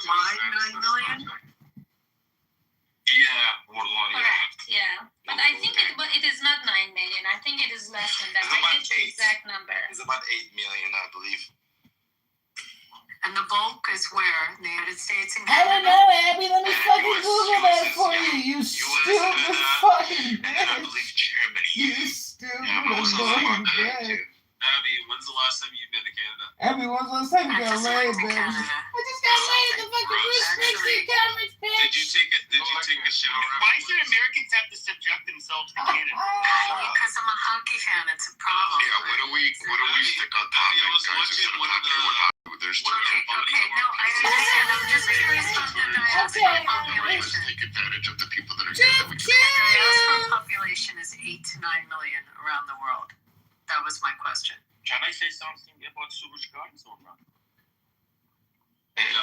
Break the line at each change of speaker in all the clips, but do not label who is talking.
9 million?
Yeah, more than
Correct, yeah. But I think it is not 9 million. I think it is less than that.
It's
I
about
get the
8.
exact number.
It's about 8 million, I believe.
And the bulk is where? In the United States and
I don't
Canada?
know, Abby. Let me fucking
US
Google that for
yeah.
you. You
US,
stupid fucking
and then I
bitch.
believe Germany.
You stupid
Yeah, but also
annoying
Canada
bitch.
too. Abby, when's the last time you've been to Canada?
Abby, when's the last time you
I
got
just
laid,
went to
bitch?
Canada.
I just got laid at the fucking Bruce Springsteen conference, bitch.
Did you take a shower?
Why should Americans have to subject themselves to Canada?
Because I'm a hockey fan. It's a problem.
Yeah, what do we stick on topic,
I was
guys,
watching
instead of
one of
talking
the-
about there's two
Okay, no, I understand. I'm just curious about the diaspora
Let's
population.
take advantage of the people that are here that we
The
can.
diaspora population is 8 to 9 million around the world. That was my question.
Can I say something about Surushkar?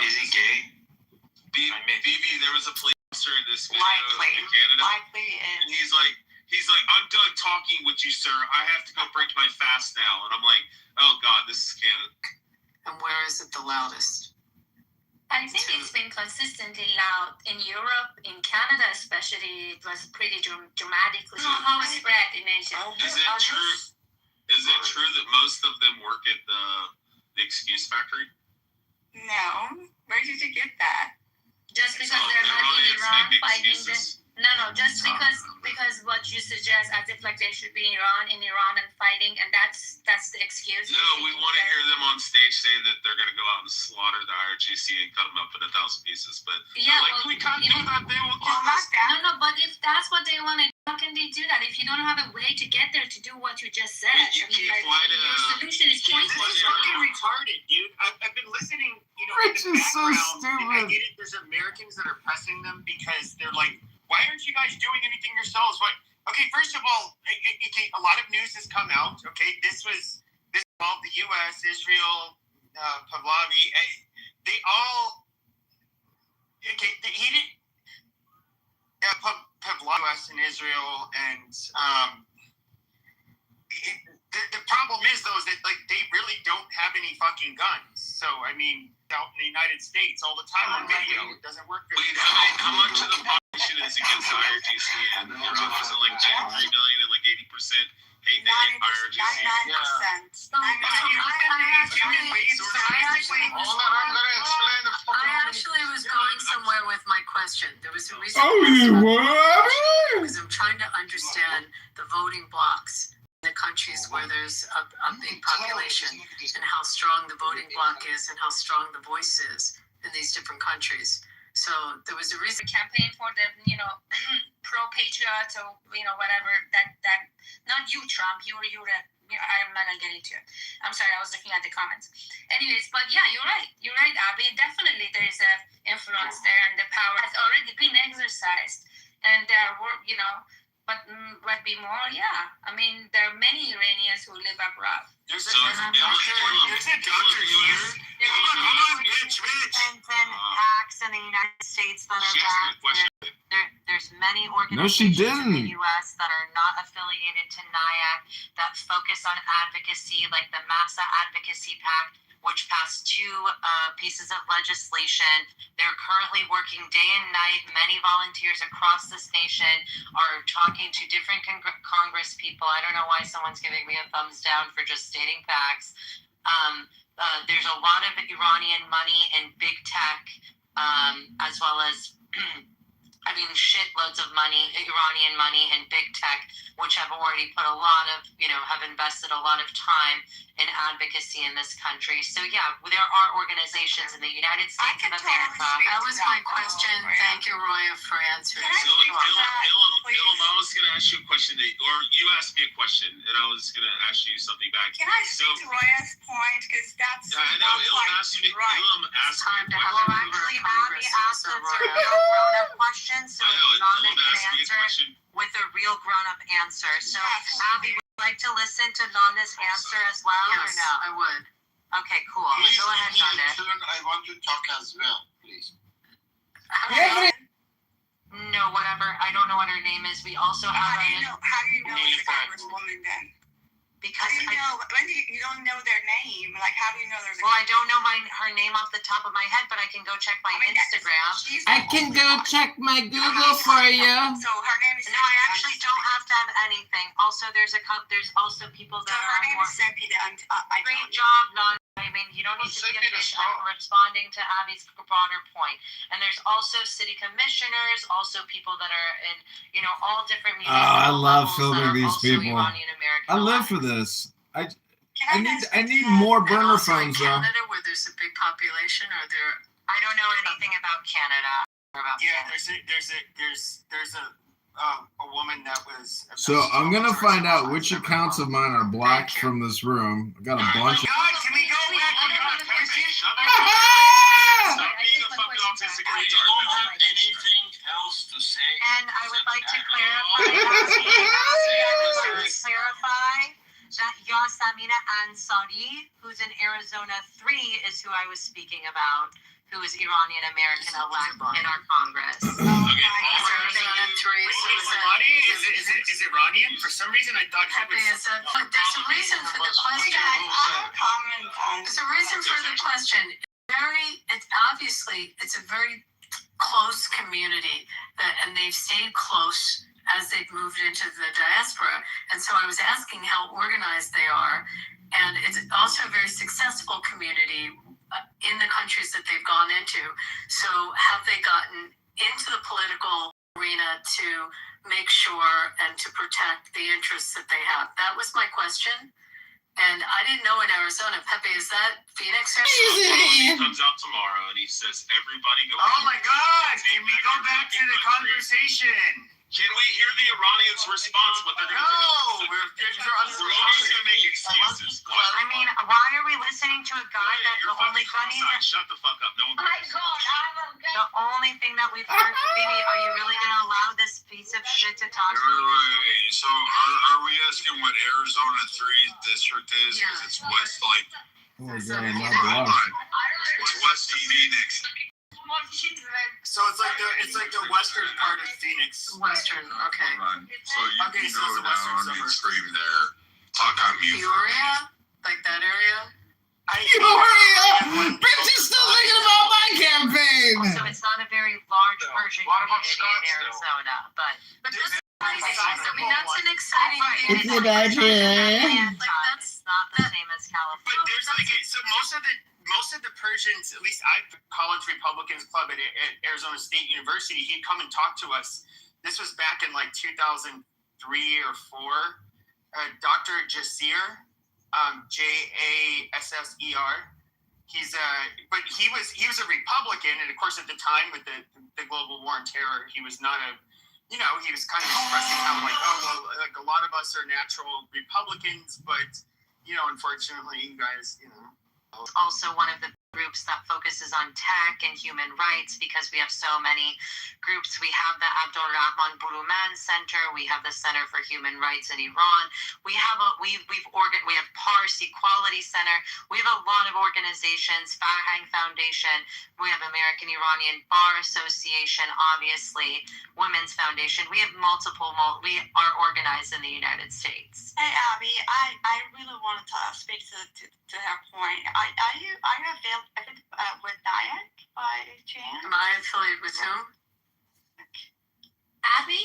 Is he gay?
Phoebe, there was a police officer in this video
Likely.
in Canada,
Likely
and
is.
he's like, I'm done talking with you, sir. I have to go break my fast now. And I'm like, oh God, this is Canada.
And where is it the loudest?
I think it's been consistently loud in Europe, in Canada especially. It was pretty dramatically how it spread in Asia.
Is it true? Is it true that most of them work at the excuse factory?
No. Where did you get that?
Just because
So
they're not in
Iranians
Iran
make
fighting
excuses.
No, just because what you suggest as if like they should be in Iran and fighting, and that's the excuse.
No, we want to hear them on stage saying that they're going to go out and slaughter the IRGC and cut them up in 1,000 pieces. But
Yeah,
like,
well,
we can't do that. They will kill
Well,
us.
not that.
No, but if that's what they want to do, how can they do that? If you don't have a way to get there to do what you just said,
You
I mean,
can't fly to-
your solution is
you can't
pointless.
fly
This is fucking retarded, dude. I've been listening,
Rich
in the
is so
background, and I
stupid.
get it. There's Americans that are pressing them because they're like, why aren't you guys doing anything yourselves? What? Okay, first of all, a lot of news has come out. Okay, this involved the U.S., Israel, Pahlavi. They all. Okay, he did. Yeah, Pahlavi, U.S. and Israel, and the problem is though is that like they really don't have any fucking guns. So I mean, out in the United States all the time on video, it doesn't work very
Wait,
well.
how much of the population is against the IRGC? And was it like 3 million and like 80% hate the IRGC?
99%.
I actually was going somewhere with my question. There was a reason.
Oh, you what?
Because I'm trying to understand the voting blocks in the countries where there's a big population and how strong the voting bloc is and how strong the voice is in these different countries. So there was a reason.
Campaign for the pro-patriots or whatever that not you Trump, I'm not gonna get into it. I'm sorry, I was looking at the comments. Anyways, but yeah, you're right, Abby. Definitely there is a influence there, and the power has already been exercised, and there were but be more, yeah. I mean, there are many Iranians who live abroad.
There's
So,
a doctor here. Hold on, bitch.
Clinton hacks in the United States that are
She asked me a question.
there's many
No, she
organizations in
didn't.
the U.S. that are not affiliated to NIAC that focus on advocacy, like the MASA Advocacy Pact, which passed 2 pieces of legislation. They're currently working day and night. Many volunteers across this nation are talking to different Congress people. I don't know why someone's giving me a thumbs down for just stating facts. There's a lot of Iranian money in big tech, as well as shitloads of money, Iranian money in big tech, which have already put a lot of, have invested a lot of time in advocacy in this country. So yeah, there are organizations in the United States of America.
That was my question. Thank you, Roya, for answering.
Ilham, I was going to ask you a question, or you asked me a question, and I was going to ask you something back.
Can I speak to Roya's point? Because that's.
I know, Ilham asked me
right.
a
Time to
question.
have
Well,
a member of
actually, Abby
Congress
asked
also,
us a
Roya.
real grown-up question, so
I know,
Ilham
Ilham
can
asked me a
answer
question.
with a real grown-up answer. So,
Yes.
Abby, would you like to listen to Nana's answer as well, or
Yes,
no?
I would.
Okay, cool.
Please,
Go ahead, Nana.
I want to talk as well, please.
No, whatever. I don't know what her name is. We also have
How do you know the
Congresswoman.
Congresswoman then?
Because
How do you know? When do you don't know their name? Like, how do you know there's a?
well, I don't know her name off the top of my head, but I can go check my Instagram.
I can go check my Google for you.
So her name is.
No, I actually don't have to have anything. Also, there's also people
So
that
her
are
name
more
is Seppi. I
great job, non. I mean, you don't need to be a bitch. I'm responding to Abby's broader point. And there's also city commissioners, also people that are in, all different municipal
I love
levels
filming
that are
these
also
people.
Iranian American.
I live for
elects.
this. I need more
And
burner
also in
phones though.
Canada, where there's a big population, are there?
I don't know anything about Canada.
Yeah, there's a woman that was.
So I'm gonna find out which accounts of mine are blocked from this room. I got a bunch of.
God, can we go back to the conversation?
Stop being a fucking autistic retard.
anything else to say?
And I would like to clarify that Yasamina Ansari, who's in Arizona 3, is who I was speaking about, who is Iranian American elect in our Congress.
Okay,
Is it Iranian? For some reason, I thought he
Pepe,
was.
but there's a reason for the question. There's a reason for the question. It's a very close community, and they've stayed close as they've moved into the diaspora. And so I was asking how organized they are, and it's also a very successful community in the countries that they've gone into. So have they gotten into the political arena to make sure and to protect the interests that they have? That was my question. And I didn't know in Arizona. Pepe, is that Phoenix?
He comes out tomorrow and he says, everybody go.
Oh my God! Can we go back to the conversation?
Can we hear the Iranians' response? What they're going to do?
We're
always going to make excuses.
I mean, why are we listening to a guy that the only
Shut the fuck up. No one cares.
the only thing that we've heard, baby, are you really gonna allow this piece of shit to talk to you?
So are we asking what Arizona 3 district is? Because it's west, like,
Oh my God, I'm not blocked.
it's west of Phoenix.
So it's like the western part of Phoenix.
Western, okay.
So you
Okay,
can
so
go
it's the western
down and
suburbs.
scream there. Talk on mute.
Peoria? Like that area?
Peoria! Bitch is still thinking about my campaign.
Also, it's not a very large Persian
What about
community in
Scottsdale?
Arizona, but
This is exciting. I mean, that's an exciting thing.
It's about you.
it's not the same as
But
California.
there's like so most of the Persians, at least I College Republicans Club at Arizona State University, he'd come and talk to us. This was back in like 2003 or 4. Dr. Jasser, Jasser. But he was a Republican, and of course at the time with the global war on terror, he was not a. He was kind of expressing how like, like a lot of us are natural Republicans, but unfortunately, you guys,
Also one of the groups that focuses on tech and human rights, because we have so many groups. We have the Abdul Rahman Buruman Center. We have the Center for Human Rights in Iran. We have we have Pars Equality Center. We have a lot of organizations. Farhang Foundation. We have American Iranian Bar Association. Obviously, Women's Foundation. We have multiple. We are organized in the United States.
Hey Abby, I really wanted to speak to her point. Are you available with Nyack by chance?
Am I affiliated with whom?
Abby?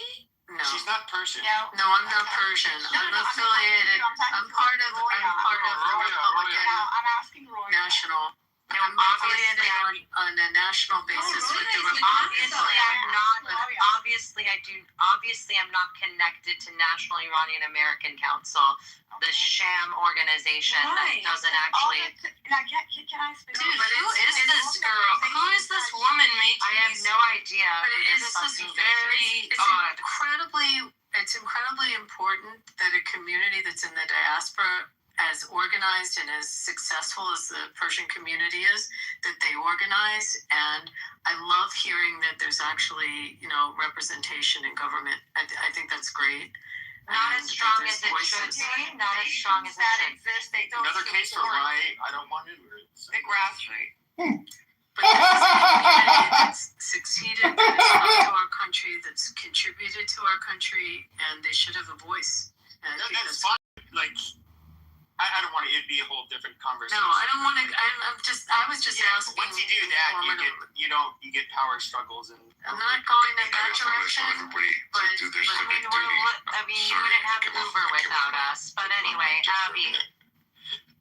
No.
she's not Persian.
No, I'm not Persian. I'm affiliated. I'm part of the Republican
I'm asking Roy.
National.
No,
I'm affiliated on a national basis with the Republican Party.
Obviously, I'm not connected to National Iranian American Council, the sham organization that doesn't actually.
Now, can I speak?
Dude, but who is this girl? Who is this woman making? I have no idea.
But
who
it's
this
just
fucking
very,
bitch is.
it's incredibly important that a community that's in the diaspora, as organized and as successful as the Persian community is, that they organize. And I love hearing that there's actually, representation in government. I think that's great.
Not
And
as strong
that
as
there's
it should
voices.
be. Not as strong as it should.
Exist, they don't
Another case for
support
why I don't want to.
the grassroots.
But this is a community that's succeeded, that has come to our country, that's contributed to our country, and they should have a voice. And I think
That's fine. Like, conversation.
No, I don't want to. I was just
Yeah,
asking.
once you do that, you get power struggles and.
I'm not going in that
That's for
direction.
everybody
but-
to do their
but-
civic
you
duty.
wouldn't have Uber without us. But anyway, Abby,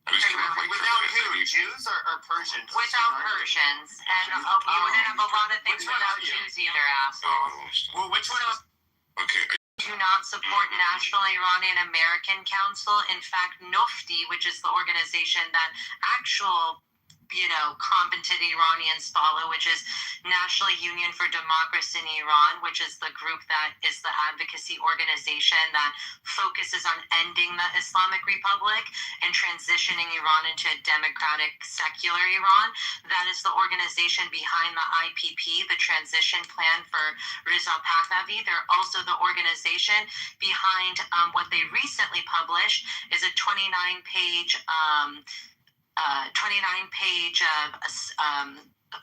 Without who? Jews or Persians?
without Persians, and you wouldn't have a lot of things
Which one
without
are you?
Jews either, assholes.
Well, which one?
Okay,
Do not support National Iranian American Council. In fact, Nofti, which is the organization that actual, competent Iranians follow, which is National Union for Democracy in Iran, which is the group that is the advocacy organization that focuses on ending the Islamic Republic and transitioning Iran into a democratic, secular Iran. That is the organization behind the IPP, the transition plan for Reza Pahlavi. They're also the organization behind what they recently published is a 29-page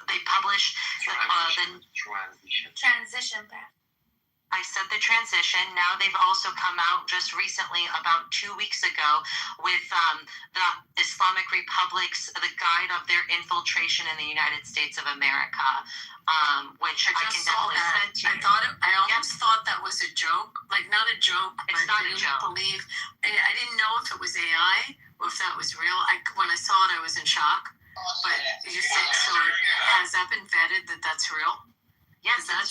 they published the
Transition back.
I said the transition. Now they've also come out just recently, about 2 weeks ago, with the Islamic Republic's, the guide of their infiltration in the United States of America, which I can definitely send to you.
I almost thought that was a joke. Like, not a joke,
It's
but
not
I
a
didn't
joke.
believe. I didn't know if it was AI or if that was real. When I saw it, I was in shock. But you said, so has that been vetted that that's real?
Yes,
That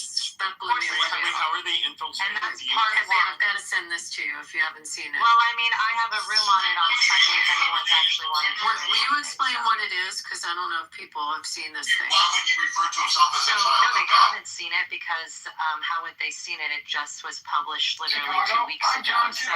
blew me away.
How are they infiltrating?
And that's
the
part
US?
one.
I've got to send this to you if you haven't seen it.
Well, I mean, I have a room on it on Sunday if anyone's actually wanted to.
Will you explain what it is? Because I don't know if people have seen this thing.
why would you refer to himself as
So,
a
no,
child
they
of God?
haven't seen it because how would they seen it? It just was published literally 2 weeks ago. So,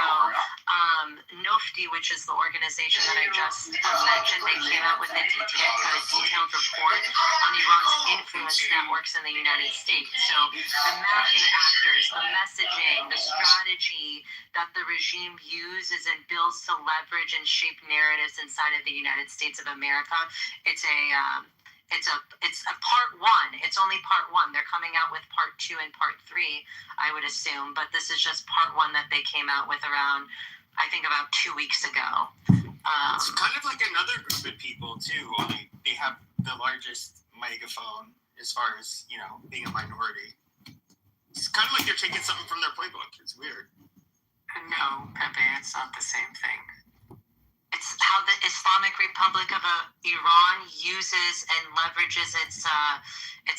Nofti, which is the organization that I just mentioned, they came out with a detailed report on Iran's influence networks in the United States. So, the mapping actors, the messaging, the strategy that the regime uses and builds to leverage and shape narratives inside of the United States of America. It's a part one. It's only part one. They're coming out with part 2 and part 3, I would assume. But this is just part 1 that they came out with around, I think, about 2 weeks ago.
It's kind of like another group of people too. Only they have the largest megaphone as far as being a minority. It's kind of like they're taking something from their playbook. It's weird.
No, Pepe, it's not the same thing.
It's how the Islamic Republic of Iran uses and leverages its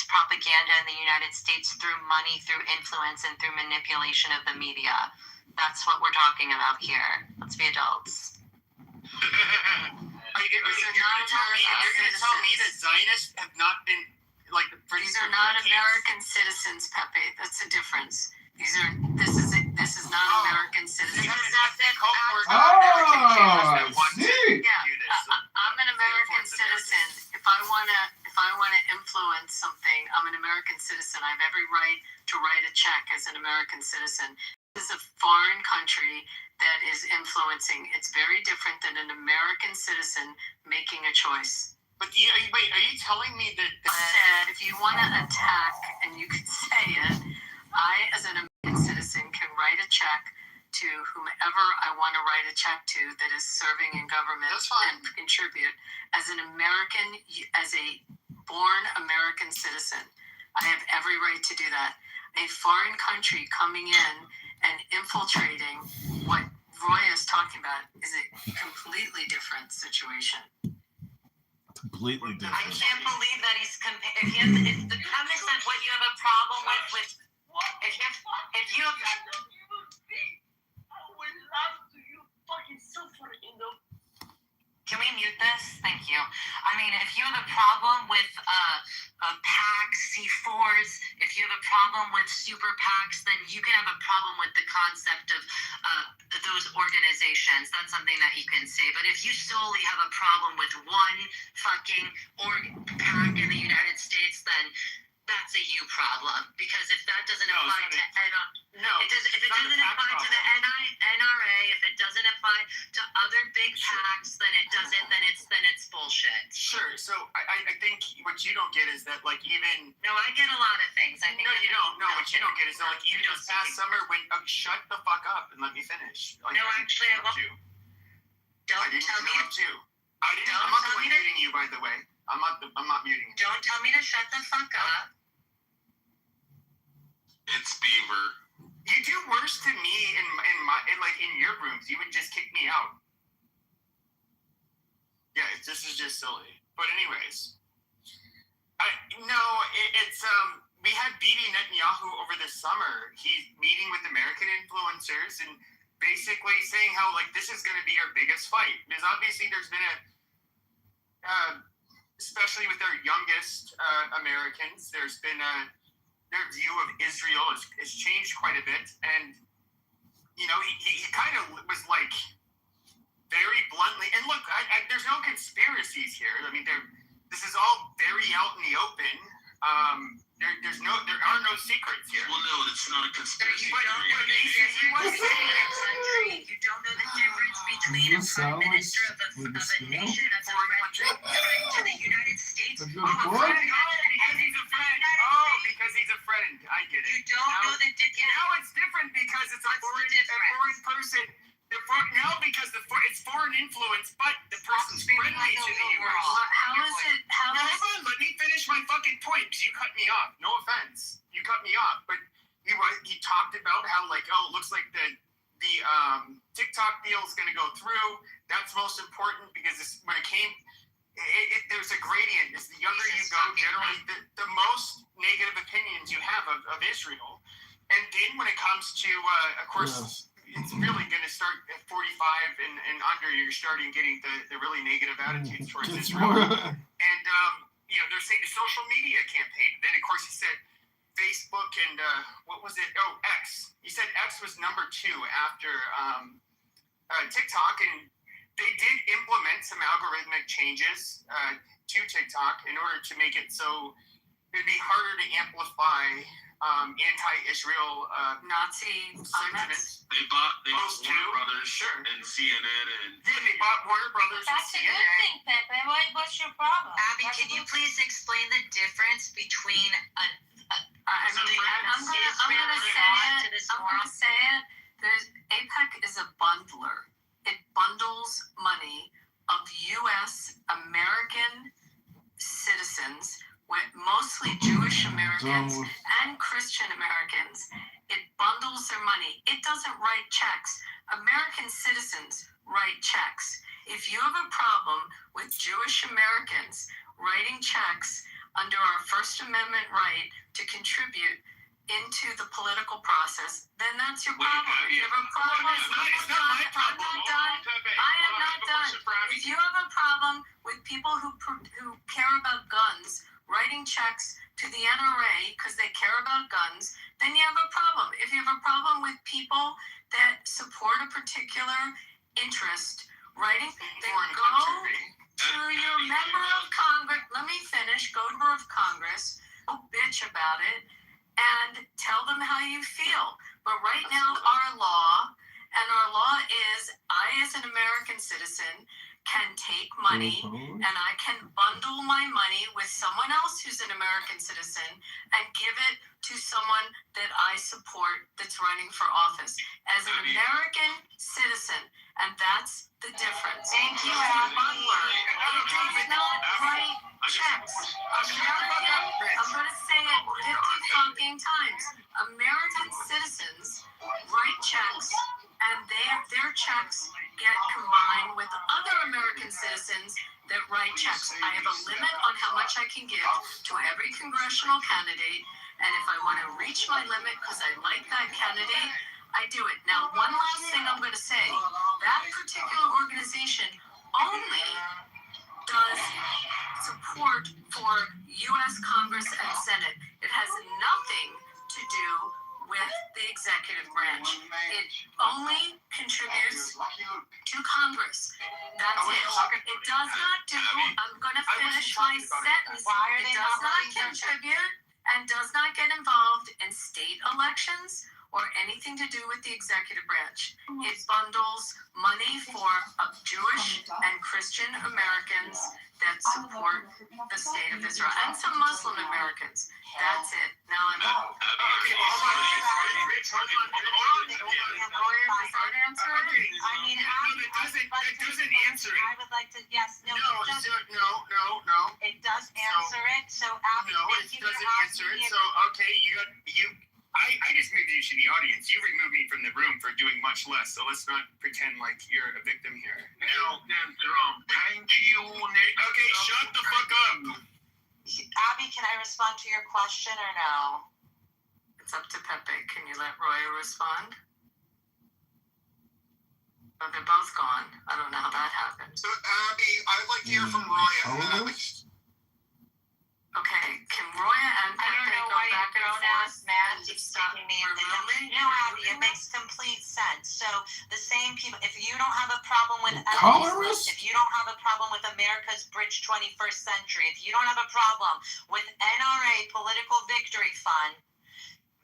propaganda in the United States through money, through influence, and through manipulation of the media. That's what we're talking about here. Let's be adults.
You're going to tell me that Zionists have not been
These are not American citizens, Pepe. That's the difference. This is not American citizens. I'm an American citizen. If I wanna influence something, I'm an American citizen. I have every right to write a check as an American citizen. This is a foreign country that is influencing. It's very different than an American citizen making a choice.
But are you telling me that
said if you want to attack, and you could say it, I, as an American citizen, can write a check to whomever I want to write a check to that is serving in government and contribute. As an American, as a born American citizen, I have every right to do that. A foreign country coming in and infiltrating what Roy is talking about is a completely different situation.
Completely
I
different.
can't believe that he's if the premise that what you have a problem with if you have Can we mute this? Thank you. I mean, if you have a problem with PACs, C4s, if you have a problem with super PACs, then you can have a problem with the concept of those organizations. That's something that you can say. But if you solely have a problem with one fucking PAC in the United States, then that's a you problem. Because if that doesn't apply to if it doesn't apply to the NRA, if it doesn't apply to other big PACs, then it doesn't. Then it's bullshit.
Sure. So I think what you don't get is that even
No, I get a lot of things. I think
no, you don't. No, what you don't get is that even
you
this past summer when shut the fuck up and let me finish.
No, actually, I won't.
you.
Don't
I didn't
tell me.
interrupt you. I'm not the one muting you, by the way. I'm not muting you.
Don't tell me to shut the fuck up.
It's Beaver.
You do worse to me in your rooms. You would just kick me out. Yeah, this is just silly. But anyways, we had Bibi Netanyahu over this summer. He's meeting with American influencers and basically saying how this is going to be our biggest fight, because obviously there's been especially with our youngest Americans, there's been their view of Israel has changed quite a bit, and he kind of was very bluntly, and look, there's no conspiracies here. I mean, this is all very out in the open. There are no secrets here.
Well, no, it's not a conspiracy.
You don't know the difference between a prime minister of a nation that's a threat to the United States.
That's a good point.
Because he's a friend. I get it.
You don't know the difference.
Now it's different because it's a foreign person. Now because it's foreign influence, but the person's friendly to the U.S.
How is it? How
Now,
is
hold on, let me finish my fucking point, because you cut me off. No offense, you cut me off, but he talked about how it looks like the TikTok deal is going to go through. That's most important because when it came, there's a gradient. As the younger you go, generally the most negative opinions you have of Israel, and then when it comes to, of course.
Yes.
It's really going to start at 45 and under. You're starting getting the really negative attitudes towards Israel. And, they're saying the social media campaign. Then, of course, he said Facebook and, what was it? Oh, X. He said X was number 2 after TikTok. And they did implement some algorithmic changes to TikTok in order to make it so it'd be harder to amplify anti-Israel
Nazi
sentiments.
They bought
Those two?
Warner Brothers
Sure.
and CNN and
Yeah, they bought Warner Brothers and
That's a
CNN.
good thing, Pepe. What's your problem?
Abby, can you please explain the difference between
I'm gonna say it. APEC is a bundler. It bundles money of U.S. American citizens, mostly Jewish Americans and Christian Americans. It bundles their money. It doesn't write checks. American citizens write checks. If you have a problem with Jewish Americans writing checks under our First Amendment right to contribute into the political process, then that's your problem. If you have a problem,
It's not my problem.
I'm not done. I am not done. If you have a problem with people who care about guns writing checks to the NRA because they care about guns, then you have a problem. If you have a problem with people that support a particular interest writing, then go to your member of Congress. Let me finish. Go to member of Congress, bitch about it, and tell them how you feel. But right now, our law is I, as an American citizen, can take money and I can bundle my money with someone else who's an American citizen and give it to someone that I support that's running for office as an American citizen, and that's the difference.
Thank you,
As a
Abby.
bundler, it does not write checks. I'm going to say it 50 fucking times. American citizens write checks, and their checks get combined with other American citizens that write checks. I have a limit on how much I can give to every congressional candidate, and if I want to reach my limit because I like that candidate, I do it. Now, one last thing I'm going to say. That particular organization only does support for U.S. Congress and Senate. It has nothing to do with the executive branch. It only contributes to Congress. That's it. It does not do, I'm going to finish my sentence. It does not contribute and does not get involved in state elections or anything to do with the executive branch. It bundles money for Jewish and Christian Americans that support the state of Israel and some Muslim Americans. That's it. Now I'm out.
Okay, hold on.
Lawyer, does that answer it?
I mean,
That doesn't answer it.
I would like to, yes, no,
No,
it does,
no.
it does answer it, so Abby,
No,
thank
it
you for
doesn't answer
asking
it.
me.
So, okay, I just moved you to the audience. You removed me from the room for doing much less. So let's not pretend like you're a victim here.
Now, Jerome, thank you.
Okay, shut the fuck up.
Abby, can I respond to your question or no?
It's up to Pepe. Can you let Roya respond? Oh, they're both gone. I don't know how that happened.
So, Abby, I'd like to hear from Roya.
Okay, can Roya and
I don't
Pepe
know
go
why
back
you're
and
grown
forth?
ass man
and
keeps
stop
taking me in the
removing?
No, Abby, it makes complete sense. So the same people, if you don't have a problem with
Colorist?
if you don't have a problem with America's Bridge 21st Century, if you don't have a problem with NRA Political Victory Fund,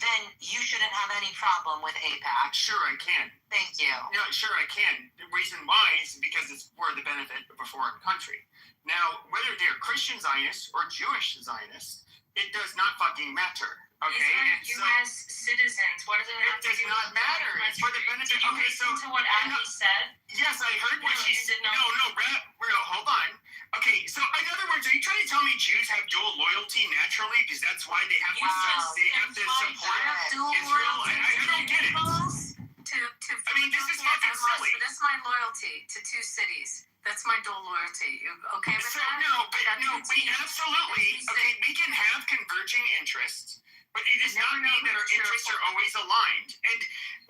then you shouldn't have any problem with AIPAC.
Sure, I can.
Thank you.
No, sure, I can. The reason why is because it's for the benefit of a foreign country. Now, whether they're Christian Zionists or Jewish Zionists, it does not fucking matter. Okay? And
These
so,
are U.S. citizens. What does it have
it
to
does
do
not
with
matter. It's for the benefit.
Did you
Okay, so
listen to what Abby said?
yes, I heard what
No,
she
you
said.
did not.
No, hold on. Okay, so in other words, are you trying to tell me Jews have dual loyalty naturally because that's why they have
You
to
said
they have to support
Dual
Israel?
loyalty
I don't get it.
To
I mean, this is
Philadelphia
fucking
and Los-
silly.
That's my loyalty to two cities. That's my dual loyalty. You okay with
So
that?
no, but
That
no, we
continues.
absolutely okay. We can have converging interests, but it does not mean that our interests are always aligned. And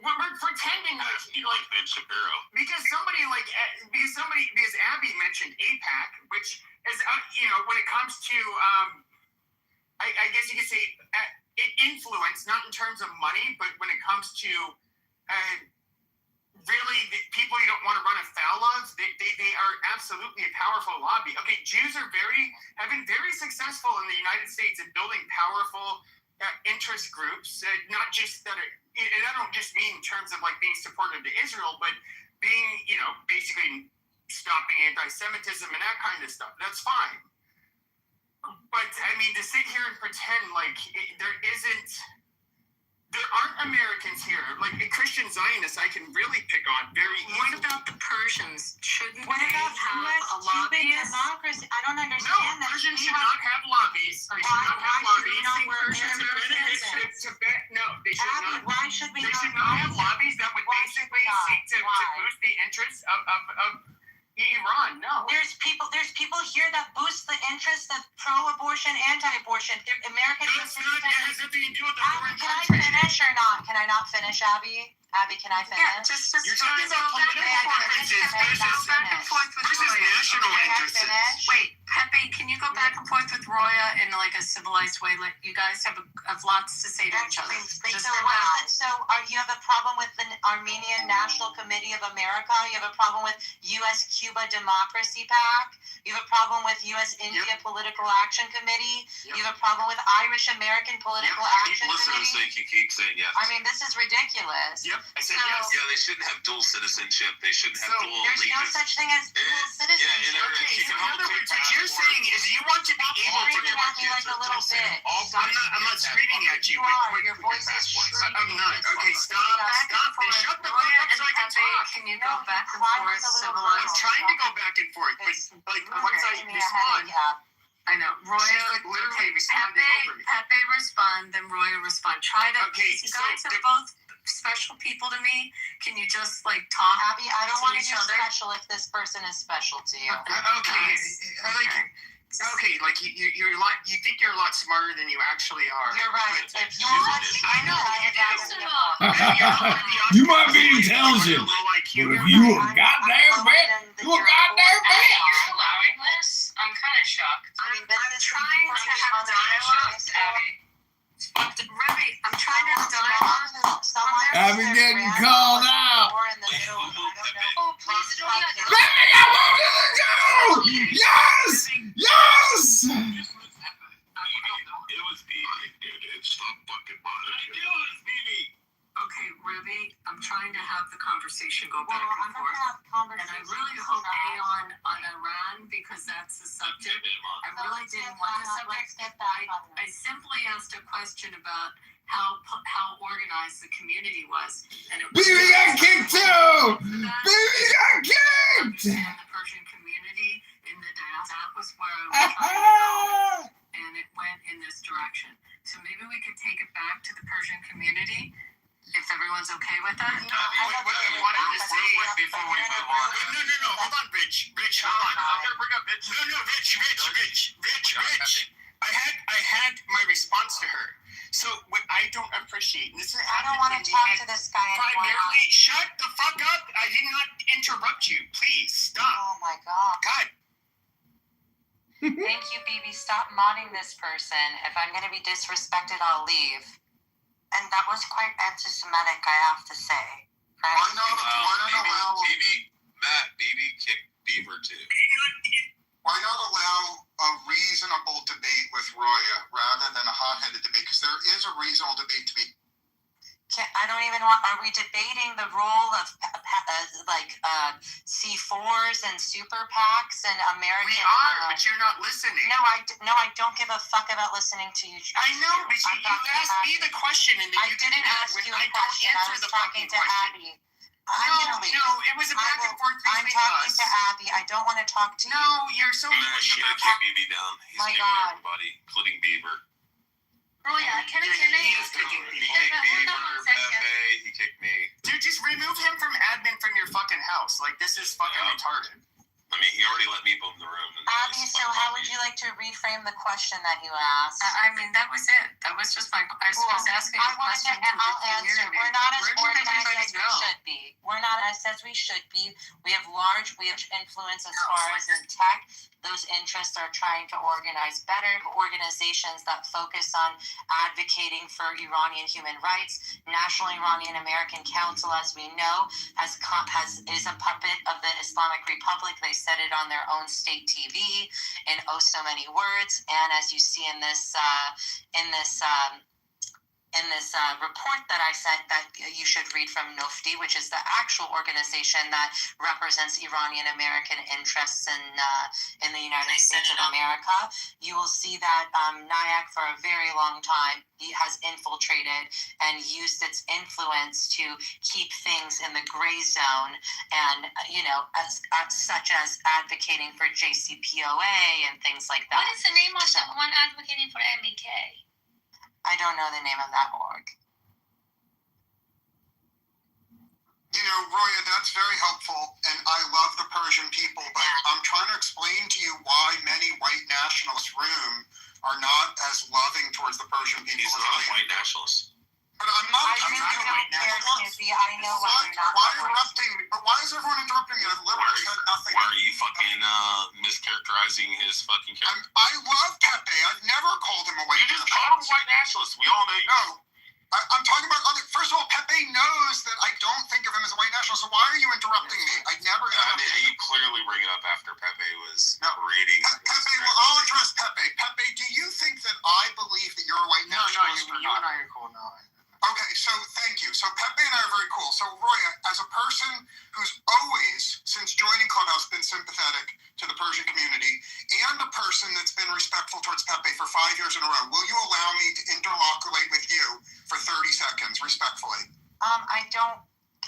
we're pretending like
Ben Shapiro.
because Abby mentioned AIPAC, which is when it comes to I guess you could say influence, not in terms of money, but when it comes to really the people you don't want to run afoul of, they are absolutely a powerful lobby. Okay, Jews have been very successful in the United States at building powerful interest groups, not just that and I don't just mean in terms of like being supportive to Israel, but being, basically stopping anti-Semitism and that kind of stuff. That's fine. But I mean, to sit here and pretend like there aren't Americans here. Like the Christian Zionists, I can really pick on very easily.
What about the Persians? Shouldn't
What
they
about
have
U.S.
a
Cuban
lobbyist?
democracy? I don't
No,
understand that.
Persians
We
should
have-
not have lobbies. They should not have
Why should we
lobbies.
not wear
Persians
American
benefit Tibet. No, they should
Abby,
not.
why should we
They
not?
should not have lobbies that would
Why should
basically
we not?
seek to
Why?
boost the interests of Iran. No.
There's people here that boost the interests of pro-abortion, anti-abortion. American
That's not, that has nothing to do with the
Abby,
foreign
can I
country.
finish or not? Can I not finish, Abby? Abby, can I finish?
Yeah, just
You're talking about
go back
political
and forth.
preferences
Go back and forth with
versus
Roya.
national
Can I
interests.
finish?
Wait, Pepe, can you go back and forth with Roya in like a civilized way? Like you guys have lots to say to each other. Just
So,
now.
you have a problem with the Armenian National Committee of America? You have a problem with U.S.-Cuba Democracy PAC? You have a problem with U.S.-India Political Action Committee?
Yep.
You have a problem with Irish-American Political Action Committee?
you keep saying yes.
I mean, this is ridiculous.
Yep, I said
So-
yes.
Yeah, they shouldn't have dual citizenship. They shouldn't have
So,
dual
There's no
allegiance.
such thing as dual citizenship.
Okay, so in other words, what you're saying is you want to be able to
Screaming at me like a little bitch.
I'm not screaming at you.
You are. Your voice is shrill.
I'm not. Okay, stop.
Back and
Stop. Then
forth.
shut the fuck
Roya
up
and
so I can
Pepe,
talk.
can you go back and
Cry
forth
like a little
I'm
civilized?
trying to go back and forth, but like once I
Giving me a
respond,
headache.
I know. Roya,
she's like literally responding over me.
Pepe respond, then Roya respond. Try to.
Okay,
You
so
guys are
the-
both special people to me. Can you just like talk?
Abby, I don't
to
want to
each
be
other?
special if this person is special to you.
Like you're a lot. You think you're a lot smarter than you actually are.
You're right.
But-
If you want
I know you do.
You might be intelligent, but if you a goddamn bitch, you a goddamn bitch.
You're allowing this? I'm kind of shocked.
I'm trying to have dialogue, Abby. Remy, I'm trying to have dialogue.
I've been getting called out.
Oh, please, Roya.
Baby, I want you to go! Yes! Yes!
It was me. Stop fucking bothering me. It was me.
Okay, Ruby, I'm trying to have the conversation go back
Well,
and
I'm not
forth.
gonna have
And I
conversations.
really hope on Iran, because that's the subject. I really didn't want the subject.
Let's get back on
I simply asked a question about how organized the community was. And it was
Baby got kicked too! Baby got kicked!
understand the Persian community in the diaspora. That was where I was trying to go. And it went in this direction. So maybe we could take it back to the Persian community, if everyone's okay with that.
What I wanted to say before we move on. No. Hold on, Rich. Hold on. I'm gonna bring up Rich. No, Rich. I had my response to her. So what I don't appreciate, and this is
I don't want to talk to this guy anymore.
primarily. Shut the fuck up! I did not interrupt you. Please stop.
Oh my god.
God.
Thank you, BB. Stop modding this person. If I'm gonna be disrespected, I'll leave. And that was quite anti-Semitic, I have to say.
Why not allow
BB kicked Beaver too.
why not allow a reasonable debate with Roya rather than a hot-headed debate? Because there is a reasonable debate to be.
I don't even want. Are we debating the role of C4s and super PACs and American?
We are, but you're not listening.
No, I don't give a fuck about listening to you.
I know, but you asked me the question, and
I didn't ask you a question. I was talking to Abby.
No, it was a back and forth between
I'm talking
us.
to Abby. I don't want to talk to you.
No, you're so.
I'm gonna kick BB down. He's
My
kicking
God.
everybody, including Beaver.
Roya, can I
He is kicking
He
me.
kicked
hold on
Beaver,
one second.
Pepe, he kicked me.
Dude, just remove him from admin from your fucking house. Like, this is fucking
Yeah.
retarded.
I mean, he already let me boom the room. And
Abby,
he's
so
fucking
how would
me.
you like to reframe the question that you asked?
I mean, that was it. That was just my. I was just asking
I
a
wanted
question
to,
to the
I'll answer.
community.
We're not as
Where did
organized
everybody
as we
go?
should be. We're not as we should be. We have large influence as far as in tech. Those interests are trying to organize better organizations that focus on advocating for Iranian human rights. National Iranian American Council, as we know, is a puppet of the Islamic Republic. They said it on their own state TV in oh so many words. And as you see in this report that I sent that you should read from Nufti, which is the actual organization that represents Iranian American interests in the United States of America, you will see that NIAC for a very long time has infiltrated and used its influence to keep things in the gray zone, and such as advocating for JCPOA and things like that.
What is the name of the one advocating for MEK?
I don't know the name of that org.
Roya, that's very helpful, and I love the Persian people, but I'm trying to explain to you why many white nationalists' room are not as loving towards the Persian people.
He's
as
not
I
a
am.
white nationalist.
But I'm not.
I really don't care, Snoopy. I know why you're not.
Why interrupting me? But why is everyone interrupting me? Liberals had nothing.
Why are you fucking mischaracterizing his fucking character?
I love Pepe. I've never called him a white
You just called him a white nationalist. We all know you.
No. I'm talking about other. First of all, Pepe knows that I don't think of him as a white nationalist. So why are you interrupting me? I never interrupted
You
you.
clearly bring it up after Pepe was
No.
rating.
Pepe, well, I'll address Pepe. Pepe, do you think that I believe that you're a white nationalist or
you
not?
and I are cool now.
Okay, so thank you. So Pepe and I are very cool. So Roya, as a person who's always, since joining Clubhouse, been sympathetic to the Persian community, and a person that's been respectful towards Pepe for 5 years in a row, will you allow me to interloculate with you for 30 seconds, respectfully?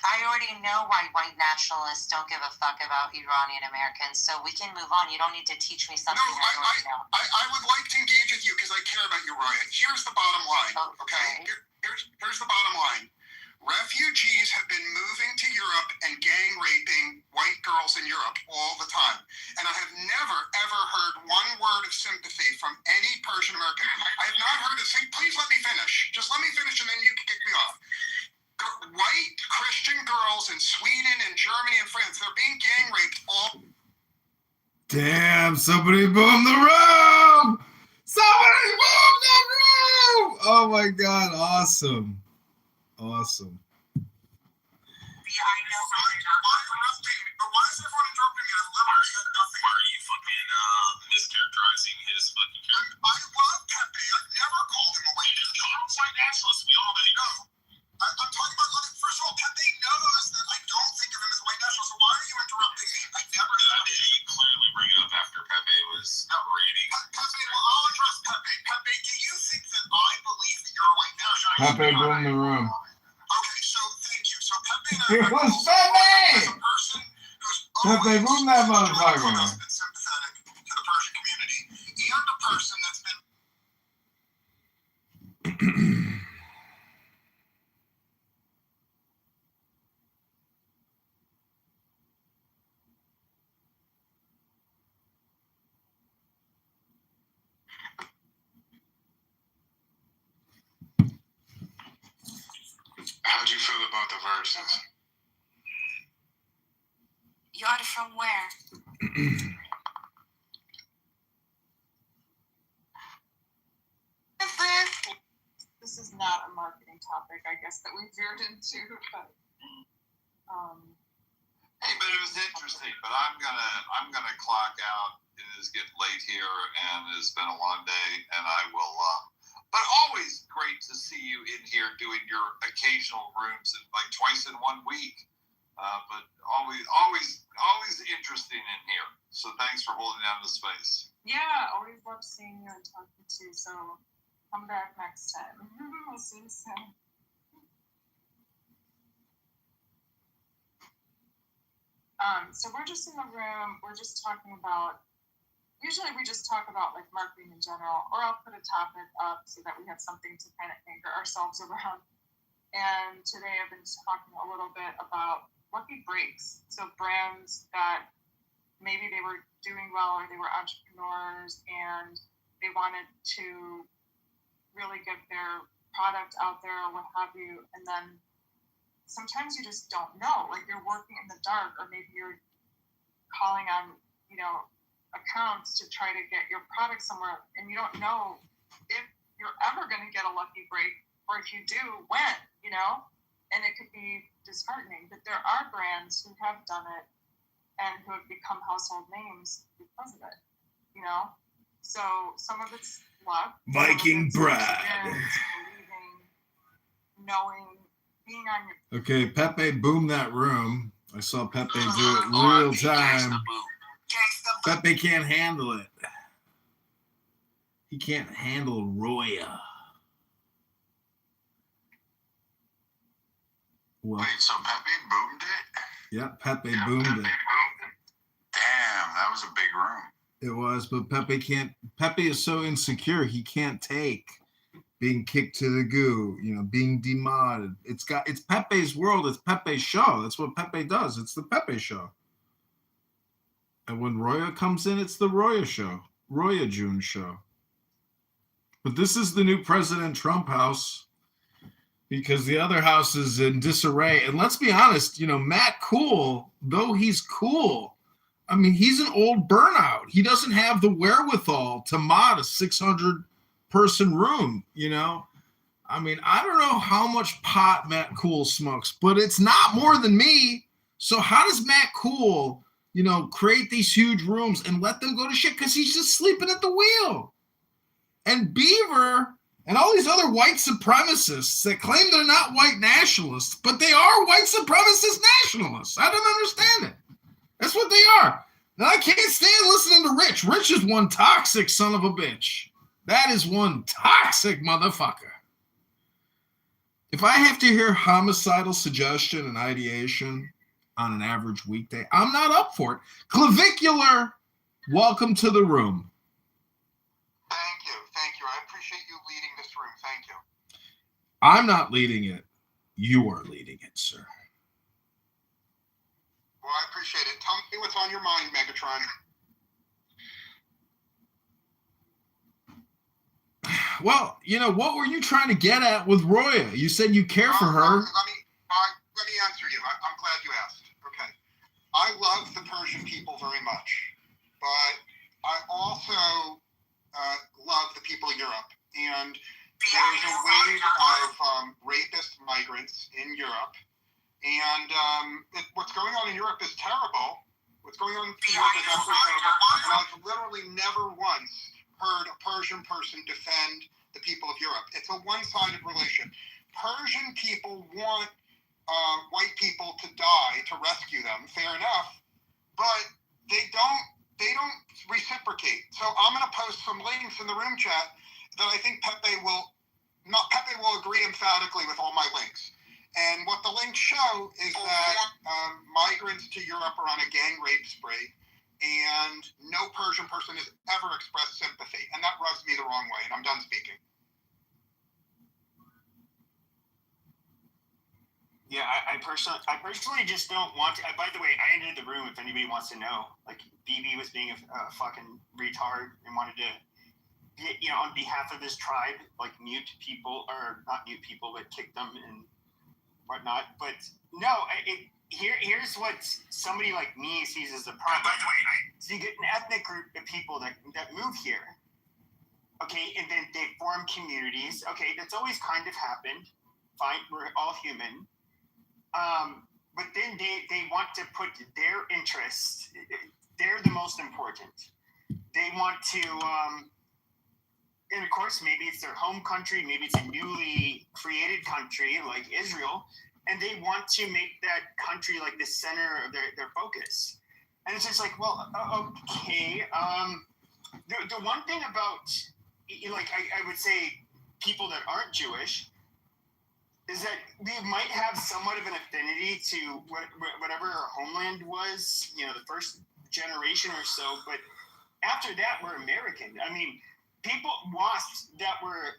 I already know why white nationalists don't give a fuck about Iranian Americans, so we can move on. You don't need to teach me something I already know.
I would like to engage with you because I care about you, Roya. Here's the bottom line, okay? Here's the bottom line. Refugees have been moving to Europe and gang raping white girls in Europe all the time. And I have never, ever heard one word of sympathy from any Persian American. I have not heard a thing. Please let me finish. Just let me finish and then you can kick me off. White Christian girls in Sweden and Germany and France, they're being gang raped all.
Damn, somebody boomed the room! Somebody boomed the room! Oh my God, awesome. Awesome.
I know. Why is everyone interrupting me? I've literally had nothing.
Why are you fucking mischaracterizing his fucking character?
I love Pepe. I've never called him a white nationalist.
White nationalist. We all know you.
No. I'm talking about
Pepe, boom the room.
Okay, so thank you. So Pepe and I
It was
as
Pepe!
a person who's
Pepe,
always
boom that motherfucker.
been sympathetic to the Persian community, and a person that's been
How'd you feel about the verses?
You're from where?
This is not a marketing topic, I guess, that we veered into, but
Hey, but it was interesting. But I'm gonna clock out. It is getting late here, and it's been a long day, and I will. But always great to see you in here doing your occasional rooms, like twice in 1 week. But always interesting in here. So thanks for holding down the space.
yeah, always love seeing you and talking to you. So come back next time. We'll see you soon. So we're just in the room. We're just talking about. Usually we just talk about like marketing in general, or I'll put a topic up so that we have something to kind of anchor ourselves around. And today I've been talking a little bit about lucky breaks. So brands that maybe they were doing well or they were entrepreneurs and they wanted to really get their product out there or what have you. And then sometimes you just don't know, like you're working in the dark, or maybe you're calling on, accounts to try to get your product somewhere, and you don't know if you're ever going to get a lucky break, or if you do, when, and it could be disheartening. But there are brands who have done it and who have become household names because of it, so some of it's luck,
Viking Brad.
Believing, knowing, being on your.
Okay, Pepe boomed that room. I saw Pepe do it real time. Pepe can't handle it. He can't handle Roya. Well,
Wait, so Pepe boomed it?
yeah, Pepe boomed it.
Damn, that was a big room.
It was, but Pepe can't. Pepe is so insecure he can't take being kicked to the goo. Being demodded. It's Pepe's world. It's Pepe's show. That's what Pepe does. It's the Pepe show. And when Roya comes in, it's the Roya show. Roya June show. But this is the new President Trump house, because the other house is in disarray. And let's be honest, Matt Cool, though he's cool, he's an old burnout. He doesn't have the wherewithal to mod a 600-person room, I don't know how much pot Matt Cool smokes, but it's not more than me. So how does Matt Cool, create these huge rooms and let them go to shit? Because he's just sleeping at the wheel. And Beaver and all these other white supremacists that claim they're not white nationalists, but they are white supremacist nationalists. I don't understand it. That's what they are. Now, I can't stand listening to Rich. Rich is one toxic son of a bitch. That is one toxic motherfucker. If I have to hear homicidal suggestion and ideation on an average weekday, I'm not up for it. Clavicular, welcome to the room.
Thank you. I appreciate you leading this room. Thank you.
I'm not leading it. You are leading it, sir.
Well, I appreciate it. Tell me what's on your mind, Megatron.
Well, what were you trying to get at with Roya? You said you care for her.
Let me answer you. I'm glad you asked. Okay. I love the Persian people very much, but I also love the people of Europe. And there's a wave of rapist migrants in Europe. And what's going on in Europe is terrible. What's going on in Europe is absolutely terrible. And I've literally never once heard a Persian person defend the people of Europe. It's a one-sided relationship. Persian people want white people to die to rescue them. Fair enough, but they don't reciprocate. So I'm going to post some links in the room chat that I think Pepe will agree emphatically with all my links. And what the links show is that migrants to Europe are on a gang rape spree, and no Persian person has ever expressed sympathy. And that rubs me the wrong way, and I'm done speaking.
Yeah, I personally just don't want to. By the way, I entered the room if anybody wants to know. Like, BB was being a fucking retard and wanted to, on behalf of his tribe, like, mute people, or not mute people, but kick them and whatnot. But no, here's what somebody like me sees as a problem. By the way, so you get an ethnic group of people that move here, okay, and then they form communities. Okay, that's always kind of happened. Fine, we're all human. But then they want to put their interests, they're the most important. They want to, and of course, maybe it's their home country, maybe it's a newly created country like Israel, and they want to make that country like the center of their focus. And it's just like, well, okay. The one thing about, like, I would say people that aren't Jewish, is that we might have somewhat of an affinity to whatever our homeland was, the first generation or so, but after that, we're American. I mean, people WASPs that were,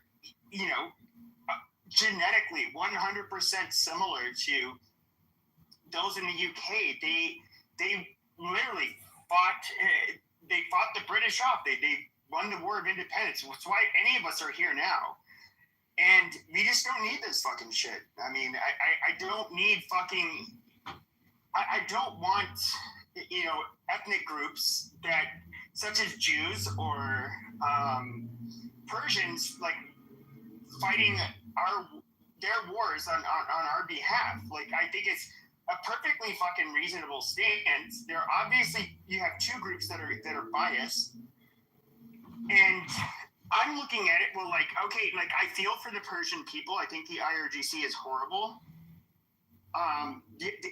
genetically 100% similar to those in the UK, they literally fought the British off. They won the War of Independence. That's why any of us are here now. And we just don't need this fucking shit. I mean, I don't need fucking... I don't want, ethnic groups that, such as Jews or Persians, like, fighting their wars on our behalf. Like, I think it's a perfectly fucking reasonable stance. There obviously, you have two groups that are biased. And I'm looking at it, well, like, okay, like, I feel for the Persian people. I think the IRGC is horrible.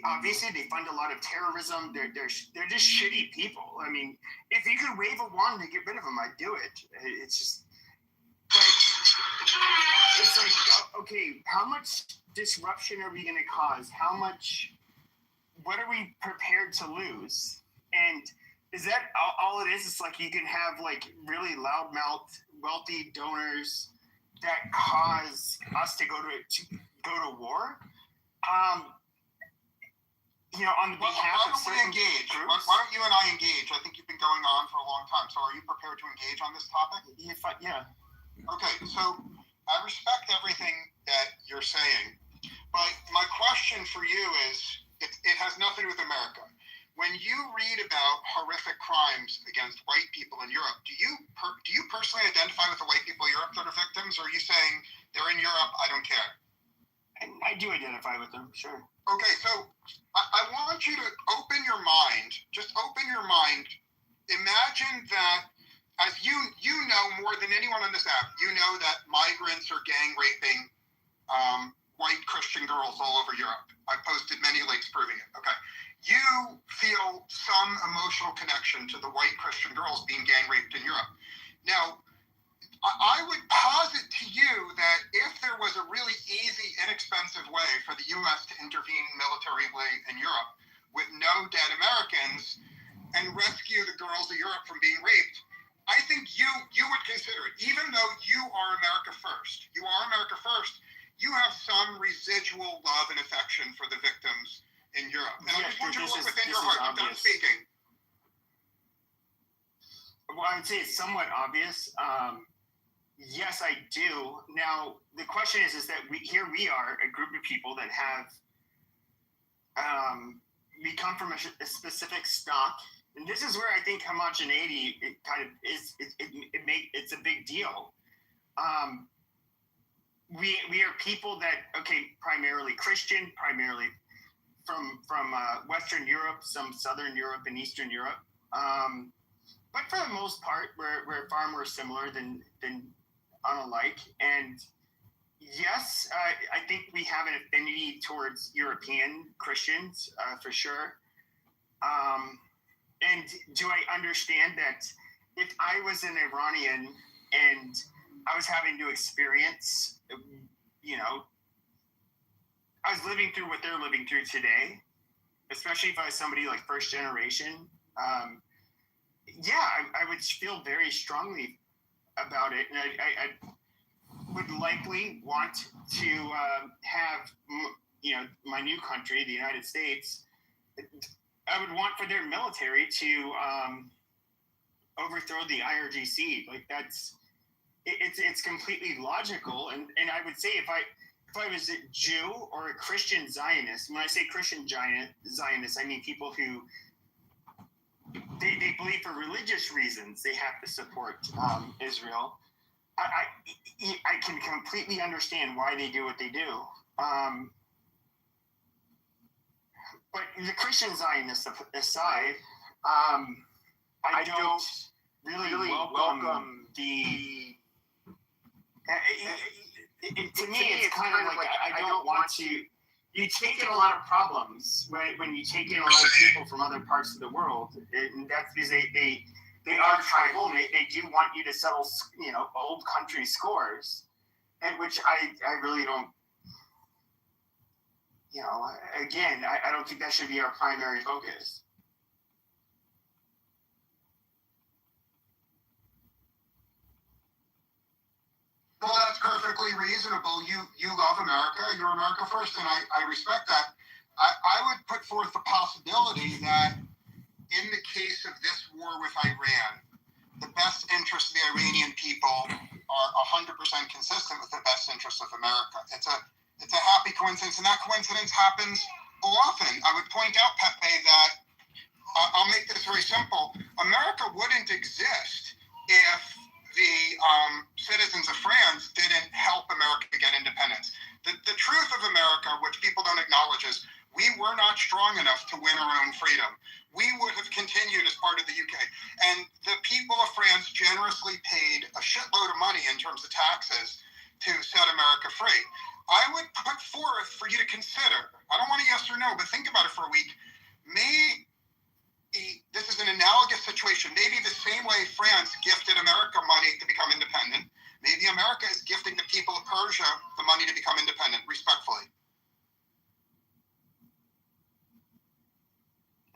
Obviously, they fund a lot of terrorism. They're just shitty people. I mean, if you could wave a wand to get rid of them, I'd do it. It's just, but it's like, okay, how much disruption are we going to cause? What are we prepared to lose? And is that all it is? It's like you can have, like, really loudmouthed, wealthy donors that cause us to go to war. On the behalf of certain
engage?
groups.
Why don't you and I engage? I think you've been going on for a long time. So are you prepared to engage on this topic?
Yeah.
Okay, so I respect everything that you're saying, but my question for you is, it has nothing to do with America. When you read about horrific crimes against white people in Europe, do you personally identify with the white people in Europe that are victims, or are you saying they're in Europe, I don't care?
I do identify with them, sure.
Okay, so I want you to open your mind. Just open your mind. Imagine that, as you know more than anyone on this app, you know that migrants are gang raping white Christian girls all over Europe. I posted many links proving it. Okay. You feel some emotional connection to the white Christian girls being gang raped in Europe. Now, I would posit to you that if there was a really easy, inexpensive way for the U.S. to intervene militarily in Europe with no dead Americans and rescue the girls of Europe from being raped, I think you would consider it. Even though you are America first, you have some residual love and affection for the victims in Europe. And I just want you to look within your heart. I'm done speaking.
Well, I would say it's somewhat obvious. Yes, I do. Now, the question is that we are a group of people that have, we come from a specific stock. And this is where I think homogeneity, it kind of is, it's a big deal. We are people that, primarily Christian, primarily from Western Europe, some Southern Europe and Eastern Europe. But for the most part, we're far more similar than unalike. And yes, I think we have an affinity towards European Christians, for sure. And do I understand that if I was an Iranian and I was having to experience, I was living through what they're living through today, especially if I was somebody like first generation. I would feel very strongly about it, and I would likely want to have, my new country, the United States. I would want for their military to overthrow the IRGC. Like it's completely logical, and I would say if I was a Jew or a Christian Zionist, when I say Christian Zionist, I mean people who they believe for religious reasons they have to support Israel. I can completely understand why they do what they do. But the Christian Zionists aside, I don't really welcome the. To me, it's kind of like I don't want to. You take in a lot of problems when you take in a lot of people from other parts of the world, and that's because they are tribal. And they do want you to settle, old country scores, and which I really don't. Again, I don't think that should be our primary focus.
Well, that's perfectly reasonable. You love America. You're America first, and I respect that. I would put forth the possibility that in the case of this war with Iran, the best interests of the Iranian people are 100% consistent with the best interests of America. It's a happy coincidence, and that coincidence happens often. I would point out, Pepe, that I'll make this very simple. America wouldn't exist if the citizens of France didn't help America get independence. The truth of America, which people don't acknowledge, is we were not strong enough to win our own freedom. We would have continued as part of the UK. And the people of France generously paid a shitload of money in terms of taxes to set America free. I would put forth for you to consider, I don't want a yes or no, but think about it for a week. This is an analogous situation. Maybe the same way France gifted America money to become independent, maybe America is gifting the people of Persia the money to become independent, respectfully.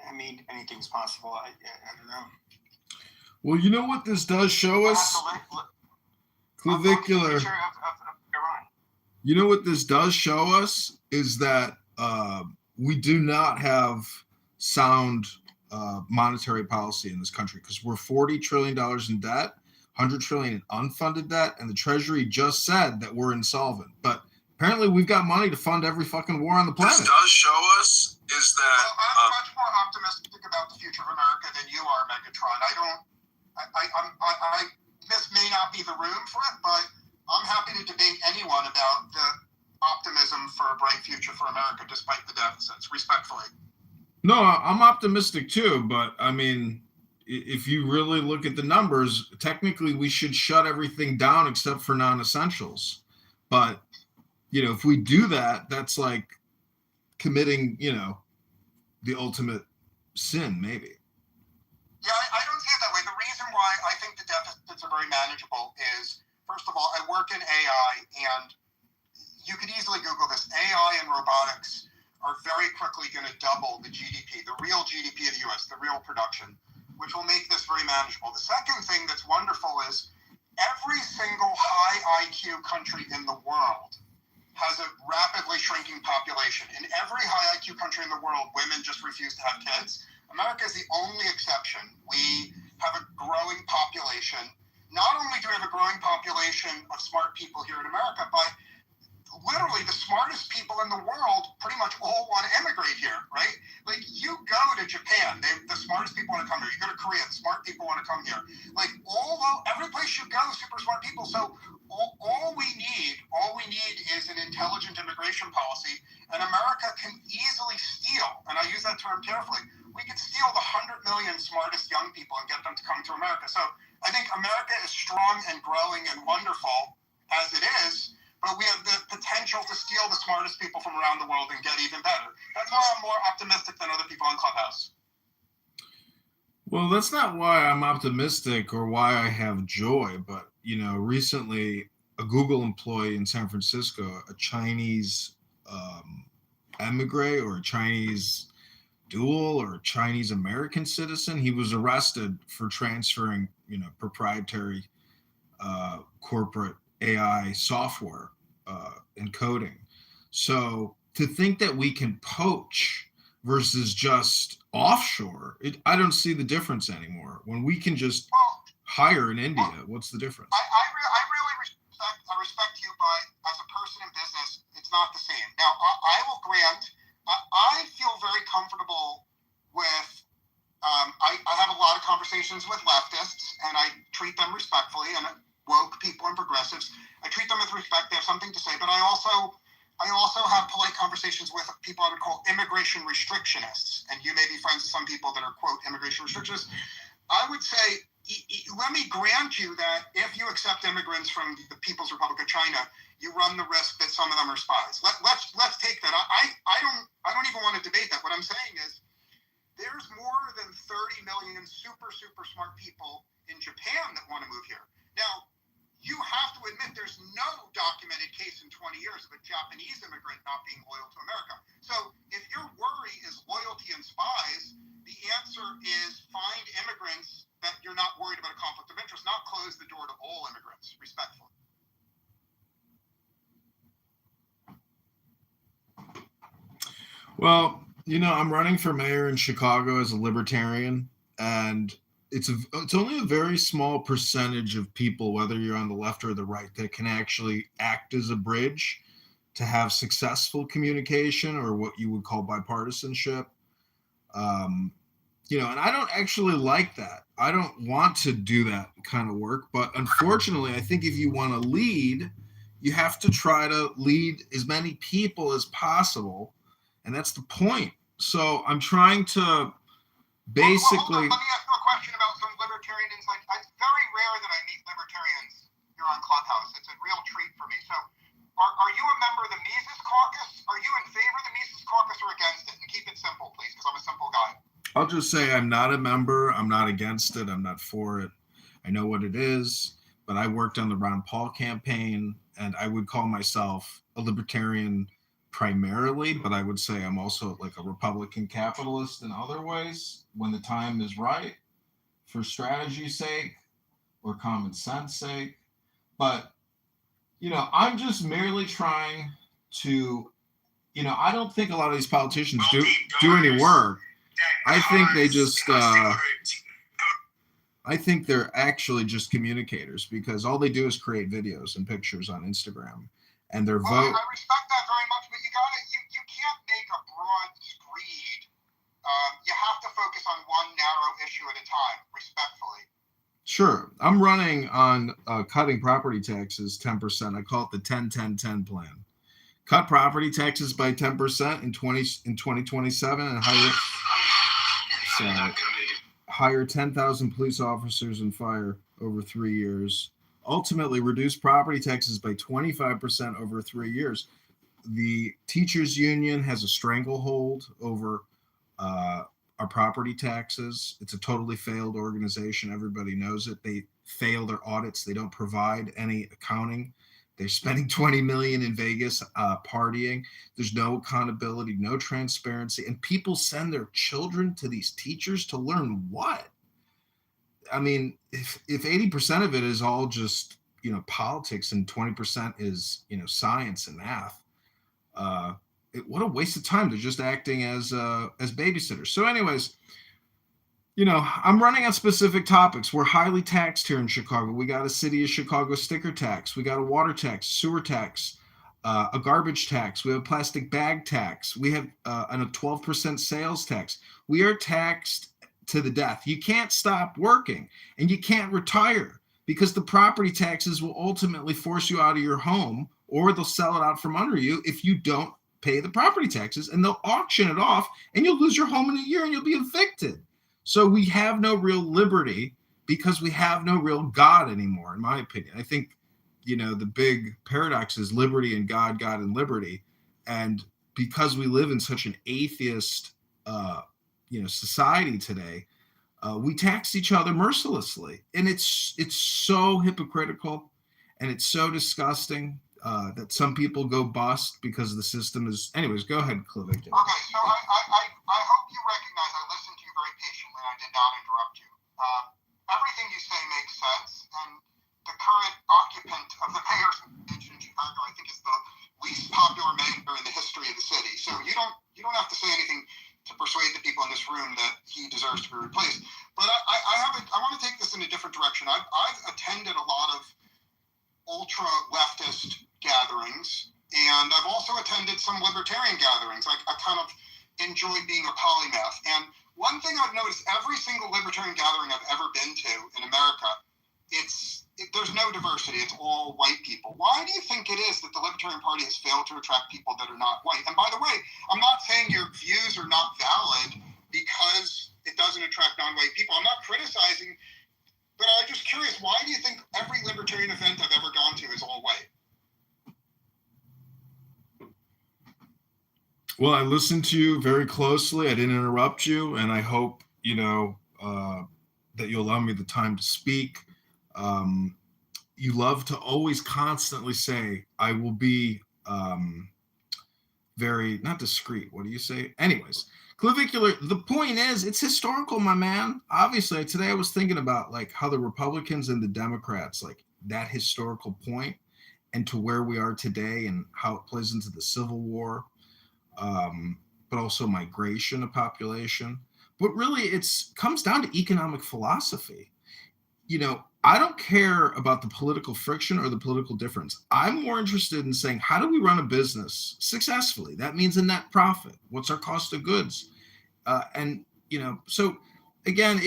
I mean, anything's possible. I don't know.
Well, you know what this does show us? Clavicular. You know what this does show us is that we do not have sound monetary policy in this country because we're $40 trillion in debt, $100 trillion in unfunded debt, and the Treasury just said that we're insolvent. But apparently we've got money to fund every fucking war on the planet.
This does show us is that I'm much more optimistic about the future of America than you are, Megatron. This may not be the room for it, but I'm happy to debate anyone about the optimism for a bright future for America despite the deficits, respectfully.
No, I'm optimistic too, but I mean, if you really look at the numbers, technically we should shut everything down except for non-essentials. But, if we do that, that's like committing, the ultimate sin, maybe.
Yeah, I don't see it that way. The reason why I think the deficits are very manageable is, first of all, I work in AI, and you could easily Google this. AI and robotics are very quickly going to double the GDP, the real GDP of the U.S., the real production, which will make this very manageable. The second thing that's wonderful is every single high IQ country in the world has a rapidly shrinking population. In every high IQ country in the world, women just refuse to have kids. America is the only exception. We have a growing population. Not only do we have a growing population of smart people here in America, but literally the smartest people in the world pretty much all want to immigrate here, right? Like, you go to Japan, the smartest people want to come here. You go to Korea, the smart people want to come here. Like, every place you go, super smart people. So all we need is an intelligent immigration policy, and America can easily steal, and I use that term carefully, we could steal the 100 million smartest young people and get them to come to America. So I think America is strong and growing and wonderful as it is, but we have the potential to steal the smartest people from around the world and get even better. That's why I'm more optimistic than other people on Clubhouse.
Well, that's not why I'm optimistic or why I have joy, but recently a Google employee in San Francisco, a Chinese emigre or a Chinese dual or a Chinese American citizen. He was arrested for transferring, proprietary corporate AI software and coding. So to think that we can poach versus just offshore, I don't see the difference anymore. When we can just hire in India, what's the difference?
I really respect you, but as a person in business, it's not the same. Now, I will grant, I feel very comfortable with, I have a lot of conversations with leftists, and I treat them respectfully, and woke people and progressives, I treat them with respect. They have something to say, but I also have polite conversations with people I would call immigration restrictionists, and you may be friends with some people that are, quote, immigration restrictionists. I would say, let me grant you that if you accept immigrants from the People's Republic of China, you run the risk that some of them are spies. Let's take that. I don't even want to debate that. What I'm saying is, there's more than 30 million super smart people in Japan that want to move here. Now, you have to admit there's no documented case in 20 years of a Japanese immigrant not being loyal to America. So if your worry is loyalty and spies, the answer is find immigrants that you're not worried about a conflict of interest, not close the door to all immigrants, respectfully.
Well, I'm running for mayor in Chicago as a libertarian, and it's only a very small percentage of people, whether you're on the left or the right, that can actually act as a bridge to have successful communication or what you would call bipartisanship. And I don't actually like that. I don't want to do that kind of work, but unfortunately, I think if you want to lead, you have to try to lead as many people as possible, and that's the point. So I'm trying to basically.
Let me ask you a question about some libertarians. It's very rare that I meet libertarians here on Clubhouse. It's a real treat for me. So, are you a member of the Mises Caucus? Are you in favor of the Mises Caucus or against it? And keep it simple, please, because I'm a simple guy.
I'll just say I'm not a member. I'm not against it. I'm not for it. I know what it is, but I worked on the Ron Paul campaign, and I would call myself a libertarian primarily, but I would say I'm also like a Republican capitalist in other ways when the time is right, for strategy's sake or common sense sake. But, I'm just merely trying to, I don't think a lot of these politicians do any work. I think they just, I think they're actually just communicators, because all they do is create videos and pictures on Instagram, and their vote.
I respect that very much, but you can't make a broad screed. You have to focus on one narrow issue at a time, respectfully.
Sure. I'm running on cutting property taxes 10%. I call it the 10-10-10 plan. Cut property taxes by 10% in 2027 and hire 10,000 police officers and fire over 3 years. Ultimately, reduce property taxes by 25% over 3 years. The teachers union has a stranglehold over our property taxes. It's a totally failed organization. Everybody knows it. They fail their audits. They don't provide any accounting. They're spending $20 million in Vegas partying. There's no accountability, no transparency, and people send their children to these teachers to learn what? I mean, if 80% of it is all just politics and 20% is science and math, what a waste of time. They're just acting as babysitters. So, anyways, I'm running on specific topics. We're highly taxed here in Chicago. We got a city of Chicago sticker tax. We got a water tax, sewer tax, a garbage tax. We have a plastic bag tax. We have a 12% sales tax. We are taxed to the death. You can't stop working, and you can't retire, because the property taxes will ultimately force you out of your home, or they'll sell it out from under you if you don't pay the property taxes, and they'll auction it off, and you'll lose your home in a year and you'll be evicted. So we have no real liberty because we have no real God anymore, in my opinion. I think, the big paradox is liberty and God, God and liberty. And because we live in such an atheist, society today, we tax each other mercilessly. And it's so hypocritical. and it's so disgusting that some people go bust because the system is. Anyways, go ahead, Clivic.
Okay, so I hope you recognize I listened to you very patiently. I did not interrupt you. Everything you say makes sense, and the current occupant of the mayor's position in Chicago, I think, is the least popular mayor in the history of the city. So you don't have to say anything to persuade the people in this room that he deserves to be replaced. But I want to take this in a different direction. I've attended a lot of ultra leftist gatherings, and I've also attended some libertarian gatherings. I kind of enjoy being a polymath. And one thing I've noticed, every single libertarian gathering I've ever been to in America, there's no diversity. It's all white people. Why do you think it is that the Libertarian Party has failed to attract people that are not white? And by the way, I'm not saying your views are not valid because it doesn't attract non-white people. I'm not criticizing, but I'm just curious, why do you think every libertarian event I've ever gone to is all white?
Well, I listened to you very closely. I didn't interrupt you, and I hope that you'll allow me the time to speak. You love to always constantly say, I will be very, not discreet. What do you say? Anyways, clavicular, the point is, it's historical, my man. Obviously, today I was thinking about like how the Republicans and the Democrats, like that historical point and to where we are today and how it plays into the Civil War, but also migration of population. But really, it's comes down to economic philosophy. I don't care about the political friction or the political difference. I'm more interested in saying, how do we run a business successfully? That means a net profit. What's our cost of goods? So again,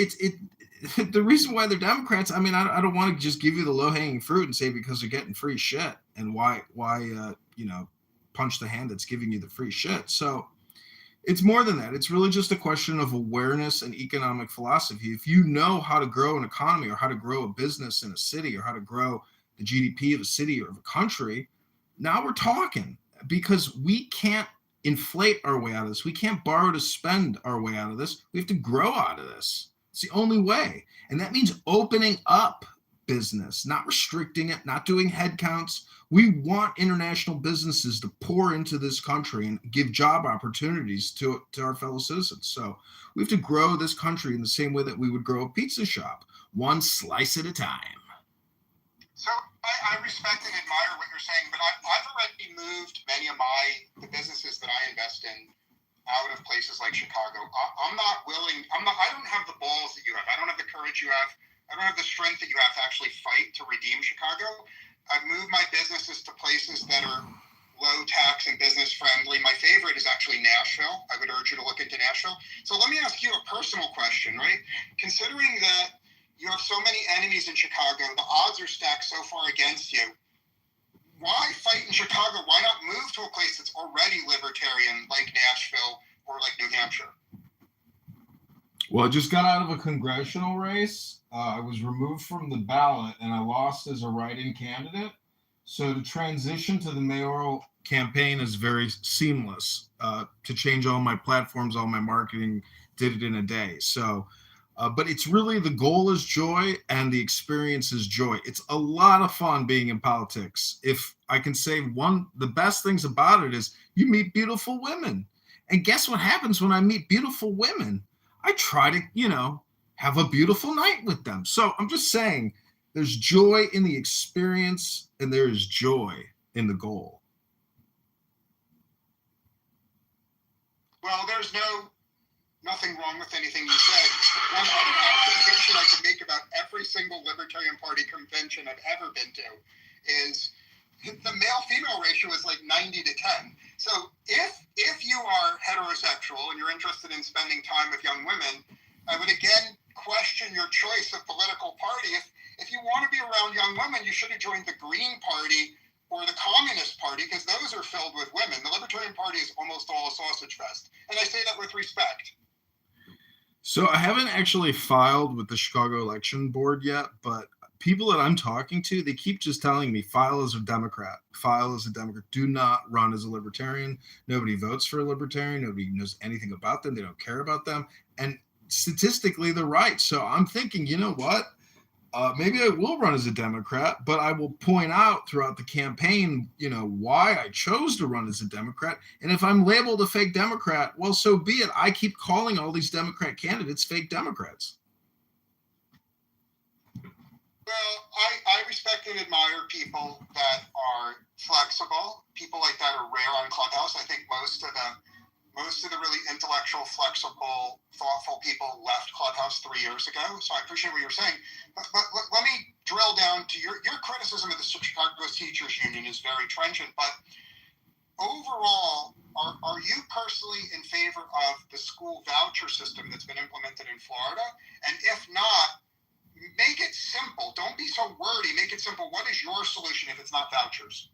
the reason why they're Democrats, I mean, I don't want to just give you the low hanging fruit and say because they're getting free shit and why punch the hand that's giving you the free shit. So it's more than that. It's really just a question of awareness and economic philosophy. If you know how to grow an economy or how to grow a business in a city or how to grow the GDP of a city or of a country, now we're talking, because we can't inflate our way out of this. We can't borrow to spend our way out of this. We have to grow out of this. It's the only way. And that means opening up business, not restricting it, not doing head counts. We want international businesses to pour into this country and give job opportunities to our fellow citizens. So we have to grow this country in the same way that we would grow a pizza shop, one slice at a time.
So I respect and admire what you're saying, but I've already moved many of the businesses that I invest in out of places like Chicago. I don't have the balls that you have. I don't have the courage you have. I don't have the strength that you have to actually fight to redeem Chicago. I've moved my businesses to places that are low tax and business friendly. My favorite is actually Nashville. I would urge you to look into Nashville. So let me ask you a personal question, right? Considering that you have so many enemies in Chicago, the odds are stacked so far against you. Why fight in Chicago? Why not move to a place that's already libertarian like Nashville or like New Hampshire?
Well, I just got out of a congressional race. I was removed from the ballot and I lost as a write-in candidate. So to transition to the mayoral campaign is very seamless. To change all my platforms, all my marketing, did it in a day. So, but it's really, the goal is joy and the experience is joy. It's a lot of fun being in politics. If I can say the best things about it is you meet beautiful women. And guess what happens when I meet beautiful women? I try to, have a beautiful night with them. So I'm just saying there's joy in the experience and there is joy in the goal.
Well, there's nothing wrong with anything you said. One other observation I can make about every single Libertarian Party convention I've ever been to is the male-female ratio is like 90 to 10. So if you are heterosexual and you're interested in spending time with young women, I would again question your choice of political party. If you want to be around young women, you should have joined the Green Party or the Communist Party, because those are filled with women. The Libertarian Party is almost all a sausage fest. And I say that with respect.
So I haven't actually filed with the Chicago Election Board yet, but people that I'm talking to, they keep just telling me, file as a Democrat, do not run as a libertarian. Nobody votes for a libertarian. Nobody knows anything about them. They don't care about them. And statistically, they're right. So I'm thinking, you know what? maybe I will run as a Democrat, but I will point out throughout the campaign, why I chose to run as a Democrat. And if I'm labeled a fake Democrat, well, so be it. I keep calling all these Democrat candidates fake Democrats.
Well, I respect and admire people that are flexible. People like that are rare on Clubhouse. I think most of the really intellectual, flexible, thoughtful people left Clubhouse 3 years ago. So I appreciate what you're saying. But let me drill down to your criticism of the Chicago Teachers Union is very trenchant. But overall, are you personally in favor of the school voucher system that's been implemented in Florida? And if not, make it simple. Don't be so wordy. Make it simple. What is your solution if it's not vouchers?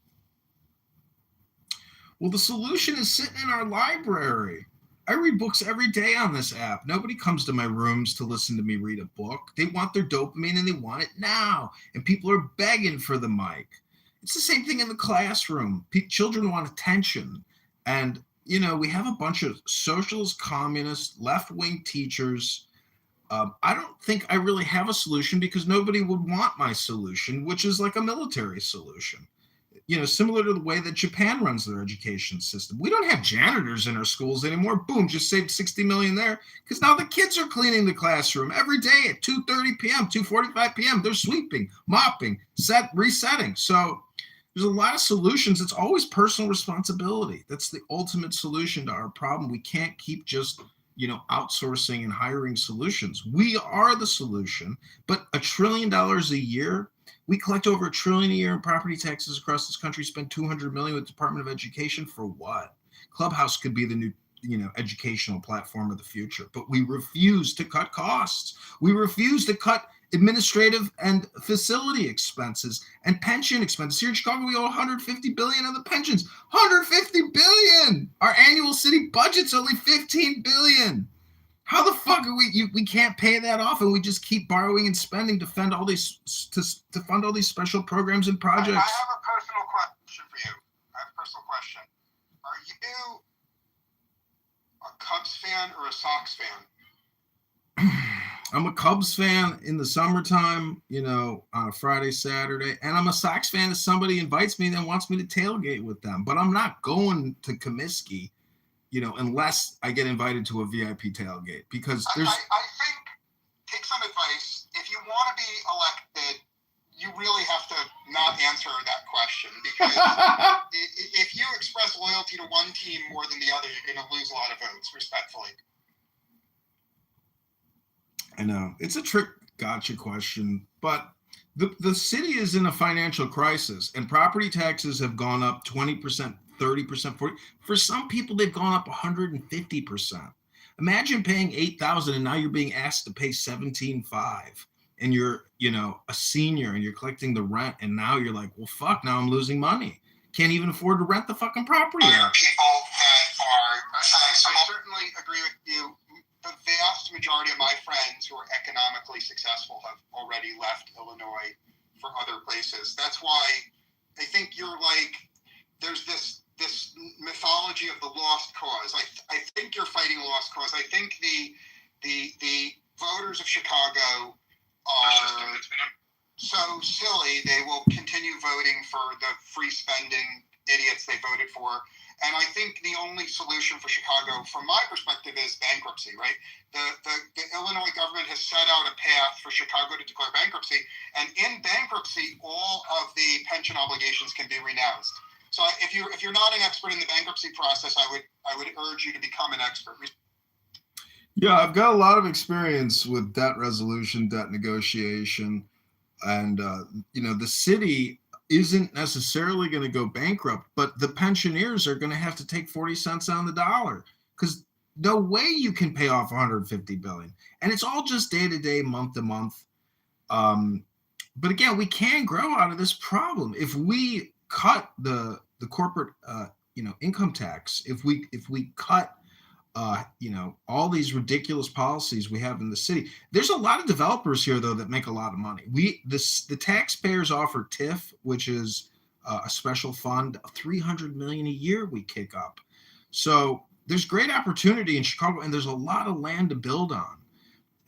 Well, the solution is sitting in our library. I read books every day on this app. Nobody comes to my rooms to listen to me read a book. They want their dopamine and they want it now. And people are begging for the mic. It's the same thing in the classroom. Children want attention. And, we have a bunch of socialist, communist, left-wing teachers. I don't think I really have a solution because nobody would want my solution, which is like a military solution. Similar to the way that Japan runs their education system. We don't have janitors in our schools anymore. Boom, just saved $60 million there because now the kids are cleaning the classroom every day at 2:30 p.m., 2:45 p.m. They're sweeping, mopping, resetting. So there's a lot of solutions. It's always personal responsibility. That's the ultimate solution to our problem. We can't keep just outsourcing and hiring solutions. We are the solution, but $1 trillion a year. We collect over $1 trillion a year in property taxes across this country, spend $200 million with the Department of Education for what? Clubhouse could be the new, educational platform of the future, but we refuse to cut costs. We refuse to cut administrative and facility expenses and pension expenses. Here in Chicago, we owe $150 billion on the pensions. $150 billion! Our annual city budget's only $15 billion. How the fuck are we can't pay that off, and we just keep borrowing and spending to fund all these special programs and projects?
I have a personal question for you. Are you a Cubs fan or a Sox fan?
I'm a Cubs fan in the summertime, on a Friday, Saturday, and I'm a Sox fan if somebody invites me and wants me to tailgate with them. But I'm not going to Comiskey, unless I get invited to a VIP tailgate, because there's.
I think, take some advice. If you want to be elected, you really have to not answer that question, because if you express loyalty to one team more than the other, you're going to lose a lot of votes, respectfully.
I know it's a trick gotcha question, but the city is in a financial crisis, and property taxes have gone up 20%, 30%, 40%. For some people, they've gone up 150%. Imagine paying $8,000 and now you're being asked to pay $17,500, and you're, a senior and you're collecting the rent, and now you're like, well, fuck, now I'm losing money. Can't even afford to rent the fucking property.
There are people that are. I certainly agree with you. The vast majority of my friends who are economically successful have already left Illinois for other places. That's why I think you're like, there's this mythology of the lost cause. I think you're fighting a lost cause. I think the voters of Chicago are so silly they will continue voting for the free spending idiots they voted for. And I think the only solution for Chicago, from my perspective, is bankruptcy, right? The Illinois government has set out a path for Chicago to declare bankruptcy. And in bankruptcy, all of the pension obligations can be renounced. So if you're not an expert in the bankruptcy process, I would urge you to become an expert.
Yeah, I've got a lot of experience with debt resolution, debt negotiation, and the city isn't necessarily going to go bankrupt, but the pensioners are going to have to take 40 cents on the dollar, because no way you can pay off $150 billion. And it's all just day to day, month to month. But again, we can grow out of this problem if we cut the corporate income tax. If we cut all these ridiculous policies we have in the city. There's a lot of developers here, though, that make a lot of money. The taxpayers offer TIF, which is a special fund, $300 million a year we kick up. So there's great opportunity in Chicago, and there's a lot of land to build on.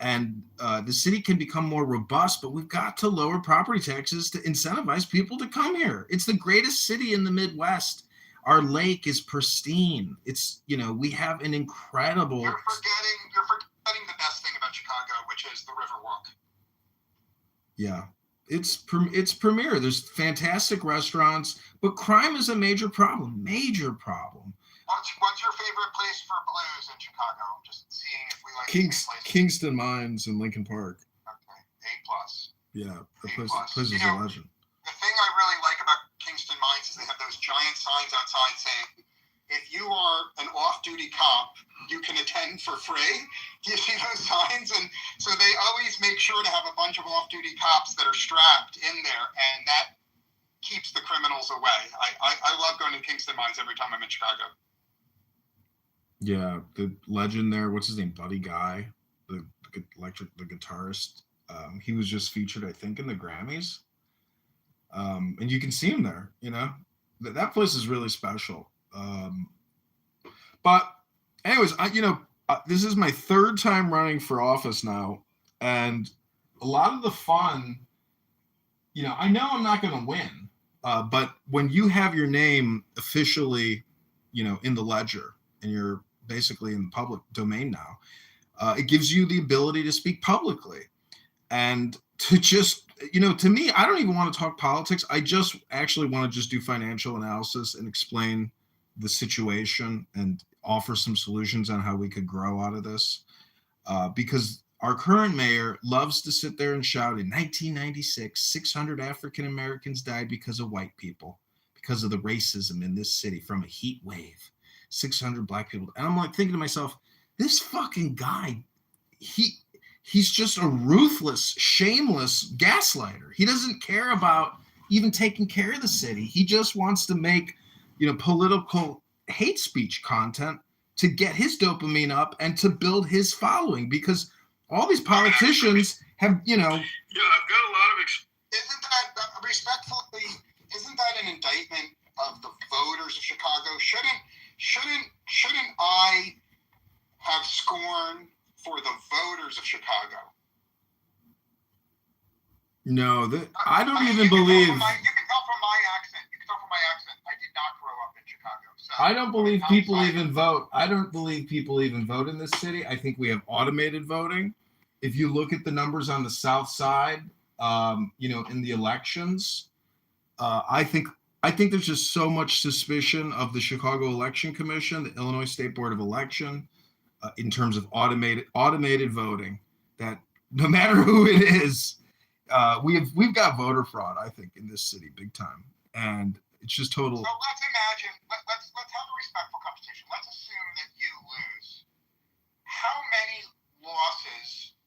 and the city can become more robust, but we've got to lower property taxes to incentivize people to come here. It's the greatest city in the Midwest. Our lake is pristine. It's, we have an incredible.
You're forgetting the best thing about Chicago, which is the Riverwalk.
Yeah, it's premier. There's fantastic restaurants, but crime is a major problem. Major problem.
What's your favorite place for blues in Chicago? I'm just seeing if we like
Kingston Mines in Lincoln Park.
Okay, A+.
Yeah, the
A+.
place is a legend.
The thing I really like about Kingston Mines is they have those giant signs outside saying, if you are an off-duty cop, you can attend for free. Do you see those signs? And so they always make sure to have a bunch of off-duty cops that are strapped in there, and that keeps the criminals away. I love going to Kingston Mines every time I'm in Chicago.
Yeah, the legend there, what's his name? Buddy Guy, the guitarist. He was just featured, I think, in the Grammys. And you can see him there, that place is really special. But anyways, this is my third time running for office now. And a lot of the fun, I know I'm not going to win. But when you have your name officially, in the ledger and you're basically in the public domain now, it gives you the ability to speak publicly and to just, to me, I don't even want to talk politics. I just actually want to just do financial analysis and explain the situation and offer some solutions on how we could grow out of this. Because our current mayor loves to sit there and shout, in 1996, 600 African Americans died because of white people, because of the racism in this city from a heat wave. 600 black people. And I'm like thinking to myself, this fucking guy, he's just a ruthless, shameless gaslighter. He doesn't care about even taking care of the city. He just wants to make, political hate speech content to get his dopamine up and to build his following, because all these politicians have,
Yeah, I've got a lot of
respectfully, isn't that an indictment of the voters of Chicago? Shouldn't I have scorn for the voters of Chicago?
No, I don't even believe.
You can tell from my accent. I did not grow up in Chicago. So
I don't believe people even vote. I don't believe people even vote in this city. I think we have automated voting. If you look at the numbers on the South Side, in the elections, I think there's just so much suspicion of the Chicago Election Commission, the Illinois State Board of Election, in terms of automated voting, that no matter who it is, we've got voter fraud, I think, in this city big time, and it's just total.
So let's imagine. Let's have a respectful competition. Let's assume that you lose. How many losses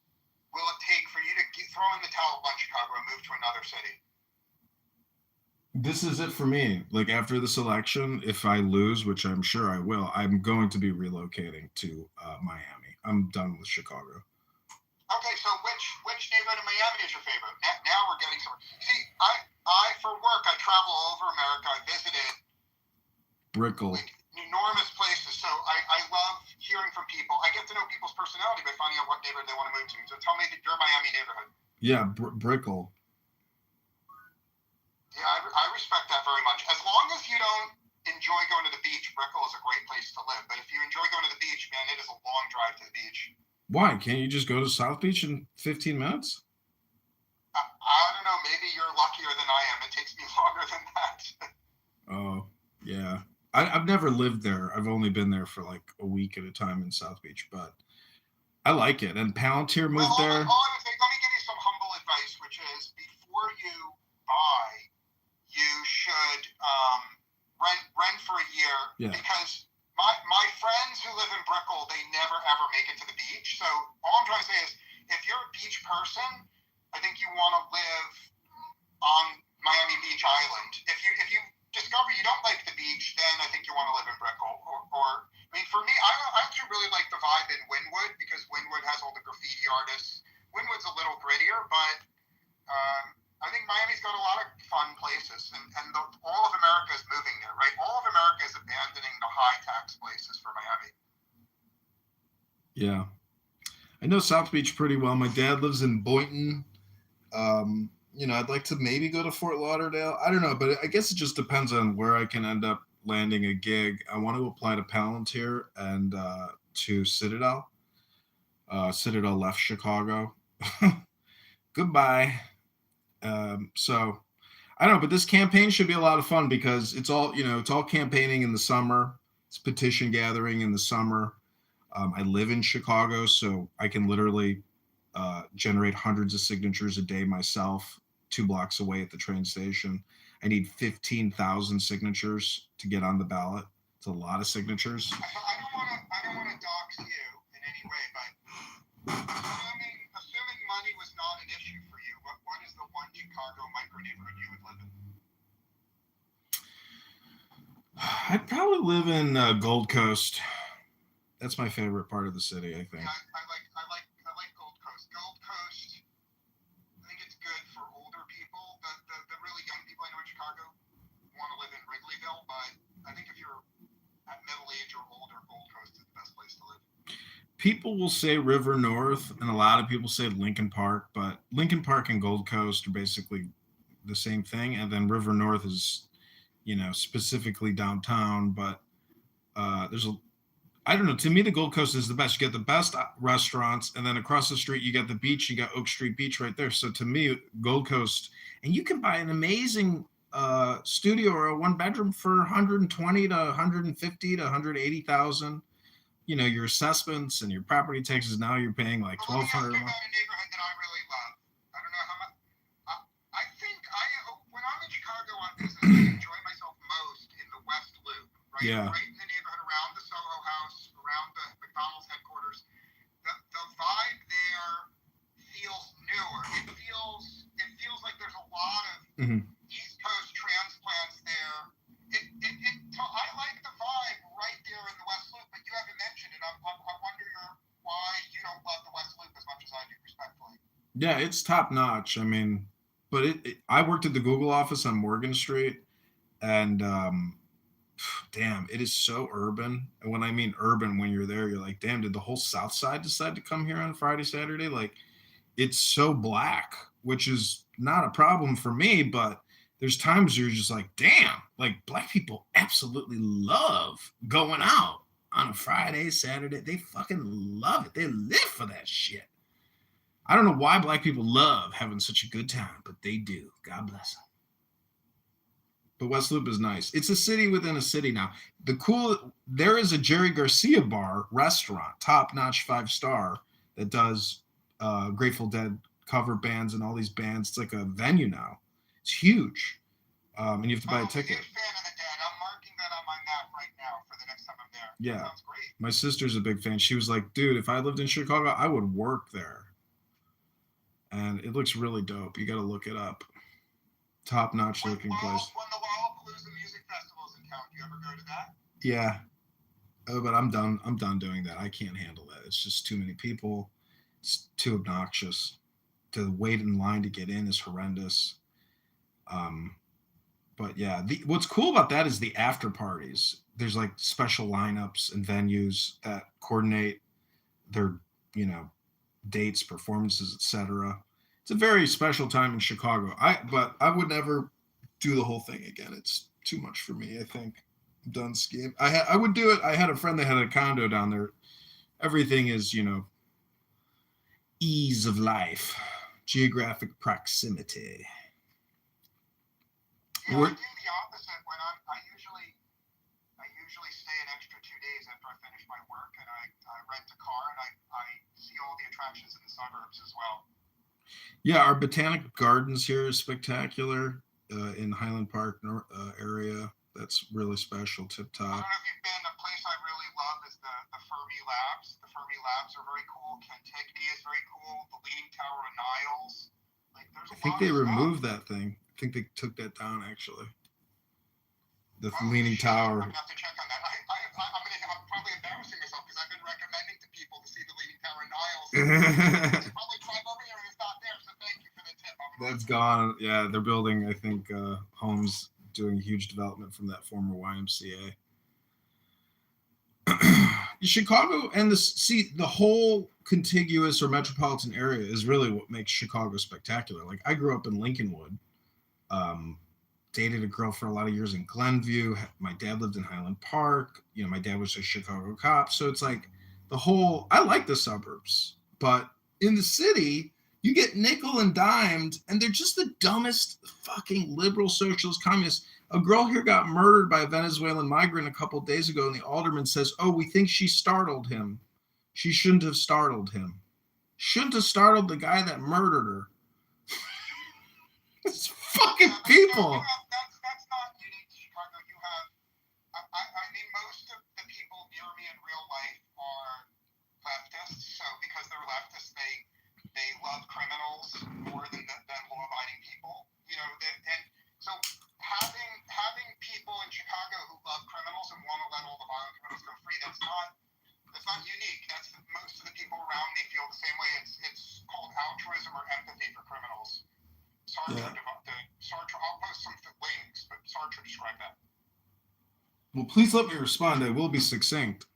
will it take for you to throw in the towel on Chicago and move to another city?
This is it for me. Like, after this election, if I lose, which I'm sure I will, I'm going to be relocating to Miami. I'm done with Chicago.
Okay, so which neighborhood in Miami is your favorite? Now we're getting some. See, I for work, I travel all over America. I visited
Brickell.
Enormous places. So I love hearing from people. I get to know people's personality by finding out what neighborhood they want to move to. So tell me your Miami neighborhood.
Yeah, Brickell.
Yeah, I respect that very much. As long as you don't enjoy going to the beach, Brickell is a great place to live. But if you enjoy going to the beach, man, it is a long drive to the beach.
Why? Can't you just go to South Beach in 15 minutes?
I don't know. Maybe you're luckier than I am. It takes me longer than that.
Oh, yeah. I've never lived there. I've only been there for like a week at a time in South Beach, but I like it. And Palantir moved there.
All I would say, let me give you some humble advice, which is before you buy, you should rent for a year.
Yeah.
Because my friends who live in Brickell, they never ever make it to the beach. So all I'm trying to say is, if you're a beach person, I think you want to live on Miami Beach Island. If you discover you don't like the beach, then I think you want to live in Brickell. Or I mean, for me, I actually really like the vibe in Wynwood, because Wynwood has all the graffiti artists. Wynwood's a little grittier, but I think Miami's got a lot of fun places, and all of America is moving there, right? All of America is abandoning the high tax places for Miami.
Yeah. I know South Beach pretty well. My dad lives in Boynton. I'd like to maybe go to Fort Lauderdale. I don't know, but I guess it just depends on where I can end up landing a gig. I want to apply to Palantir and to Citadel. Citadel left Chicago. Goodbye. So I don't know, but this campaign should be a lot of fun because it's all campaigning in the summer. It's petition gathering in the summer. I live in Chicago, so I can literally generate hundreds of signatures a day myself, 2 blocks away at the train station. I need 15,000 signatures to get on the ballot. It's a lot of signatures.
I don't want to dox you in any way, but assuming money was not an issue for you, what is the one Chicago micro neighborhood you would live in?
I'd probably live in Gold Coast. That's my favorite part of the city, I think.
Yeah, I like Gold Coast. Gold Coast, I think it's good for older people. The really young people I know in Chicago want to live in Wrigleyville, but I think if you're at middle age or older, Gold Coast is the best place to live.
People will say River North, and a lot of people say Lincoln Park, but Lincoln Park and Gold Coast are basically the same thing. And then River North is, specifically downtown, but I don't know. To me, the Gold Coast is the best. You get the best restaurants, and then across the street, you got the beach. You got Oak Street Beach right there. So to me, Gold Coast, and you can buy an amazing studio or a 1-bedroom for 120 to 150 to 180,000. Your assessments and your property taxes. Now you're paying like $1,200 a month.
About a neighborhood that I really love. I don't know how much. I think when I'm in Chicago on business, I enjoy myself most in the West Loop, right?
Yeah.
Right in the neighborhood around the Soho House, around the McDonald's headquarters. The vibe there feels newer. It feels like there's a lot of East Coast transplants there. I like the vibe right there in the West Loop, but you haven't mentioned it. I wonder why you don't love the West Loop as much as I do, respectfully.
Yeah, it's top notch. I mean, but I worked at the Google office on Morgan Street, and damn, it is so urban. And when I mean urban, when you're there, you're like, damn, did the whole South Side decide to come here on Friday, Saturday? Like, it's so black, which is not a problem for me, but there's times you're just like, damn, like black people absolutely love going out on a Friday, Saturday. They fucking love it. They live for that shit. I don't know why black people love having such a good time, but they do. God bless them. But West Loop is nice. It's a city within a city now. There is a Jerry Garcia bar restaurant, top-notch 5-star, that does Grateful Dead cover bands and all these bands. It's like a venue now. It's huge. And you have to buy a ticket.
I'm a huge fan of the Dead. I'm marking that on my map right now for the next time I'm there.
Yeah.
That sounds great.
My sister's a big fan. She was like, dude, if I lived in Chicago, I would work there. And it looks really dope. You got to look it up. Top-notch looking place.
When the Lollapalooza Music Festival's in town, do you ever go to that?
Yeah. Oh, but I'm done. I'm done doing that. I can't handle that. It's just too many people. It's too obnoxious. To wait in line to get in is horrendous. But yeah, what's cool about that is the after parties. There's like special lineups and venues that coordinate their, dates, performances, etc. It's a very special time in Chicago. But I would never do the whole thing again. It's too much for me, I think. I'm done skiing. I would do it. I had a friend that had a condo down there. Everything is, ease of life, geographic proximity.
Yeah, I do the opposite. When I usually stay an extra 2 days after I finish my work, and I rent a car and I see all the attractions in the suburbs as well.
Yeah, our botanic gardens here is spectacular in Highland Park area. That's really special, tip top.
I don't know if you've been. A place I really love is the Fermi Labs. The Fermi Labs are very cool. Kentucky is very cool. The Leaning Tower of Niles. Like, there's a
I think they removed that thing. I think they took that down, actually. The Leaning Tower.
I'm going to have to check on that. I'm probably embarrassing myself because I've been recommending to people to see the Leaning Tower of Niles. Probably drive over here and it's not there, so thank you for the tip.
That's gone. Yeah, they're building, I think, homes, doing huge development from that former YMCA. Chicago and the whole contiguous or metropolitan area is really what makes Chicago spectacular. Like, I grew up in Lincolnwood, dated a girl for a lot of years in Glenview. My dad lived in Highland Park. My dad was a Chicago cop. So it's like I like the suburbs, but in the city, you get nickel and dimed, and they're just the dumbest fucking liberal socialist communists. A girl here got murdered by a Venezuelan migrant a couple of days ago, and the alderman says, "Oh, we think she startled him. She shouldn't have startled him. Shouldn't have startled the guy that murdered her." It's fucking people.
That's not unique to Chicago. You have, I mean, most of the people near me in real life are leftists. So because they're leftists, they love criminals more than law-abiding people. And so having people in Chicago who love criminals and want to let all the violent criminals go free, that's not unique. Most of the people around me feel the same way. It's called altruism or empathy for criminals. Sartre, I'll post some links, but Sartre described that.
Well, please let me respond. I will be succinct.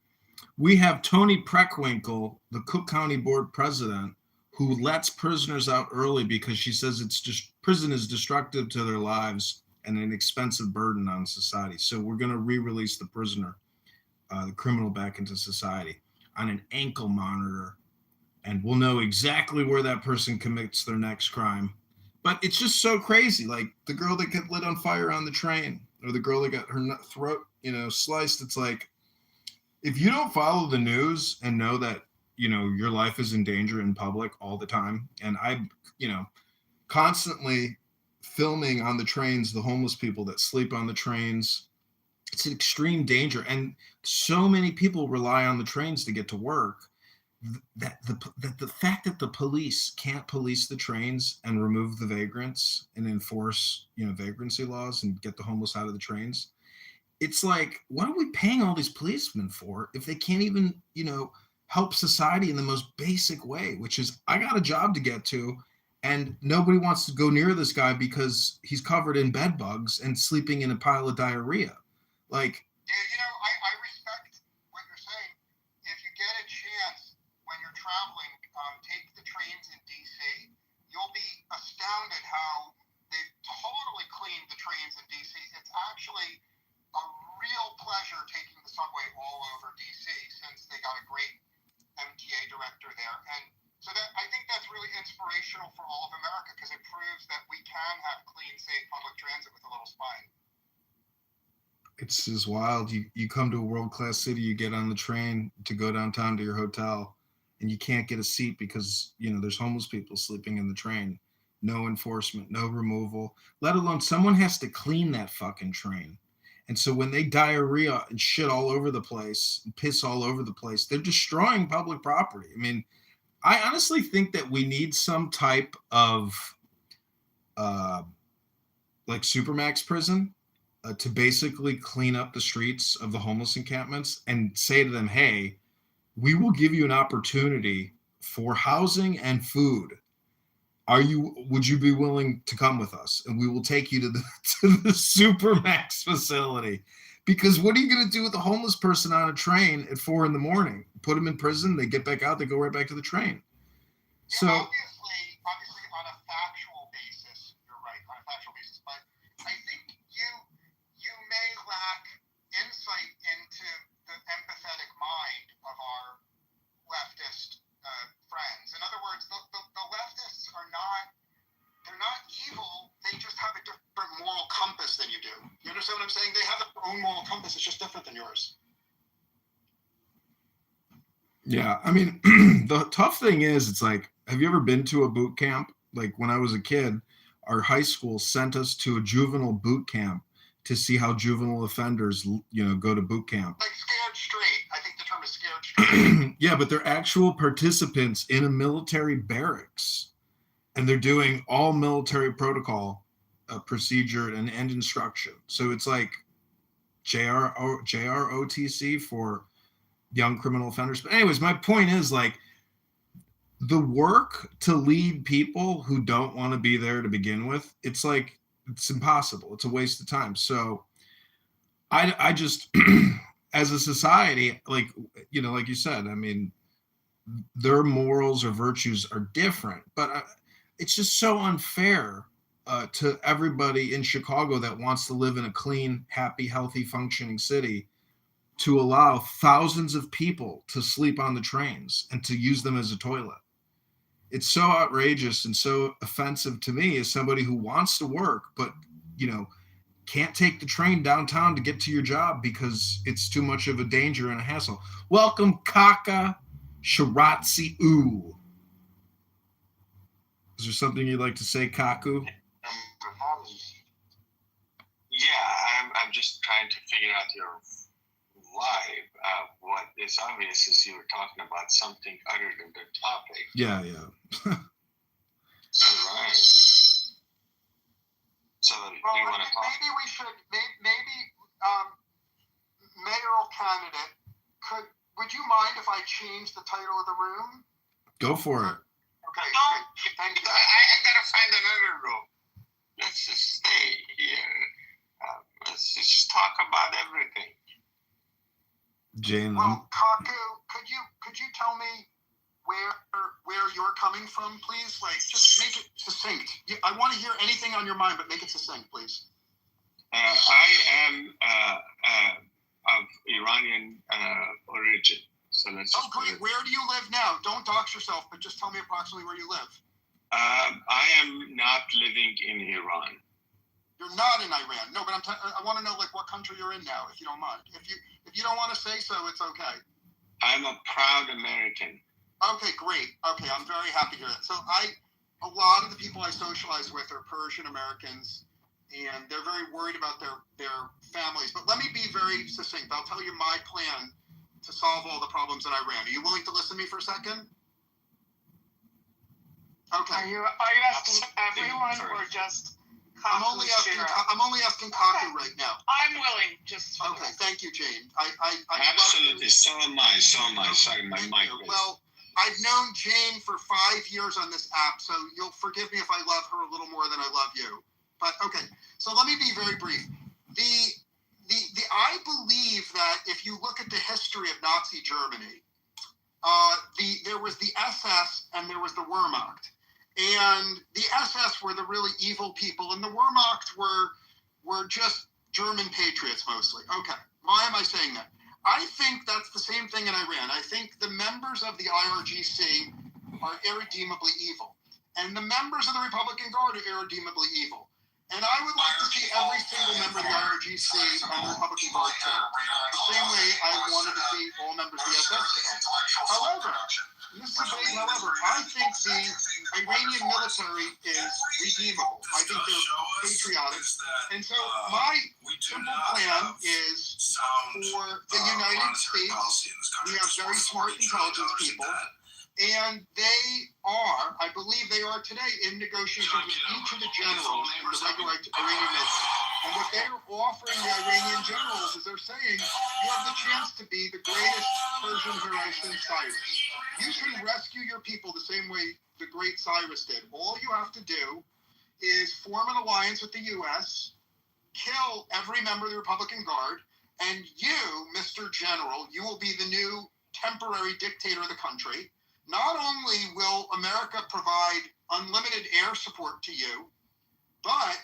We have Tony Preckwinkle, the Cook County Board president, who lets prisoners out early because she says prison is destructive to their lives and an expensive burden on society. So we're going to re-release the prisoner, the criminal, back into society on an ankle monitor, and we'll know exactly where that person commits their next crime. But it's just so crazy. Like the girl that got lit on fire on the train, or the girl that got her throat, sliced. It's like, if you don't follow the news and know that, your life is in danger in public all the time. And I, constantly filming on the trains, the homeless people that sleep on the trains. It's an extreme danger. And so many people rely on the trains to get to work. That the fact that the police can't police the trains and remove the vagrants and enforce vagrancy laws and get the homeless out of the trains, it's like, what are we paying all these policemen for if they can't even help society in the most basic way, which is, I got a job to get to, and nobody wants to go near this guy because he's covered in bed bugs and sleeping in a pile of diarrhea. Like,
I respect what you're saying. If you get a chance when you're traveling, take the trains in DC. You'll be astounded how they've totally cleaned the trains in DC. It's actually a real pleasure taking the subway all over DC since they got a great MTA director there. And so I think that's really inspirational for all of America, because it proves that we can have clean, safe public transit with a little spine.
It's just wild. You come to a world-class city, you get on the train to go downtown to your hotel, and you can't get a seat because, there's homeless people sleeping in the train. No enforcement, no removal, let alone someone has to clean that fucking train. And so when they diarrhea and shit all over the place, piss all over the place, they're destroying public property. I mean, I honestly think that we need some type of like Supermax prison to basically clean up the streets of the homeless encampments and say to them, hey, we will give you an opportunity for housing and food. Would you be willing to come with us? And we will take you to the Supermax facility. Because what are you going to do with a homeless person on a train at 4 a.m? Put them in prison, they get back out, they go right back to the train. So
obviously on a factual basis, you're right, on a factual basis, but I think you may lack insight into the empathetic mind of our leftist friends. In other words, the leftists they're not evil, they just have a different moral compass than you do. You understand what I'm saying? They have their own moral compass, it's just different than yours.
Yeah, I mean, the tough thing is, it's like, have you ever been to a boot camp? Like when I was a kid, our high school sent us to a juvenile boot camp to see how juvenile offenders, go to boot camp.
Like Scared Straight. I think the term is Scared Straight.
Yeah, but they're actual participants in a military barracks, and they're doing all military protocol, procedure and instruction. So it's like JROTC for young criminal offenders. But anyways, my point is, like, the work to lead people who don't want to be there to begin with, it's like, it's impossible. It's a waste of time. So I just as a society, like like you said, I mean, their morals or virtues are different, but it's just so unfair to everybody in Chicago that wants to live in a clean, happy, healthy, functioning city to allow thousands of people to sleep on the trains and to use them as a toilet. It's so outrageous and so offensive to me as somebody who wants to work, but can't take the train downtown to get to your job because it's too much of a danger and a hassle. Welcome, Kaka Shiratsi U. Is there something you'd like to say, Kaku?
Yeah, I'm just trying to figure out your vibe. What is obvious is you were talking about something other than the topic.
Yeah.
All right. So
Well,
do you want to talk?
maybe we should. Maybe mayoral candidate. Would you mind if I change the title of the room?
Go for it.
Okay.
No,
Great. Thank you.
I gotta find another room. Let's just stay here. Let's just talk about everything.
Jane.
Well, Kaku, could you tell me where you're coming from, please? Like, just make it succinct. I want to hear anything on your mind, but make it succinct, please.
I am of Iranian origin. So let's.
Oh, great. Where do you live now? Don't dox yourself, but just tell me approximately where you live.
I am not living in Iran.
You're not in Iran. No, but I want to know like what country you're in now, if you don't mind. If you don't want to say so, it's okay.
I'm a proud American.
Okay, great. Okay, I'm very happy to hear that. So a lot of the people I socialize with are Persian Americans, and they're very worried about their families. But let me be very succinct. I'll tell you my plan to solve all the problems in Iran. Are you willing to listen to me for a second? Okay.
Are you asking everyone or just
I'm only asking Kaku right now.
I'm willing, just for
Okay, thank you, Jane. I
Absolutely. So am I. Sorry, my mic was.
Well, I've known Jane for 5 years on this app, so you'll forgive me if I love her a little more than I love you. But okay, so let me be very brief. I believe that if you look at the history of Nazi Germany, there was the SS and there was the Wehrmacht. And the SS were the really evil people, and the Wehrmacht were just German patriots mostly. Okay, why am I saying that? I think that's the same thing in Iran. I think the members of the IRGC are irredeemably evil, and the members of the Republican Guard are irredeemably evil. And I would like to see every single member of the IRGC and the Republican Guard killed, the same way I wanted to see all members of the SS killed. However, this is a big however, I think the Iranian military is redeemable. I think they're patriotic. And so my simple plan is for the United States, we have very smart intelligence people, and they are, I believe they are today, in negotiations with each of the generals in the regular Iranian military. And what they're offering the Iranian generals is they're saying, you have the chance to be the greatest Persian generation Cyrus. You can rescue your people the same way the great Cyrus did. All you have to do is form an alliance with the U.S., kill every member of the Republican Guard, and you, Mr. General, you will be the new temporary dictator of the country. Not only will America provide unlimited air support to you, but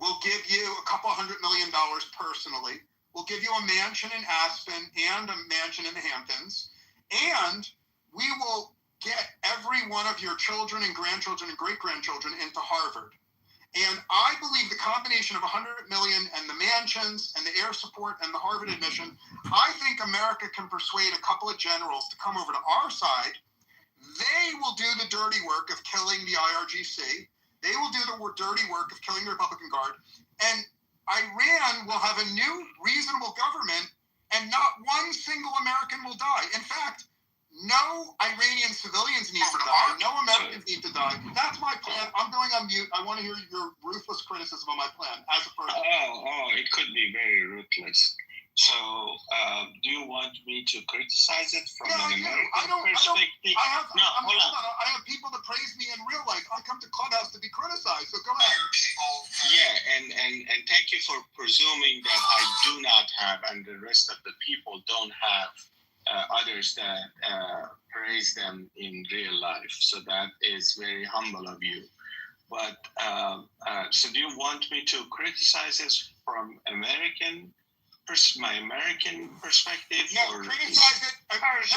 we'll give you a couple $100 million personally. We'll give you a mansion in Aspen and a mansion in the Hamptons. And we will get every one of your children and grandchildren and great-grandchildren into Harvard. And I believe the combination of $100 million and the mansions and the air support and the Harvard admission, I think America can persuade a couple of generals to come over to our side. They will do the dirty work of killing the IRGC. They will do the dirty work of killing the Republican Guard. And Iran will have a new reasonable government, and not one single American will die. In fact, no Iranian civilians need to die. No Americans need to die. That's my plan. I'm going on mute. I want to hear your ruthless criticism of my plan as a person.
Oh, it could be very ruthless. So, do you want me to criticize it from
Yeah,
an
I
American perspective?
I have,
No,
hold
hold on.
on. I have people that praise me in real life. I come to Clubhouse to be criticized, so go ahead.
Yeah, and thank you for presuming that I do not have, and the rest of the people don't have others that praise them in real life. So that is very humble of you. But so do you want me to criticize this from my American perspective?
No,
or
criticize it.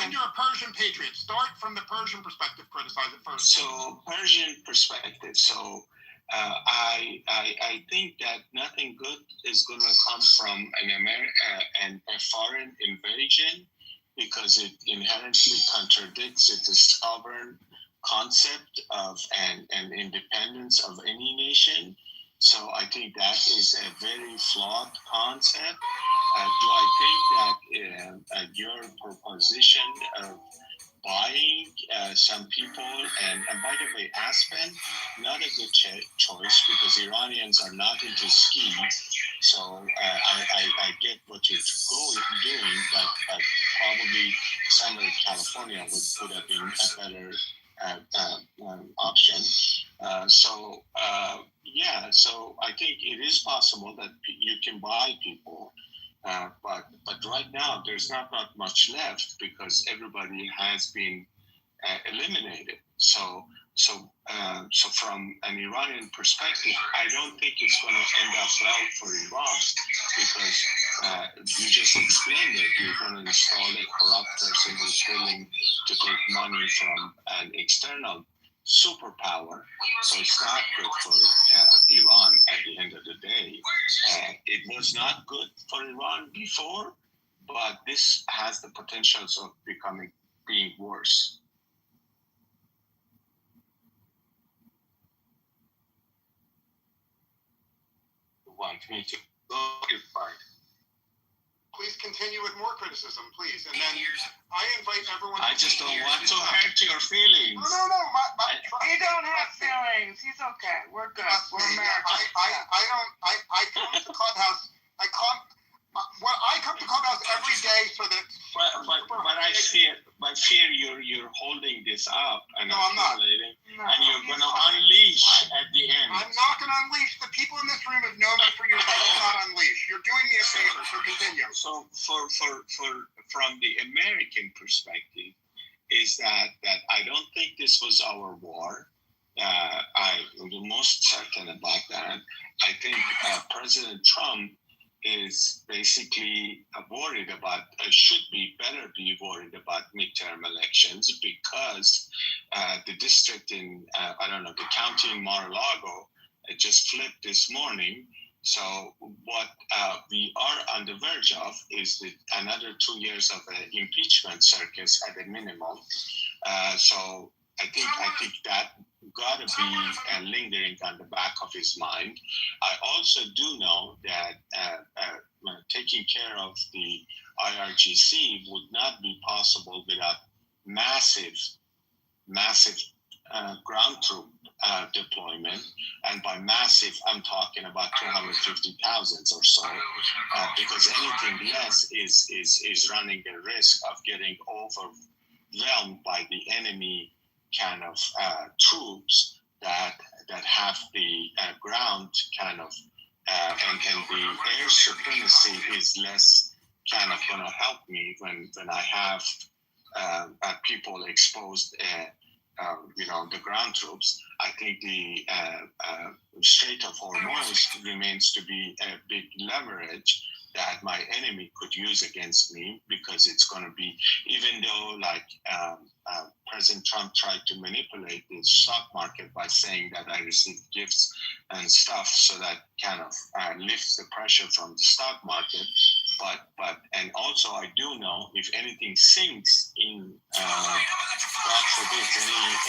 And you're a Persian patriot. Start from the Persian perspective. Criticize it first.
So Persian perspective. So I think that nothing good is going to come from a foreign invasion, because it inherently contradicts the sovereign concept of an independence of any nation. So I think that is a very flawed concept. Do I think that your proposition of buying some people, and by the way, Aspen, not a good choice, because Iranians are not into ski. So I get what you're doing, but probably somewhere California would have been a better option. So I think it is possible that you can buy people. But right now there's not much left, because everybody has been eliminated. So from an Iranian perspective, I don't think it's going to end up well for Iran, because you just explained it. You're going to install a corrupt person who's willing to take money from an external superpower. So it's not good for Iran at the end of the day. It was not good for Iran before, but this has the potentials of being worse. Want me to go? You're fine.
Please continue with more criticism, please. And then I invite everyone.
I just don't want to hurt your feelings.
No.
He don't have feelings. He's okay. We're good. We're American.
I come to Clubhouse. I come to Clubhouse every day so that.
But I fear you're holding this up and
no, I'm not.
And you're going to unleash at the end.
I'm not going to unleash. The people in this room have known me for years. I will not unleash. You're doing me a favor, so continue.
So from the American perspective, is that I don't think this was our war. I'm the most certain about that. I think President Trump is basically worried about, should be worried about midterm elections, because the district in, the county in Mar-a-Lago just flipped this morning. So what we are on the verge of is another 2 years of an impeachment circus at a minimum. So I think that got to be lingering on the back of his mind. I also do know that taking care of the IRGC would not be possible without massive ground troop deployment, and by massive, I'm talking about 250,000 or so, because anything less is running the risk of getting overwhelmed by the enemy kind of troops that have the ground kind of and the air supremacy is less kind of going to help me when I have people exposed. The ground troops. I think the Strait of Hormuz remains to be a big leverage that my enemy could use against me, because it's going to be, even though President Trump tried to manipulate the stock market by saying that I received gifts and stuff, so that kind of lifts the pressure from the stock market. But and also I do know if anything sinks in, God forbid,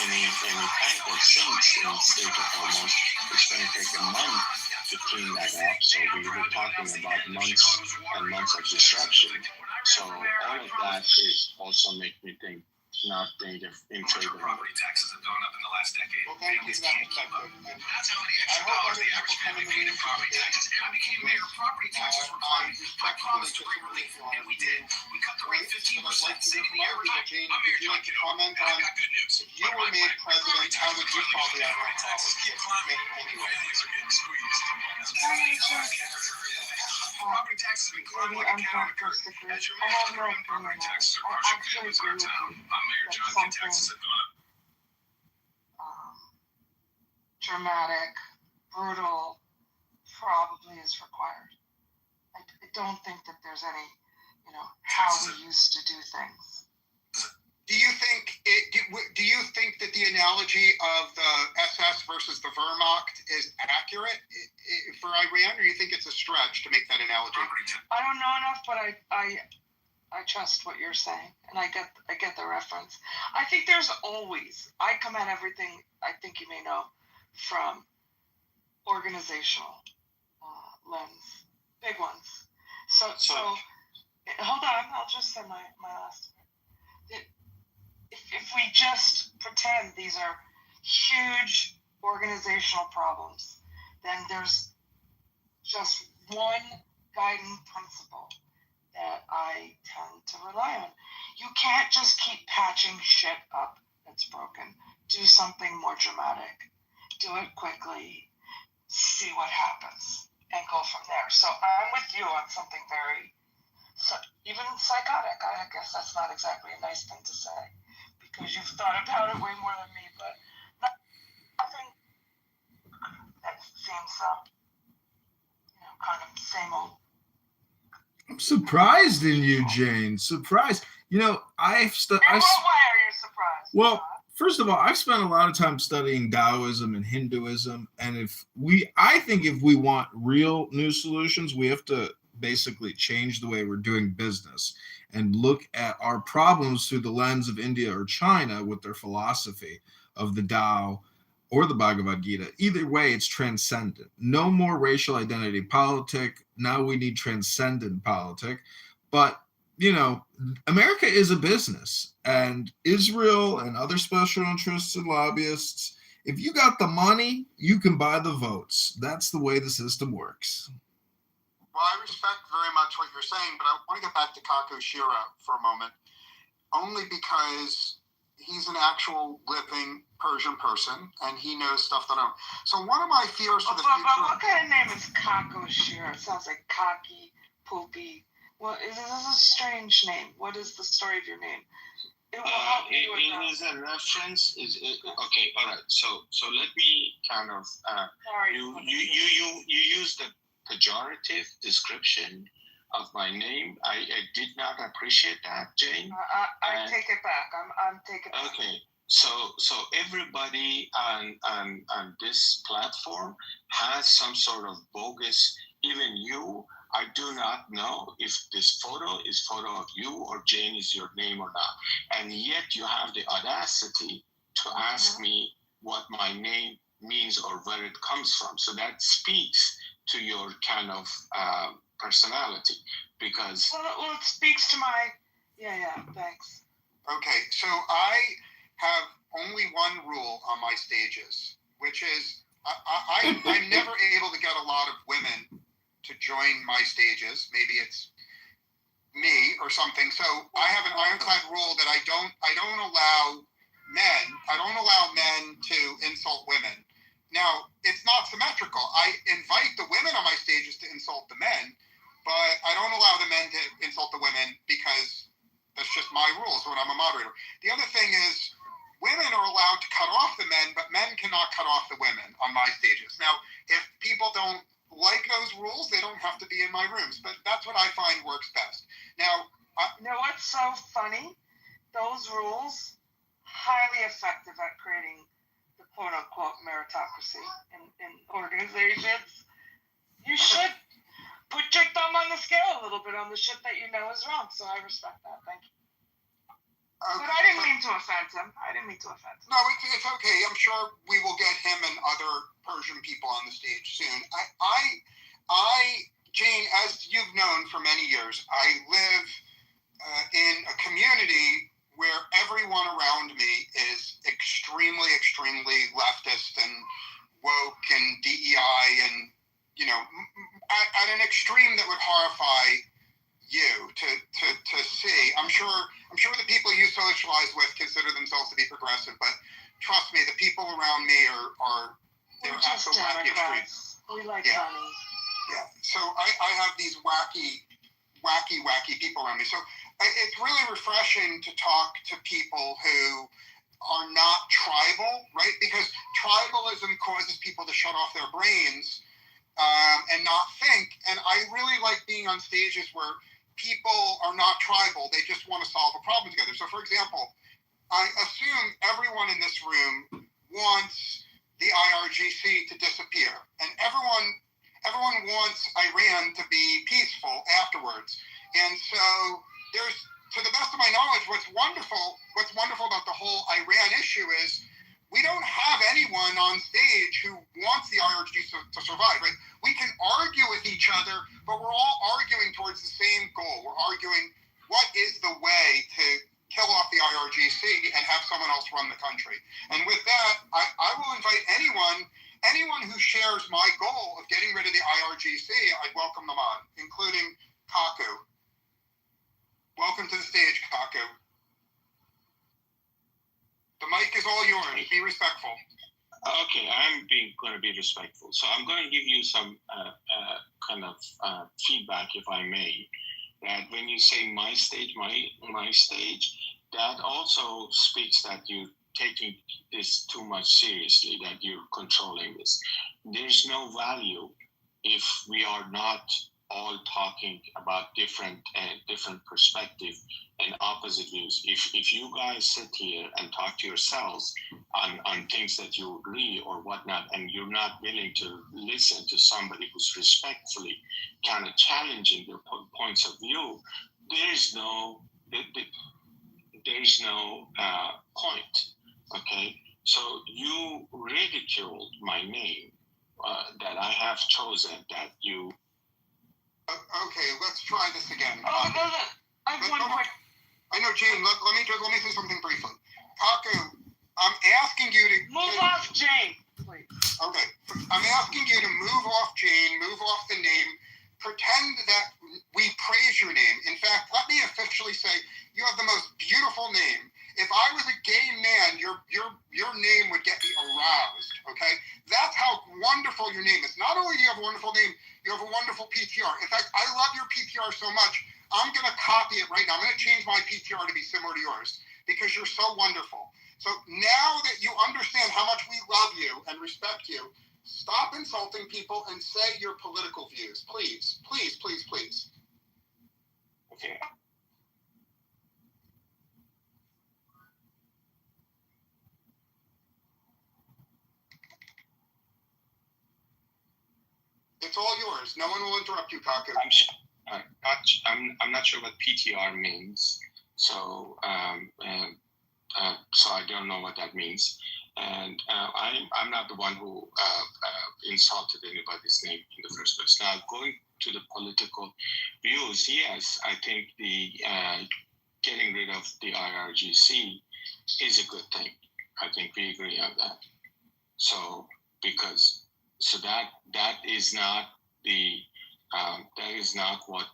any tanker sinks in the Strait of Hormuz, it's going to take a month to clean that up. So we were talking about months and months of disruption. So all of that is also make me think not being in favor of it.
Property taxes have gone up in the last decade.
Well, thank you
Families
for that
can't keep up.
perspective.
That's how many extra dollars the average family paid in property taxes. And it became mayor. Property taxes were climbing. I promised to bring relief, and we did. We cut the rate 15%, saving the average home.
Jane,
I'm Mayor
would you
John
like to
Kitover,
comment
and I've
on
got good news.
if you were made president, how would you solve the
Property taxes keep climbing.
Anyway.
Families are getting squeezed. Property taxes have been climbing like a cat on a curtain. As your
I have no
mayor, property
opinion.
taxes are
I
crushing
actually
families in our
agree with
town.
you.
I'm Mayor
That's
John, and taxes have gone up.
Dramatic, brutal, probably is required. I don't think that there's any, how we used to do things.
Do you think that the analogy of the SS versus the Wehrmacht is accurate for Iran, or do you think it's a stretch to make that analogy?
I don't know enough, but I trust what you're saying, and I get the reference. I think there's always, I come at everything, I think you may know, from organizational lens, big ones. So hold on, I'll just say my last point. If we just pretend these are huge organizational problems, then there's just one guiding principle that I tend to rely on. You can't just keep patching shit up that's broken. Do something more dramatic. Do it quickly. See what happens. And go from there. So I'm with you on something very, even psychotic. I guess that's not exactly a nice thing to say, because you've thought about it way more than me, but nothing that seems, kind of same old.
I'm surprised in you, Jane. Surprised. Why are you
surprised?
Well, first of all, I've spent a lot of time studying Taoism and Hinduism, and I think if we want real new solutions, we have to basically change the way we're doing business and look at our problems through the lens of India or China with their philosophy of the Tao or the Bhagavad Gita. Either way, it's transcendent. No more racial identity politic. Now we need transcendent politic. But, America is a business, and Israel and other special interests and lobbyists, if you got the money, you can buy the votes. That's the way the system works.
Well, I respect very much what you're saying, but I want to get back to Kako Shira for a moment, only because he's an actual living Persian person, and he knows stuff that I don't. So one of my fears for the future...
But what kind of name is Kako Shira? It sounds like cocky, poopy. Well, this is a strange name. What is the story of your name? It will help me with that.
It is a reference. Okay, all right. So let me kind of... You used the pejorative description of my name. I did not appreciate that, Jane.
I take it back. I'm taking it back.
Okay. So everybody on this platform has some sort of bogus, even you. I do not know if this photo is photo of you or Jane is your name or not. And yet you have the audacity to ask me what my name means or where it comes from. So that speaks to your kind of personality, because...
Well, it speaks to my... Yeah, thanks.
Okay, so I have only one rule on my stages, which is I'm never able to get a lot of women to join my stages. Maybe it's me or something. So I have an ironclad rule that I don't allow men to insult women. Now, it's not symmetrical. I invite the women on my stages to insult the men, but I don't allow the men to insult the women because that's just my rules when I'm a moderator. The other thing is, women are allowed to cut off the men, but men cannot cut off the women on my stages. Now, if people don't like those rules, they don't have to be in my rooms, but that's what I find works best. Now,
you know what's so funny? Those rules, highly effective at creating the quote-unquote meritocracy in organizations. You should put your thumb on the scale a little bit on the shit that you know is wrong, so I respect that. Thank you. But I didn't mean to offend him.
No, it's okay. I'm sure we will get him and other Persian people on the stage soon. Jane, as you've known for many years, I live in a community where everyone around me is extremely, extremely leftist and woke and DEI and, at an extreme that would horrify you to see. I'm sure the people you socialize with consider themselves to be progressive, but trust me, the people around me they're
just
wacky
Democrats. We like
Yeah.
money.
Yeah. So I have these wacky people around me. So it's really refreshing to talk to people who are not tribal, right? Because tribalism causes people to shut off their brains and not think. And I really like being on stages where people are not tribal. They just want to solve a problem together. So, for example, I assume everyone in this room wants the IRGC to disappear. And everyone wants Iran to be peaceful afterwards. And so there's, to the best of my knowledge, what's wonderful about the whole Iran issue is we don't have anyone on stage who wants the IRGC to survive, right? We can argue with each other, but we're all arguing towards the same goal. We're arguing what is the way to kill off the IRGC and have someone else run the country. And with that, I will invite anyone who shares my goal of getting rid of the IRGC, I'd welcome them on, including Kaku. Welcome to the stage, Kaku. The mic is all yours. Be respectful.
Okay, I'm going to be respectful. So I'm going to give you some kind of feedback, if I may. That when you say my stage, my stage, that also speaks that you're taking this too much seriously, that you're controlling this. There's no value if we are not all talking about different perspective and opposite views. If you guys sit here and talk to yourselves on things that you agree or whatnot, and you're not willing to listen to somebody who's respectfully kind of challenging their points of view, there's no point. Okay, so you ridiculed my name that I have chosen. That you.
Okay, let's try this again.
I have one quick.
I know, Jane. Let me say something briefly. Kaku, I'm asking you to
Move off Jane, please.
Okay, I'm asking you to move off Jane, move off the name. Pretend that we praise your name. In fact, let me officially say you have the most beautiful name. If I was a gay man, your name would get me aroused. Okay, that's how wonderful your name is. Not only do you have a wonderful name, you have a wonderful PTR. In fact, I love your PTR so much, I'm going to copy it right now. I'm going to change my PTR to be similar to yours because you're so wonderful. So now that you understand how much we love you and respect you, stop insulting people and say your political views. Please, please, please, please.
Okay.
It's all yours. No one will interrupt you, Kaku.
I'm not sure what PTR means, so so I don't know what that means, and I'm not the one who insulted anybody's name in the first place. Now, going to the political views, yes, I think the getting rid of the IRGC is a good thing. I think we agree on that. So that is not the that is not what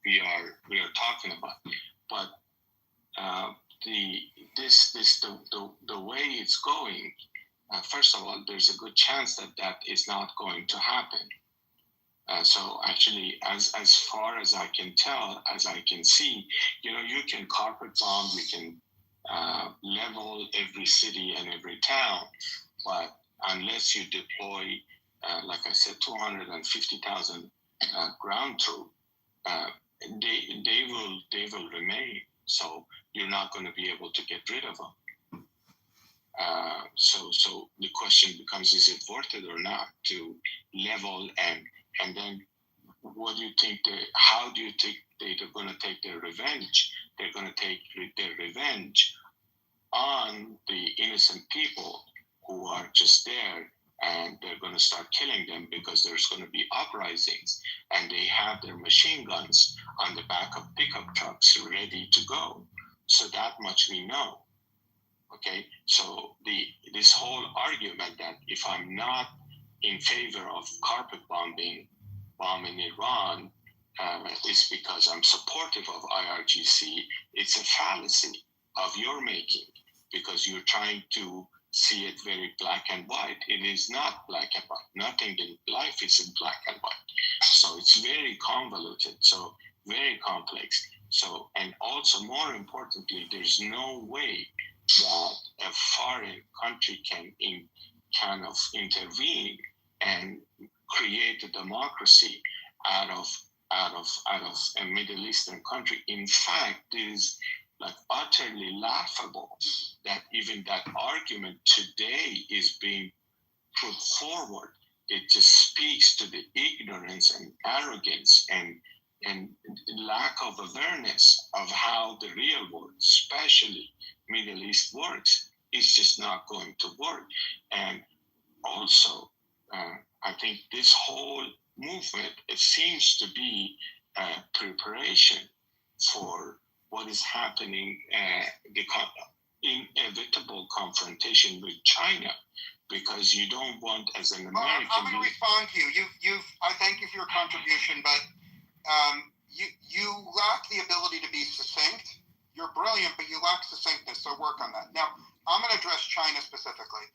we are talking about. But the way it's going, first of all, there's a good chance that is not going to happen. So actually, as far as I can tell, as I can see, you can carpet bomb, you can level every city and every town, but unless you deploy, like I said, 250,000 ground troops, they will remain. So you're not going to be able to get rid of them. So the question becomes: is it worth it or not to level and then what do you think? How do you think they're going to take their revenge? They're going to take their revenge on the innocent people who are just there, and they're going to start killing them because there's going to be uprisings, and they have their machine guns on the back of pickup trucks ready to go. So that much we know. Okay, so this whole argument that if I'm not in favor of carpet bombing Iran, is because I'm supportive of IRGC. It's a fallacy of your making because you're trying to see it very black and white. It is not black and white. Nothing in life is in black and white. So it's very convoluted, so very complex. So, and also more importantly, there's no way that a foreign country can kind of intervene and create a democracy out of a Middle Eastern country. In fact, it is like utterly laughable that even that argument today is being put forward. It just speaks to the ignorance and arrogance and lack of awareness of how the real world, especially Middle East, works. It's just not going to work. And also, I think this whole movement, it seems to be a preparation for what is happening, the inevitable confrontation with China, because you don't want, as an American.
I'm going to respond to you. I thank you for your contribution, but you lack the ability to be succinct. You're brilliant, but you lack succinctness, so work on that. Now, I'm going to address China specifically.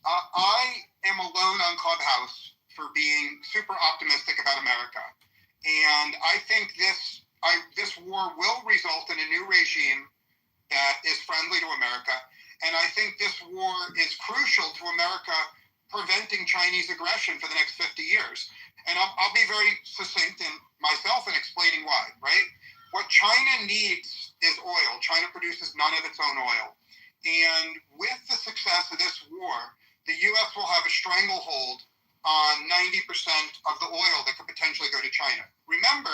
I am alone on Clubhouse for being super optimistic about America. And I think this war will result in a new regime that is friendly to America. And I think this war is crucial to America preventing Chinese aggression for the next 50 years. And I'll be very succinct in myself in explaining why, right? What China needs is oil. China produces none of its own oil. And with the success of this war, the U.S. will have a stranglehold on 90% of the oil that could potentially go to China. Remember,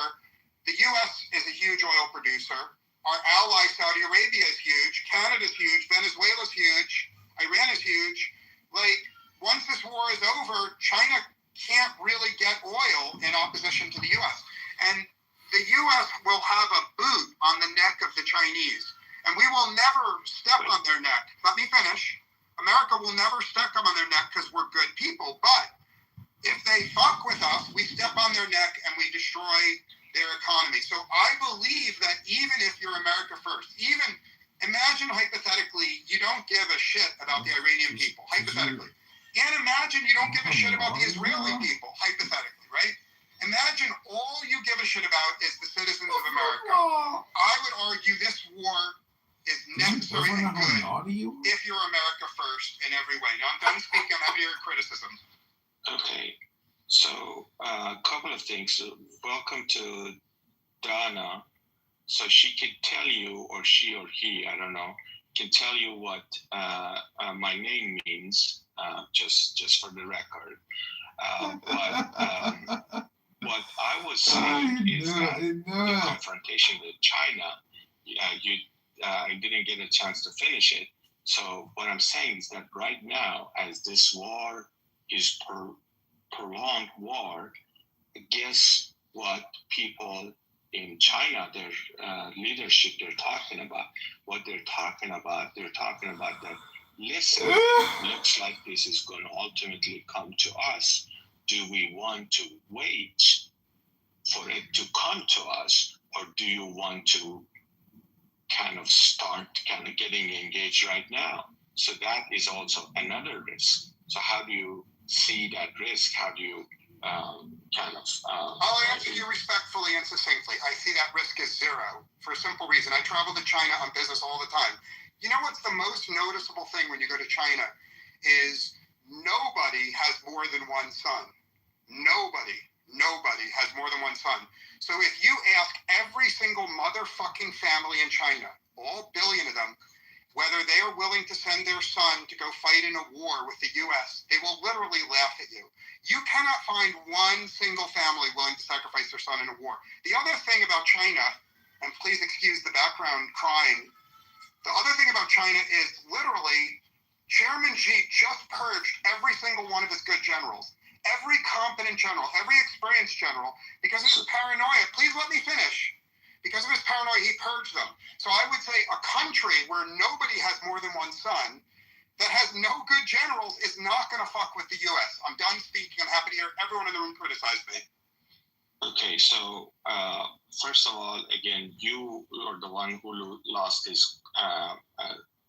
the U.S. is a huge oil producer. Our ally, Saudi Arabia, is huge. Canada's huge. Venezuela's huge. Iran is huge. Like, once this war is over, China can't really get oil in opposition to the U.S. And the U.S. will have a boot on the neck of the Chinese. And we will never step on their neck. Let me finish. America will never step on their neck because we're good people. But if they fuck with us, we step on their neck and we destroy their economy. So I believe that even if you're America first, even imagine hypothetically you don't give a shit about the Iranian people, hypothetically. And imagine you don't give a shit about the Israeli people, hypothetically, right? Imagine all you give a shit about is the citizens of America. I would argue this war is necessary and good if you're America first in every way. Now, I'm done speaking. I'm happy to hear criticism.
Okay, so a couple of things. Welcome to Donna. So she could tell you, or she or he, I don't know, can tell you what my name means, just for the record. But what I was saying is that the confrontation with China, I didn't get a chance to finish it. So what I'm saying is that right now, as this war is prolonged war, guess what people in China, their leadership, they're talking about? What they're talking about that, listen, looks like this is going to ultimately come to us. Do we want to wait for it to come to us, or do you want to kind of start getting engaged right now? So that is also another risk. So how do you see that risk? How do you
I'll answer you respectfully and succinctly. I see that risk as zero for a simple reason. I travel to China on business all the time. You know what's the most noticeable thing when you go to China is nobody has more than one son. Nobody has more than one son. So if you ask every single motherfucking family in China, all billion of them, whether they are willing to send their son to go fight in a war with the U.S., they will literally laugh at you. You cannot find one single family willing to sacrifice their son in a war. The other thing about China, and please excuse the background crying, the other thing about China is literally Chairman Xi just purged every single one of his good generals, every competent general, every experienced general, because of his paranoia. Please let me finish. Because of his paranoia, he purged them. So I would say a country where nobody has more than one son, that has no good generals, is not going to fuck with the U.S. I'm done speaking. I'm happy to hear everyone in the room criticize me.
Okay, so first of all, again, you are the one who lost his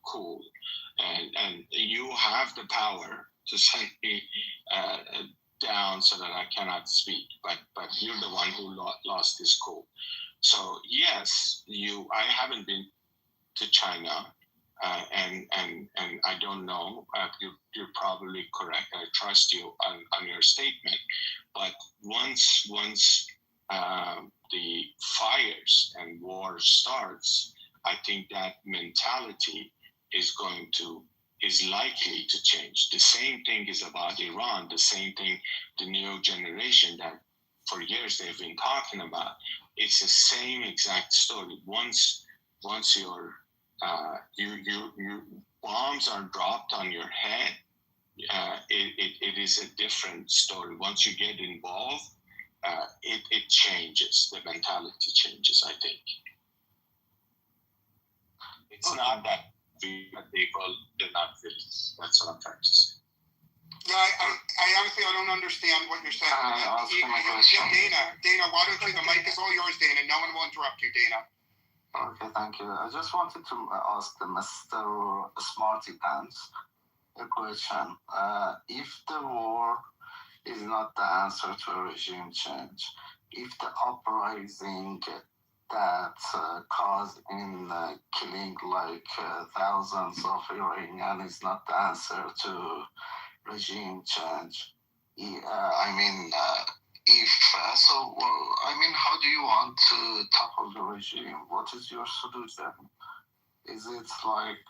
cool, and you have the power to send me down so that I cannot speak. But you're the one who lost his cool. So yes, I haven't been to China, and I don't know. You're probably correct. I trust you on your statement. But once the fires and war starts, I think that mentality is likely to change. The same thing is about Iran. The same thing, the new generation that for years they've been talking about. It's the same exact story. Once your bombs are dropped on your head, it is a different story. Once you get involved, it changes. The mentality changes, I think. It's not that they're not villains. That's what I'm trying to say.
Yeah, I honestly, I don't understand what you're saying. Dana, why don't you, the mic is all yours, Dana. No one will interrupt you, Dana.
Okay, thank you. I just wanted to ask Mr. Smarty Pants a question. If the war is not the answer to a regime change, if the uprising that caused in killing like thousands of Iranians is not the answer to regime change, how do you want to topple the regime? What is your solution? Is it like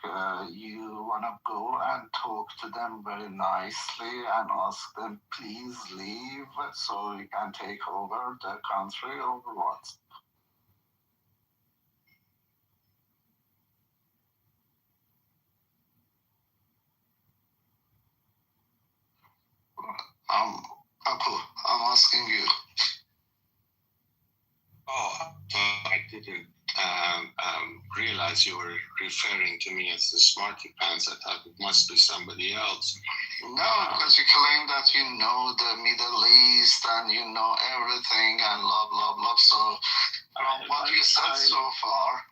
you want to go and talk to them very nicely and ask them, please leave so we can take over the country, or what? Apu, I'm asking you.
Oh, I didn't realize you were referring to me as the Smarty Pants. I thought it must be somebody else.
No, because you claim that you know the Middle East and you know everything and blah, blah, blah. So from what you said so far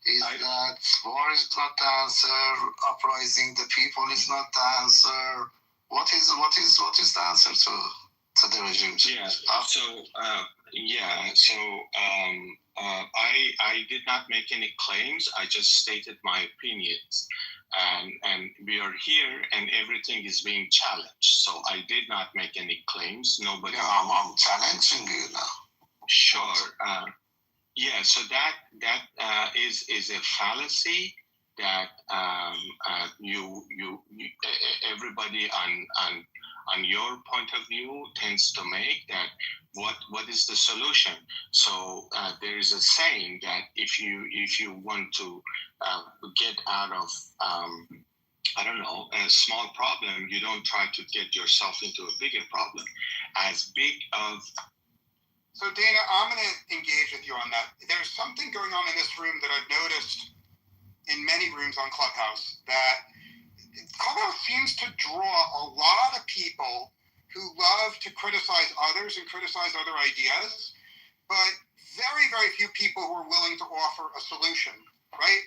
is that war is not the answer, uprising the people is not the answer. What is the answer to the regime?
I did not make any claims. I just stated my opinions, and we are here, and everything is being challenged. So I did not make any claims. Nobody.
Yeah, I'm challenging you now.
Sure. So that is a fallacy that everybody on your point of view tends to make, that what is the solution. So there is a saying that if you want to get out of a small problem, you don't try to get yourself into a bigger problem.
So Dana, I'm going to engage with you on that. There's something going on in this room that I've noticed in many rooms on Clubhouse, that Clubhouse seems to draw a lot of people who love to criticize others and criticize other ideas, but very, very few people who are willing to offer a solution, right?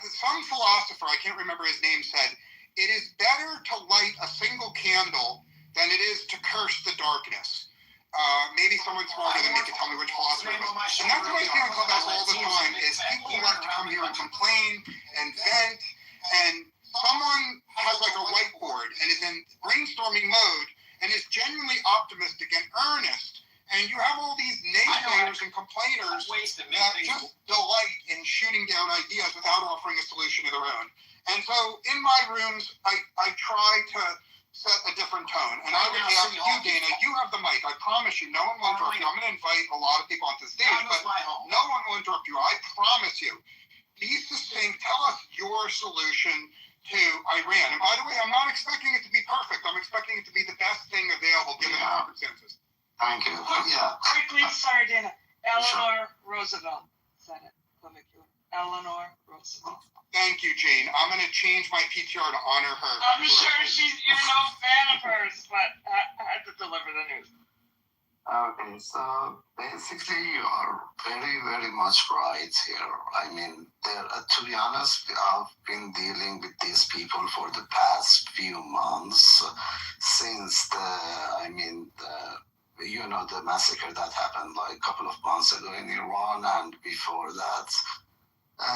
Some philosopher, I can't remember his name, said, it is better to light a single candle than it is to curse the darkness. Maybe someone smarter than me can tell me which philosopher it was. And that's what I see on Clubhouse all the time, is people like to come here and complain and vent, and someone has like a whiteboard and is in brainstorming mode and is genuinely optimistic and earnest, and you have all these naysayers and complainers that just delight in shooting down ideas without offering a solution of their own. And so in my rooms, I try to set a different tone. And I would ask you, Dana, you have the mic. I promise you, no one will interrupt you. I'm going to invite a lot of people onto the stage, but no one will interrupt you. I promise you. Be succinct. Tell us your solution to Iran. And by the way, I'm not expecting it to be perfect. I'm expecting it to be the best thing available given the circumstances.
Thank you.
Quickly, sorry, Dana. Eleanor Roosevelt.
Senate Clavicular. Eleanor Roosevelt.
Thank you, Jane. I'm going to change my PTR to honor her.
I'm sure you're no fan of hers, but I had to deliver the news.
Okay, so basically you are very, very much right here. I mean, to be honest, I've been dealing with these people for the past few months since the massacre that happened like a couple of months ago in Iran, and before that, there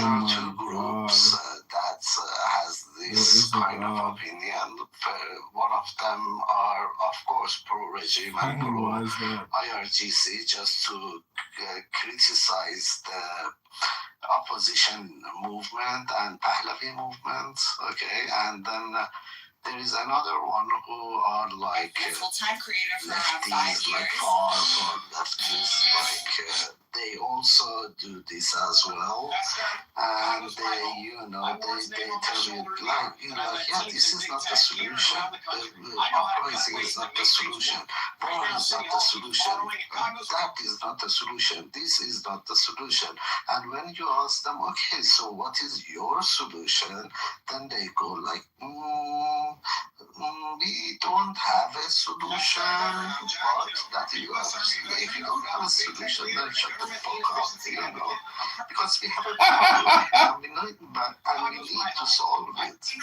are two groups that has this kind of opinion. One of them are, of course, pro-regime and pro-IRGC, just to criticize the opposition movement and Pahlavi movement, okay? And then there is another one who are like
full-time creator for
lefties,
5
like
years.
far lefties, like they also do this as well, and they tell you like, yeah, this is not the solution. The uprising is not the solution. War is not the solution. That is not the solution. This is not the solution. And when you ask them, okay, so what is your solution? Then they go like, we don't have a solution, but that is, if you don't have a solution, then shut the fuck up, because we have a problem, and we need to solve it.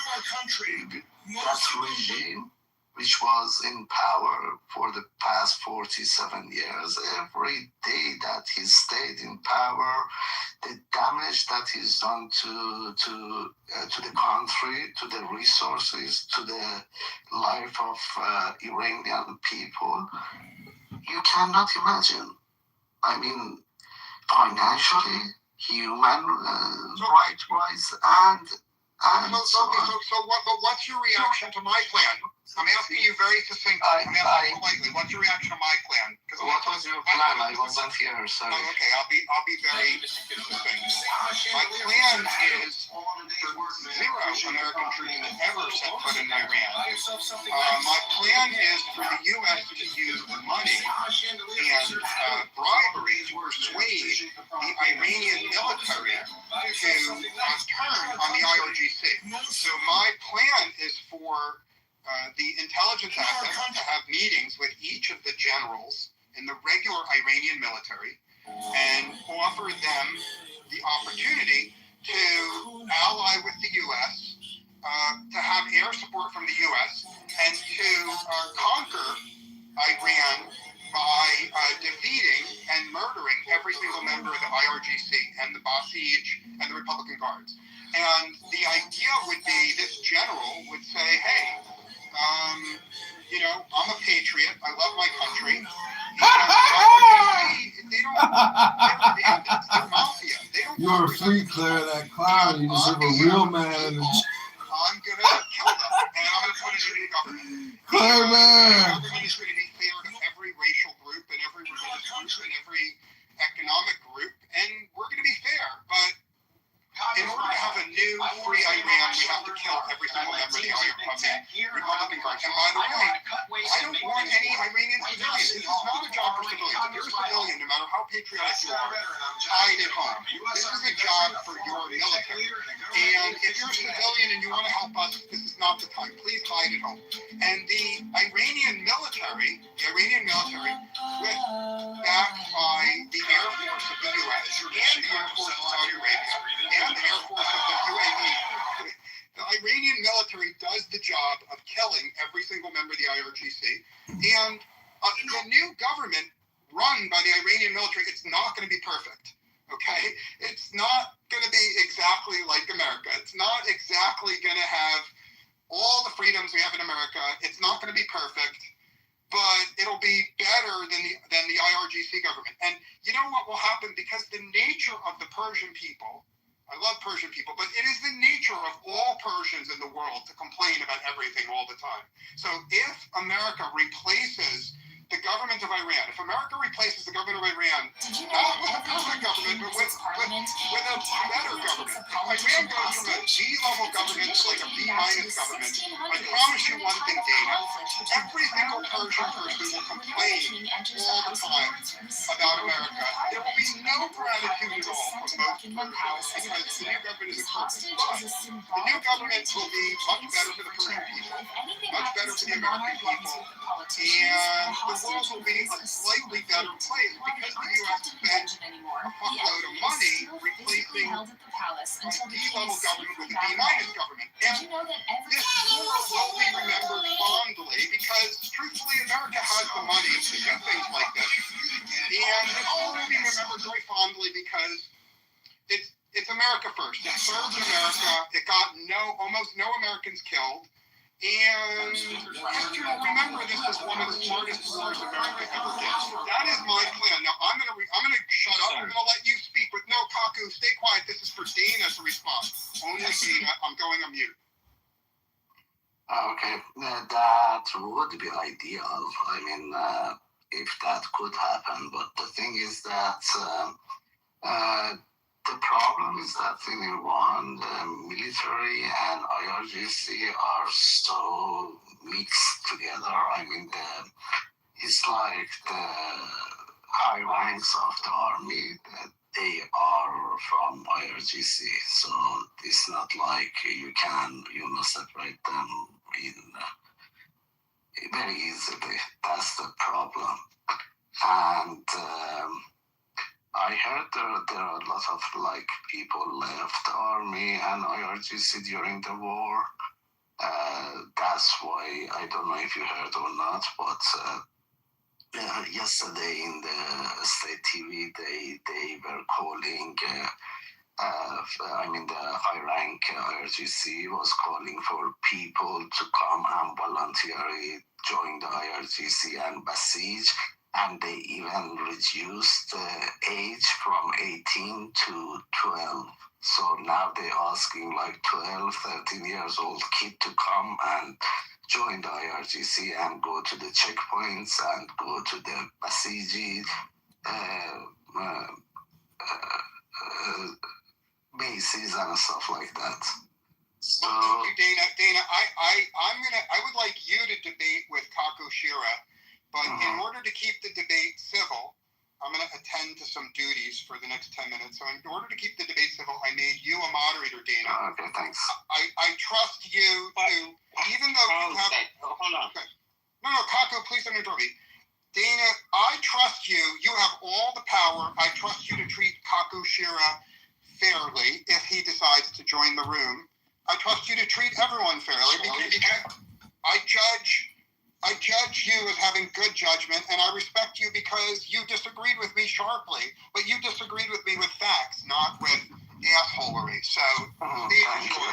That regime, which was in power for the past 47 years, every day that he stayed in power, the damage that he's done to the country, to the resources, to the life of Iranian people, you cannot imagine. I mean, financially, human rights-wise, and
So what's your reaction to my plan? I'm asking you very succinctly. I'm asking politely. What's your reaction to my plan?
What was your plan? I wasn't here, sorry.
Oh, okay, I'll be very succinct. My plan is for 0 American troops ever set foot in Iran. My plan is for the U.S. to use money and bribery to persuade the Iranian military to turn on the IRGC. So my plan is for the intelligence assets to have meetings with each of the generals in the regular Iranian military and offer them the opportunity to ally with the U.S., to have air support from the U.S., and to conquer Iran by defeating and murdering every single member of the IRGC and the Basij and the Republican Guards. And the idea would be this general would say, hey, I'm a patriot. I love my country. They're mafia.
You're free, Claire, that clown. You deserve a real man.
I'm going to kill them. And I'm going to put it in the government.
Claire, man.
The government is going to be fair to every racial group and every religious group and every economic group. And we're going to be fair. But in order to have a new free Iran, we have to kill every single member of the Republican Guard. And by the way, I don't want any Iranian civilians. This is not a job for civilians. If you're a civilian, no matter how patriotic you are, hide at home. This is a job for your military. And if you're a civilian and you want to help us, this is not the time. Please hide at home. And the Iranian military, backed by the Air Force of the U.S. and the Air Force of Saudi Arabia and the Air Force of the UAE, the Iranian military does the job of killing every single member of the IRGC. And the new government run by the Iranian military, it's not going to be perfect. Okay? It's not going to be exactly like America. It's not exactly going to have all the freedoms we have in America. It's not going to be perfect, but it'll be better than the IRGC government. And you know what will happen? Because the nature of the Persian people, I love Persian people, but it is the nature of all Persians in the world to complain about everything all the time. So if America replaces the government of Iran. If America replaces the government of Iran, not with a perfect government, but with a better government. If Iran goes from a D-level government to like a B- government, I promise you one thing, Dana. Every single Persian person will complain all the time about America. There will be no gratitude at all from most Persians because the new government is perfect. But the new government will be much better for the Persian people, much better for the American people, and the world will be a slightly better place because the U.S. spent a fuckload of money replacing a D-level government with a B- government. And this war will be remembered fondly because, truthfully, America has the money to do things like this. And this war will be remembered very fondly because it's America first. It served America. It got almost no Americans killed. And history will remember this as one of the smartest wars America ever did. That is my plan. Now I'm gonna shut up. I'm gonna let you speak. But no, Kaku, stay quiet. This is for Dana to respond. Only Dana. I'm going on mute.
Okay, that would be ideal. I mean, if that could happen. But the thing is that the problem is that in Iran, the military and IRGC are so mixed together. I mean, it's like the high ranks of the army that they are from IRGC. So it's not like you can, separate them very easily. That's the problem. And I heard there are a lot of people left the army and IRGC during the war. That's why I don't know if you heard or not, but yesterday in the state TV they were calling. The high rank IRGC was calling for people to come and voluntarily join the IRGC and besiege. And they even reduced the age from 18 to 12. So now they're asking 12, 13 years old kid to come and join the IRGC and go to the checkpoints and go to the besiege bases and stuff like that. So
Dana, I would like you to debate with Kaku Shira. But in order to keep the debate civil, I'm going to attend to some duties for the next 10 minutes. So in order to keep the debate civil, I made you a moderator, Dana.
Okay, thanks.
I trust you to, even though you have...
Hold on.
Okay. No, Kaku, please don't interrupt me. Dana, I trust you. You have all the power. I trust you to treat Kaku Shira fairly if he decides to join the room. I trust you to treat everyone fairly because I judge you as having good judgment, and I respect you because you disagreed with me sharply, but you disagreed with me with facts, not with assholery. So,
thank you.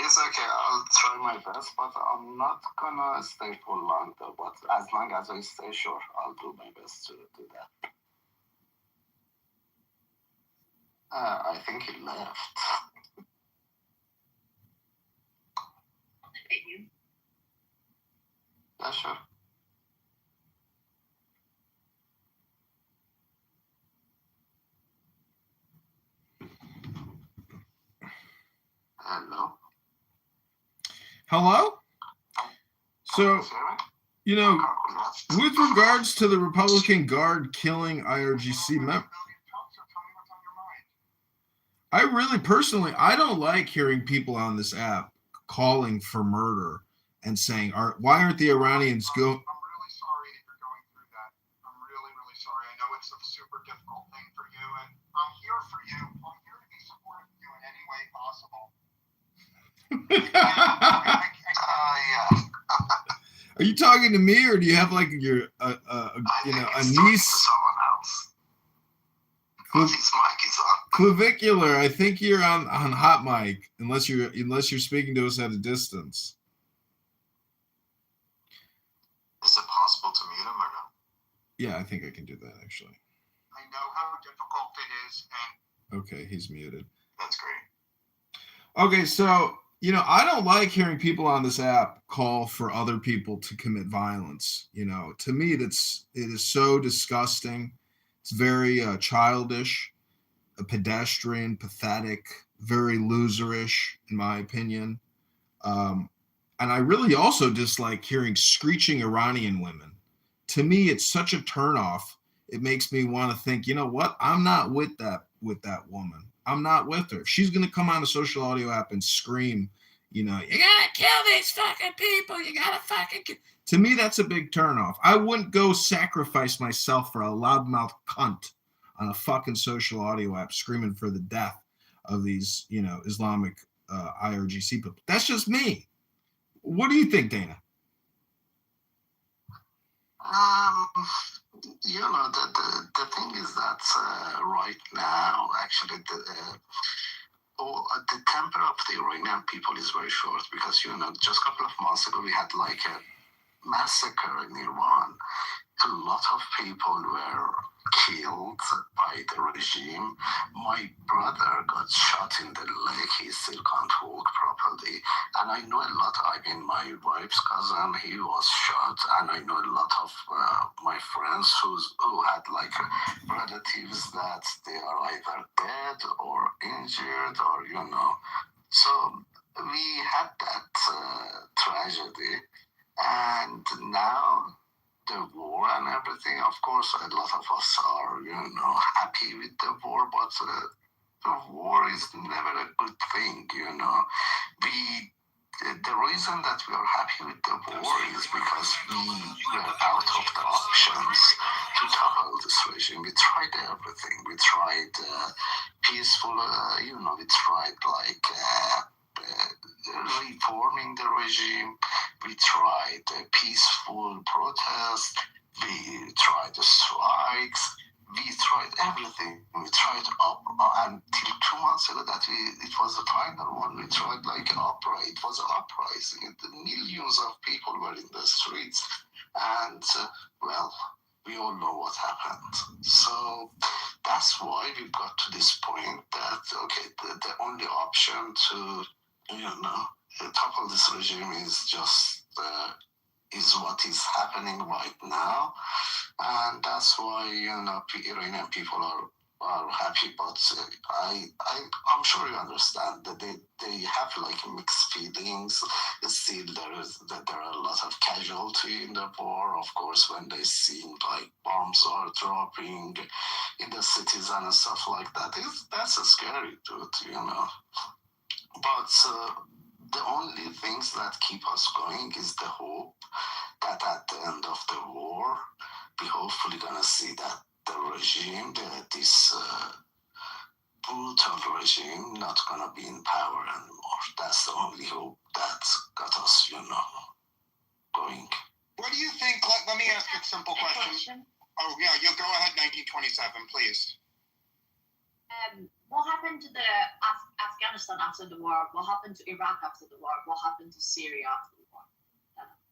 It's okay. I'll try my best, but I'm not gonna stay for long, though. But as long as I stay, sure, I'll do my best to do that. I think he left. Yeah, sure.
Hello? So, with regards to the Republican Guard killing IRGC members, I really personally, I don't like hearing people on this app calling for murder and saying, why aren't the Iranians
I'm really sorry that you're going through that. I'm really, really sorry. I know it's a super difficult thing for you, and I'm here for you. I'm here to be supportive of you in any way possible.
Are you talking to me, or do you have your a niece?
Someone else. His mic is on.
Clavicular. I think you're on hot mic, unless you're speaking to us at a distance.
Is it possible to mute him or no?
Yeah, I think I can do that actually.
I know how difficult it is, and
okay, he's muted.
That's great.
Okay, so You know, I don't like hearing people on this app call for other people to commit violence. You know, to me, it is so disgusting. It's very childish, pedestrian, pathetic, very loserish, in my opinion. Um, and I really also dislike hearing screeching Iranian women. To me, it's such a turnoff. It makes me want to think, you know what? I'm not with that woman. I'm not with her. If she's gonna come on a social audio app and scream, you know, you gotta kill these fucking people. You gotta fucking kill. To me, that's a big turnoff. I wouldn't go sacrifice myself for a loudmouth cunt on a fucking social audio app screaming for the death of these, you know, Islamic IRGC people. That's just me. What do you think, Dana?
You know, the thing is that right now, actually, the temper of the Iranian people is very short because, you know, just a couple of months ago, we had like a massacre in Iran. A lot of people were killed by the regime. My brother got shot in the leg. He still can't walk properly. And I know a lot. I mean, my wife's cousin, he was shot. And I know a lot of my friends who had like relatives that they are either dead or injured or, you know. So we had that tragedy. And now the war and everything, of course, a lot of us are, you know, happy with the war, but the war is never a good thing, you know. The reason that we are happy with the war is because we were out of the options to topple this regime. We tried everything. We tried peaceful, you know, we tried like reforming the regime. We tried peaceful protest. We tried strikes. We tried everything. We tried until 2 months ago that it was the final one. We tried like an uprising. It was an uprising. The millions of people were in the streets, and well, we all know what happened. So that's why we got to this point that okay, the only option to, you know, topple this regime is just is what is happening right now, and that's why, you know, Iranian people are happy. But I'm sure you understand that they have like mixed feelings. Still, there are a lot of casualty in the war. Of course, when they see like bombs are dropping in the cities and stuff like that, that's a scary truth, you know. But the only things that keep us going is the hope that at the end of the war, we hopefully gonna see that the regime, this brutal regime, not gonna be in power anymore. That's the only hope that got us, you know, going.
What do you think? Let me ask a simple question. Oh, yeah, you go ahead, 1927, please.
What happened to the Afghanistan after the war? What happened to Iraq after the war? What happened to Syria after the war?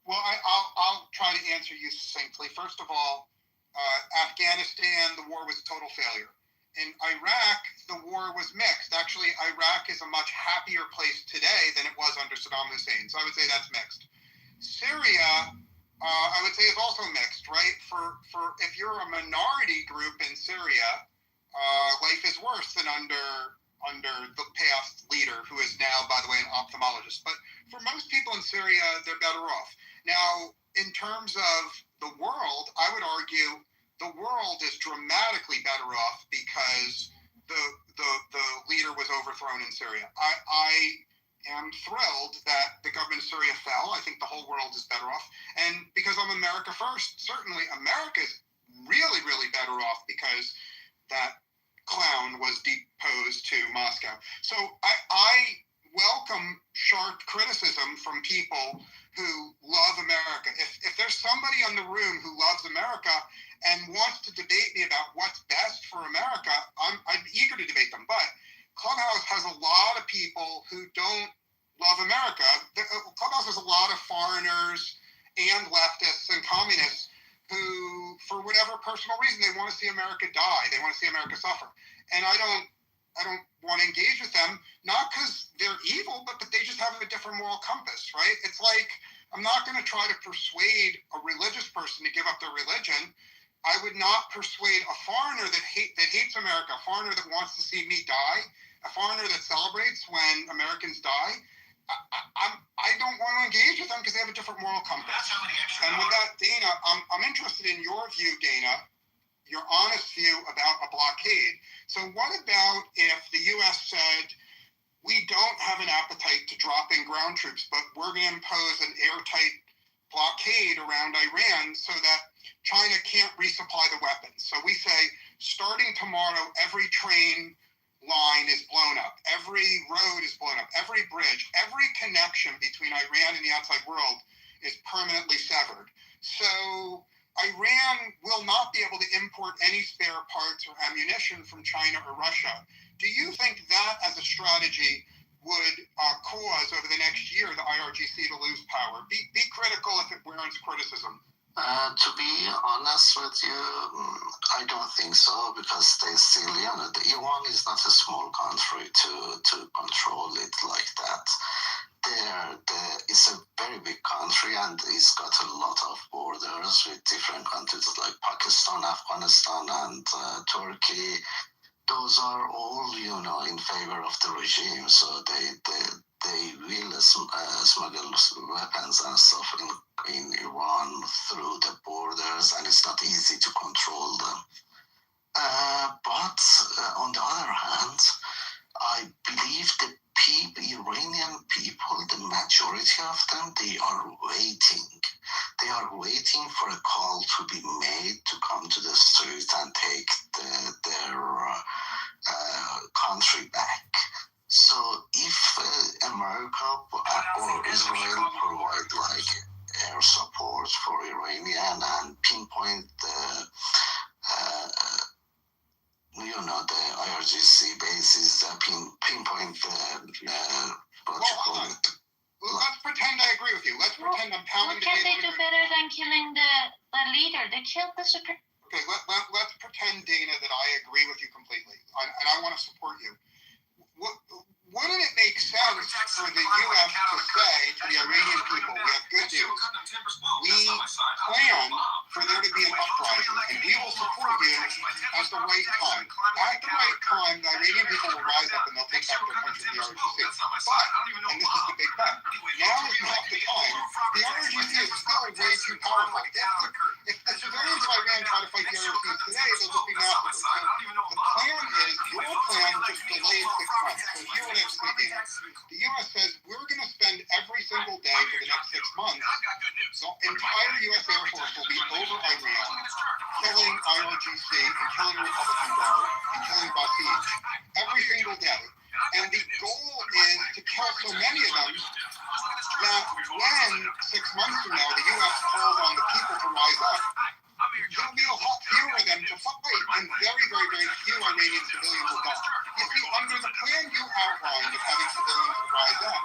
Well, I'll try to answer you succinctly. First of all, Afghanistan, the war was a total failure. In Iraq, the war was mixed. Actually, Iraq is a much happier place today than it was under Saddam Hussein. So I would say that's mixed. Syria, I would say, is also mixed, right? For if you're a minority group in Syria, life is worse than under the past leader, who is now, by the way, an ophthalmologist. But for most people in Syria, they're better off. Now, in terms of the world, I would argue the world is dramatically better off because the leader was overthrown in Syria. I am thrilled that the government of Syria fell. I think the whole world is better off. And because I'm America first, certainly America is really, really better off because that clown was deposed to Moscow. So I welcome sharp criticism from people who love America. If there's somebody in the room who loves America and wants to debate me about what's best for America, I'm eager to debate them. But Clubhouse has a lot of people who don't love America. Clubhouse has a lot of foreigners and leftists and communists who, for whatever personal reason, they want to see America die. They want to see America suffer. And I don't want to engage with them, not because they're evil, but that they just have a different moral compass, right? It's like, I'm not going to try to persuade a religious person to give up their religion. I would not persuade a foreigner that hates America, a foreigner that wants to see me die, a foreigner that celebrates when Americans die. I don't want to engage with them because they have a different moral compass. And with that, Dana, I'm interested in your view, Dana, your honest view about a blockade. So what about if the U.S. said, we don't have an appetite to drop in ground troops, but we're going to impose an airtight blockade around Iran so that China can't resupply the weapons. So we say, starting tomorrow, every train line is blown up, every road is blown up, every bridge, every connection between Iran and the outside world is permanently severed. So Iran will not be able to import any spare parts or ammunition from China or Russia. Do you think that as a strategy would cause over the next year the IRGC to lose power? Be critical if it warrants criticism.
To be honest with you, I don't think so, because they still, Iran is not a small country to control it like that. It's a very big country, and it's got a lot of borders with different countries like Pakistan, Afghanistan, and Turkey. Those are all, in favor of the regime, so they will smuggle weapons and stuff in Iran through the borders, and it's not easy to control them. But on the other hand, I believe the Iranian people, the majority of them, they are waiting. They are waiting for a call to be made to come to the street and take their country back. So if America or Israel provide like air support for Iranian and pinpoint the IRGC bases, pinpoint
let's pretend I agree with you. Let's pretend I'm pounding the
What can they
table.
do better than killing the leader? They killed the supreme.
Okay, let's pretend, Dana, that I agree with you completely, and I want to support you. Wouldn't it make sense for the U.S. to say to the Iranian people, we have good news. We plan for there to be an uprising, and we will support you at the right time. At the right time, the Iranian people will rise up and they'll take back their country, the IRGC. But, and this is the big bet, now is not the time. The IRGC is still way too powerful. If the civilians of Iran try to fight the IRGC today, they'll just be massacred. So the plan is, your plan just delayed 6 months. So here it is. The U.S. says we're going to spend every single day for the next 6 months. The entire U.S. Air Force will be over Iran, killing IRGC and killing Republican Guard and killing Basij every single day. And the goal is to kill so many of them that when 6 months from now the U.S. calls on the people to rise up, there'll be a lot fewer of them to fight, and very, very, very few Iranian civilians will die. You see, under the plan you outlined of having civilians rise up,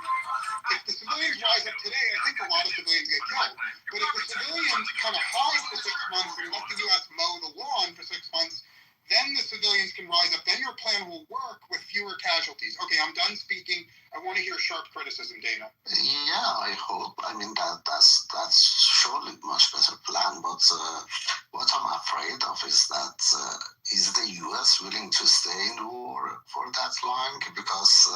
if the civilians rise up today, I think a lot of civilians get killed. But if the civilians kind of hide for 6 months and let the U.S. mow the lawn for 6 months, then the civilians can rise up. Then your plan will work with fewer casualties. Okay, I'm done speaking. I want to hear sharp criticism, Dana.
Yeah, I hope. I mean, that's surely a much better plan. But what I'm afraid of is that is the U.S. willing to stay in war for that long? Because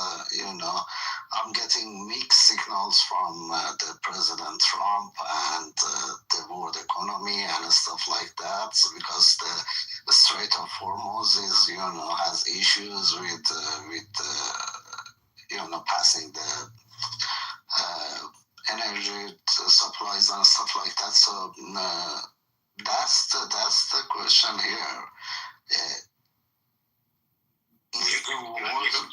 I'm getting mixed signals from the President Trump and the world economy and stuff like that. Because the Strait of Hormuz is, has issues with passing the energy supplies and stuff like that. So that's the question here.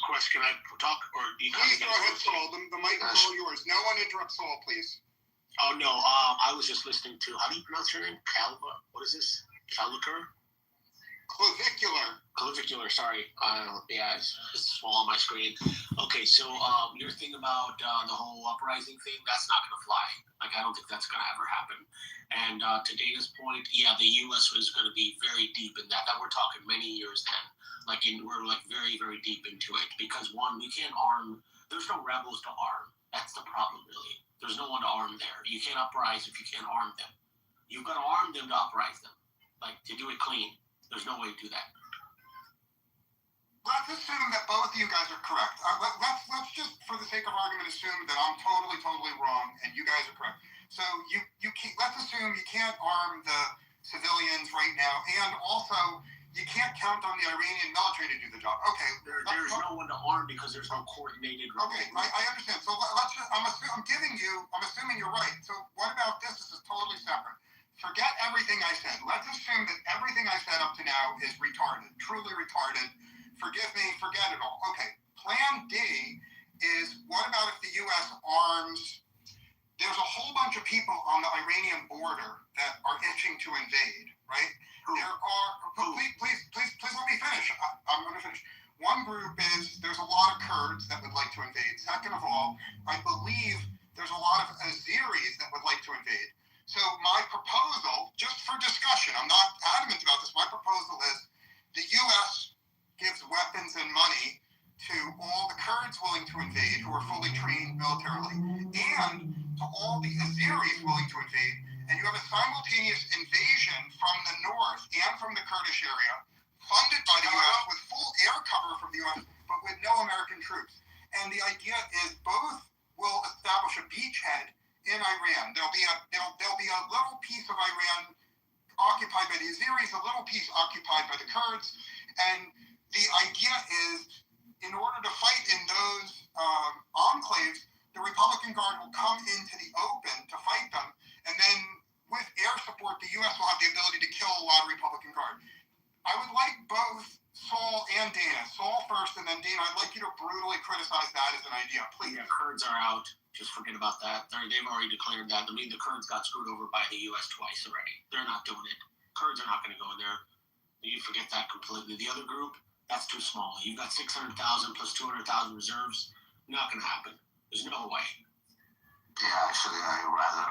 Question, I talk, or do you
please go ahead, Saul. The mic is all yours. No one interrupt Saul, please.
Oh no, I was just listening to, how do you pronounce your name? What is this? Clavicular, sorry. Yeah, it's small on my screen. Okay, so your thing about the whole uprising thing, that's not going to fly. Like, I don't think that's going to ever happen. And to Dana's point, yeah, the U.S. was going to be very deep in that. We're talking many years then.
We're like very, very deep into it because one, we can't arm. There's no rebels to arm. That's the problem, really. There's no one to arm there. You can't uprise if you can't arm them. You've got to arm them to uprise them, like to do it clean. There's no way to do that.
Let's assume that both of you guys are correct. Let's just, for the sake of argument, assume that I'm totally wrong and you guys are correct. So you can't, let's assume you can't arm the civilians right now, and also you can't count on the Iranian military to do the job. Okay,
there's no one to arm because there's no coordinated.
Okay, I understand. So let's just, I'm assuming you're right. So what about this? This is totally separate. Forget everything I said. Let's assume that everything I said up to now is retarded, truly retarded. Forgive me, forget it all. Okay, plan D is, what about if the U.S. arms, there's a whole bunch of people on the Iranian border that are itching to invade, right? There are, please let me finish. I'm going to finish. One group is, there's a lot of Kurds that would like to invade. Second of all, I believe there's a lot of Azeris that would like to invade. So my proposal, just for discussion, I'm not adamant about this, my proposal is the U.S. gives weapons and money to all the Kurds willing to invade who are fully trained militarily, and to all the Azeris willing to invade, and you have a simultaneous invasion from the north and from the Kurdish area, funded by the U.S. with full air cover from the U.S., but with no American troops. And the idea is both will establish a beachhead in Iran. There'll be a little piece of Iran occupied by the Azeris, a little piece occupied by the Kurds, and the idea is, in order to fight in those enclaves, the Republican Guard will come into the open to fight them, and then with air support, the U.S. will have the ability to kill a lot of Republican Guard. I would like both Saul and Dana. Saul first, and then Dana. I'd like you to brutally criticize that as an idea, please.
Yeah, Kurds are out. Just forget about that. They've already declared that. I mean, the Kurds got screwed over by the U.S. twice already. They're not doing it. Kurds are not going to go in there. You forget that completely. The other group, that's too small. You've got 600,000 plus 200,000 reserves. Not going to happen. There's no way.
Yeah, actually, I rather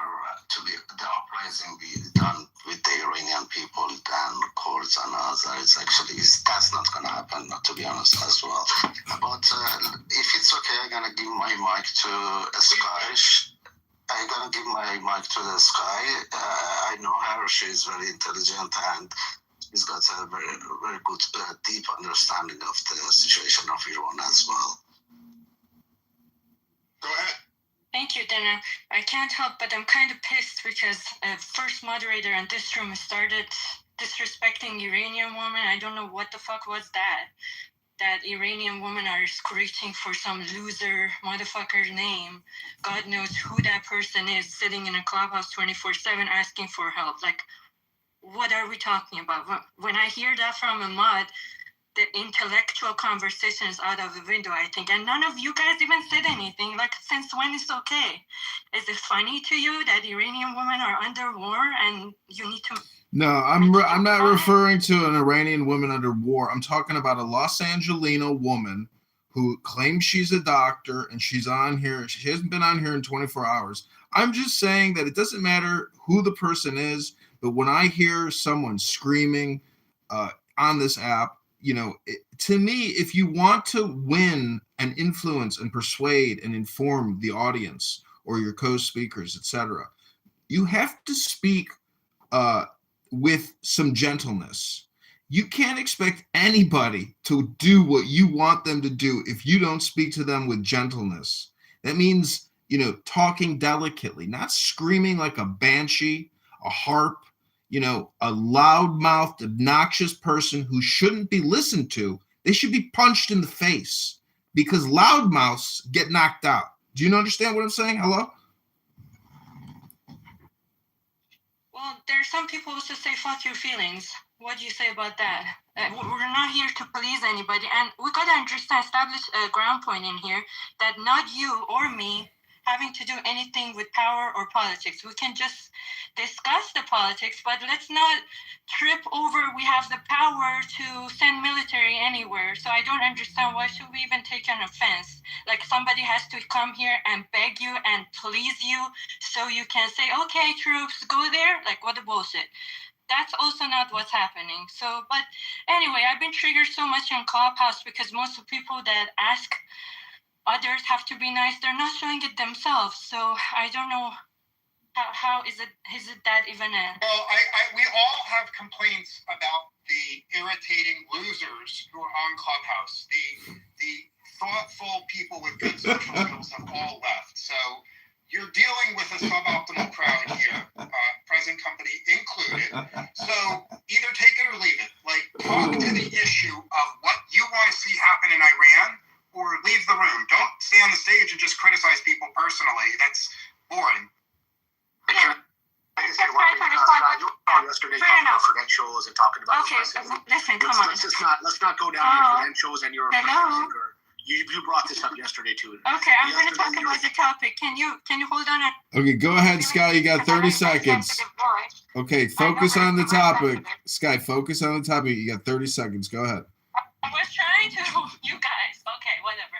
the uprising be done with the Iranian people than Kurds and others. Actually, that's not going to happen, to be honest, as well. But if it's okay, I'm going to give my mic to Sky. I'm going to give my mic to the Sky. I know her. She's very intelligent and he's got a very, very good, deep understanding of the situation of Iran as well.
Go ahead.
Thank you, Dana. I can't help but I'm kind of pissed because first moderator in this room started disrespecting Iranian women. I don't know what the fuck was that. That Iranian women are screeching for some loser motherfucker's name. God knows who that person is sitting in a clubhouse 24/7 asking for help. Like, what are we talking about? When I hear that from a mod, the intellectual conversation is out of the window, I think. And none of you guys even said anything. Like, since when it's okay? Is it funny to you that Iranian women are under war and you need to...
No, I'm not referring to an Iranian woman under war. I'm talking about a Los Angelino woman who claims she's a doctor and she's on here. She hasn't been on here in 24 hours. I'm just saying that it doesn't matter who the person is, but when I hear someone screaming on this app, you know, to me, if you want to win and influence and persuade and inform the audience or your co-speakers, etc., you have to speak with some gentleness. You can't expect anybody to do what you want them to do if you don't speak to them with gentleness. That means, you know, talking delicately, not screaming like a banshee, a harp, you know, a loud-mouthed, obnoxious person who shouldn't be listened to. They should be punched in the face because loudmouths get knocked out. Do you understand what I'm saying? Hello?
Well, there are some people who just say, fuck your feelings. What do you say about that? We're not here to please anybody. And we got to understand, establish a ground point in here that not you or me having to do anything with power or politics. We can just discuss the politics, but let's not trip over we have the power to send military anywhere. So I don't understand why should we even take an offense? Like somebody has to come here and beg you and please you so you can say, okay, troops, go there? Like, what the bullshit? that's also not what's happening. So, but anyway, I've been triggered so much on Clubhouse because most of the people that ask others have to be nice, they're not showing it themselves. So I don't know how is it that even a...
Well, we all have complaints about the irritating losers who are on Clubhouse. The thoughtful people with good social skills have all left. So you're dealing with a suboptimal crowd here, present company included. So either take it or leave it. Like, talk to the issue of what you want to see happen in Iran, or leave the room. Don't stay on the stage and just criticize people personally. That's boring.
Yesterday talking about credentials and talking about
listen, come on.
Let's not go down your credentials and your you brought this up yesterday too.
Okay, I'm going to talk about the topic. Can you hold on?
Okay, go ahead, Sky. You got 30 seconds. Okay, focus on the topic. Sky, focus on the topic. You got 30 seconds. Go ahead.
I was trying to, you guys. Okay, whatever.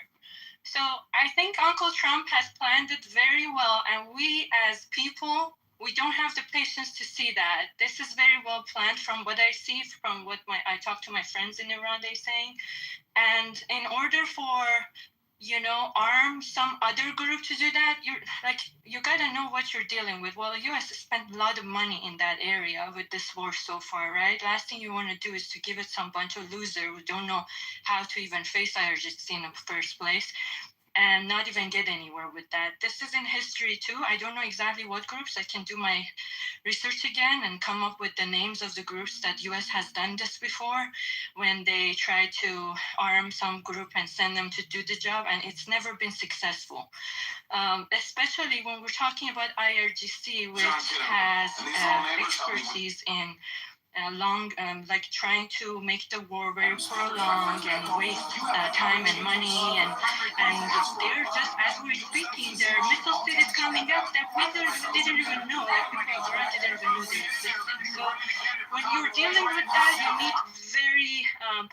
So I think Uncle Trump has planned it very well, and we as people, we don't have the patience to see that. This is very well planned from what I see, from what I talk to my friends in Iran, they're saying. And in order for, arm some other group to do that, you gotta know what you're dealing with. Well, the U.S. has spent a lot of money in that area with this war so far, right? Last thing you want to do is to give it some bunch of losers who don't know how to even face IRGC in the first place, and not even get anywhere with that. This is in history too. I don't know exactly what groups. I can do my research again and come up with the names of the groups that US has done this before, when they try to arm some group and send them to do the job, and it's never been successful. Especially when we're talking about IRGC, which has expertise in trying to make the war very prolonged and waste time and money, and they're just, as we're speaking, their missile suit is coming up that we didn't even know, people abroad didn't even know they existed. So when you're dealing with that, you need very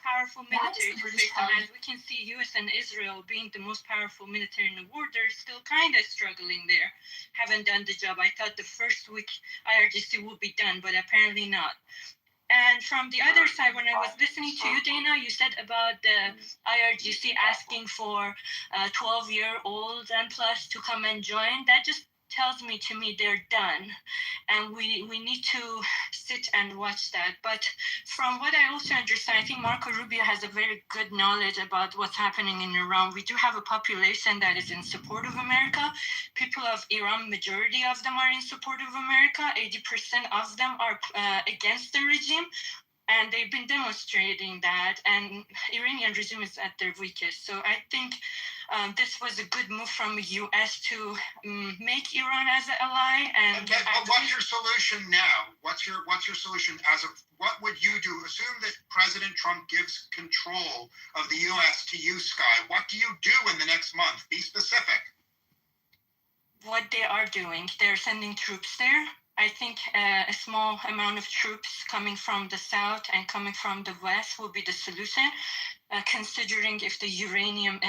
powerful military system. As we can see, US and Israel being the most powerful military in the world, they're still kind of struggling there, haven't done the job. I thought the first week IRGC would be done, but apparently not. And from the other side, when I was listening to you, Dana, you said about the IRGC asking for 12-year-olds and plus to come and join. That just tells me they're done, and we need to sit and watch that. But from what I also understand, I think Marco Rubio has a very good knowledge about what's happening in Iran. We do have a population that is in support of America. People of Iran, majority of them are in support of America. 80% of them are against the regime. And they've been demonstrating that, and Iranian regime is at their weakest. So I think this was a good move from the U.S. to make Iran as an ally.
But what's your solution now? What's your solution what would you do? Assume that President Trump gives control of the U.S. to you, Sky. What do you do in the next month? Be specific.
What they are doing, they're sending troops there. I think a small amount of troops coming from the south and coming from the west will be the solution, considering if the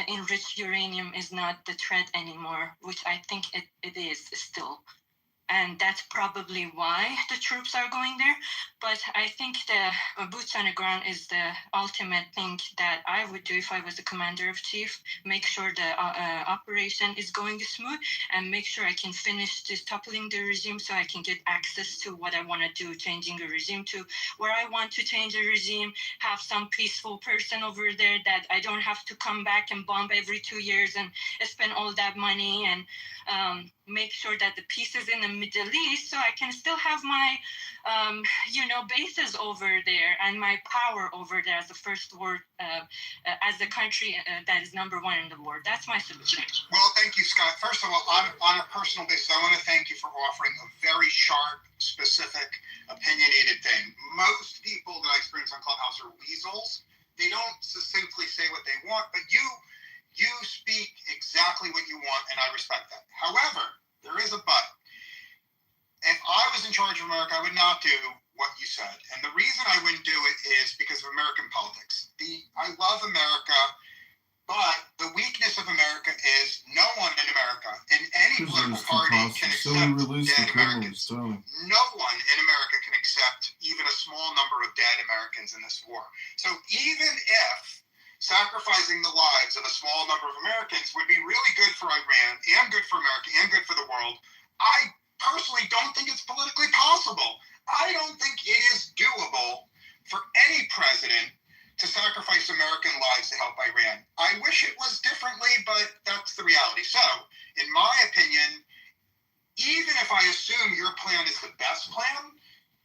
enriched uranium is not the threat anymore, which I think it is still. And that's probably why the troops are going there. But I think the boots on the ground is the ultimate thing that I would do if I was the commander of chief. Make sure the operation is going smooth, and make sure I can finish this toppling the regime so I can get access to what I want to do, changing the regime to where I want to change the regime, have some peaceful person over there that I don't have to come back and bomb every 2 years and spend all that money, and make sure that the peace is in the Middle East so I can still have my, bases over there and my power over there as the first world, as the country that is number one in the world. That's my solution.
Well, thank you, Scott. First of all, on a personal basis, I want to thank you for offering a very sharp, specific, opinionated thing. Most people that I experience on Clubhouse are weasels. They don't succinctly say what they want, but you speak exactly what you want, and I respect that. However, there is a but. If I was in charge of America, I would not do what you said. And the reason I wouldn't do it is because of American politics. I love America, but the weakness of America is no one in America, in any political party, can accept dead Americans. No one in America can accept even a small number of dead Americans in this war. So even if sacrificing the lives of a small number of Americans would be really good for Iran and good for America and good for the world, I personally don't think it's politically possible. I don't think it is doable for any president to sacrifice American lives to help Iran. I wish it was differently, but that's the reality. So, in my opinion, even if I assume your plan is the best plan,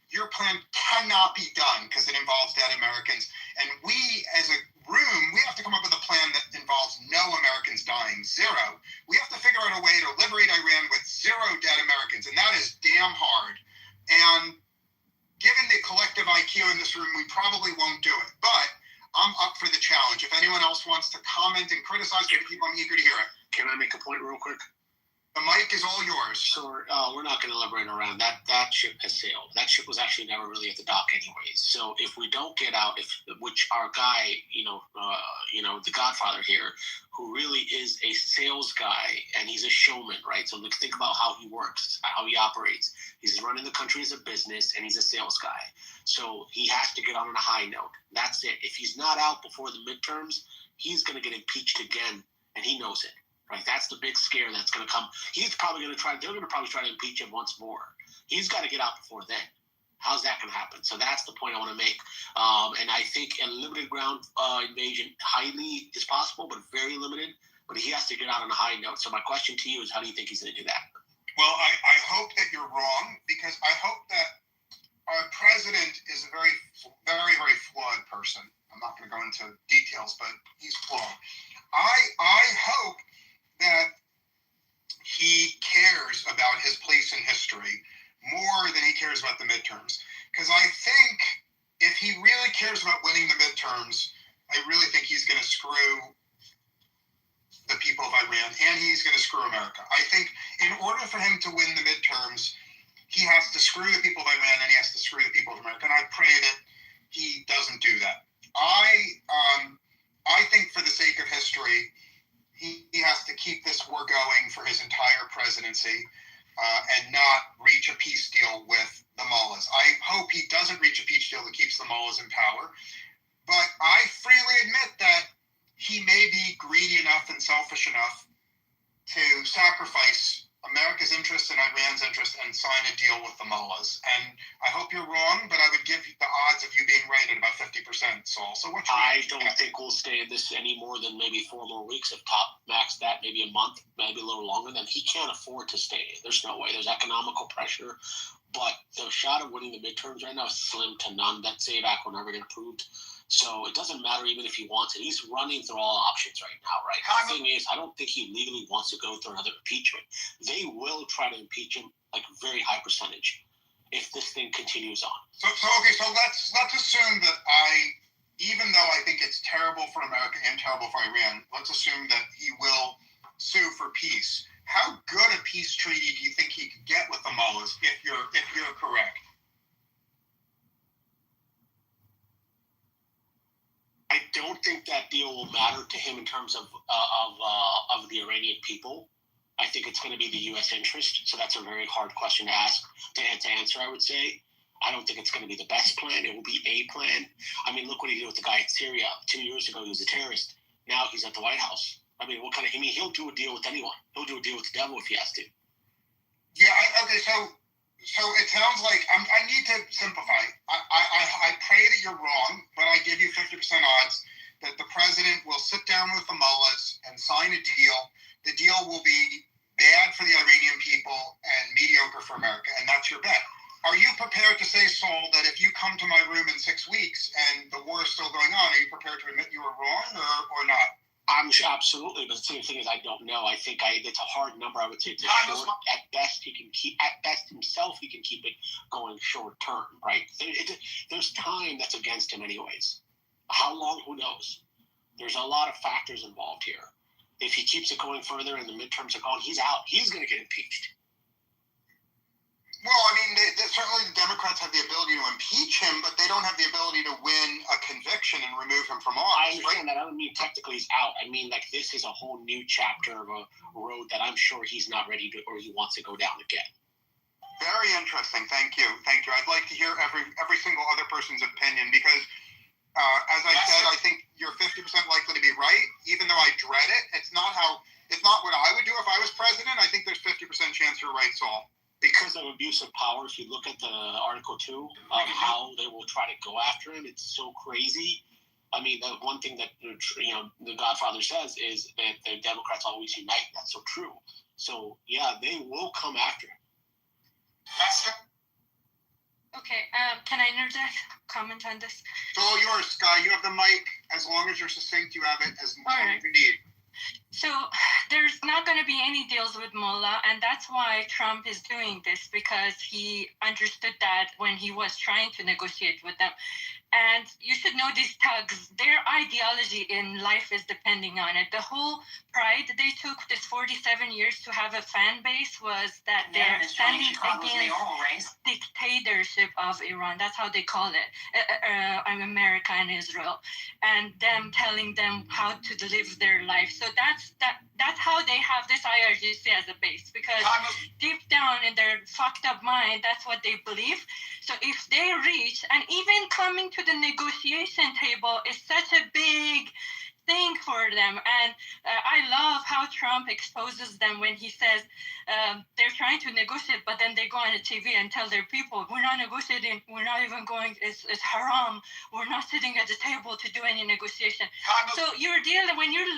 your plan cannot be done because it involves dead Americans. And we, as a room, we have to come up with a plan that involves no Americans dying, zero. We have to figure out a way to liberate Iran with zero dead Americans, and that is damn hard. And given the collective IQ in this room, we probably won't do it. But I'm up for the challenge. If anyone else wants to comment and criticize me, I'm eager to hear it.
Can I make a point real quick?
The mic is all yours.
So we're not going to elaborate around that. That ship has sailed. That ship was actually never really at the dock, anyways. So if we don't get out, which our guy, the Godfather here, who really is a sales guy and he's a showman, right? So think about how he works, how he operates. He's running the country as a business and he's a sales guy. So he has to get on a high note. That's it. If he's not out before the midterms, he's going to get impeached again, and he knows it. Right, that's the big scare that's going to come. He's probably going to try. They're going to probably try to impeach him once more. He's got to get out before then. How's that going to happen? So that's the point I want to make. And I think a limited ground invasion highly is possible, but very limited. But he has to get out on a high note. So my question to you is, how do you think he's going to do that?
Well, I hope that you're wrong, because I hope that our president is a very, very, very flawed person. I'm not going to go into details, but he's flawed. I hope that he cares about his place in history more than he cares about the midterms. Because I think if he really cares about winning the midterms, I really think he's going to screw the people of Iran, and he's going to screw America. I think in order for him to win the midterms, he has to screw the people of Iran and he has to screw the people of America. And I pray that he doesn't do that. I think for the sake of history, he has to keep this war going for his entire presidency and not reach a peace deal with the mullahs. I hope he doesn't reach a peace deal that keeps the mullahs in power. But I freely admit that he may be greedy enough and selfish enough to sacrifice America's interest and Iran's interest and sign a deal with the mullahs. And I hope you're wrong, but I would give the odds of you being right at about 50%, Saul. So what
I don't think we'll stay in this any more than maybe 4 more weeks. If top max that, maybe a month, maybe a little longer, then he can't afford to stay. There's no way. There's economical pressure. But the shot of winning the midterms right now is slim to none. That SAVE Act will never get approved. So it doesn't matter even if he wants it. He's running through all options right now, right? The thing is, I don't think he legally wants to go through another impeachment. They will try to impeach him, like a very high percentage, if this thing continues on.
So let's assume that even though I think it's terrible for America and terrible for Iran, let's assume that he will sue for peace. How good a peace treaty do you think he could get with the mullahs if you're correct?
I don't think that deal will matter to him in terms of the Iranian people. I think it's going to be the U.S. interest. So that's a very hard question to answer, I would say. I don't think it's going to be the best plan. It will be a plan. I mean, look what he did with the guy in Syria. 2 years ago, he was a terrorist. Now he's at the White House. I mean, he'll do a deal with anyone. He'll do a deal with the devil if he has to.
Yeah, okay, so it sounds like I need to simplify. I pray that you're wrong, but I give you 50% odds that the president will sit down with the mullahs and sign a deal. The deal will be bad for the Iranian people and mediocre for America, and that's your bet. Are you prepared to say, Saul, that if you come to my room in 6 weeks and the war is still going on, are you prepared to admit you were wrong or not?
I'm sure, absolutely, but the same thing is I don't know. I think it's a hard number. I would say it's short. At best, he can keep. At best, himself, he can keep it going short term, right? There's time that's against him, anyways. How long? Who knows? There's a lot of factors involved here. If he keeps it going further and the midterms are gone, he's out. He's going to get impeached.
Well, I mean, certainly the Democrats have the ability to impeach him, but they don't have the ability to win a conviction and remove him from office.
I understand that. I don't mean technically he's out. I mean, like, this is a whole new chapter of a road that I'm sure he's not ready to, or he wants to go down again.
Very interesting. Thank you. Thank you. I'd like to hear every single other person's opinion because, as I said, I think you're 50% likely to be right, even though I dread it. It's not what I would do if I was president. I think there's 50% chance you're right, Saul.
Because of abuse of power, if you look at the Article 2 of how they will try to go after him, it's so crazy. I mean, the one thing that the Godfather says is that the Democrats always unite. That's so true. So yeah, they will come after him.
Okay, can I interject? Comment on this?
It's all yours, Sky. You have the mic. As long as you're succinct, you have it as long as you need.
So there's not going to be any deals with Mullah, and that's why Trump is doing this, because he understood that when he was trying to negotiate with them. And you should know these thugs, their ideology in life is depending on it. The whole pride they took this 47 years to have a fan base was that they're standing against dictatorship of Iran. That's how they call it, America and Israel, and them telling them how to live their life. So that's how they have this IRGC as a base, because deep down in their fucked up mind, that's what they believe. So if they reach, and even coming to the negotiation table is such a big thing for them. And I love how Trump exposes them when he says they're trying to negotiate, but then they go on the TV and tell their people, we're not negotiating, we're not even going, it's haram, we're not sitting at the table to do any negotiation. So when you're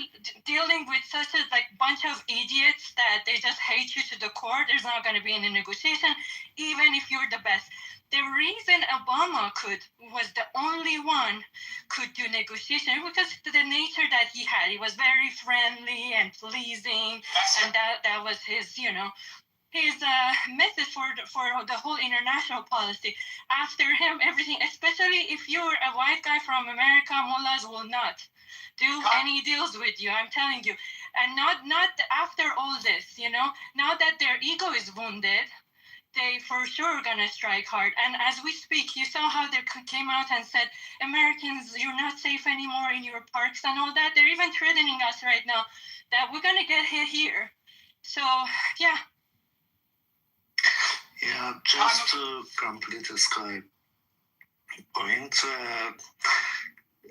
dealing with such a bunch of idiots that they just hate you to the core, there's not going to be any negotiation, even if you're the best. The reason Obama was the only one could do negotiation because of the nature that he had. He was very friendly and pleasing, and that was his, his message for the whole international policy. After him, everything, especially if you're a white guy from America, mullahs will not do any deals with you. I'm telling you, and not after all this, now that their ego is wounded, they for sure gonna strike hard. And as we speak, you saw how they came out and said, Americans, you're not safe anymore in your parks and all that. They're even threatening us right now that we're gonna get hit here. So yeah.
Yeah, just to complete the Sky point,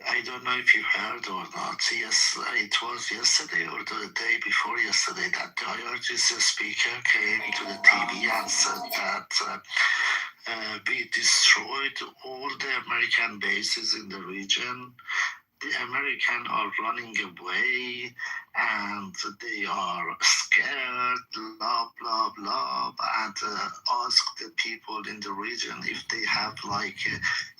I don't know if you heard or not. Yes, it was yesterday or the day before yesterday that the IRGC speaker came to the TV and said that we destroyed all the American bases in the region. The Americans are running away and they are scared, blah, blah, blah, and ask the people in the region if they have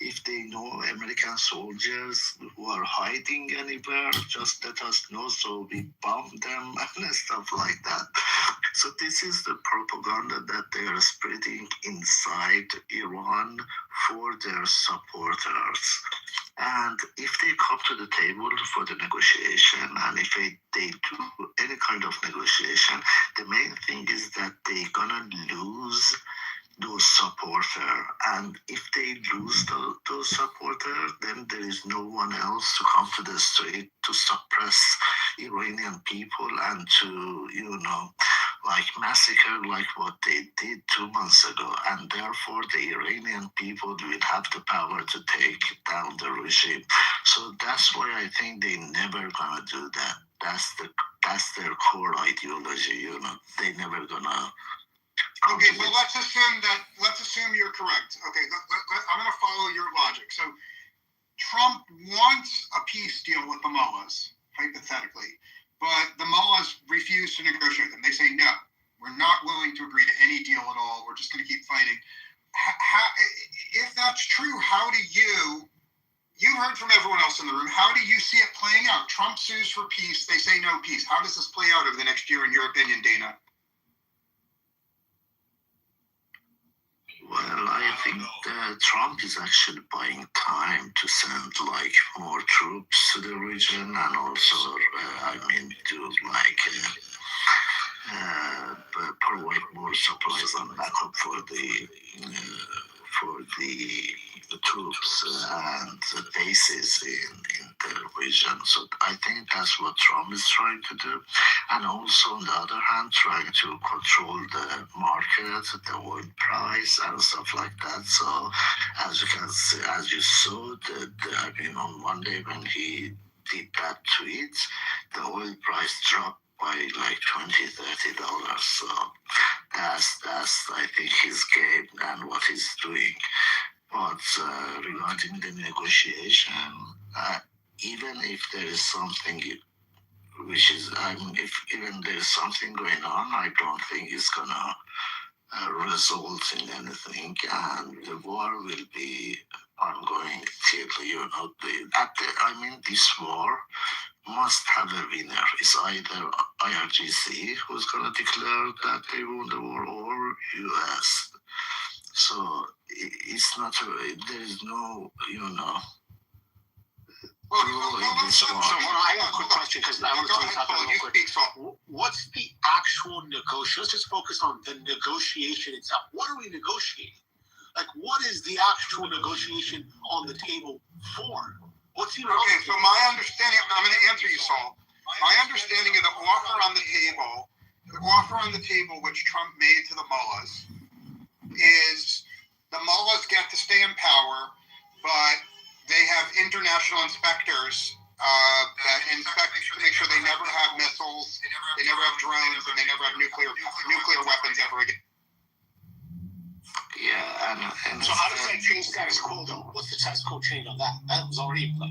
if they know American soldiers who are hiding anywhere, just let us know so we bomb them and stuff like that. So this is the propaganda that they are spreading inside Iran for their supporters. And if they come to the table for the negotiation, and if they do any kind of negotiation, the main thing is that they're gonna lose those supporters. And if they lose those supporters, then there is no one else to come to the street to suppress Iranian people and to, massacre like what they did 2 months ago. And therefore, the Iranian people will have the power to take down the regime. So that's why I think they never gonna do that. That's their core ideology. They never gonna.
Okay, so let's assume you're correct. Okay, I'm going to follow your logic. So Trump wants a peace deal with the mullahs, hypothetically, but the mullahs refuse to negotiate them. They say, no, we're not willing to agree to any deal at all. We're just going to keep fighting. If that's true, how do you heard from everyone else in the room, how do you see it playing out? Trump sues for peace. They say no peace. How does this play out over the next year, in your opinion, Dana?
Well, I think that Trump is actually buying time to send more troops to the region, and also, to provide more supplies and backup for for the troops and the bases in the region. So I think that's what Trump is trying to do. And also, on the other hand, trying to control the market, the oil price, and stuff like that. So, as you can see, as you saw, I mean, on Monday when he did that tweet, the oil price dropped by like $20-30. So that's I think his game and what he's doing. But regarding the negotiation, even if there is something which is, I mean, if even there is something going on, I don't think it's gonna result in anything, and the war will be ongoing till this war must have a winner. It's either IRGC who's gonna declare that they won the war, or US. So it's not. There is no,
So I have a quick question because I want to talk about that real quick. What's the actual negotiation? Let's just focus on the negotiation itself. What are we negotiating? Like, what is the actual negotiation on the table for? What's even
okay? So my understanding, I'm going to answer you, Saul. My understanding of the offer on the table, which Trump made to the mullahs, is the mullahs get to stay in power, but they have international inspectors that inspect to make sure they never have missiles, they never have drones, and they never have nuclear weapons ever again.
Yeah, and
so how does that change status quo, though? What's the status quo change on that? That was already in play.
I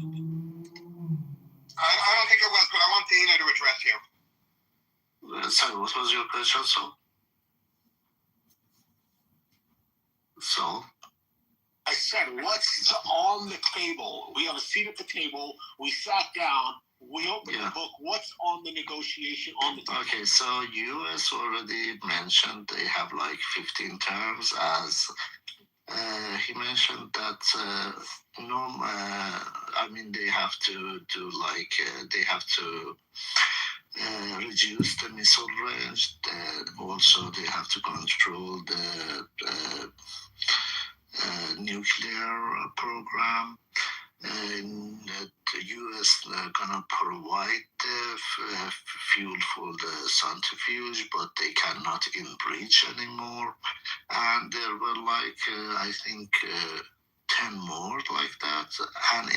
don't think it was, but I want Dana to address you.
Sorry, what was your question, So?
I said, what's on the table? We have a seat at the table. We sat down. We opened the book. What's on the negotiation on the table?
Okay, so US already mentioned they have like 15 terms, as he mentioned that they have to do like they have to reduce the missile range. Also, they have to control the nuclear program. And the U.S. gonna provide the fuel for the centrifuge, but they cannot enrich anymore. And there were like I think 10 more like that. And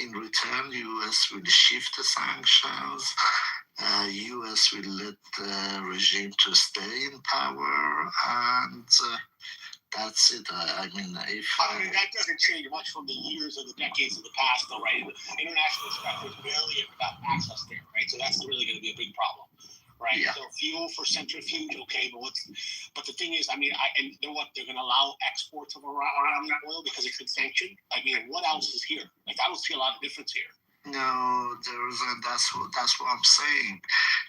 in return, U.S. will shift the sanctions. U.S. will let the regime to stay in power, and that's it. I mean,
that doesn't change much from the years or the decades of the past, though, right? International inspectors barely ever got access there, right? So that's really going to be a big problem, right? Yeah. So fuel for centrifuge, okay, but the thing is, I mean, they're going to allow exports of Iranian oil because it's been sanctioned. I mean, what else is here? Like, I don't see a lot of difference here.
No, there isn't. That's what I'm saying.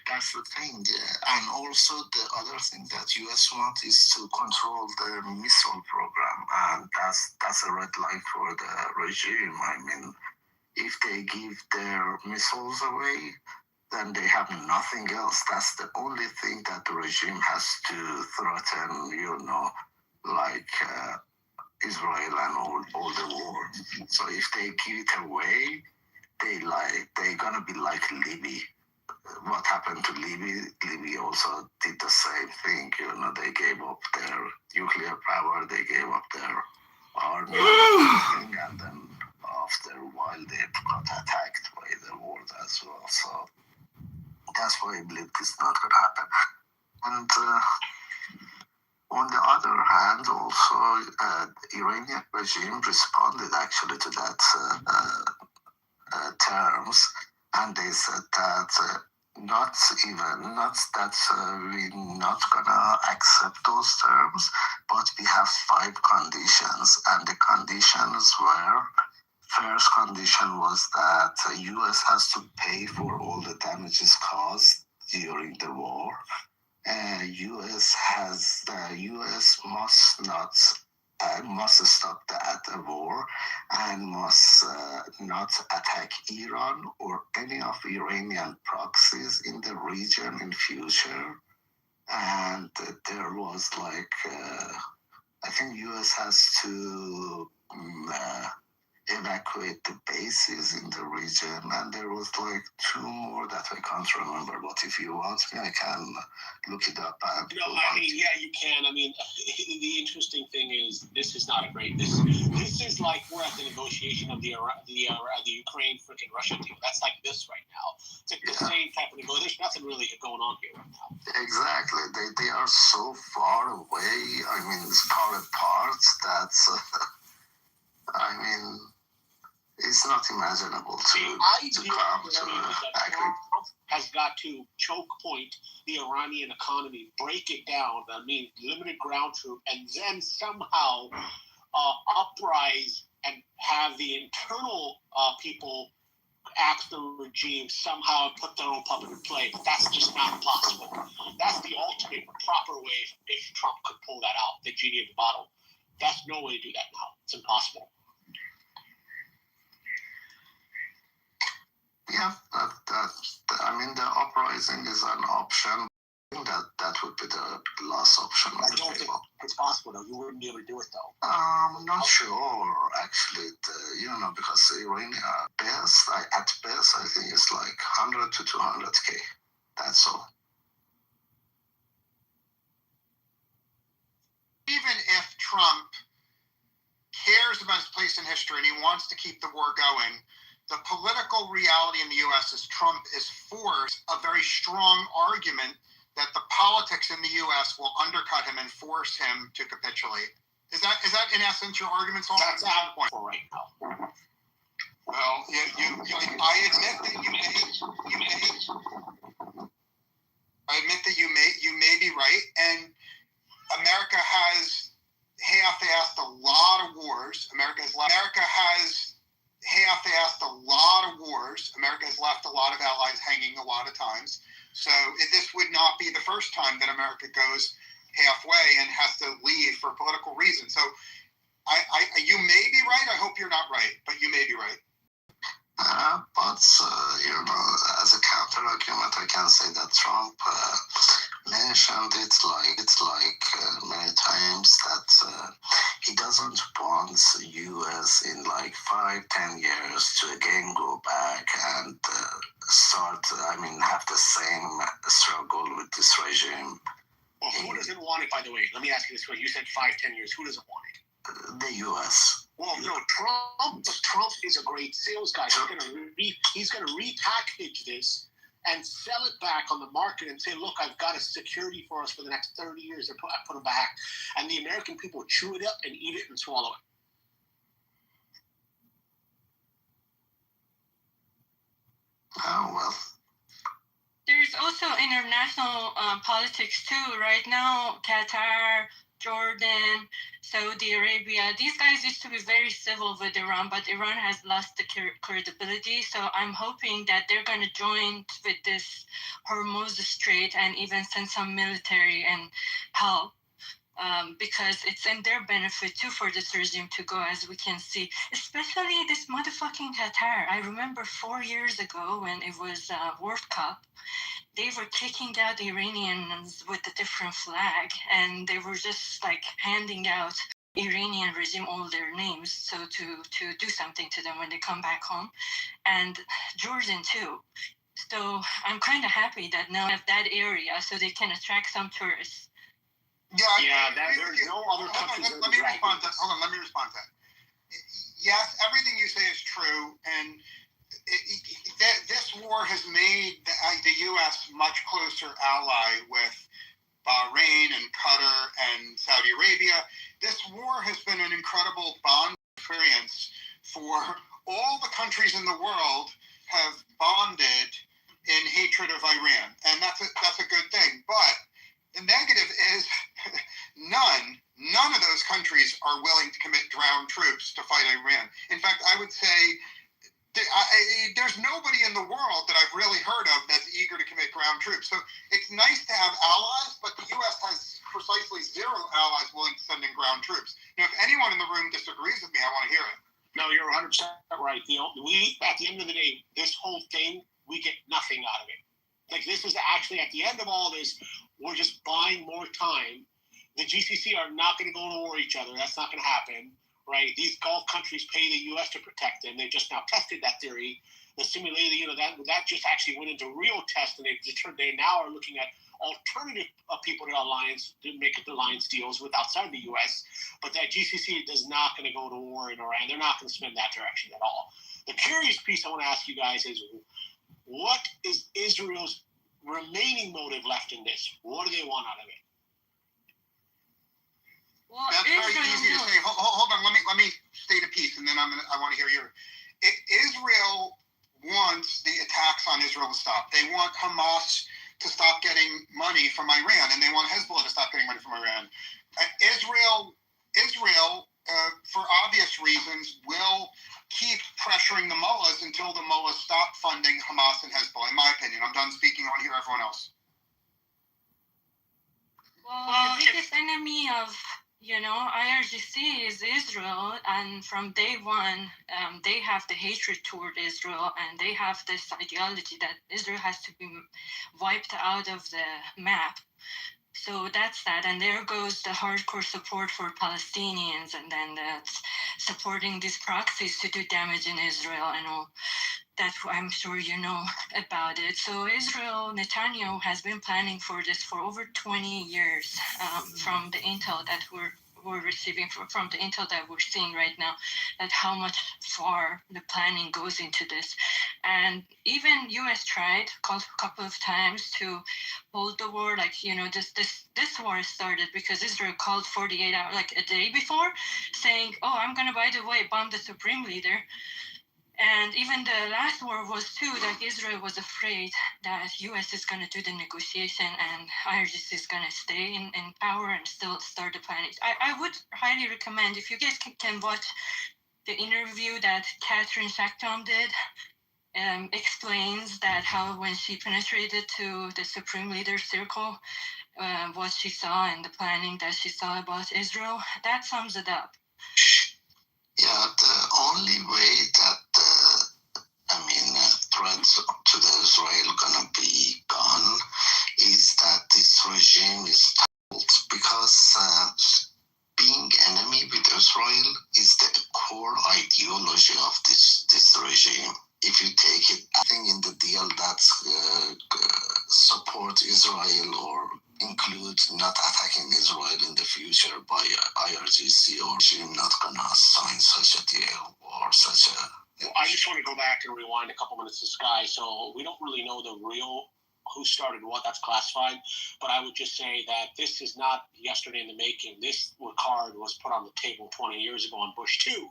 That's the thing. And also the other thing that US wants is to control the missile program, and that's a red line for the regime. I mean, if they give their missiles away, then they have nothing else. That's the only thing that the regime has to threaten, like Israel and all the world. So if they give it away, they're gonna be like Libya. What happened to Libya? Libya also did the same thing. They gave up their nuclear power, they gave up their army, and then after a while they got attacked by the world as well. So that's why I believe this is not gonna happen. And on the other hand, also the Iranian regime responded actually to that terms, and they said that we're not gonna accept those terms, but we have 5 conditions, and the conditions were: first condition was that the U.S. has to pay for all the damages caused during the war. U.S. must stop the war, and must not attack Iran or any of Iranian proxies in the region in future. And there was like I think U.S. has to evacuate the bases in the region, and there was like two more that I can't remember. But if you want me, I can look it up.
No, I mean, yeah, you can. I mean, the interesting thing is this is not a great. This is like we're at the negotiation of the Ukraine freaking Russia deal. That's like this right now. It's like the same type of negotiation. There's nothing really going on here right now.
Exactly. They are so far away. I mean, it's far apart. That's. I mean, it's not imaginable to come to agree.
Trump has got to choke point the Iranian economy, break it down. I mean, limited ground troop, and then somehow uprise and have the internal people ask the regime somehow and put their own puppet in play. But that's just not possible. That's the ultimate proper way if Trump could pull that out, the genie in the bottle. That's no way to do that now. It's impossible.
Yeah, I mean, the uprising is an option. I think that would be the last option.
I don't think it's possible, though. You wouldn't be able to do it, though.
I'm not sure, actually. Because Iranian at best, I think it's like 100 to 200K. That's all.
Even if Trump cares about his place in history and he wants to keep the war going, the political reality in the U.S. is Trump is forced a very strong argument that the politics in the U.S. will undercut him and force him to capitulate. Is that in essence your argument?
That's our point right now.
Well, I admit that you may be right, and America has half-assed a lot of wars. America has half-assed a lot of wars. America has left a lot of allies hanging a lot of times. So this would not be the first time that America goes halfway and has to leave for political reasons. So you may be right. I hope you're not right, but you may be right.
But as a counter argument, I can say that Trump mentioned it's like many times that he doesn't want U.S. in like 5-10 years to again go back and have the same struggle with this regime.
Well, who doesn't want it, by the way? Let me ask you this way. You said 5-10 years. Who doesn't want it?
The U.S.
Well, no, Trump is a great sales guy. He's gonna repackage this and sell it back on the market and say, look, I've got a security for us for the next 30 years. I put them back. And the American people chew it up and eat it and swallow it.
Oh, well.
There's also international politics too. Right now, Qatar, Jordan, Saudi Arabia, these guys used to be very civil with Iran, but Iran has lost the credibility. So I'm hoping that they're going to join with this Hormuz Strait and even send some military and help. Because it's in their benefit too for this regime to go, as we can see, especially this motherfucking Qatar. I remember 4 years ago when it was World Cup, they were kicking out the Iranians with a different flag, and they were just like handing out Iranian regime all their names, so to do something to them when they come back home, and Jordan too. So I'm kind of happy that now have that area so they can attract some tourists.
There's no other countries.
Let me respond to that. Yes, everything you say is true, and this war has made the U.S. much closer ally with Bahrain and Qatar and Saudi Arabia. This war has been an incredible bond experience for all the countries in the world have bonded in hatred of Iran, and that's a good thing. But the negative is none of those countries are willing to commit ground troops to fight Iran. In fact, I would say there's nobody in the world that I've really heard of that's eager to commit ground troops. So it's nice to have allies, but the U.S. has precisely zero allies willing to send in ground troops. Now, if anyone in the room disagrees with me, I want to hear it.
No, you're 100% right. We, at the end of the day, this whole thing, we get nothing out of it. Like, this is actually, at the end of all this, we're just buying more time the GCC are not going to go to war with each other. That's not going to happen, right? These Gulf countries pay the U.S. to protect them. They just now tested that theory. The simulated, that just actually went into real test, and they now are looking at alternative people to alliance to make alliance deals with outside the U.S. But that GCC is not going to go to war in Iran. They're not going to spend that direction at all. The curious piece I want to ask you guys is, what is Israel's remaining motive left in this? What do they want out of it?
Well,
That's very easy to say. Hold on, let me state a piece, and then I want to hear your. Israel wants the attacks on Israel to stop. They want Hamas to stop getting money from Iran, and they want Hezbollah to stop getting money from Iran. Israel, for obvious reasons, will keep pressuring the mullahs until the mullahs stop funding Hamas and Hezbollah. In my opinion, I'm done speaking. I want to hear everyone else.
Well, the biggest enemy of IRGC is Israel, and from day one, they have the hatred toward Israel, and they have this ideology that Israel has to be wiped out of the map. So that's that, and there goes the hardcore support for Palestinians, and then that's supporting these proxies to do damage in Israel and all. That I'm sure you know about it. So Israel, Netanyahu has been planning for this for over 20 years, from the intel that we're receiving from the intel that we're seeing right now, that how much far the planning goes into this. And even US tried a couple of times to hold the war, this war started because Israel called 48 hours, like a day before, saying, oh, I'm gonna, by the way, bomb the supreme leader. And even the last war was too, that Israel was afraid that US is going to do the negotiation and IRGC is going to stay in power and still start the planning. I would highly recommend, if you guys can watch the interview that Catherine Shackton did, explains that how when she penetrated to the Supreme Leader circle, what she saw and the planning that she saw about Israel, that sums it up.
Yeah, the only way that threats to the Israel gonna be gone is that this regime is toppled, because being enemy with Israel is the core ideology of this regime. If you take it, I think in the deal that support Israel or include not attacking Israel in the future by IRGC or regime, not gonna sign such a deal or such a.
Well, I just want to go back and rewind a couple minutes to Sky. So we don't really know the real who started what, that's classified. But I would just say that this is not yesterday in the making. This card was put on the table 20 years ago on Bush 2.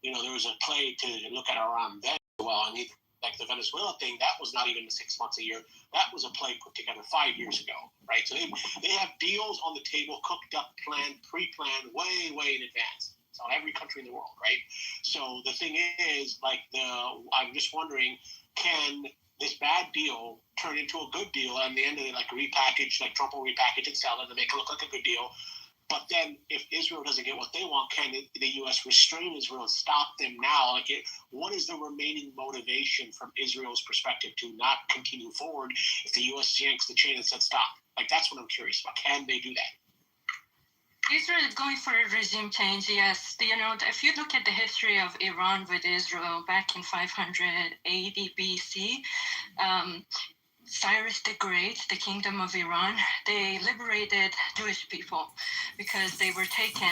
There was a play to look at around then. Well, and like the Venezuela thing, that was not even 6 months a year. That was a play put together 5 years ago, right? So they have deals on the table, cooked up, planned, pre-planned, way in advance. It's on every country in the world, right? So the thing is, I'm just wondering, can this bad deal turn into a good deal, and the end of it, repackage, like Trump will repackage and sell it and make it look like a good deal? But then, if Israel doesn't get what they want, can the U.S. restrain Israel and stop them now? What is the remaining motivation from Israel's perspective to not continue forward if the U.S. yanks the chain and said stop? That's what I'm curious about. Can they do that?
Israel is going for a regime change, yes. If you look at the history of Iran with Israel back in 580 BC, Cyrus the Great, the Kingdom of Iran, they liberated Jewish people because they were taken.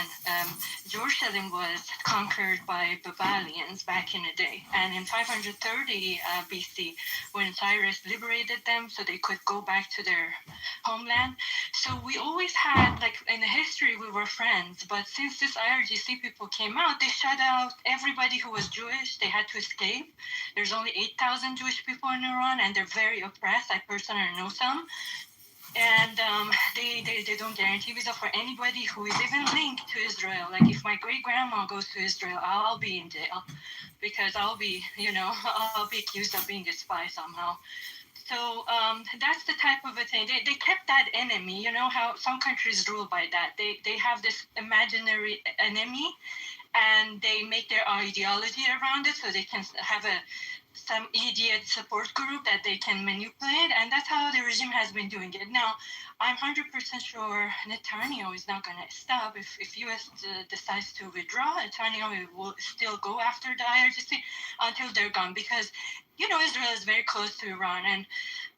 Jerusalem was conquered by Babylonians back in the day. And in 530 BC, when Cyrus liberated them so they could go back to their homeland. So we always had, in the history, we were friends. But since this IRGC people came out, they shut out everybody who was Jewish. They had to escape. There's only 8,000 Jewish people in Iran, and they're very oppressed. I personally know some. And they don't guarantee visa for anybody who is even linked to Israel. If my great-grandma goes to Israel, I'll be in jail because I'll be accused of being a spy somehow. So that's the type of a thing. They kept that enemy. You know how some countries rule by that. They have this imaginary enemy, and they make their ideology around it so they can have a some idiot support group that they can manipulate, and that's how the regime has been doing it. Now, I'm 100% sure Netanyahu is not going to stop. If U.S. Decides to withdraw, Netanyahu will still go after the IRGC until they're gone, because, Israel is very close to Iran, and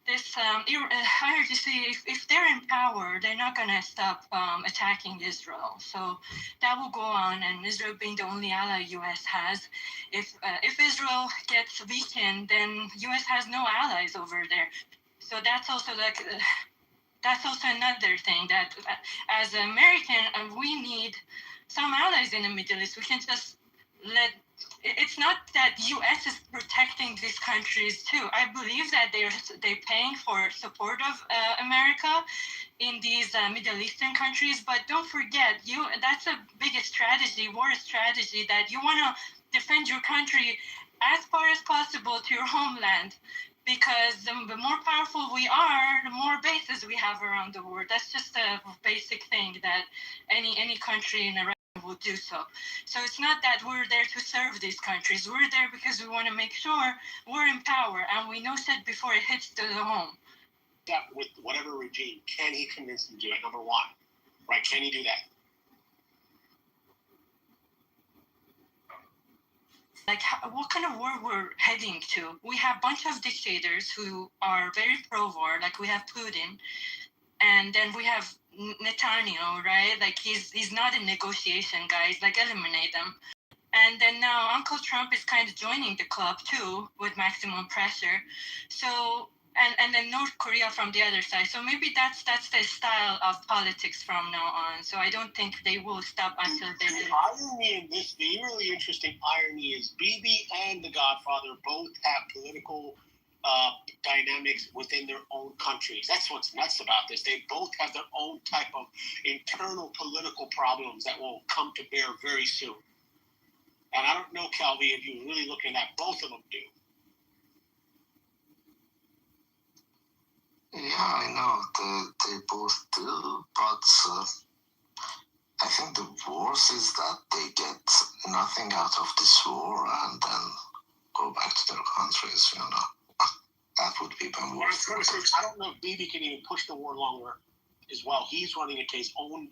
this IRGC, if they're in power, they're not going to stop attacking Israel. So that will go on, and Israel being the only ally U.S. has, if Israel gets weakened, then U.S. has no allies over there. So that's also that's also another thing that, as an American, we need some allies in the Middle East. We can just let. It's not that U.S. is protecting these countries too. I believe that they're paying for support of America in these Middle Eastern countries. But don't forget, that's a biggest strategy, war strategy, that you want to defend your country as far as possible to your homeland. Because the more powerful we are, the more bases we have around the world. That's just a basic thing that any country in a region will do so. So it's not that we're there to serve these countries. We're there because we want to make sure we're in power, and we know that before it hits the home.
That with whatever regime, can he convince them to do it? Number one, right? Can he do that?
Like, what kind of war we're heading to? We have a bunch of dictators who are very pro-war, like we have Putin, and then we have Netanyahu, right? Like, he's not a negotiation guy. He's like, eliminate them. And then now Uncle Trump is kind of joining the club too, with maximum pressure. So, and then North Korea from the other side. So maybe that's the style of politics from now on. So I don't think they will stop until they do.
The irony in this, the really interesting irony is Bibi and the Godfather both have political dynamics within their own countries. That's what's nuts about this. They both have their own type of internal political problems that will come to bear very soon. And I don't know, Calvi, if you're really looking at both of them do.
Yeah, I know they both do, but I think the worst is that they get nothing out of this war and then go back to their countries, That would be even worse.
I don't know if Bibi can even push the war longer as well. He's running it to his own,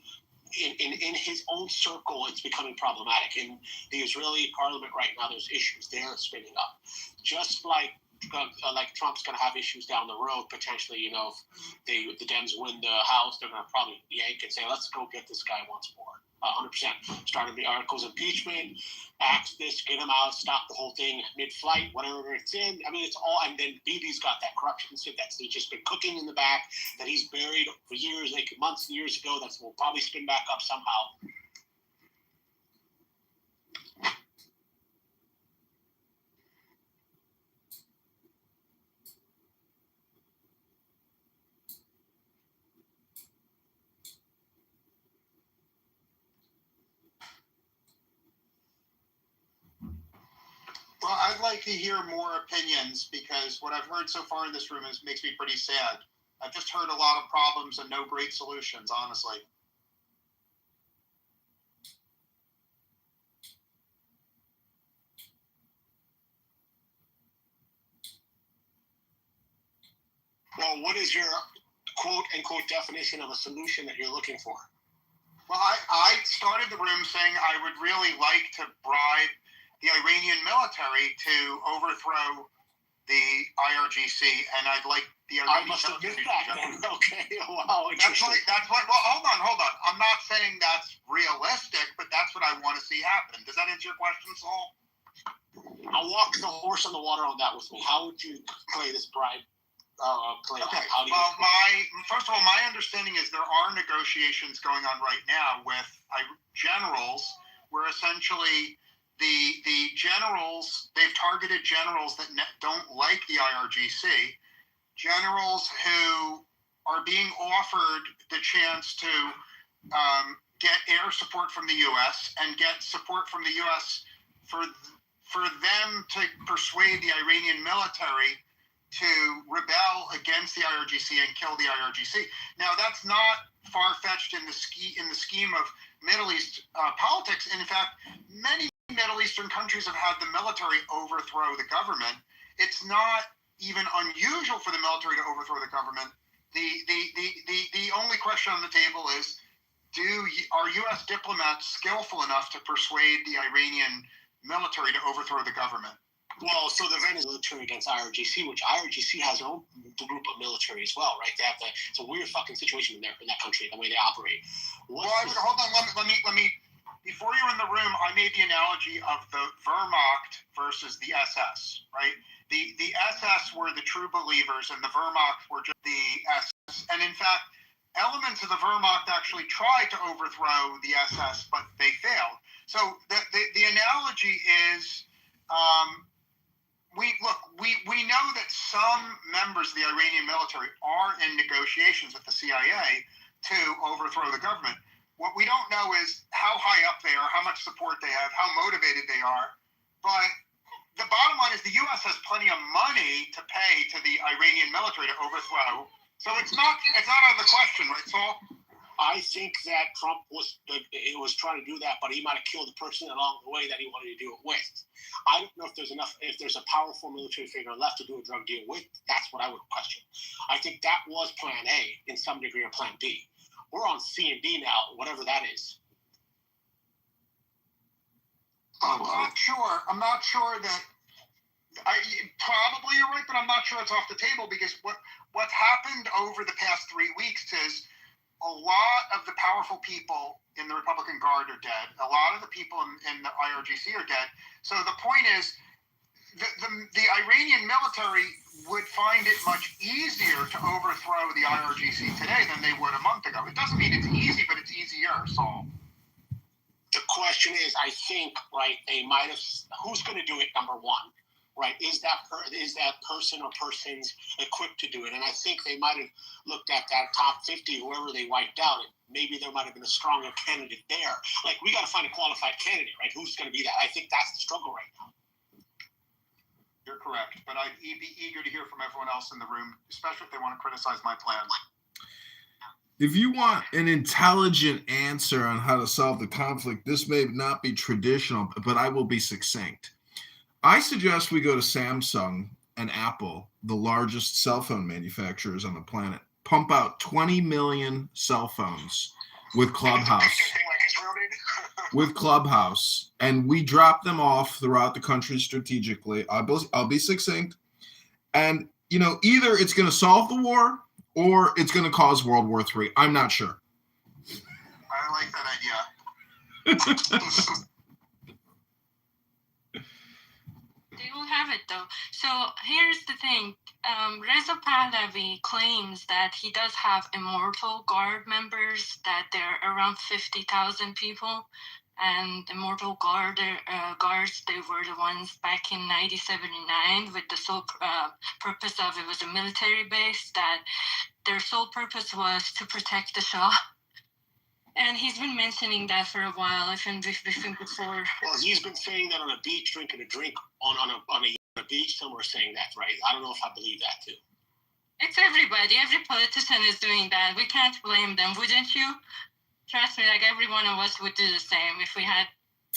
in his own circle, it's becoming problematic. In the Israeli parliament right now, there's issues there spinning up. Just like Trump's going to have issues down the road, potentially, if the Dems win the House, they're going to probably yank and say, let's go get this guy once more. 100%. Started the articles of impeachment, axe this, get him out, stop the whole thing mid-flight, whatever it's in. I mean, it's all, and then Bibi's got that corruption that's just been cooking in the back, that he's buried for years, like months and years ago, that will probably spin back up somehow.
Well, I'd like to hear more opinions, because what I've heard so far in this room makes me pretty sad. I've just heard a lot of problems and no great solutions, honestly.
Well, what is your quote-unquote definition of a solution that you're looking for?
Well, I started the room saying I would really like to bribe the Iranian military to overthrow the IRGC, and I'd like the Iranian military to do that.
Okay, wow, interesting.
That's what, well, hold on. I'm not saying that's realistic, but that's what I want to see happen. Does that answer your question, Saul?
I'll walk the horse on the water on that with me. How would you play this bribe?
Okay. Well, first of all, my understanding is there are negotiations going on right now with generals, where essentially the generals, they've targeted generals that don't like the IRGC, generals who are being offered the chance to get air support from the U.S. and get support from the U.S. for them to persuade the Iranian military to rebel against the IRGC and kill the IRGC. Now, that's not far-fetched in the scheme of Middle East politics. In fact, many Middle Eastern countries have had the military overthrow the government it's not even unusual for the military to overthrow the government. The only question on the table is, are U.S. diplomats skillful enough to persuade the Iranian military to overthrow the government?
Well, so the Venezuelan military against IRGC, which IRGC has their own group of military as well, right? They have it's a weird fucking situation in that country, the way they operate.
Hold on, let me. Before you were in the room, I made the analogy of the Wehrmacht versus the SS, right? The SS were the true believers, and the Wehrmacht were just the SS. And in fact, elements of the Wehrmacht actually tried to overthrow the SS, but they failed. So the analogy is. We know that some members of the Iranian military are in negotiations with the CIA to overthrow the government. What we don't know is how high up they are, how much support they have, how motivated they are. But the bottom line is the U.S. has plenty of money to pay to the Iranian military to overthrow. So it's not out of the question, right, Saul?
I think that Trump was trying to do that, but he might have killed the person along the way that he wanted to do it with. I don't know if there's a powerful military figure left to do a drug deal with. That's what I would question. I think that was plan A in some degree or plan B. We're on C and D now, whatever that is.
I'm not sure that. Probably you're right, but I'm not sure it's off the table because what's happened over the past 3 weeks is a lot of the powerful people in the Republican Guard are dead. A lot of the people in the IRGC are dead. So the point is, the Iranian military would find it much easier to overthrow the IRGC today than they would a month ago. It doesn't mean it's easy, but it's easier, Saul.
The question is, I think, right, they might have, who's going to do it, number one? Right, is that person or persons equipped to do it? And I think they might have looked at that top 50, whoever they wiped out, and maybe there might have been a stronger candidate there. Like, we got to find a qualified candidate, right? Who's going to be that? I think that's the struggle right now.
You're correct, but I'd be eager to hear from everyone else in the room, especially if they want to criticize my plan.
If you want an intelligent answer on how to solve the conflict, this may not be traditional, but I will be succinct. I suggest we go to Samsung and Apple, the largest cell phone manufacturers on the planet, pump out 20 million cell phones with Clubhouse, and we drop them off throughout the country strategically. I'll be succinct. And, either it's going to solve the war or it's going to cause World War III. I'm not sure.
I like that idea.
They will have it though. So here's the thing. Reza Pahlavi claims that he does have immortal guard members, that they're around 50,000 people. And immortal guards, they were the ones back in 1979 with the sole purpose of, it was a military base, that their sole purpose was to protect the Shah. And he's been mentioning that for a while, even before.
Well, he's been saying that on a beach, drinking a drink on a beach somewhere, saying that, right? I don't know if I believe that too.
It's everybody. Every politician is doing that. We can't blame them, wouldn't you? Trust me, like every one of us would do the same if we had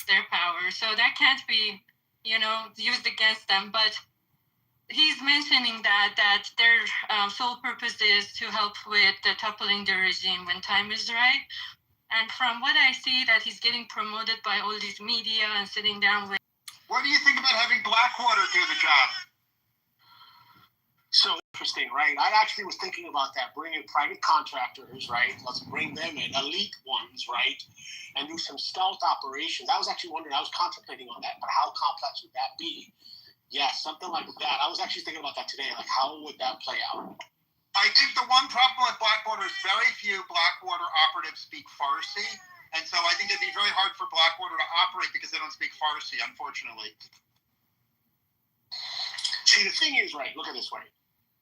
their power. So that can't be, used against them. But he's mentioning that their sole purpose is to help with the toppling the regime when time is right. And from what I see, that he's getting promoted by all these media and sitting down with.
What do you think about having Blackwater do the job?
So interesting, right? I actually was thinking about that, bringing private contractors, right? Let's bring them in, elite ones, right? And do some stealth operations. I was actually wondering, I was contemplating on that, but how complex would that be? Yeah, something like that. I was actually thinking about that today, like how would that play out?
I think the one problem with Blackwater is very few Blackwater operatives speak Farsi. And so I think it'd be very hard for Blackwater to operate because they don't speak Farsi, unfortunately.
See, the thing is, right, look at it this way.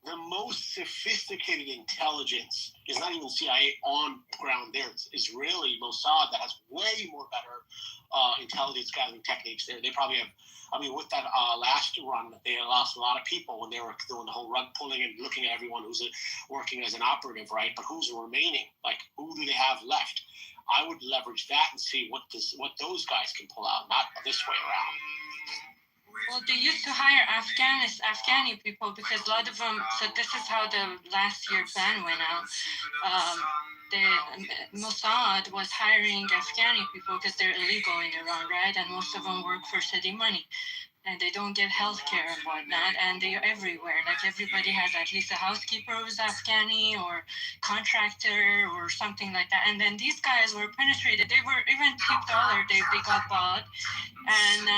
The most sophisticated intelligence is not even CIA on ground there. It's Israeli Mossad that has way more better intelligence gathering techniques there. They probably have, with that last run, they lost a lot of people when they were doing the whole rug pulling and looking at everyone who's working as an operative, right? But who's remaining? Like, who do they have left? I would leverage that and see what those guys can pull out, not this way around.
Well, they used to hire Afghani people because a lot of them. So this is how the last year ban went out. The Mossad was hiring Afghani people because they're illegal in Iran, right? And most of them work for city money. And they don't get health care and whatnot, and they're everywhere. Like everybody has at least a housekeeper who's Afghani or contractor or something like that. And then these guys were penetrated. They were even $2. They got bought, and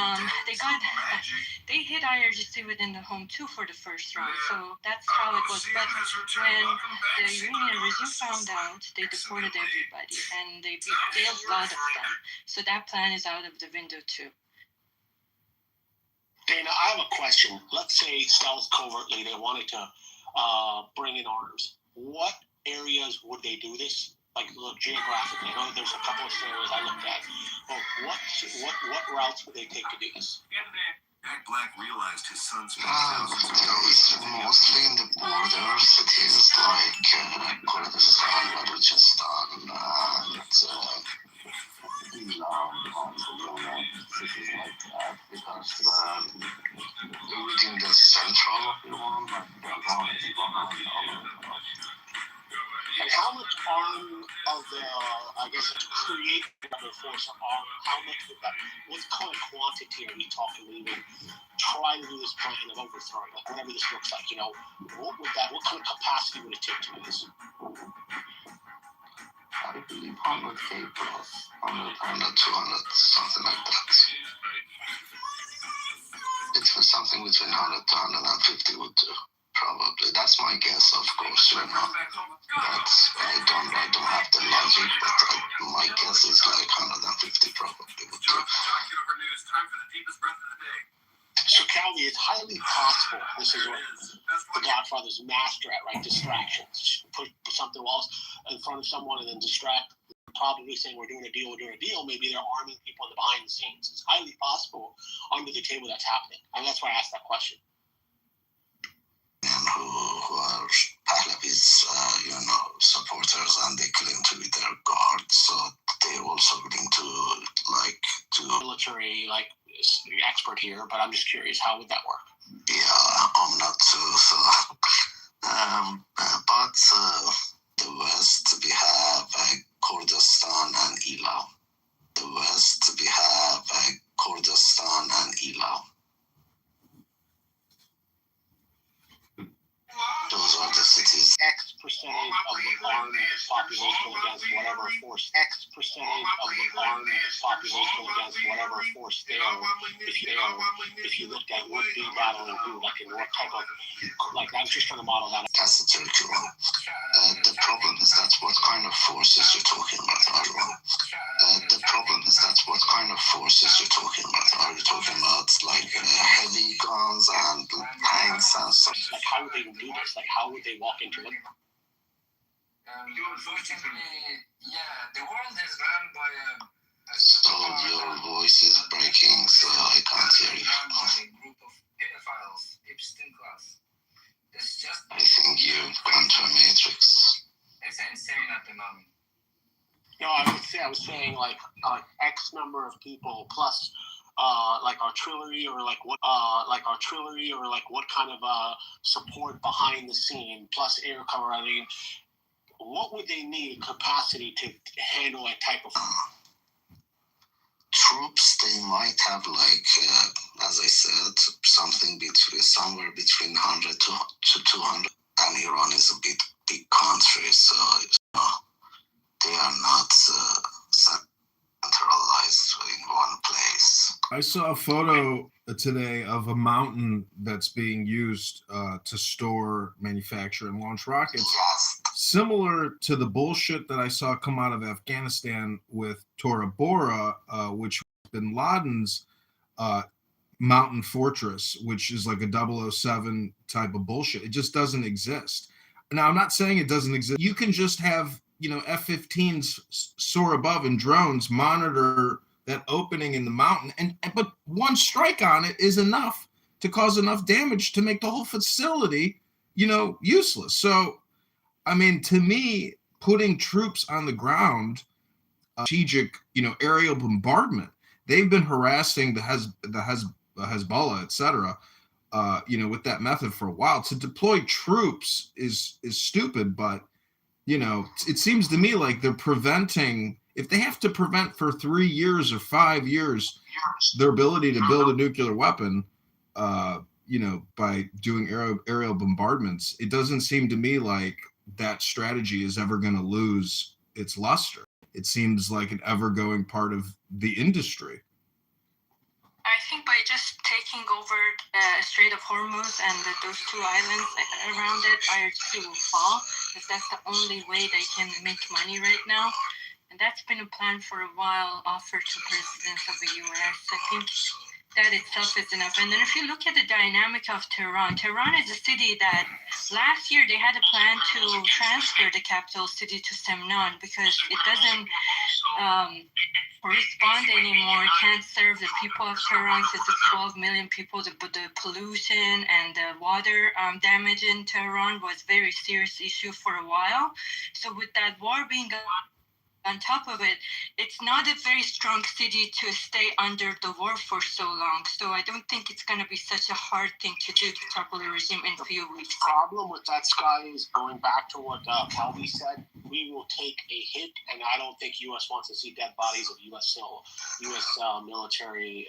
they hit IRGC within the home too for the first round. So that's how it was. But when the Iranian regime found out, they deported everybody, and they jailed a lot of them. So that plan is out of the window too.
Dana, I have a question. Let's say stealth covertly, they wanted to bring in arms. What areas would they do this? Like geographically, I know there's a couple of areas I looked at. But what routes would they take to do this?
Jack Black realized his son spent
It's mostly in the border cities like Kurdistan, Balochistan, and cities like that, because within the central of Iran, like Iran is
and how much arm of the, I guess, to create another force of arm, how much would that, what kind of quantity are we talking to even try to do this plan of overthrowing, like whatever this looks like, what kind of capacity would it take to do this?
I believe 100K plus, 100, 200, something like that. It's something between 100 to 150 would do. Probably. That's my guess, of course, That's, I don't have the logic, but my guess is like 150 probably would do.
So, Calvi, it's highly possible, this is what the Godfather's master at, right? Distractions. Put something else in front of someone and then distract, probably saying we're doing a deal. Maybe they're arming people behind the scenes. It's highly possible under the table that's happening. And that's why I asked that question.
And who are Pahlavi's, supporters, and they claim to be their guards, so they're also willing to
military, expert here, but I'm just curious, how would that work?
Yeah, I'm not so. But the West, we have Kurdistan and Iran. The West, we have Kurdistan and Iran. Those are the cities.
X percentage of the armed population against whatever force. X percentage of the armed population against whatever force there. If you looked at would be battling who, like in what type of, I'm just trying to model that.
That's the tricky one. The problem is that's what kind of forces you're talking about, Arwan. The problem is that's what kind of forces you're talking about. Are you talking about heavy guns and tanks and stuff?
Like how would they do this? Like how would they walk into it?
Unfortunately, the world is run by a
so your voice is breaking, so I can't hear you.
group of pedophiles, Epstein class.
I think you've gone to a matrix.
It's insane at the moment.
No, I was saying X number of people plus artillery or what kind of support behind the scene plus air cover. I mean, what would they need capacity to handle that type of
troops? They might have as I said, somewhere between 100 to 200. And Iran is a big country, so they are not centralized in one place.
I saw a photo today of a mountain that's being used to store, manufacture, and launch rockets.
Yes.
Similar to the bullshit that I saw come out of Afghanistan with Tora Bora, which was bin Laden's mountain fortress, which is like a 007 type of bullshit. It just doesn't exist. Now, I'm not saying it doesn't exist. You can just have, F-15s soar above and drones monitor that opening in the mountain, but one strike on it is enough to cause enough damage to make the whole facility, useless. So, I mean, to me, putting troops on the ground, strategic, aerial bombardment, they've been harassing the Hezbollah, etc. With that method for a while. To deploy troops is stupid, but it seems to me like they're preventing. If they have to prevent for 3 years or 5 years their ability to build a nuclear weapon, by doing aerial bombardments, it doesn't seem to me like that strategy is ever going to lose its luster. It seems like an ever-going part of the industry.
I think by just taking over Strait of Hormuz and those 2 islands around it, IRGC will fall, because that's the only way they can make money right now. And that's been a plan for a while offered to presidents of the U.S. I think that itself is enough. And then if you look at the dynamic of Tehran is a city that last year they had a plan to transfer the capital city to Semnan because it doesn't respond anymore, can't serve the people of Tehran because it's 12 million people. The pollution and the water damage in Tehran was a very serious issue for a while. So with that war being on top of it, it's not a very strong city to stay under the war for so long. So I don't think it's going to be such a hard thing to do to topple the regime in a few weeks.
The problem with that, Sky, is going back to what Calvi said, we will take a hit, and I don't think U.S. wants to see dead bodies of U.S. military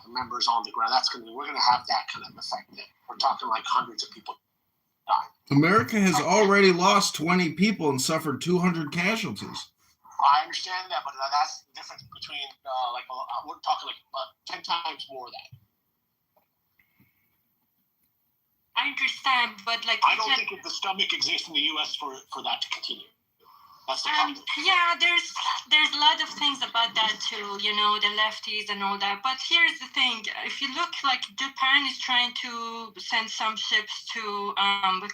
members on the ground. We're gonna have that kind of effect. We're talking like hundreds of people die.
America has already lost 20 people and suffered 200 casualties.
I understand that, but that's the difference between we're talking like 10 times more of that.
I understand, but
I don't think the stomach exists in the U.S. for that to continue. That's the problem.
Yeah, there's a lot of things about that too, the lefties and all that. But here's the thing: if you look, like Japan is trying to send some ships to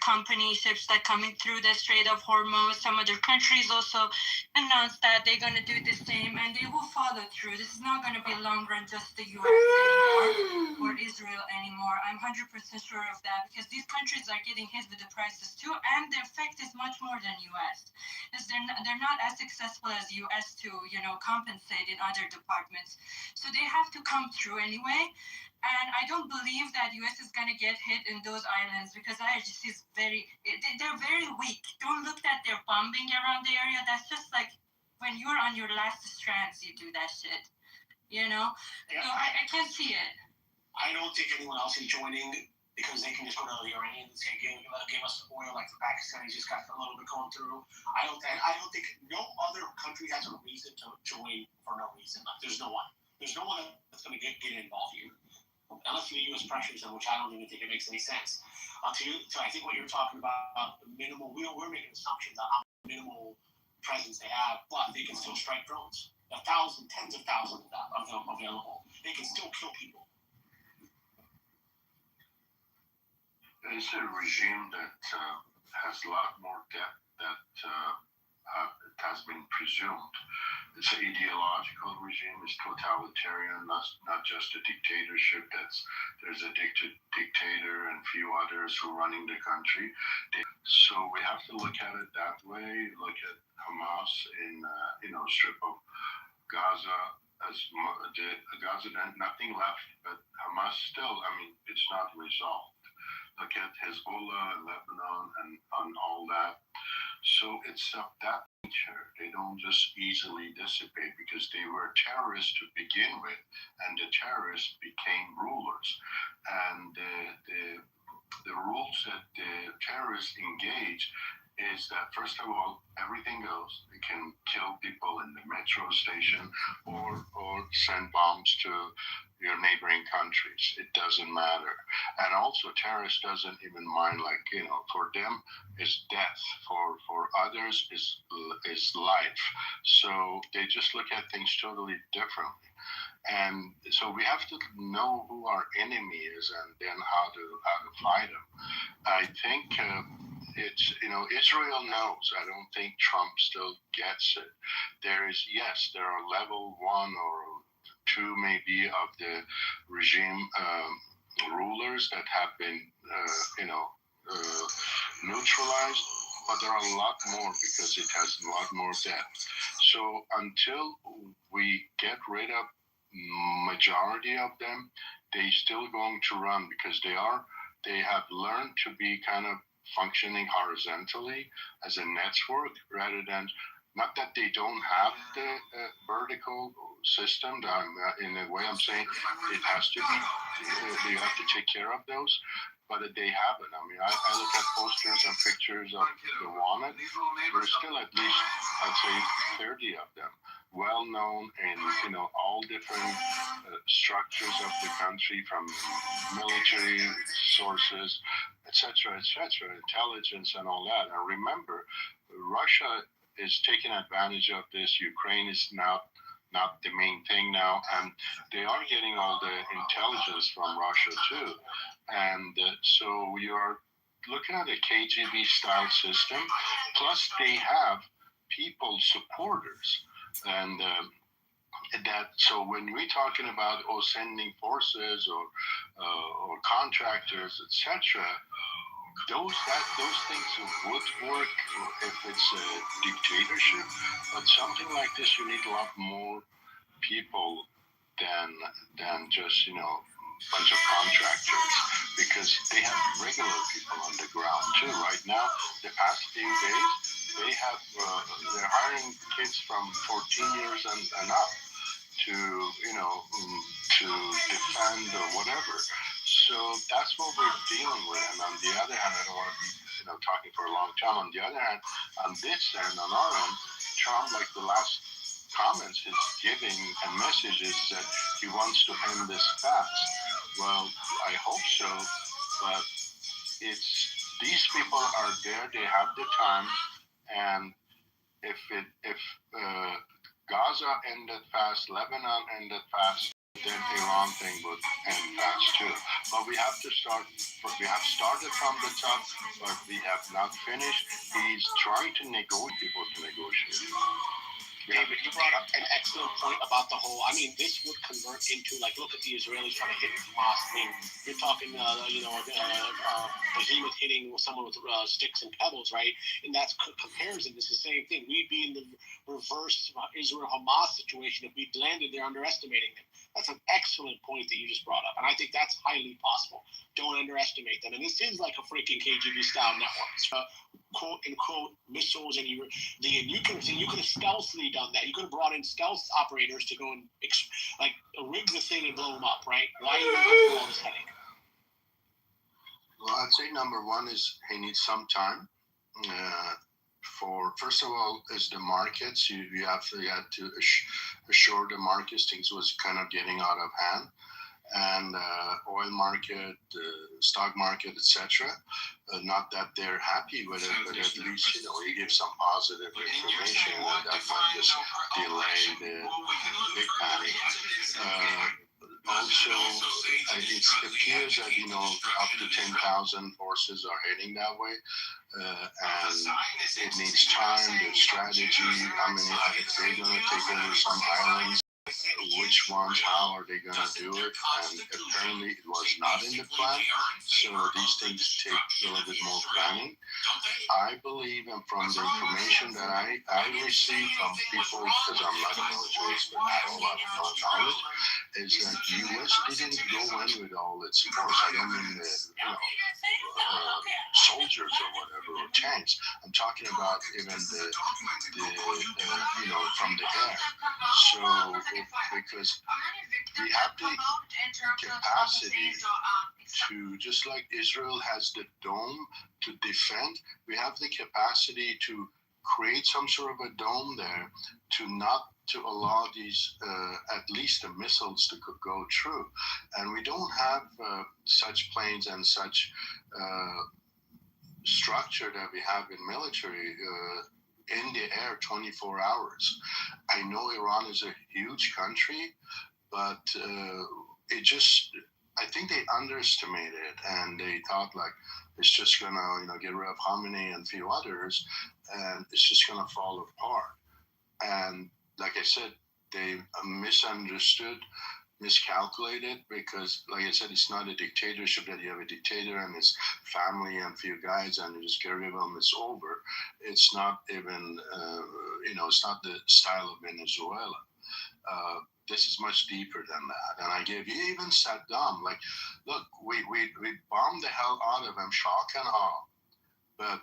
company ships that coming through the Strait of Hormuz. Some other countries also announced that they're going to do the same, and they will follow through. This is not going to be long run just the U.S. anymore or Israel anymore. I'm 100% sure of that because these countries are getting hit with the prices too, and the effect is much more than U.S. They're not as successful as U.S. to compensate in other departments, so they have to come through anyway. And I don't believe that U.S. is going to get hit in those islands because IRGC is they're very weak. Don't look at their bombing around the area. That's just like when you're on your last strands, you do that shit.
Yeah.
So I can't see it.
I don't think anyone else is joining because they can just go to the Iranians and say, give us oil like the Pakistanis just got a little bit going through. I don't think no other country has a reason to join for no reason. Like, there's no one that's going to get involved here. Unless the U.S. pressures them, which I don't even think it makes any sense. I think what you're talking about, the minimal, we're making assumptions on how minimal presence they have, but they can still strike drones. Tens of thousands of them available. They can still kill people.
It's a regime that has a lot more depth that has been presumed. It's an ideological regime. It's totalitarian, not just a dictatorship. There's a dictator and few others who are running the country. So we have to look at it that way. Look at Hamas in strip of Gaza. Gaza, nothing left, but Hamas still. It's not resolved. Look at Hezbollah and Lebanon and all that. So it's of that nature. They don't just easily dissipate because they were terrorists to begin with, and the terrorists became rulers. And the rules that the terrorists engage is that, first of all, everything goes. They can kill people in the metro station or send bombs to your neighboring countries. It doesn't matter. And also, terrorists doesn't even mind, for them, it's death. For others, it's life. So they just look at things totally differently. And so we have to know who our enemy is and then how to fight them. I think Israel knows. I don't think Trump still gets it. There are level 1 or 2 maybe of the regime rulers that have been neutralized, but there are a lot more because it has a lot more depth. So until we get rid of majority of them, they still going to run because they have learned to be kind of functioning horizontally as a network rather than, not that they don't have the vertical system. In a way, I'm saying it has to be, they have to take care of those, but they haven't. I mean, I look at posters and pictures of the wanted. There's still at least, I'd say, 30 of them, well known in all different structures of the country, from military sources, etc., intelligence and all that. And remember, Russia is taking advantage of this. Ukraine is not the main thing now, and they are getting all the intelligence from Russia too. And so you are looking at a KGB style system. Plus, they have people supporters, and that. So when we're talking about sending forces or contractors, etc. Those things would work if it's a dictatorship, but something like this, you need a lot more people than just bunch of contractors, because they have regular people on the ground too. Right now, the past few days, they're hiring kids from 14 years and up to to defend or whatever. So that's what we're dealing with. And on the other hand, I don't want to be talking for a long time. On the other hand, on this end, on our end, Trump, like the last comments, is giving a message is that he wants to end this fast. Well, I hope so, but these people are there. They have the time, and if Gaza ended fast, Lebanon ended fast, then Iran thing would end fast too. But we have to start. We have started from the top, but we have not finished. He's trying to negotiate people to negotiate.
David, you brought up an excellent point about the whole. I mean, this would convert into, like, look at the Israelis trying to hit Hamas. I mean, you're talking, behemoth hitting someone with sticks and pebbles, right? And that's comparison. It's the same thing. We'd be in the reverse Israel-Hamas situation if we'd landed there underestimating them. That's an excellent point that you just brought up, and I think that's highly possible. Don't underestimate them. And this is like a freaking KGB-style network. Quote unquote missiles, and you could have stealthily done that. You could have brought in stealth operators to go and rig the thing and blow them up, right? Why even go through all this headache?
Well, I'd say number one is he needs some time. First of all, is the markets. You had to assure the markets things was kind of getting out of hand, and oil market, stock market, etc. Not that they're happy with it, but at least you give some positive information, and that might just delay the big panic. Also, it appears that up to 10,000 forces are heading that way, and it needs time. The strategy. How many? If they're going to take over some islands, which ones? How are they going to do it? And apparently, it was not in the plan. So these things take a little bit more planning. I believe, and from the information that I receive from people, because I'm not a military expert, I don't have no knowledge, is that the U.S. didn't go in with all its force. I don't mean soldiers or whatever, or tanks. I'm talking about even the from the air. So because we have the capacity to, just like Israel has the dome to defend, we have the capacity to create some sort of a dome there to allow these at least the missiles to go through. And we don't have such planes and such structure that we have in military in the air 24 hours. I know Iran is a huge country, but I think they underestimated it, and they thought it's just gonna get rid of Khamenei and a few others, and it's just gonna fall apart. And like I said, they misunderstood, miscalculated, because like I said, it's not a dictatorship that you have a dictator and his family and a few guys and you just get rid of them, it's over. It's not even, it's not the style of Venezuela. this is much deeper than that. And I gave you even Saddam, like, look, we bombed the hell out of them, shock and awe, but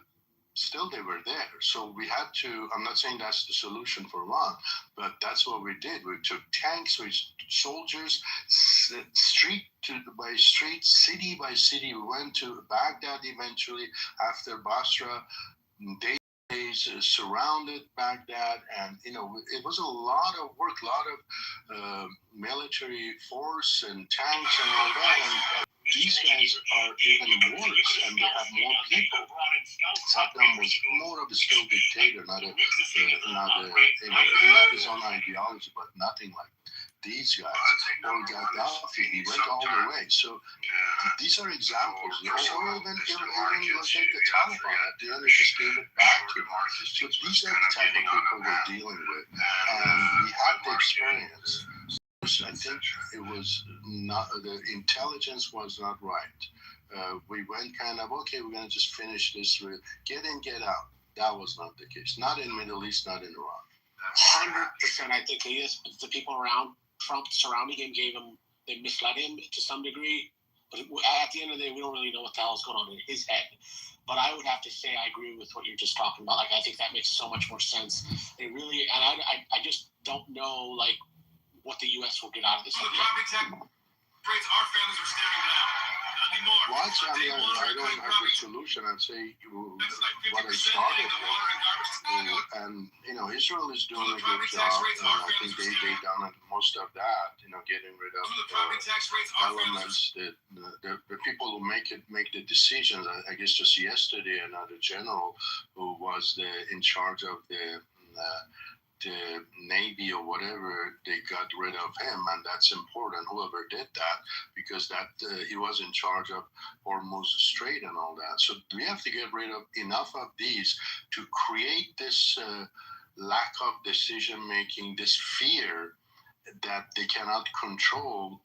still they were there. So we had to, I'm not saying that's the solution for Iran, but that's what we did. We took tanks, we soldiers, street by street, city by city. We went to Baghdad eventually after Basra. They surrounded Baghdad, and it was a lot of work, a lot of military force and tanks and all that. And these guys are even worse, and they have more people. Saddam was more of a still dictator, not a he had his own ideology, but nothing like these guys. Or Gaddafi, he went all the way. So these are examples. Or even let's take the Taliban. At the end, they just gave it back to them. So these are the type of people we're dealing with, and we had the experience. I think it was not, the intelligence was not right. We went kind of, okay, we're going to just finish this, get in, get out. That was not the case. Not in Middle East, not in Iran.
100%. I think he is. The people around Trump surrounding him they misled him to some degree. But at the end of the day, we don't really know what the hell is going on in his head. But I would have to say I agree with what you're just talking about. Like, I think that makes so much more sense. It really, and I just don't know, like, what the U.S. will get out of this.
Our families are staring down.
Well, I don't have the solution. I'd say what I started with, and Israel is doing a good job, and I think they done most of that. Getting rid of elements that the people who make the decisions. I guess just yesterday, another general who was in charge of the Navy or whatever, they got rid of him, and that's important, whoever did that, because that he was in charge of Hormuz Strait and all that. So we have to get rid of enough of these to create this lack of decision making, this fear that they cannot control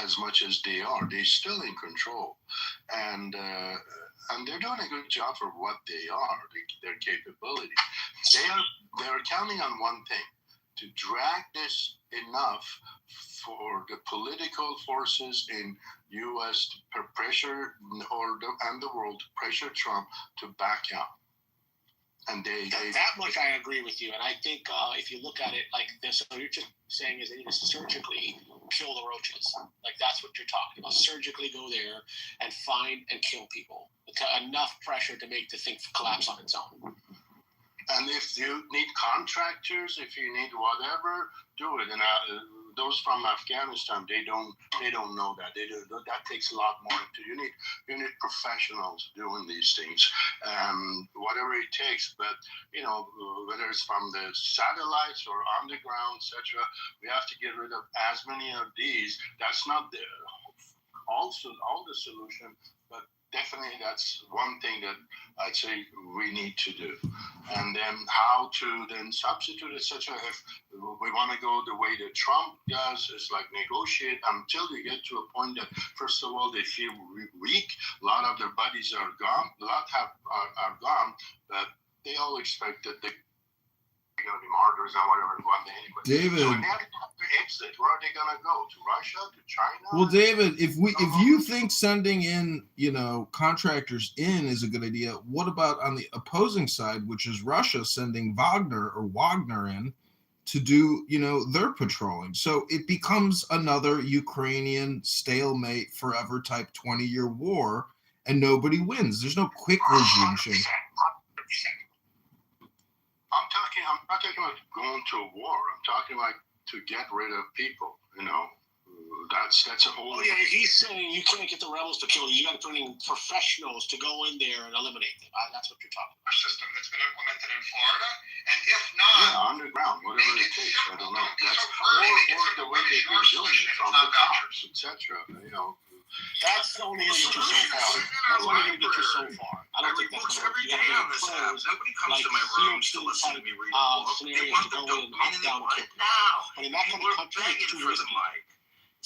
as much as they are. They're still in control, and they're doing a good job for what they are, their capability. They're counting on one thing: to drag this enough for the political forces in U.S. to pressure, and the world to pressure Trump to back out. And
that much I agree with you. And I think if you look at it like this, what you're just saying is they need to surgically kill the roaches. Like, that's what you're talking about. Surgically go there and find and kill people. Enough pressure to make the thing collapse on its own.
And if you need contractors, if you need whatever, do it. And those from Afghanistan, they don't know that. That takes a lot more. You need professionals doing these things, whatever it takes. But whether it's from the satellites or underground, etc., we have to get rid of as many of these. That's not all the solution, but definitely that's one thing that I'd say we need to do. And then how to then substitute, etc. If we want to go the way that Trump does, is like negotiate until you get to a point that, first of all, they feel weak. A lot of their buddies are gone. A lot are gone, but they all expect that they're going to be martyrs and whatever one day anyway.
David.
So when they have to exit, where are they going to go? To Russia? To China?
Well, David, if you think sending in, contractors in is a good idea, what about on the opposing side, which is Russia sending Wagner in to do, their patrolling? So it becomes another Ukrainian stalemate, forever type 20-year war, and nobody wins. There's no quick regime change.
I'm not talking about going to a war. I'm talking like to get rid of people. That's a whole.
Oh yeah, he's saying you can't get the rebels to kill you. You got to put in professionals to go in there and eliminate them. That's what you're talking about.
System that's been implemented in Florida, and if not,
underground, whatever it takes. I don't know. That's or the way they've been doing it from the tops, etc.
That's only going to get you so far. That's only going to get you so far. I don't think that's going to work. You got to be opposed.
Nobody comes to my room to listen to me read a book.
Scenarios to go in and knock down people. But in that kind of country, it's too risky.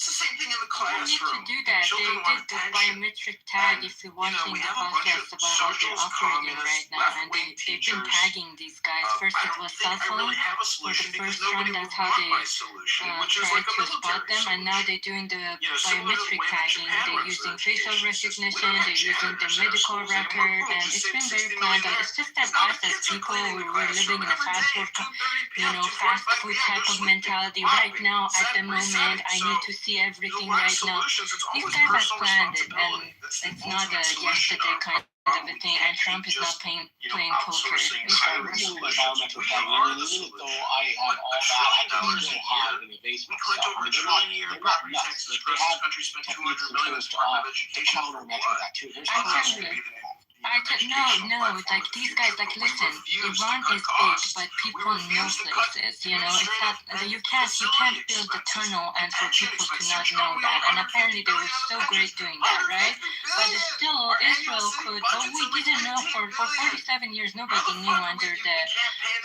It's the same thing in the
They need to
classroom.
do that. They
Children
did
want
the
attention.
biometric tag
And,
if you're
you know,
watching
we
the
have a bunch
podcast
of
about how they're
socialist,
operating
communist,
right now. And
left-wing
they've been
teachers.
tagging these guys. First
I
it
don't
was
think
cell
I really
phones
have a
for the
solution because
first run.
nobody
That's
would
how
want
they
my solution, which is
tried
like a
to spot
military
them. And now
solution.
they're doing the
You know, similar to the
biometric
way that
tagging.
Japan
They're
runs
using
their
facial
education system. We
recognition.
don't have
They're using the
janitors in our
medical
schools anymore.
record.
Boom,
And
just
it's
saved
been very
$60
planned
million.
out. It's just that
Now
us
the
as
kids are
people,
cleaning the
we're
classroom
living in a
every
fast
day
food,
at 2:30 p.m.,
fast
2:45
food
p.m.
type
They're
of
sleeping,
mentality. Right
mopping,
now, at the
setting,
moment,
resetting.
I
So,
need to see
you know,
everything
lack
right now.
solutions. It's
These
always
guys have
personal
planned it, and
responsibility. That's the
it's not a
ultimate
yesterday
solution.
kind of a thing. And Trump is not playing poker.
If I'm doing the biometric tagging, and even though I have all that, I can still hide and evade
We collect
myself.
over $1
They're
trillion a year in
not
property
nuts.
taxes
Like,
across
they
this
have
country. Spend $200
techniques
million
and
as
tools to
Department of Education for
countermeasure
what?
that too. There's
I
Others
tell
will
you.
be the
No, these guys, like, listen, Iran is big, but people know places, you know, it's not, you can't build a tunnel and for people to not know that, and apparently they were so great doing that, right? But still, Israel could, we didn't know for 47 years, nobody knew under the,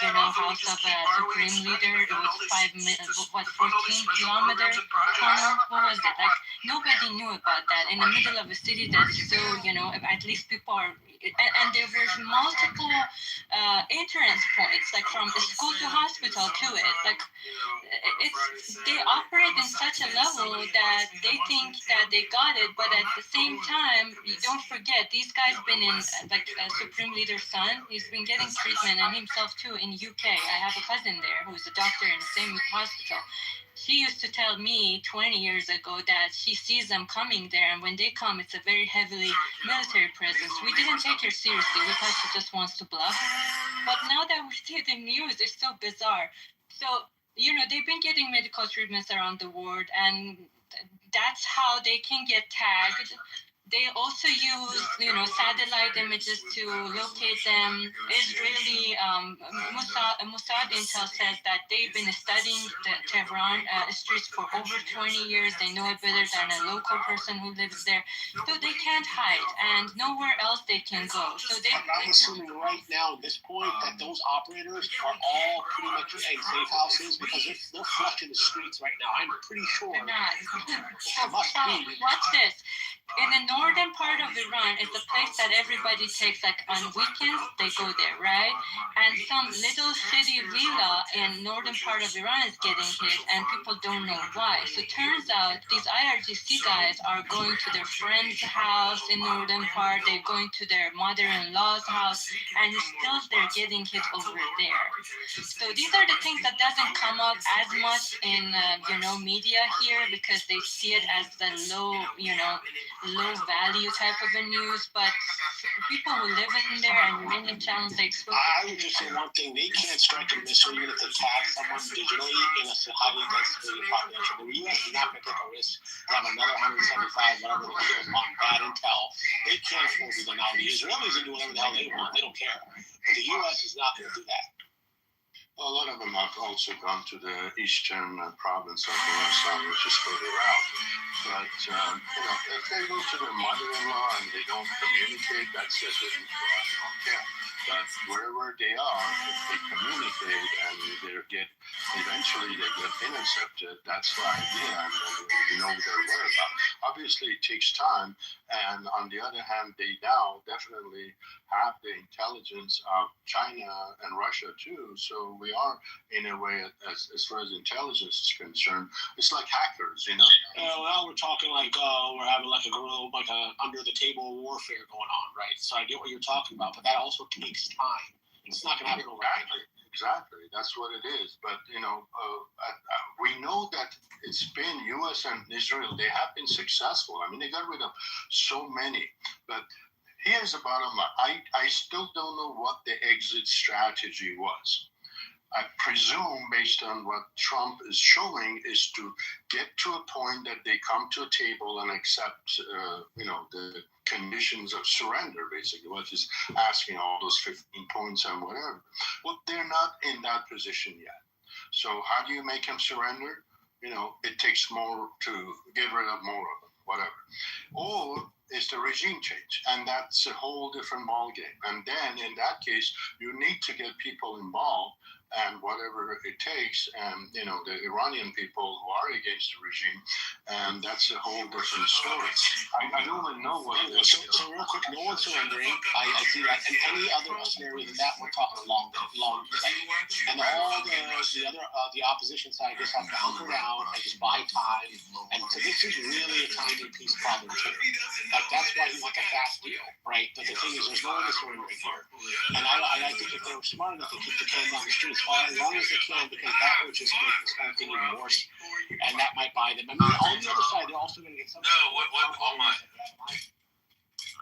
you know, house of a supreme leader, it was 14-kilometer tunnel, what was it, like, nobody knew about that, in the middle of a city that is so, you know, at least people are, and there were multiple entrance points, like from the school to hospital to it. Like they operate in such a level that they think that they got it, but at the same time, don't forget these guys been in like Supreme Leader's son. He's been getting treatment and himself too in UK. I have a cousin there who's a doctor in the same hospital. She used to tell me 20 years ago that she sees them coming there, and when they come, it's a very heavily military presence. We didn't take her seriously. We thought she just wants to bluff. But now that we see the news, it's so bizarre. So, you know, they've been getting medical treatments around the world, and that's how they can get tagged. They also use, you know, satellite images to locate them. Israeli Mossad Intel says that they've been studying the Tehran streets for over 20 years. They know it better than a local person who lives there. So they can't hide, and nowhere else they can go. So
I'm assuming right now at this point that those operators are all pretty much in safe houses because they're flushing the streets right now. I'm pretty sure.
They're not.
It must be.
Watch this. In the northern part of Iran is a place that everybody takes, like on weekends, they go there, right? And some little shitty villa in northern part of Iran is getting hit, and people don't know why. So turns out these IRGC guys are going to their friend's house in northern part, they're going to their mother-in-law's house, and still they're getting hit over there. So these are the things that doesn't come up as much in, you know, media here because they see it as the low value type of a news, but people who live in there and Iranian channels, they expose.
I would just say one thing: they can't strike a missile even if they tag someone digitally in a highly dense civilian population. The U.S. is not going to take a risk to have another 175 whatever they kill on bad intel. They can't afford to do that now. The Israelis can do whatever the hell they want; they don't care. But the U.S. is not going to do that.
A lot of them have also gone to the eastern province of Khorasan, which is further out. But, you know, if they go to their mother-in-law and they don't communicate, that's just what they don't care. But wherever they are, if they communicate and eventually they get intercepted, that's the idea, and you know their whereabouts. Obviously, it takes time, and on the other hand, they now definitely have the intelligence of China and Russia too. So we are, in a way, as far as intelligence is concerned, it's like hackers, you know.
Now we're talking like we're having like a guerrilla, like a under the table warfare going on, right? So I get what you're talking about, but that also takes time. It's not going to happen overnight.
Exactly, that's what it is. But you know, we know that it's been U.S. and Israel. They have been successful. I mean, they got rid of so many. But here's the bottom line: I still don't know what the exit strategy was. I presume, based on what Trump is showing, is to get to a point that they come to a table and accept, you know, the conditions of surrender, basically, what is asking all those 15 points and whatever. Well, they're not in that position yet. So how do you make them surrender? You know, it takes more to get rid of more of them. whatever, or is the regime change, and that's a whole different ball game. And then in that case, you need to get people involved, and whatever it takes, and the Iranian people who are against the regime, and that's a whole different story. I don't even know what it is.
So real quick, no one's surrendering. I see that. And any other scenario than that, we're talking long play. And all the opposition side just have to hunker down and just buy time. And so this is really a time and peace problem too. Like that's why you want the fast deal, right? But the thing is, there's no one that's surrendering here. And I think if they were smart enough to keep the killing down the street as long as they can, because that would just make this whole thing even worse. And that might buy them. I mean, on the other side, they're also going to get some.
No, oh my.
I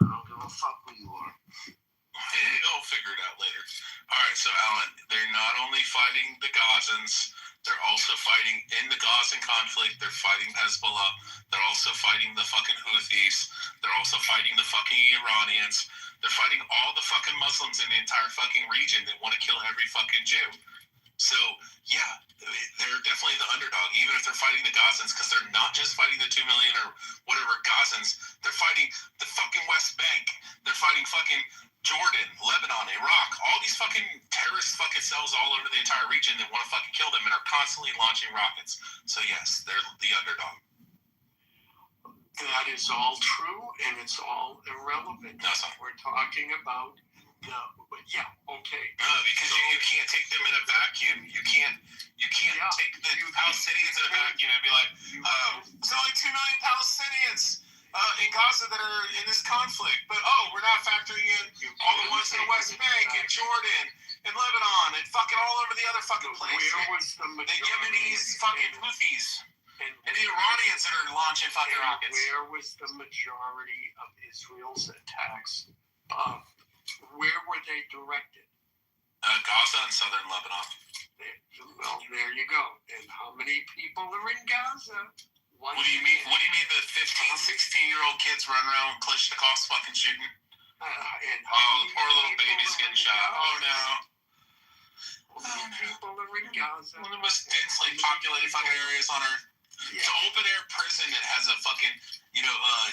don't give a fuck who you are.
You'll figure it out later. All right, so Alan, they're not only fighting the Gazans, they're also fighting in the Gazan conflict. They're fighting Hezbollah. They're also fighting the fucking Houthis. They're also fighting the fucking Iranians. They're fighting all the fucking Muslims in the entire fucking region that want to kill every fucking Jew. So, yeah, they're definitely the underdog, even if they're fighting the Gazans, because they're not just fighting the 2 million or whatever Gazans. They're fighting the fucking West Bank. They're fighting fucking Jordan, Lebanon, Iraq, all these fucking terrorist fucking cells all over the entire region that want to fucking kill them and are constantly launching rockets. So, yes, they're the underdog.
That is all true, and it's all irrelevant. We're talking about
because you can't take them in a vacuum. You can't take the Palestinians in a vacuum and be like, there's only 2 million Palestinians in Gaza that are in this conflict, but we're not factoring in all the ones in the West Bank and Jordan and Lebanon and fucking all over the other fucking places.
Where was the majority?
The Yemenis fucking Houthis and the Iranians that are launching fucking rockets.
Where was the majority of Israel's attacks? Where were they directed?
Gaza and southern Lebanon.
Well, there you go. And how many people are in Gaza?
What do you mean? What do you mean the 15, 16-year-old kids run around Klitschko's fucking shooting? The poor little baby's getting shot. Oh no.
How many people are in Gaza?
One of the most densely populated fucking areas on Earth. It's an open air prison that has a fucking,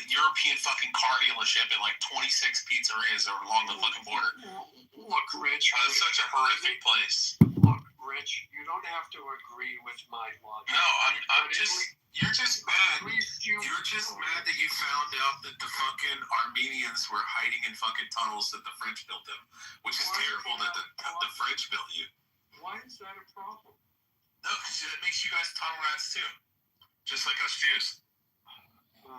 European fucking car dealership and like 26 pizzerias along the fucking border.
Look, Rich.
It's such a horrific place.
Look, Rich, you don't have to agree with my logic.
No, you're just mad. You're just mad that you found out that the fucking Armenians were hiding in fucking tunnels that the French built them, which is terrible that the French built you.
Why is that a problem?
No, because it makes you guys tunnel rats too. Just like us Jews.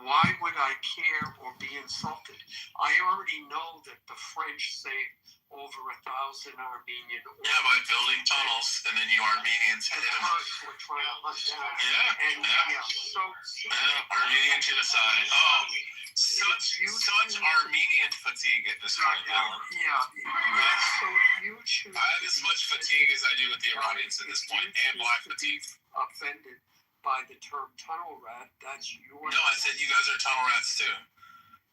Why would I care or be insulted? I already know that the French saved over 1,000 Armenian.
Yeah, by building tunnels, and then you Armenians hit them.
We're trying to hunt down.
Armenian genocide. Such Armenian fatigue at this point, Alan.
So you should.
I have as much fatigue as I do with the Iranians at this point, and black fatigue.
Offended by the term tunnel rat, that's your.
No, I said you guys are tunnel rats too.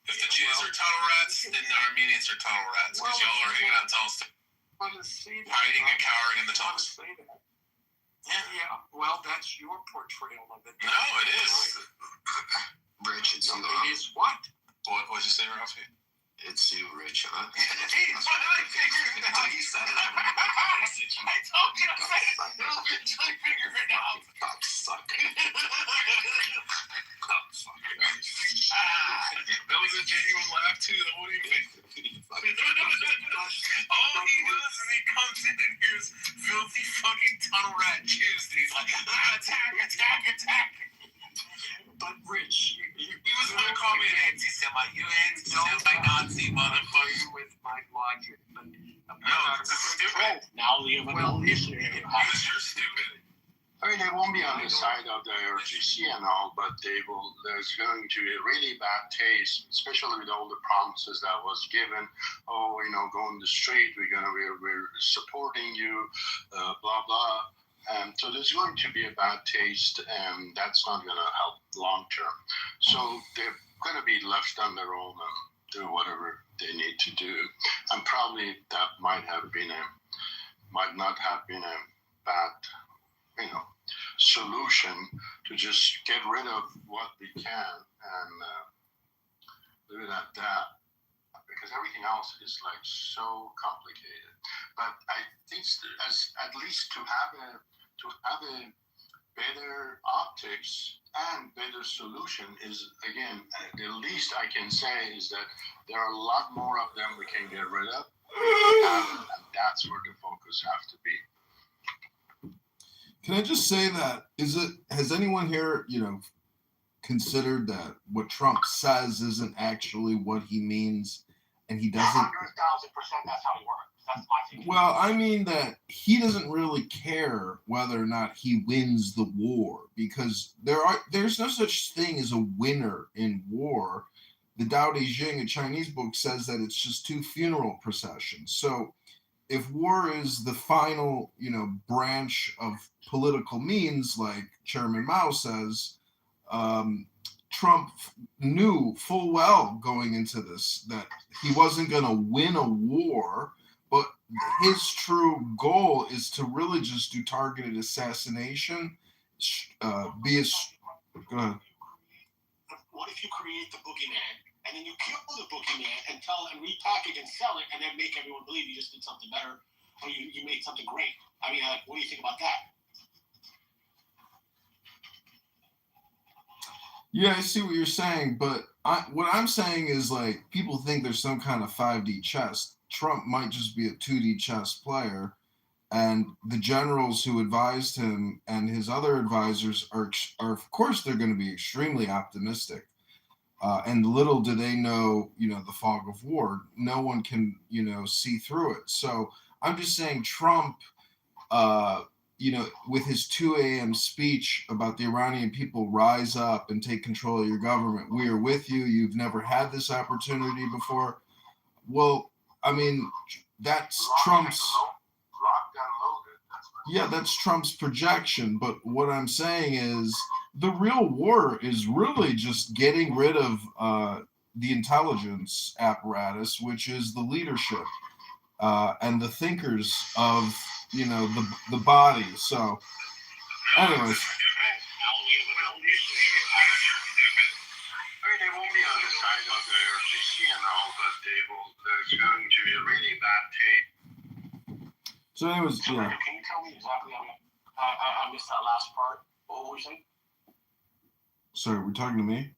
If the Jews are tunnel rats, then the Armenians are tunnel rats, because y'all are hanging out in tunnels too. Hiding and cowering in the tunnels.
Yeah, well, that's your portrayal of it.
No, it is.
Rich, it's you. It is what?
What'd you say, Ralphie?
It's you, Rich, huh?
He said it. I told you I said it. You'll eventually figure it out.
Cocksucker.
That was a genuine laugh too. What do you think? All he does is he comes in and hears filthy fucking tunnel rat Jews, and he's like, attack.
But Rich,
he was going to call me an anti-Semite. You anti-Semite Nazi motherfucker.
With my logic, but
no, it's stupid.
Now you have another issue.
Because you're stupid.
I mean, they won't be on the side of the RGC and all, but there's going to be a really bad taste, especially with all the promises that was given. Go in the street, we're supporting you, blah, blah. So there's going to be a bad taste, and that's not going to help long term. So they're going to be left on their own and do whatever they need to do. And probably that might not have been a bad solution to just get rid of what we can and leave it at that, because everything else is like so complicated. But I think as at least to have a better optics and better solution is, again, the least I can say is that there are a lot more of them we can get rid of, and that's where the focus has to be.
Can I just say that has anyone here, considered that what Trump says isn't actually what he means, and he doesn't?
100,000% that's how he works. That's my thinking.
Well, I mean that he doesn't really care whether or not he wins the war, because there's no such thing as a winner in war. The Tao Te Ching, a Chinese book, says that it's just two funeral processions. So if war is the final, branch of political means, like Chairman Mao says, Trump knew full well going into this that he wasn't going to win a war, but his true goal is to really just do targeted assassination. Go ahead.
What if you create the boogeyman and then you kill the boogeyman and repackage and sell it and then make everyone believe you just did something better or you made something great? I mean, what do you think about that?
Yeah, I see what you're saying, but what I'm saying is, like, people think there's some kind of 5D chess. Trump might just be a 2D chess player, and the generals who advised him and his other advisors are of course, they're going to be extremely optimistic. And little do they know, the fog of war. No one can, see through it. So I'm just saying Trump, with his 2 a.m. speech about the Iranian people, rise up and take control of your government. We are with you. You've never had this opportunity before. Well, I mean, that's Trump's. Yeah, that's Trump's projection. But what I'm saying is the real war is really just getting rid of the intelligence apparatus, which is the leadership and the thinkers of, the body. So, anyways.
They won't be on the side of the RCC and all, but there's going to be a really bad tape.
So anyways,
Can you tell me exactly? I missed that last part. What were you saying?
Sorry, we're talking to me?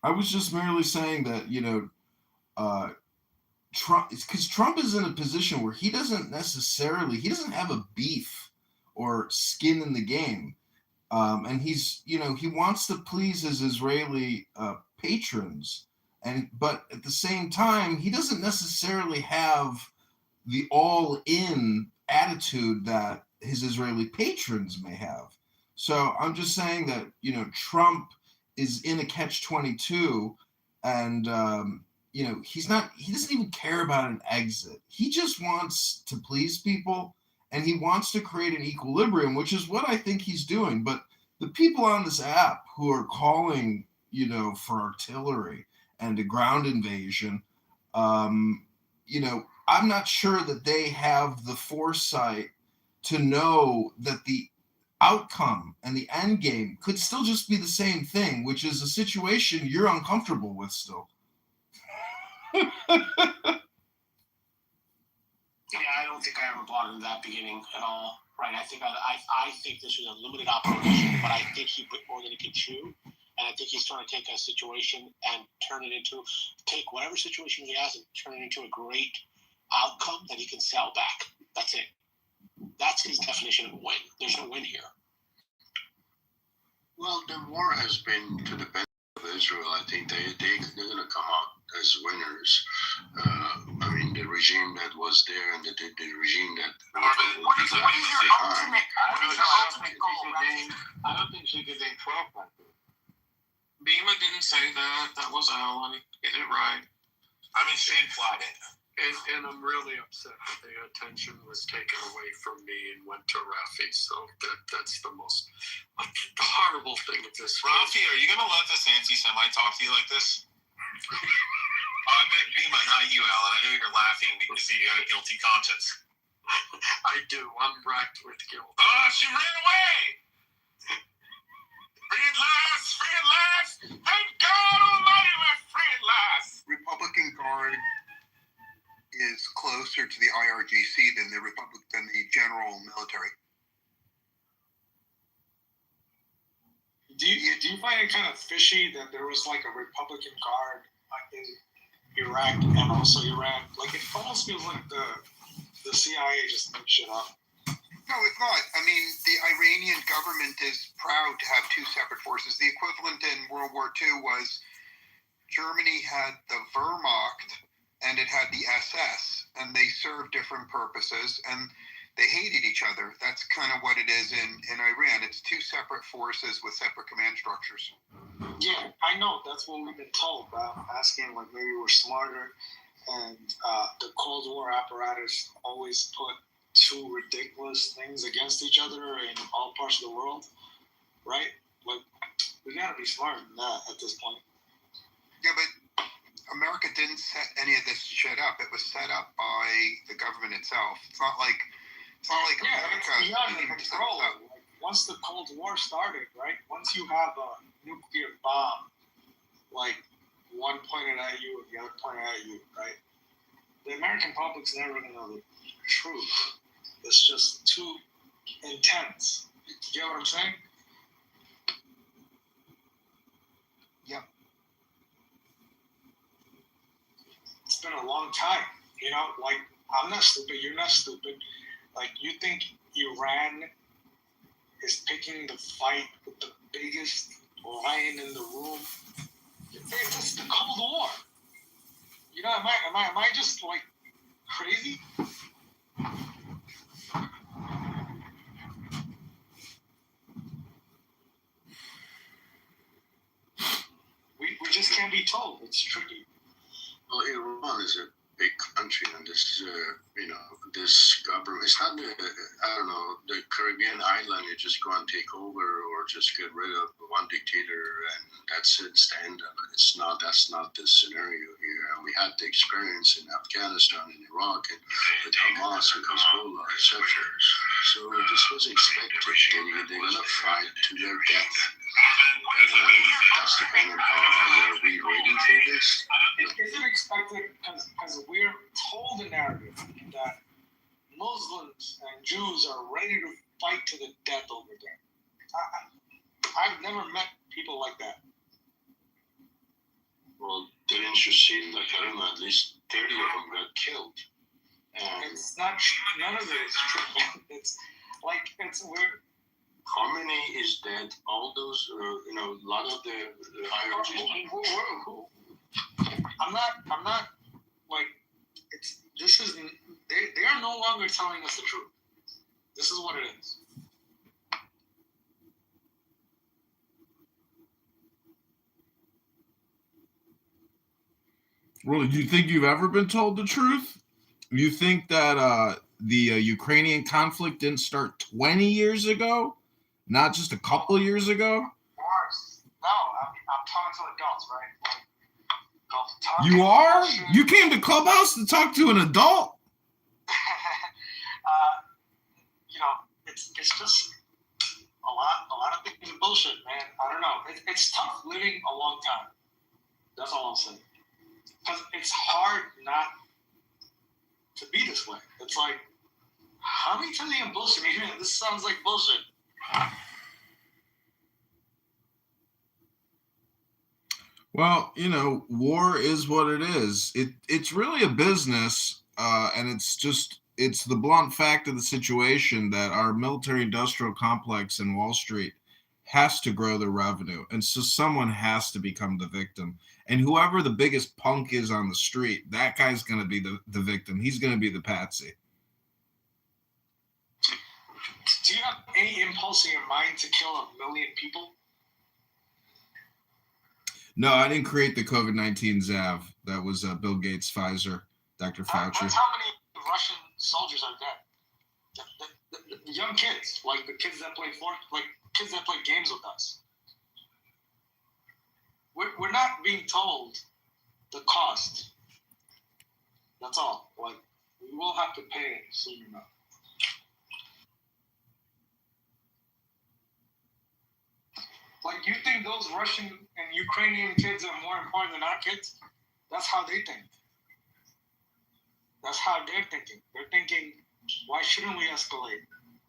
I was just merely saying that, Trump, because Trump is in a position where he doesn't have a beef or skin in the game. And he's, he wants to please his Israeli patrons. But at the same time, he doesn't necessarily have the all-in attitude that his Israeli patrons may have. So I'm just saying that, Trump is in a catch-22, and he doesn't even care about an exit. He just wants to please people, and he wants to create an equilibrium, which is what I think he's doing. But the people on this app who are calling, for artillery and a ground invasion, I'm not sure that they have the foresight to know that the outcome and the end game could still just be the same thing, which is a situation you're uncomfortable with still.
Yeah, I don't think I ever bought into that beginning at all. Right? I think this was a limited operation, but I think he put more than he could chew, and I think he's trying to take a situation and take whatever situation he has and turn it into a great outcome that he can sell back. That's it. That's his definition of a win. There's no win here.
Well, the war has been to the benefit of Israel. I think they're going to come out as winners. I mean, the regime that was there and the regime that.
What is your ultimate goal?
I don't think she could name 12 countries. Bima didn't say that. That was Alan. Get it right.
I mean, she implied it.
And I'm really upset that the attention was taken away from me and went to Rafi. So that's the most horrible thing of this.
Rafi, are you going to let this anti-Semite talk to you like this? I meant Bima, not you, Alan. I know you're laughing because you got a guilty conscience.
I do. I'm racked with guilt.
Oh, she ran away! Free at last! Free at last! Thank God Almighty, we're free at last!
Republican Guard is closer to the IRGC than the general military.
Do you find it kind of fishy that there was like a Republican Guard in Iraq and also Iran? Like it almost feels like the CIA just made shit up.
No, it's not. I mean, the Iranian government is proud to have two separate forces. The equivalent in World War II was Germany had the Wehrmacht and it had the SS, and they served different purposes, and they hated each other. That's kind of what it is in Iran. It's two separate forces with separate command structures.
Yeah, I know. That's what we've been told. But I'm asking, like, maybe we're smarter, and the Cold War apparatus always put two ridiculous things against each other in all parts of the world, right? Like, we gotta be smarter than that at this point.
Yeah, but America didn't set any of this shit up. It was set up by the government itself. It's not like America.
It's beyond control. Like, once the Cold War started, right? Once you have a nuclear bomb, like one pointed at you and the other pointed at you, right? The American public's never gonna know the truth. It's just too intense. You get what I'm saying?
Yep.
It's been a long time, you know. Like, I'm not stupid. You're not stupid. Like, you think Iran is picking the fight with the biggest lion in the room? It's the Cold War. You know, am I just like crazy? We just can't be told. It's tricky.
Well, Iran is a big country, and this, this government, it's not the Caribbean island, you just go and take over or just get rid of one dictator and that's it, stand. That's not the scenario here. And we had the experience in Afghanistan and Iraq and with Hamas and Hezbollah, etc. So this was expected. They're going to fight to their death. That's the kind of, are we ready for this?
Is it expected because we're told the narrative that Muslims and Jews are ready to fight to the death over there? I've never met people like that.
Well, didn't you see like at least 30 of them got killed? And
it's not, none of it is true. It's like, it's weird.
How many is dead? All those, a lot of the IRGs.
I'm not like, they are no longer telling us the truth. This is what it is.
Well, do you think you've ever been told the truth? You think that the Ukrainian conflict didn't start 20 years ago? Not just a couple years ago?
No, I'm talking to adults, right?
You are? You came to Clubhouse to talk to an adult?
It's just a lot of things are bullshit, man. I don't know. It's tough living a long time. That's all I'm saying. Because it's hard not to be this way. It's like, how many times are you gonna bullshit me? This sounds like bullshit.
Well, war is what it is. It's really a business, and it's the blunt fact of the situation that our military-industrial complex in Wall Street has to grow their revenue, and so someone has to become the victim. And whoever the biggest punk is on the street, that guy's going to be the victim. He's going to be the patsy.
Do you have any impulse in your mind to kill 1 million people?
No, I didn't create the COVID-19 ZAV. That was Bill Gates, Pfizer, Dr. Fauci.
That's how many Russian soldiers are dead. The young kids, like the kids that play kids that play games with us. We're not being told the cost. That's all. Like, we will have to pay it soon enough. those Russian and Ukrainian kids are more important than our kids? That's how they think. That's how they're thinking. They're thinking, why shouldn't we escalate?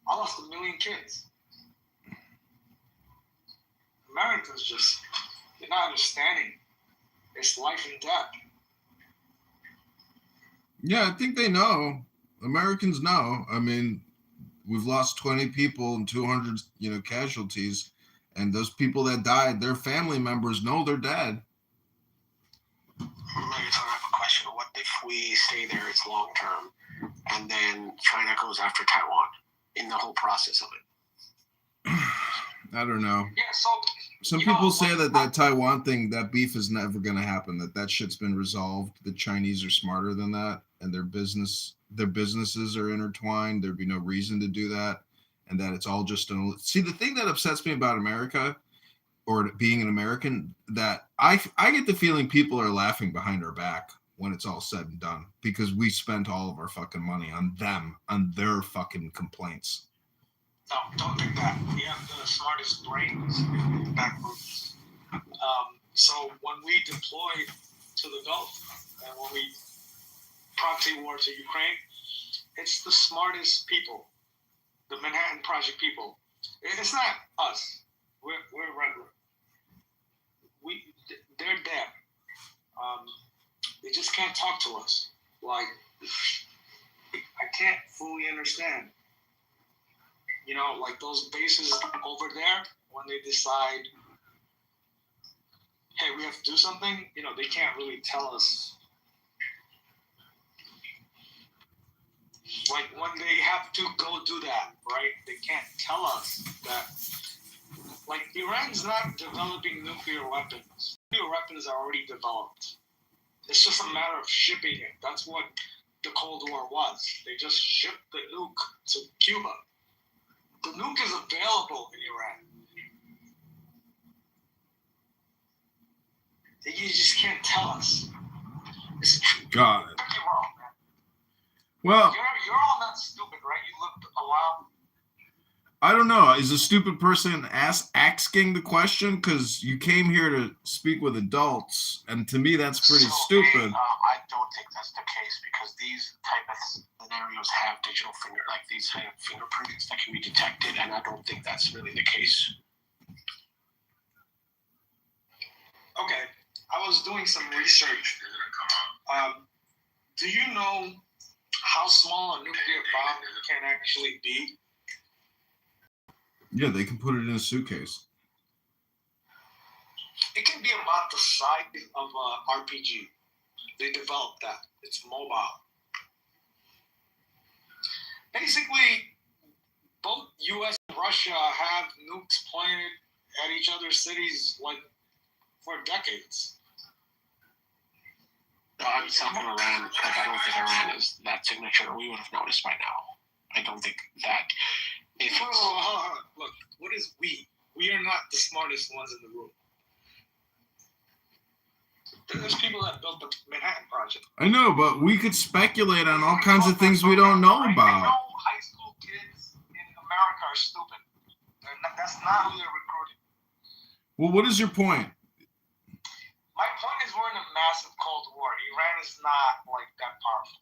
I lost 1 million kids. Americans just, they're not understanding. It's life and death.
Yeah, I think they know. Americans know. I mean, we've lost 20 people and 200, casualties. And those people that died, their family members know they're dead.
I have a question. What if we stay there, it's long term, and then China goes after Taiwan in the whole process of it?
I don't know.
Yeah, so
some people say that Taiwan thing, that beef is never going to happen, that shit's been resolved. The Chinese are smarter than that, and their businesses are intertwined. There'd be no reason to do that, and that it's all just see, the thing that upsets me about America, or being an American, that I get the feeling people are laughing behind our back when it's all said and done, because we spent all of our fucking money on them, on their fucking complaints.
No, don't think that. We have the smartest brains back groups. So when we deploy to the Gulf and when we proxy war to Ukraine, it's the smartest people, the Manhattan Project people. It's not us. We're regular. They're dead. They just can't talk to us. Like, I can't fully understand. Like those bases over there, when they decide, hey, we have to do something, they can't really tell us. Like when they have to go do that, right? They can't tell us that. Like Iran's not developing nuclear weapons. Nuclear weapons are already developed. It's just a matter of shipping it. That's what the Cold War was. They just shipped the nuke to Cuba. The nuke is available in Iran. You just can't tell us.
Got it.
Pretty wrong, man.
Well,
you're all not stupid, right? You looked a while.
I don't know. Is a stupid person asking the question? Because you came here to speak with adults, and to me, that's pretty stupid.
I don't think that's the case, because these type of scenarios have digital these kind of fingerprints that can be detected, and I don't think that's really the case.
Okay, I was doing some research. Do you know how small a nuclear bomb can actually be?
Yeah, they can put it in a suitcase.
It can be about the size of an RPG. They developed that. It's mobile. Basically, both U.S. and Russia have nukes pointed at each other's cities for decades.
I'm talking Iran. I don't think Iran is that signature. We would have noticed by now. I don't think that.
Look, what is we? We are not the smartest ones in the room. There's people that built the Manhattan Project.
I know, but we could speculate on all kinds of things we don't know about.
I know high school kids in America are stupid. That's not who they're recruiting.
Well, what is your point?
My point is we're in a massive Cold War. Iran is not that powerful.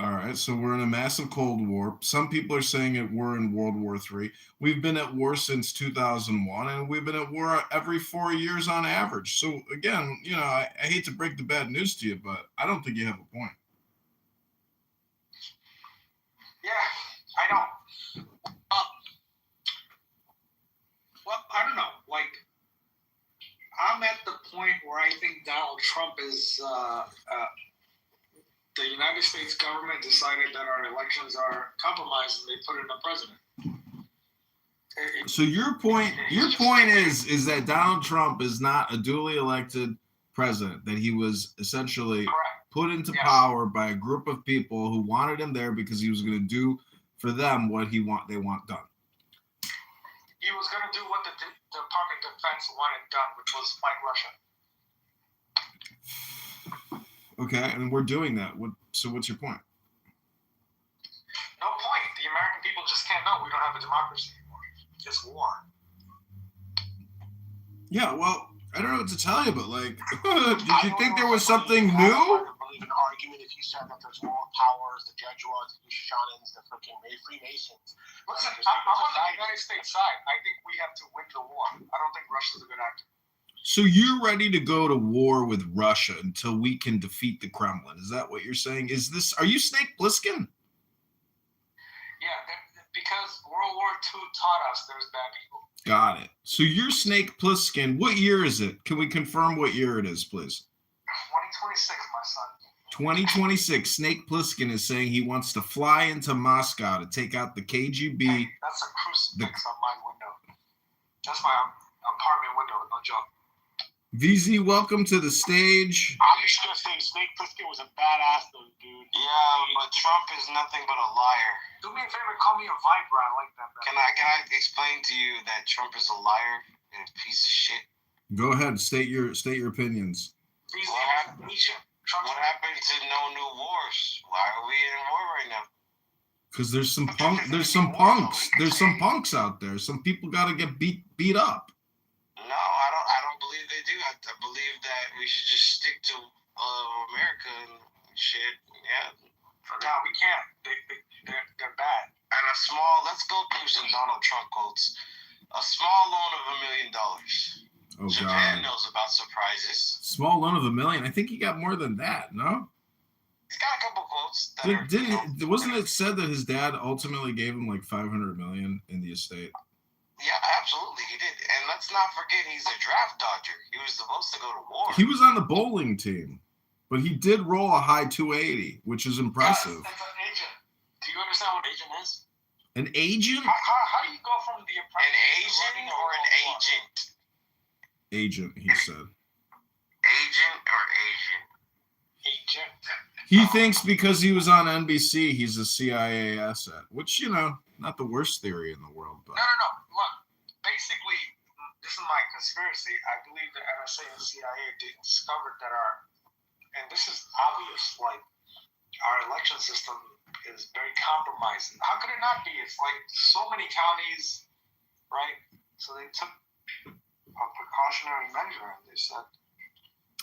All right, so we're in a massive Cold War. Some people are saying we're in World War III. We've been at war since 2001, and we've been at war every 4 years on average. So, again, I hate to break the bad news to you, but I don't think you have a point.
Yeah, I know. Well, I don't know. I'm at the point where I think Donald Trump is... the United States government decided that our elections are compromised, and they put in a president.
So your point is that Donald Trump is not a duly elected president, that he was essentially put into power by a group of people who wanted him there because he was going to do for them what they want done.
He was going to do what the Department of Defense wanted done, which was fight Russia.
Okay, and we're doing that. So what's your point?
No point. The American people just can't know. We don't have a democracy anymore. It's war.
Yeah, well, I don't know what to tell you, but like, did you think there was something new?
I don't believe an argument if you said that there's world powers, the Jesuits, the Shushanans, the freaking Freemasons.
Listen, I'm on the United States side. I think we have to win the war. I don't think Russia's a good actor.
So you're ready to go to war with Russia until we can defeat the Kremlin? Is that what you're saying? Are you Snake Plissken?
Yeah, because World War II taught us there's bad people.
Got it. So you're Snake Plissken. What year is it? Can we confirm what year it is, please?
2026, my son.
2026. Snake Plissken is saying he wants to fly into Moscow to take out the KGB.
Hey, that's a crucifix on my window. That's my apartment window, no joke.
VZ, welcome to the stage.
I'm just gonna say Snake Plissken was a badass though, dude.
Yeah, but Trump is nothing but a liar.
Do me a favor, call me a Viper. I like that.
Can I explain to you that Trump is a liar and a piece of shit?
Go ahead, state your opinions.
What happened to no new wars? Why are we in war right now?
Because there's some punks. There's some punks out there. Some people got to get beat up.
No, I don't believe they do. I believe that we should just stick to America and shit. Yeah.
No, we can't. They're bad.
And let's go through some Donald Trump quotes. A small loan of $1 million.
Oh,
Japan
God.
knows about surprises.
Small loan of $1 million. I think he got more than that. No.
He's got a couple quotes.
Wasn't it said that his dad ultimately gave him like $500 million in the estate?
Yeah, absolutely, he did. And let's not forget, he's a draft dodger. He was supposed to go to war.
He was on the bowling team, but he did roll a high 280, which is impressive.
That's an agent. Do you understand what agent is?
An agent?
How do you go from the
an agent or an agent?
Agent, he said.
Agent or agent?
Agent.
He thinks because he was on NBC, he's a CIA asset, which, not the worst theory in the world. But.
No. Look, basically, this is my conspiracy. I believe the NSA and CIA discovered that and this is obvious, like, our election system is very compromised. How could it not be? It's like so many counties, right? So they took a precautionary measure, and they said.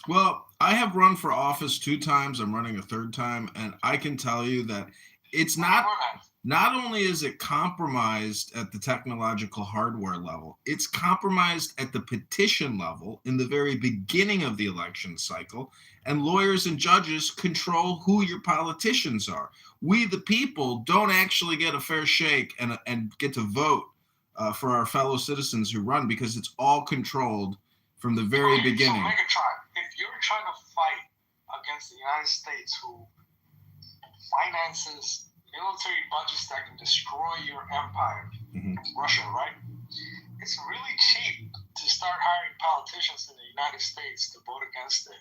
Well, I have run for office 2 times. I'm running a 3rd time, and I can tell you that it's not only is it compromised at the technological hardware level, it's compromised at the petition level in the very beginning of the election cycle, and lawyers and judges control who your politicians are. We, the people, don't actually get a fair shake and get to vote for our fellow citizens who run, because it's all controlled from the very beginning.
So Megatron, if you're trying to fight against the United States, who finances military budgets that can destroy your empire, Russia, right? It's really cheap to start hiring politicians in the United States to vote against it.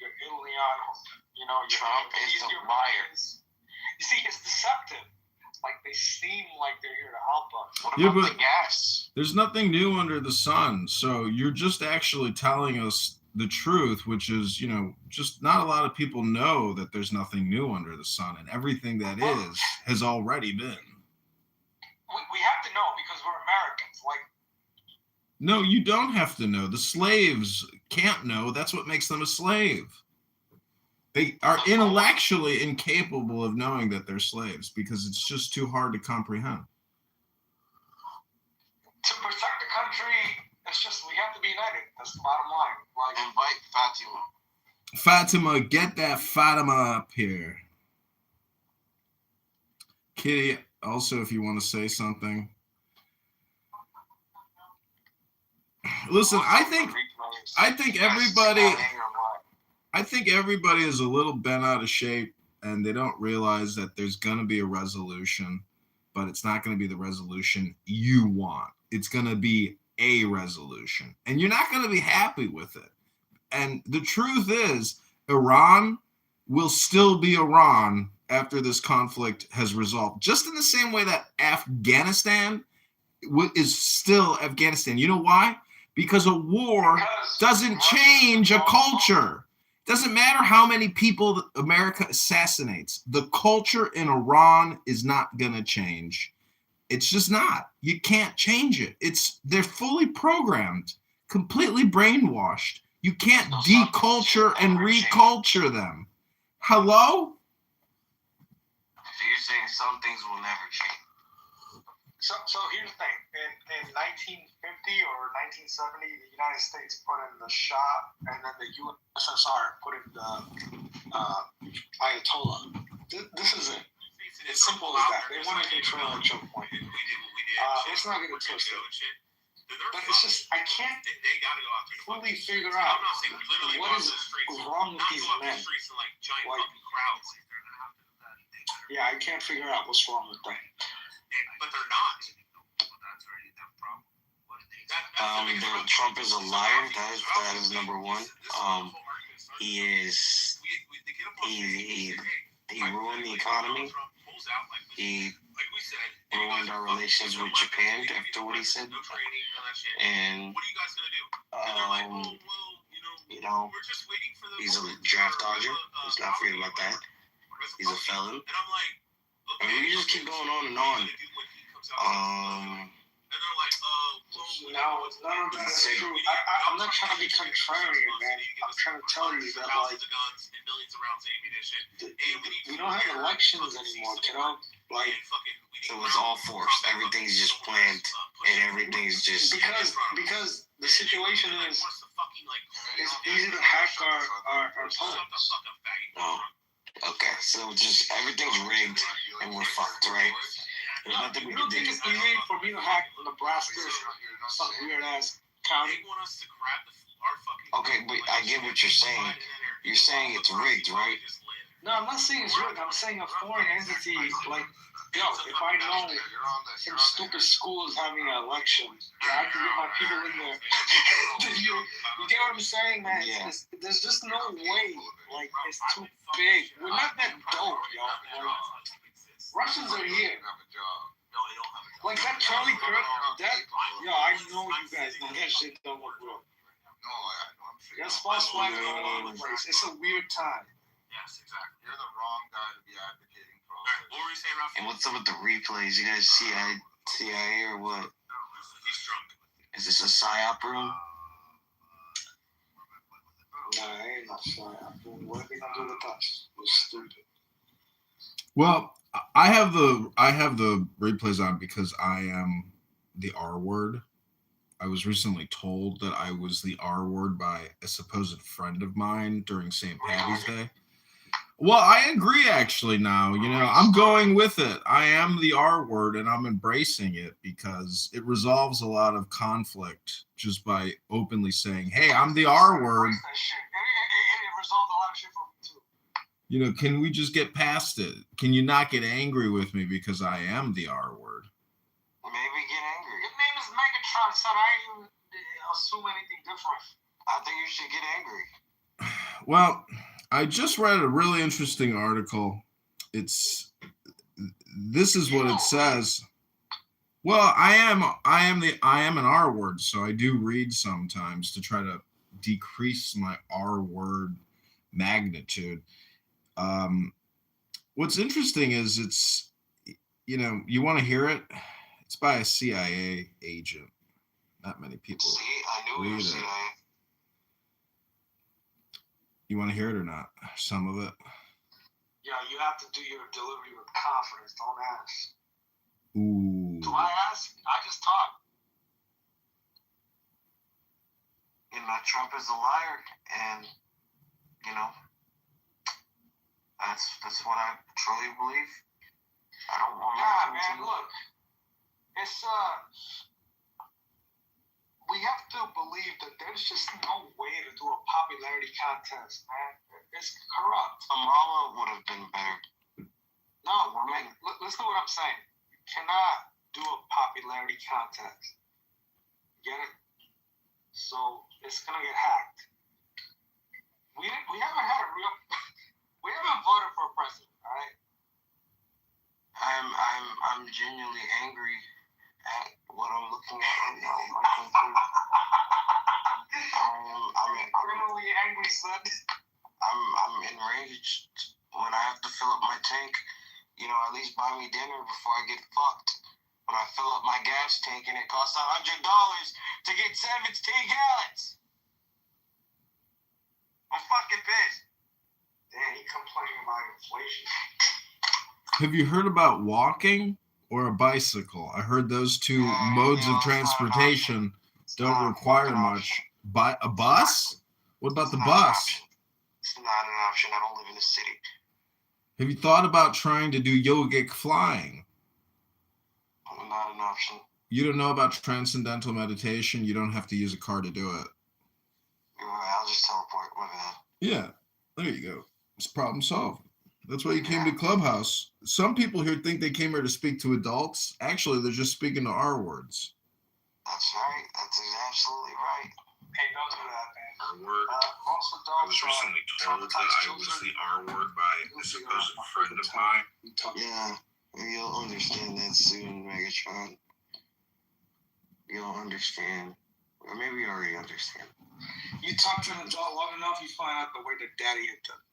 Your Ilion,
Trump is a liar.
You see, it's deceptive. Like, they seem like they're here to help us. What
Yeah,
about
but
the gas?
there's nothing new under the sun. So you're just actually telling us the truth, which is, just not a lot of people know that there's nothing new under the sun, and everything that is has already been.
We have to know because we're Americans. Like,
No, you don't have to know. The slaves can't know. That's what makes them a slave. They are intellectually incapable of knowing that they're slaves because it's just too hard to comprehend.
to protect the country, it's just we have to be united. That's the bottom line. Like,
invite Fatima.
Fatima, get that Fatima up here. Kitty, also, if you want to say something. Listen, I think everybody is a little bent out of shape, and they don't realize that there's going to be a resolution, but it's not going to be the resolution you want. It's going to be a resolution, and you're not going to be happy with it. And the truth is, Iran will still be Iran after this conflict has resolved, just in the same way that Afghanistan is still Afghanistan. You know why? Because a war doesn't change a culture. Doesn't matter how many people America assassinates. The culture in Iran is not going to change. It's just not. You can't change it. They're fully programmed completely brainwashed. You can't deculture and reculture them. Hello?
So you're saying some things will never change?
So here's the thing. In 1950 or 1970, the United States put in the Shah, and then the USSR put in the Ayatollah. This is it. It's simple as that. They want to control at some point. Let's not get it twisted. But it's just, I can't fully figure out what is wrong with these men. Like, yeah, I can't figure out what's wrong with them.
But they're not.
Trump is a liar. That is number one. He ruined the economy. He ruined our relations with Japan after what he said. And he's a draft dodger. Let's not forget about that. He's a felon. I mean, we just keep going on and on.
No, none of that is true. I'm not trying to be contrarian, man. I'm trying to tell you that, like, we don't have elections anymore, kiddo. Like,
so it's all forced. Everything's just planned, and everything's just
because the situation is it's easy to hack our opponents.
Oh, okay. So just everything's rigged, and we're fucked, right? There's nothing we can do.
You don't think it's easy for me to hack Nebraska, some weird ass county?
Okay, but I get what you're saying. You're saying it's rigged, right?
No, I'm not saying it's rigged. I'm saying a foreign entity, like, yo, if I know some stupid school is having an election, I can get my people in there. you get what I'm saying, man?
Yeah.
There's just no way. Like, it's too big. We're not that dope, yo. Like, Russians are here. Like that Charlie Kirk, I know you guys know that shit don't look real. That's false flag all over the place. It's a weird time.
Yes, exactly. You're the wrong guy to be advocating for all this.
What were you saying, Rafi?
And what's up with the replays? You guys CIA or what?
He's drunk.
Is this a psyop room?
Nah, I ain't no psyop room. What are they gonna do with us? We're stupid.
Well, I have the replays on because I am the R word. I was recently told that I was the R word by a supposed friend of mine during St. Patty's Day. Well, I agree actually now. I'm going with it. I am the R word and I'm embracing it because it resolves a lot of conflict just by openly saying, hey, I'm the R word.
It resolved a lot of shit for me too.
Can we just get past it? Can you not get angry with me because I am the R word?
Maybe get angry.
Your name is Megatron, son. I didn't assume anything different.
I think you should get angry.
Well, I just read a really interesting article. This is what it says. Well, I am an R word, so I do read sometimes to try to decrease my R word magnitude. What's interesting is it's, you want to hear it? It's by a CIA agent. Not many people
I knew it was CIA.
You want to hear it or not? Some of it.
Yeah, you have to do your delivery with confidence. Don't ask.
Ooh.
Do I ask? I just talk.
Trump is a liar, and that's what I truly believe. I don't want.
Yeah, man. Look, it's we have to believe that there's just no way to do a popularity contest, man. It's corrupt.
Kamala would have been better.
No, man. Listen to what I'm saying. You cannot do a popularity contest. Get it? So it's gonna get hacked. We haven't had a real. We haven't voted for a president, all right?
I'm genuinely angry at what I'm looking at right now in my country. I'm
criminally angry, son.
I'm enraged when I have to fill up my tank. At least buy me dinner before I get fucked. When I fill up my gas tank and it costs $100 to get 17 gallons. I'm fucking pissed.
Damn, he complaining about inflation.
Have you heard about walking or a bicycle? I heard those two modes of transportation don't require much. A bus? What about the bus?
It's not an option. I don't live in the city.
Have you thought about trying to do yogic flying?
Not an option.
You don't know about transcendental meditation? You don't have to use a car to do it.
You're right. I'll just teleport. My bad.
Yeah, there you go. It's problem solved. That's why you came to Clubhouse. Some people here think they came here to speak to adults. Actually, they're just speaking to R words.
That's right. That's absolutely right.
Hey, don't do that, man.
R-word.
Most
I
adults
was recently told that I was the R-word by a supposed friend of mine.
Yeah, you'll understand that soon, Megatron. You'll understand. Or maybe you already understand.
You talk to an adult long enough, you find out the way that daddy had done.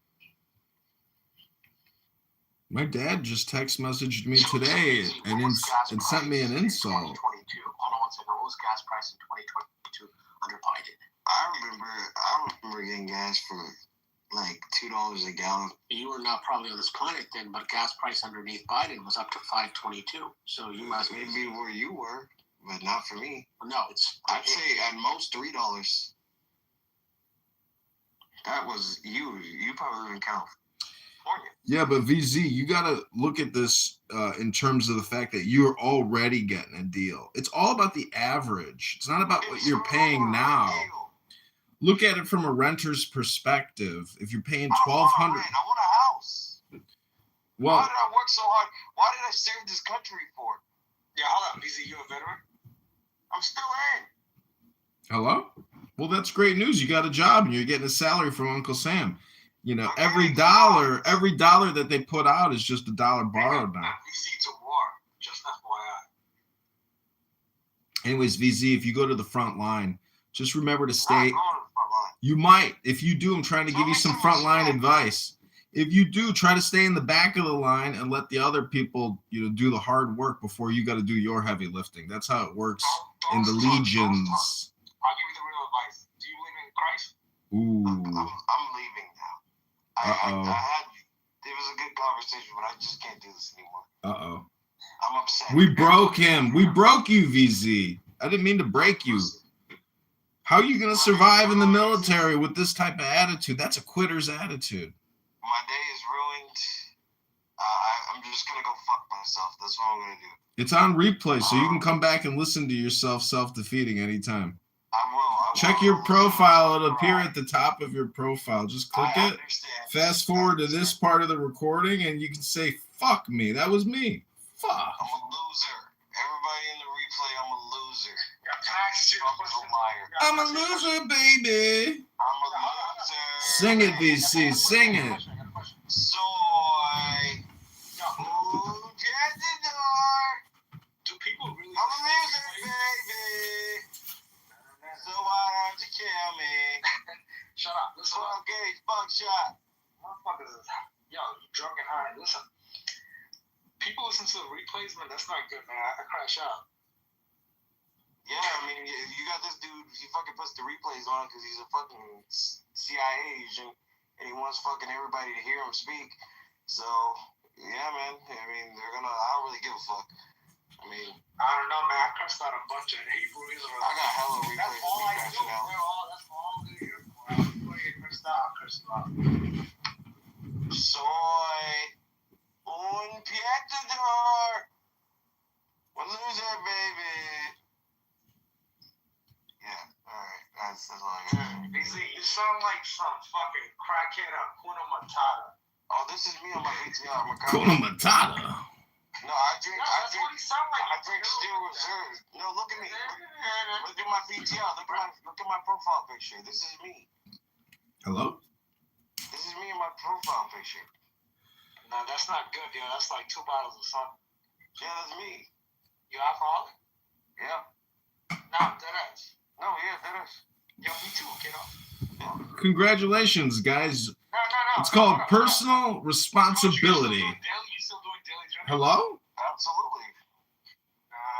My dad just text messaged me today and sent me an insult.
2022. Hold on 1 second. What was gas price in 2022 under Biden?
I remember getting gas for like $2 a gallon.
You were not probably on this planet then, but gas price underneath Biden was up to $5.22. So you must
maybe where you were, but not for me.
No, it's.
I'd say at most $3. That was you. You probably live in California.
Yeah, but VZ, you got to look at this in terms of the fact that you're already getting a deal. It's all about the average. It's not about what you're paying now. Look at it from a renter's perspective. If you're paying $1,200,
I want a house.
Well,
why did I work so hard? Why did I serve this country for?
Yeah, hold on, BZ, you a veteran?
I'm still in.
Hello? Well, that's great news. You got a job and you're getting a salary from Uncle Sam. You know, every dollar that they put out is just $1 borrowed now.
VZ to war, just FYI.
Anyways, VZ, if you go to the front line, just remember to stay. You might. If you do, I'm trying to give you some front line advice. If you do, try to stay in the back of the line and let the other people, do the hard work before you got to do your heavy lifting. That's how it works in the legions.
I'll give you the real advice. Do you believe in Christ?
Ooh.
I'm leaving now. It was a good conversation, but I just can't do this anymore.
Uh-oh.
I'm upset.
We broke him. We broke you, VZ. I didn't mean to break you. How are you going to survive in the military with this type of attitude? That's a quitter's attitude.
My day is ruined. I'm just going to go fuck myself. That's what I'm going to do.
It's on replay, so you can come back and listen to yourself self-defeating anytime.
I will.
Check your profile. It'll appear at the top of your profile. Just click it. Fast forward to this part of the recording, and you can say, fuck me. That was me. Fuck.
I'm a loser. Everybody in the replay, I'm a loser.
I'm a loser, baby.
I'm a loser.
Sing it, VC. Sing it.
Soy. Who get the door?
Do people really?
I'm a loser, baby. So why don't you kill me?
Shut up. Listen up.
Okay, buckshot.
Motherfuckers, yo, drunk and high. Listen. People listen to the replays, man. That's not good, man. I crash out.
Yeah, I mean, you got this dude. He fucking puts the replays on because he's a fucking CIA agent, and he wants fucking everybody to hear him speak. So, yeah, man. I mean, I don't really give a fuck. I mean,
I don't know, man. I cursed out a bunch of Hebrew Israelites.
I got hella replays.
That's all I do. That's all I'm here for. I'm going to get cursed out. I'll curse you out.
Soy un pietador. We're loser, baby. Yeah, alright. That's all I got.
BZ, you sound like some fucking crackhead on Kuna Matata.
Oh, this is me on my ATR.
Kuna Matata.
No, I drink.
That's what he sound like.
I drink Steel Reserve. No, look at me. Look at my PTR. Look at my profile picture. This is me.
Hello?
This is me in my profile picture.
No, that's not good, yo. That's like 2 bottles of something.
Yeah, that's me.
You alcoholic?
Yeah.
No, that is.
No, yeah, that is.
Yo, me too, kiddo. Yeah.
Congratulations, guys.
No.
It's called personal responsibility.
You still doing daily drinking?
Hello?
Absolutely.
Nah,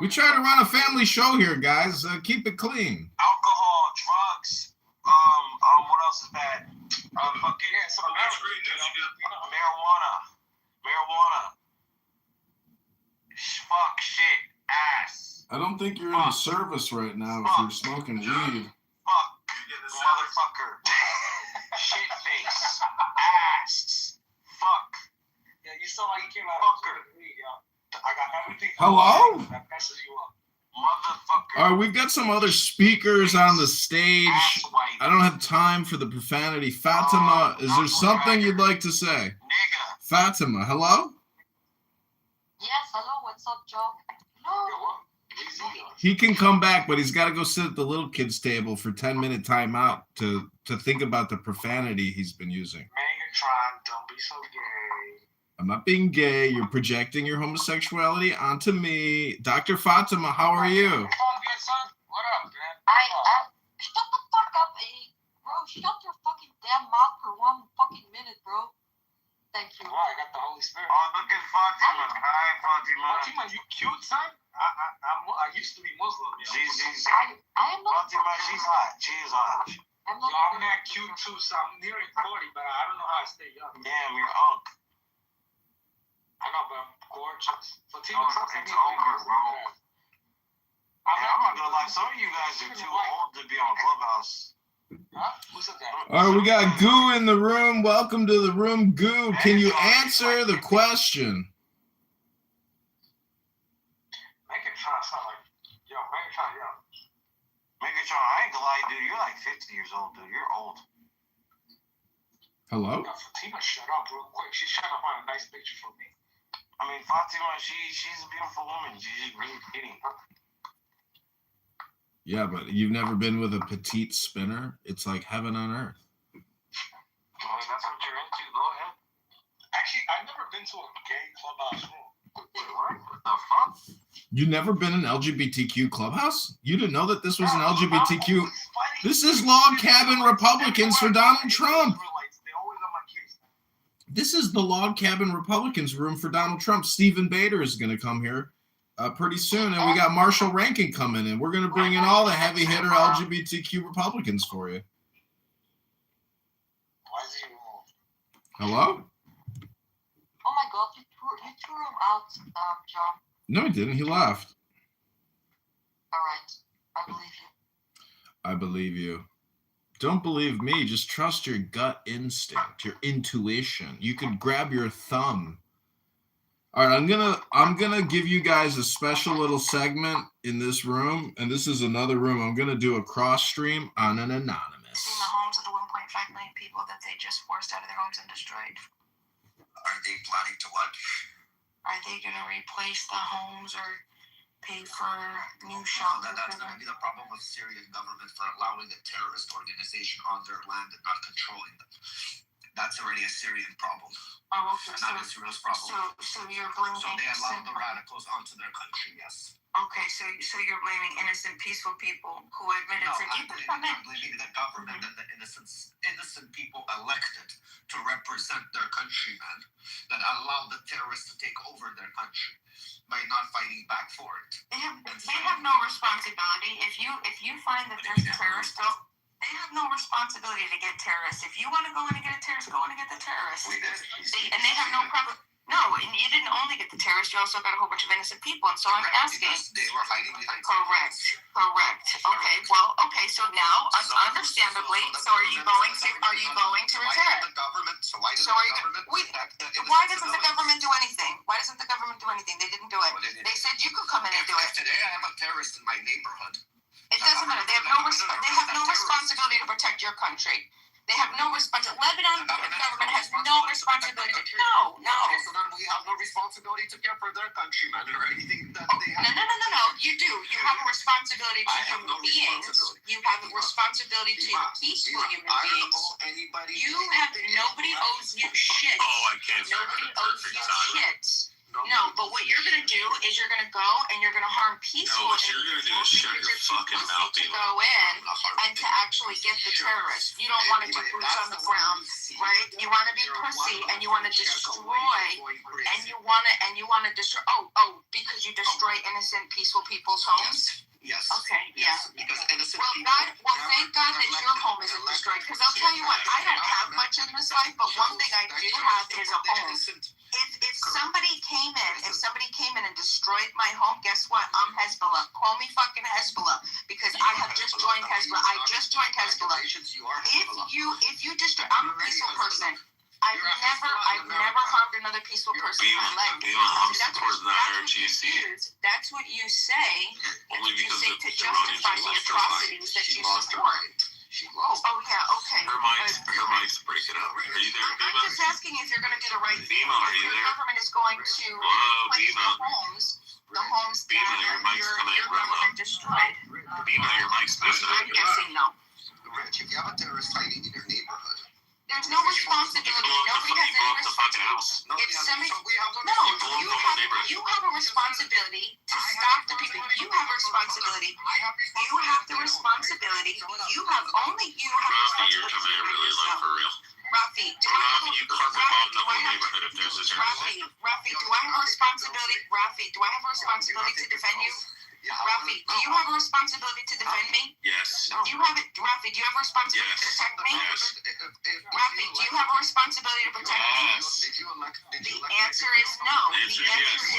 We try to run a family show here, guys. Keep it clean.
Alcohol, drugs. What else is bad? Marijuana. Fuck, shit, ass.
I don't think you're in the service right now if you're smoking weed.
Fuck, motherfucker. Shit face. Ass. Fuck.
Yeah, you saw like you came out of me, yo. I got everything.
Hello?
That messes you up.
Motherfucker.
All right, we've got some other speakers on the stage. I don't have time for the profanity. Fatima, is there something you'd like to say?
Nigga.
Fatima, hello?
Yes, hello, what's up, Joe? No.
He can come back, but he's got to go sit at the little kids' table for 10-minute timeout to think about the profanity he's been using.
Megatron, don't be so gay.
I'm not being gay. You're projecting your homosexuality onto me. Dr. Fatima, how are you?
What up, man?
Shut the fuck up, bro. Shut your fucking damn mouth for 1 fucking minute, bro. Thank you.
Wow, I got the Holy Spirit.
Oh, look at Fatima. Hi, Fatima.
Fatima, you cute, son? I used to be Muslim. Yo.
I am not.
Fatima, she's hot. She is hot.
I'm not cute too, so I'm nearing 40, but I don't know how I stay young.
Damn, you're unk.
I know, but I'm gorgeous. Fatima,
it's over, bro. I'm not gonna lie. Some of you guys are too old to be on Clubhouse.
Huh? Who's that?
All right, we got Goo in the room. Welcome to the room, Goo. Can you answer the question?
Megatron sound like, yo, Megatron, yo.
Megatron, I ain't gonna lie, dude. You're like 50 years old, dude. You're old.
Hello?
Yo, Fatima, shut up real quick. She's trying to find a nice picture for me.
I mean, Fatima, she's a beautiful woman. She's really pretty.
Yeah, but you've never been with a petite spinner? It's like heaven on earth.
I mean, that's what you're into. Go ahead.
Actually, I've never been to a gay clubhouse room.
What the fuck?
You never been in LGBTQ clubhouse? You didn't know that this was an LGBTQ? This is log cabin Republicans for Donald Trump. This is the log cabin Republicans room for Donald Trump. Stephen Bader is going to come here pretty soon, and we got Marshall Rankin coming in. We're going to bring in all the heavy hitter LGBTQ Republicans for you. Hello?
Oh my God, you threw him out, John.
No, he didn't. He left.
All right, I believe you.
I believe you. Don't believe me. Just trust your gut instinct, your intuition. You can grab your thumb. All right, I'm gonna give you guys a special little segment in this room, and this is another room. I'm gonna do a cross stream on an anonymous.
In the homes of the 1.5 million people that they just forced out of their homes and destroyed.
Are they planning to what?
Are they going to replace the homes or pay for new shelter?
That's going to be the problem with Syrian government for allowing a terrorist organization on their land and not controlling them. That's already a Syrian problem.
Oh, okay.
Not Israel's problem.
So you're blaming.
So they allow the radicals onto their country, yes.
Okay, so you're blaming innocent, peaceful people who admitted to
I'm blaming the government and the innocent people elected to represent their countrymen that allow the terrorists to take over their country by not fighting back for it.
They have no responsibility. If you find that there's terrorists, they have no responsibility to get terrorists. If you want to go in and get a terrorist, go in and get the terrorist. And they have no problem. No, and you didn't only get the terrorists, you also got a whole bunch of innocent people. And so I'm asking.
They were hiding behind.
Correct. Okay. Well, so now, understandably, so are you going to return? Why doesn't the government do anything? Why doesn't the government do anything? They didn't do it. They said you could come in and do it.
Today I have a terrorist in my neighborhood.
It doesn't matter. They have no responsibility to protect your country. They have no responsibility. Lebanon government has no responsibility. No.
Okay, so then we have no responsibility to care for their countrymen or anything that they have.
No. You do. You have a responsibility to human beings. You have a responsibility to peaceful human beings. Nobody owes you shit.
Oh, I can't.
Nobody owes you shit. No,
but what you're gonna do is you're gonna go and you're gonna harm peaceful.
No, what you're gonna do is shut your fucking mouth,
to
Bima.
go in and to actually get the terrorists. You don't want to do boots on the ground, right? You want to be pussy and you want to destroy and you want to destroy. Oh, because you destroy innocent, peaceful people's homes.
Yes.
Okay. Yeah.
Because innocent
Well,
people.
thank God that your home isn't destroyed. Because I'll tell you what, I don't have much in this life, but one thing I do have is a home. If somebody came in and destroyed my home, guess what? I'm Hezbollah. Call me fucking Hezbollah because I have just joined Hezbollah. I just joined Hezbollah. If you destroy, I'm a peaceful person. I've never harmed another peaceful person in my life.
I'm supporting that RGC.
That's what you say.
Only
You
because
say
of
to
the
justify
Iranians
the
lost her mind.
atrocities that
She
you
lost her
support.
mind.
Oh yeah, okay.
Her mind's breaking up. Are you there,
I'm
Bima?
just asking if you're going to do the right thing.
Bima, are you
Your
there?
government is going to
Whoa,
replace
Bima.
the homes
Bima,
that
your mic's coming in
your
real
government
low.
destroyed.
Bima, your mic's messing up.
I'm guessing no.
Rich, if you have a terrorist hiding in your neighborhood,
There's no responsibility. Nobody has any responsibility. If somebody, no, you have a responsibility to stop the people. You have a responsibility. You have the responsibility. You have only you have
Rafi, you're
responsibility
coming in
for
really low
yourself.
for real.
Rafi,
Rafi, you carpet bomb the whole neighborhood if there's a terrorist.
Rafi, do I have a responsibility? Rafi, do I have a responsibility to defend you? Rafi, do you have a responsibility to defend me?
Yes.
Do you have it, Rafi? Do you have a responsibility to protect me?
Yes.
Rafi, do you have a responsibility to protect me? The answer is no. The answer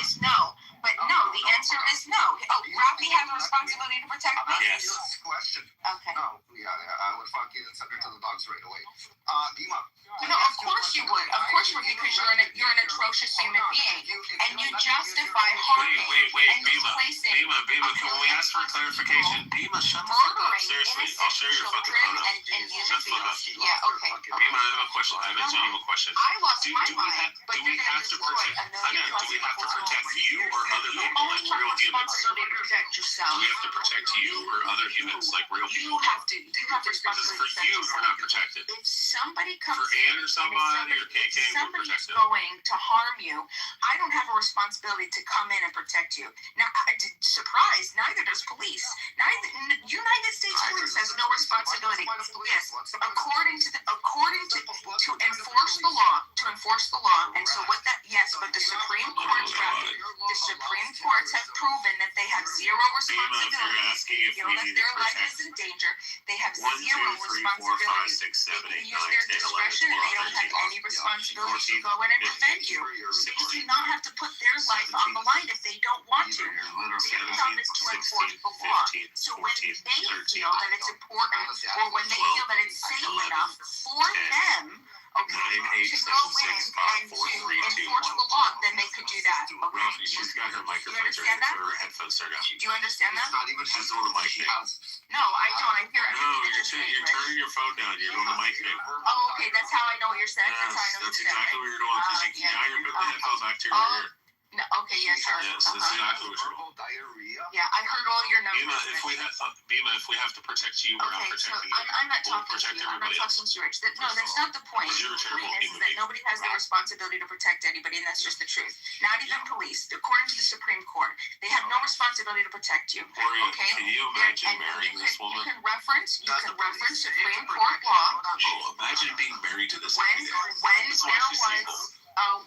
is no. But no, the answer is no. Oh, Rafi has a responsibility to protect me?
Yes.
Question.
Okay.
No, yeah, I would fuck you and send her to the dogs right away. Dima.
No, of course you would. Of course you would, because you're an atrocious human being, and you justify harming
Wait,
and
Bima.
displacing.
Bima, can we ask for clarification? Bima, shut the fuck up. Seriously, I'll share your fucking phone up. Shut the fuck up.
Yeah, okay.
Bima, I have a question. I have a genuine question.
I lost my
Do we
mind, but
do we
you're
have
going
to
to destroy
protect?
a
I
million
know. Do we have to protect you or other
You
people
only
like
have
real
a
humans?
responsibility to protect yourself.
Do we have to protect you or other humans like real
You
people?
have to. You have
Because
responsibility
for
to protect
you,
yourself.
we're not protected.
If somebody comes
For
in
Ann or somebody or KK, we're
somebody's
protected.
going to harm you, I don't have a responsibility to come in and protect you. Now, surprise, neither does police. United States Police has no responsibility. Yes, according to enforce the law. And so what that, yes, but the Supreme Courts have proven that they have zero responsibility. They feel that their life is in danger. They have
1, 2,
zero
3, 4, 5,
responsibility.
6, 7, 8, 9,
They use their
10, 11,
discretion and they
12,
don't have
13,
any responsibility to
14,
go in and defend you. They do not have to put their life on the line if they don't want to. Their job is to enforce the law. So when they feel that it's important or when they feel that it's safe enough for them, okay,
9, 8,
to
7,
go
6,
in
5,
and
4,
to
3, 2,
enforce
1.
the law, then they could do that. Okay.
Rafi, she's got her microphone
understand that?
her headphones turned off.
Do you understand that?
She's doing the mic thing.
No, I don't. I hear
No, you're turning your phone down. You're doing the mic thing.
Oh, okay. That's how I know what you're saying.
Yes,
That's how I know what
that's
you're saying.
exactly what you're doing. Because now you're putting the headphones back to your ear.
No, okay, yes, sir.
Yes, that's exactly what you're doing.
Yeah, I heard all your numbers.
Bima, if we have to protect you, we're not
Okay, so
protecting you.
I'm not
We'll
talking to
protect
you. I'm not
everybody
talking
else.
to you, Rich. No, that's not the point.
You're a
The
terrible
point is
human
that
being.
nobody has the responsibility to protect anybody, and that's just the truth. Not even police. According to the Supreme Court, they have no responsibility to protect you.
Gloria,
Okay?
can you imagine marrying this woman?
You can reference Supreme Court law.
Oh, imagine being married to this
When
lady.
there
That's why she's single.
was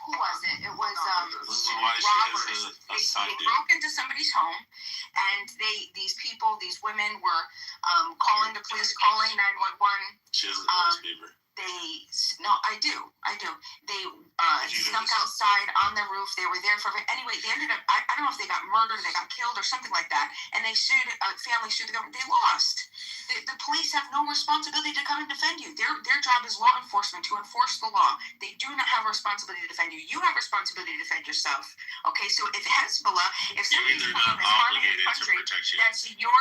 who was it? It was
This is why she
robbers.
has a
They
side dude.
broke into somebody's home, and these women were calling the police, calling 911.
She doesn't know this beaver.
I do. They snuck outside on the roof. They were there for anyway. They ended up. I don't know if they got murdered, they got killed, or something like that. And they sued. Family sued the government. They lost. The police have no responsibility to come and defend you. Their job is law enforcement, to enforce the law. They do not have a responsibility to defend you. You have a responsibility to defend yourself. Okay, so if Hezbollah, if somebody's
they're not obligated to protect you.
that's your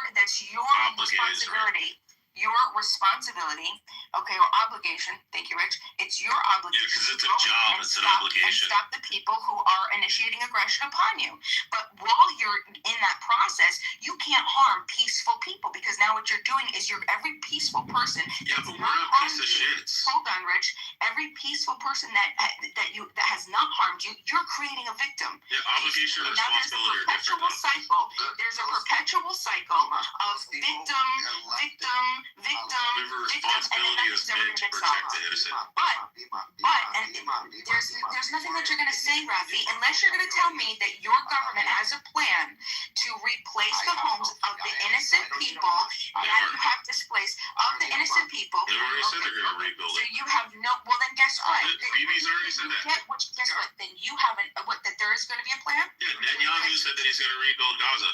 responsibility. Your responsibility, okay, or obligation. Thank you, Rich. It's your obligation.
Yeah, because it's a job. It's an obligation.
And stop the people who are initiating aggression upon you. But while you're in that process, you can't harm peaceful people, because now what you're doing is every peaceful person.
Yeah, but we're a piece of shit.
Hold on, Rich. Every peaceful person that has not harmed harmed you, you're creating a victim.
Yeah, obligation and
And now there's a
responsibility are different.
perpetual cycle. There's a perpetual cycle of victim, victim,
We have a
victim, and then
responsibility as
nothing's ever
men
going
to
to get
protect
solved.
the innocent.
There's nothing that you're going to say, Rafi, unless you're going to tell me that your government has a plan to replace the homes of the innocent people that you have displaced, of the innocent people.
They already said they're going to rebuild
So
it.
you have no. Well, then guess what?
BB's already said that.
Guess what? Then you haven't. What? That there is going to be a plan?
Yeah, Netanyahu said that he's going to rebuild Gaza.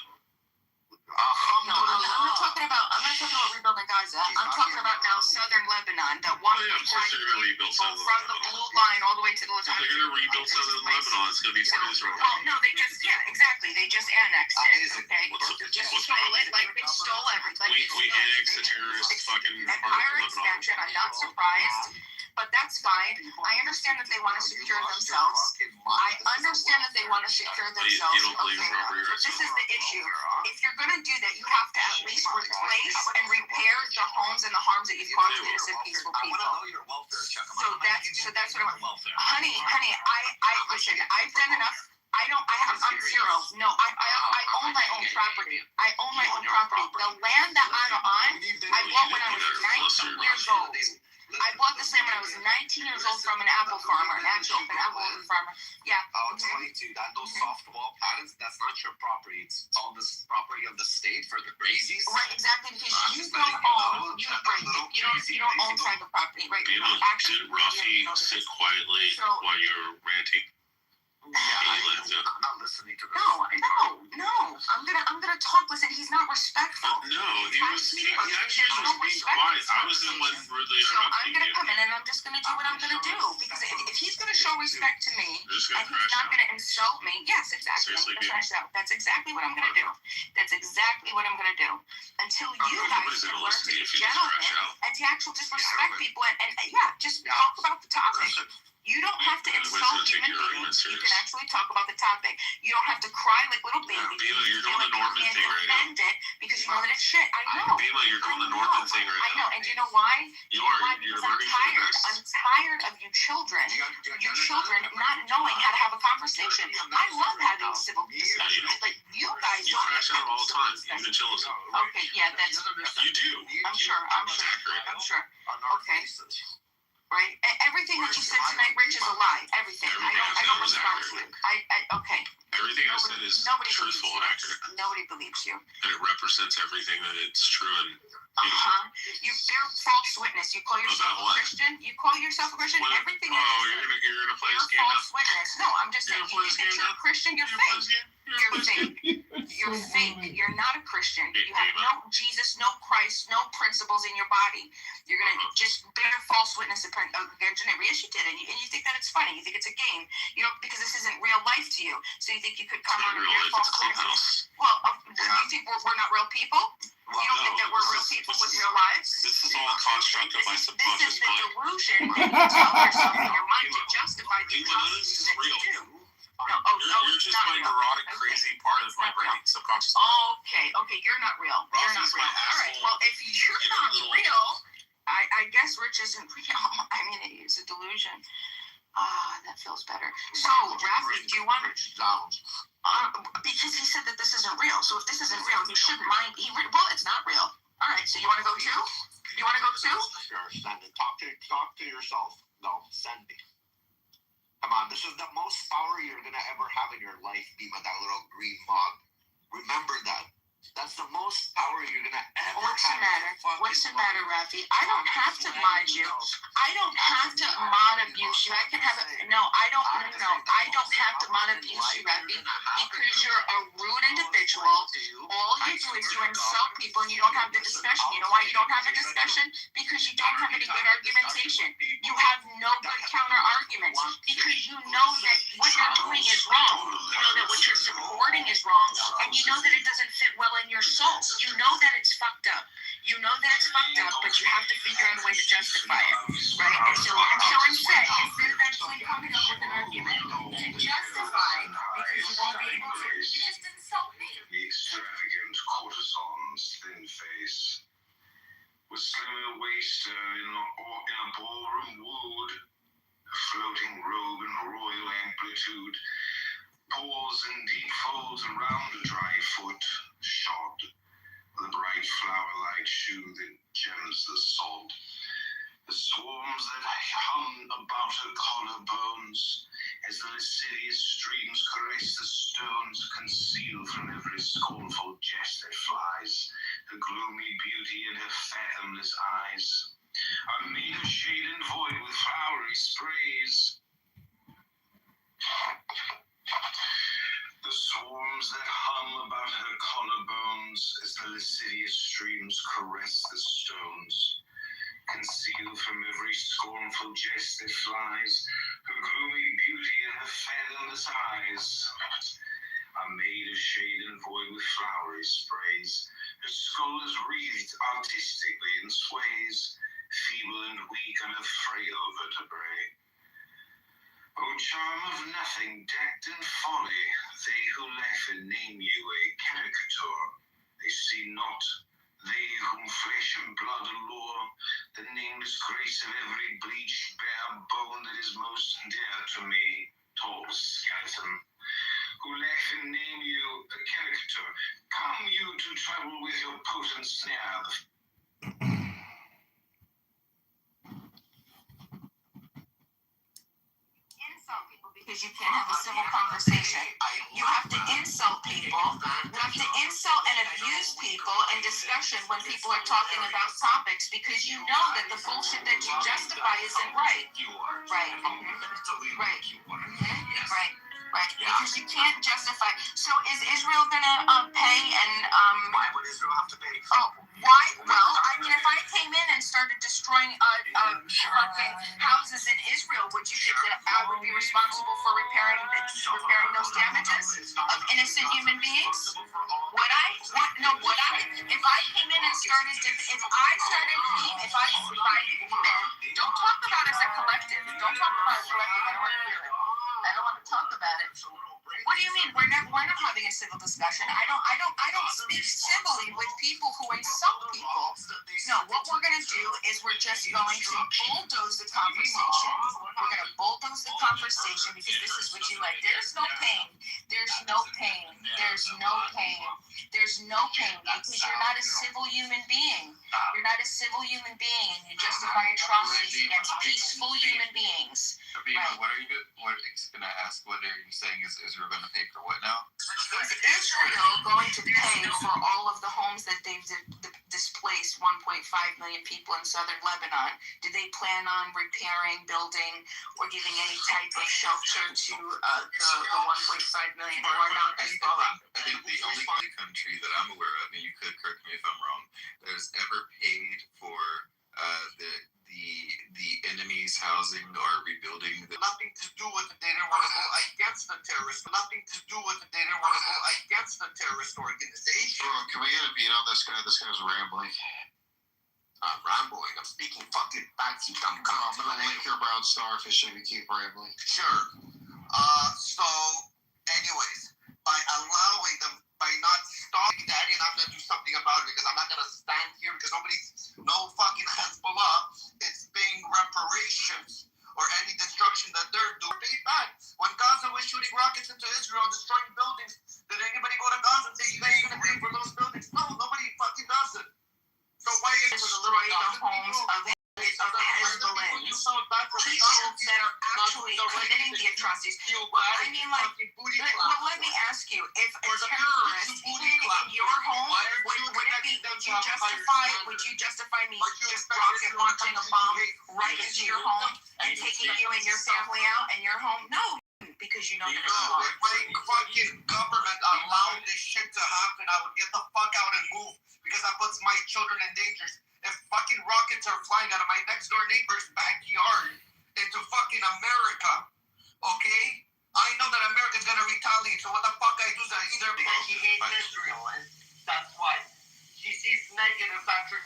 No, I'm not talking about. I'm not talking about rebuilding Gaza. I'm talking about now southern Lebanon, that one
Of course they're going to rebuild southern
from the
Lebanon.
blue line all the way to the
They're going to rebuild southern Lebanon. It's going to be part of Israel.
Well, no, they just exactly. They just annexed it. Okay, just stole it like they stole everything.
We annexed the terrorist fucking part
Empire
of Lebanon.
expansion. I'm not surprised. But that's fine. I understand that they want to secure themselves. I understand that they want to secure themselves.
You don't believe in robbery
But
rights.
this is the issue. If you're going to do that, you have to at least replace and repair the homes and the harms that you've caused to innocent, peaceful people. So that's what I want. Honey, I listen. I've done enough. I'm zero. No, I own my own property. I own my own property. The land that I'm on, I bought when I was 19 years old. I bought this land when I was 19 years old from an apple farmer, an apple farmer. Yeah.
I'll explain to you that those soft wall patterns, that's not your property. It's all this property of the state for the crazies.
Right, exactly, because you don't own, you don't own private property, right?
Did Rafi sit quietly while you were ranting?
I'm not listening to this.
No. I'm gonna talk. Listen, he's not respectful.
No, he actually was being quiet. I was the one rudely
So I'm
interrupting
gonna
you.
come in and I'm just gonna do what I'm gonna do, because if he's gonna show respect to me
Just
and
gonna
he's
crash
not
out.
gonna insult me, yes, exactly. I'm
Seriously,
gonna
dude.
crash out. That's exactly what I'm gonna do. That's exactly what I'm gonna do. Until you guys
Nobody's
can
gonna
learn
listen
to
to you
be
if you just crash
gentlemen
out.
and to actually just respect people and just talk about the topic. You don't have to
Nobody's
insult
gonna take
human
your argument
beings. You
serious.
can actually talk about the topic. You don't have to cry like little babies.
Bima, you're doing the
You
Norman
can't
thing right now.
defend it because you know that it's shit. I know.
Bima, you're doing the Norman thing right
I know.
now.
And do you know why?
You
know
are.
why?
You're
Because I'm
learning from the
tired.
best.
I'm tired of you children not knowing how to have a conversation. I love having civil discussions, but you guys
You
don't
crash out all the time. Even in chills.
Okay, yeah, that's.
You do.
I'm sure. Okay. Right? Everything that you said tonight, Rich, is a lie. Everything. I don't respond to it. Okay.
Everything I said is truthful and accurate.
Nobody believes you.
And it represents everything that it's true and
You're false witness. You call yourself
About
a
what?
Christian. You call yourself a Christian.
What?
Everything
Oh,
that
you're gonna play
you're
this game now?
false witness. No, I'm just saying. You think that you're a Christian. You're fake. You're fake. You're fake. You're not a Christian. You have no Jesus, no Christ, no principles in your body. You're gonna just bear false witness against your neighbor. Yes, you did, and you think that it's funny. You think it's a game. You know, because this isn't real life to you. So you think you could come on and bear false witness. Well, you think we're not real people? You don't think that we're real people with real lives?
This is all a construct of my
This
subconscious
is the
mind.
delusion that you tell yourself in your mind to justify the
Bima, this
atrocities
is
that you
real.
do. No,
You're just
not
my
real.
neurotic,
Okay.
crazy part of my brain, subconscious.
Okay, you're not real. You're not
Rafi's
real.
my
All right,
asshole.
well, if you're
You know,
not
little-
real, I guess Rich isn't real. I mean, it is a delusion. That feels better. So, Rafi, do you want... because he said that this isn't real. So if this isn't real, you shouldn't mind... Well, it's not real. All right, so you want to go too? You want to go too?
Sure, send it. Talk to yourself. No, send me. Come on, this is the most power you're gonna ever have in your life, Bima, that little green mug. Remember that. That's the most power you're gonna ever
What's the
have.
matter? What's the matter, Rafi? I don't have to mod you. I don't have to mod abuse you. I can have it. No, I don't have to mod abuse you, Rafi, because you're a rude individual. All you do is you insult people and you don't have the discussion. You know why you don't have a discussion? Because you don't have any good argumentation. You have no good counter arguments because you know that what you're doing is wrong. You know that what you're supporting is wrong, and you know that it doesn't fit well in your soul. You know that it's fucked up. You know that it's fucked up, but you have to figure out a way to justify it, right? And so instead of actually coming up with an argument to justify, because you won't be able to, you just insult me.
The extravagant courtesan's thin face, with slimmer waist in a ballroom wood, a floating robe and royal amply
solitude. Pause in deep folds around a dry foot, shod with a bright flower-like shoe that gems the sod. The swarms that hum about her collarbones, as the lascivious streams caress the stones, conceal from every scornful jest that flies her gloomy beauty and her fathomless eyes. Are made of shade and void with flowery sprays. The swarms that hum about her collarbones, as the lascivious streams caress the stones, conceal from every scornful jest that flies her gloomy beauty and her fathomless eyes. Are made of shade and void with flowery sprays. Her skull is wreathed artistically in sways, feeble and weak on her frail vertebrae. O charm of nothing, decked in folly, they who laugh and name you a caricature, they see not, they whom flesh and blood allure, the nameless grace of every bleached bare bone that is most dear to me, tall skeleton, who laugh and name you a caricature. Come you to trouble with your potent snare.
Insult people because you can't have a civil conversation. You have to insult people. You have to insult and abuse people in discussion when people are talking about topics because you know that the bullshit that you justify isn't right. Right. Right. Right. Because you can't justify. So is Israel gonna pay and
Why would Israel have to pay?
Oh, why? Well, I mean, if I came in and started destroying fucking houses in Israel, would you think that I would be responsible for repairing those damages of innocent human beings? Would I? Would I? If I came in and started to, if I came in, don't talk about us as a collective. Don't talk about a collective. I don't want to hear it. I don't want to talk about it. What do you mean? We're not having a civil discussion. I don't speak civilly with people who insult people. No, what we're gonna do is we're just going to bulldoze the conversation. We're gonna bulldoze the conversation because this is what you like. There's no pain. There's no pain. There's no pain. There's no pain because you're not a civil human being. You're not a civil human being, and you justify atrocities against peaceful human beings.
Sabina, what are you gonna ask? What are you saying? Is Israel gonna pay for what now?
Is Israel going to pay for all of the homes that they've displaced 1.5 million people in southern Lebanon? Do they plan on repairing, building, or giving any type of shelter to the 1.5 million who are not Hezbollah?
I think the only country that I'm aware of, and you could correct me if I'm wrong, that has ever paid for the enemy's housing or rebuilding.
Nothing to do with the data want to go against the terrorists. Nothing to do with the data want to go against the terrorist organization.
Bro, can we get a beat on this guy? This guy's rambling.
I'm rambling. I'm speaking fucking facts. You come
I'm gonna lick your brown starfish if you keep rambling.
Sure. So, anyways, by allowing them, by not stopping that, and I'm gonna do something about it because I'm not gonna stand here because no fucking Hezbollah is paying reparations or any destruction that they're doing. Pay back. When Gaza was shooting rockets into Israel and destroying buildings, did anybody go to Gaza and say, you guys are gonna pay for those buildings? No, nobody fucking does it. So why is it
destroy the homes of Hezbollah? People that are actually committing the atrocities. I mean, like, well, let me ask you, if a terrorist hid in your home, would you justify me just rocket launching a bomb right into your home and taking you and your family out and your home? No, because you don't know.
If my fucking government allowed this shit to happen, I would get the fuck out and move because that puts my children in danger. If fucking rockets are flying out of my next door neighbor's backyard into fucking America, okay? I know that America's gonna retaliate, so what the fuck I do is I either because she hates Israel, and that's why. She sees negative factors.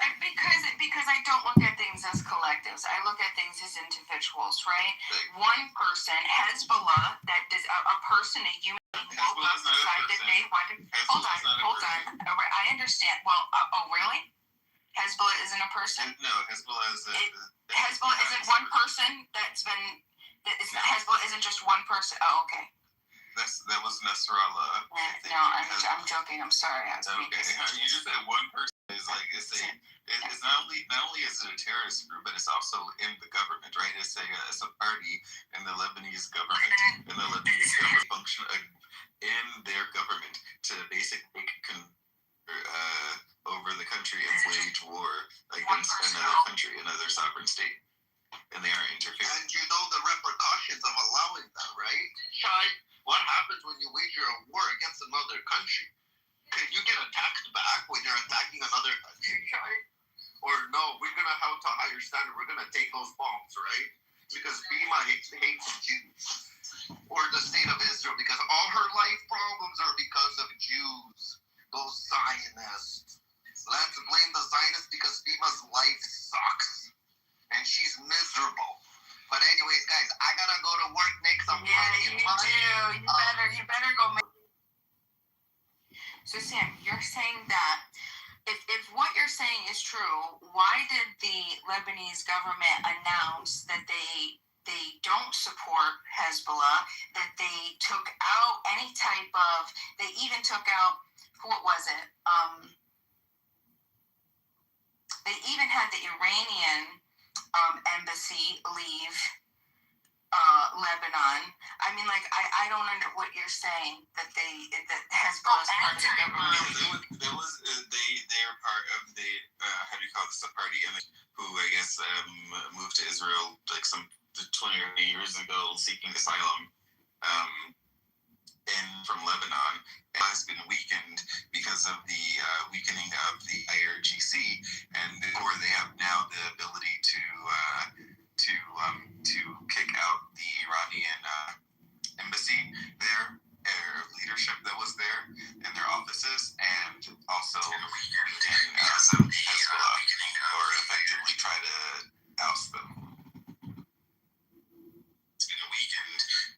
Because I don't look at things as collectives. I look at things as individuals, right? One person, Hezbollah, that does a person, a human being, woke up, decided that they wanted. Hold on. I understand. Well, oh really? Hezbollah isn't a person?
No, Hezbollah is Hezbollah
isn't one person that's been It's not, Hezbollah isn't just one person. Oh, okay.
That was Nasrallah.
No, I'm joking. I'm sorry.
Okay, you just said one person is like it's not only is it a terrorist group, but it's also in the government, right? It's a party in the Lebanese government, and the Lebanese government function in their government to basically over the country and wage war against another country, another sovereign state, and they are interfering.
And you know the repercussions of allowing that, right? Shai, what happens when you wage a war against another country? Can you get attacked back when you're attacking another country, Shai? Or no, we're gonna have to higher standard. We're gonna take those bombs, right? Because Bima hates Jews, or the state of Israel, because all her life problems are because of Jews, those Zionists. Let's blame the Zionists because Bima's life sucks, and she's miserable. But anyways, guys, I gotta go to work, make some money.
Yeah, you do. You better go make. So Sam, you're saying that if what you're saying is true, why did the Lebanese government announce that they don't support Hezbollah, that they took out any type of, they even took out, what was it? They even had the Iranian embassy leave Lebanon. I mean, like, I don't under what you're saying, that Hezbollah is part of the government.
They are part of the how do you call this, a party who I guess moved to Israel like some 20 or 30 years ago seeking asylum from Lebanon. It has been weakened because of the weakening of the IRGC, and or they have now the ability to kick out the Iranian embassy there, their leadership that was there, and their offices, and also weaken Hezbollah, or effectively try to oust them. It's been weakened.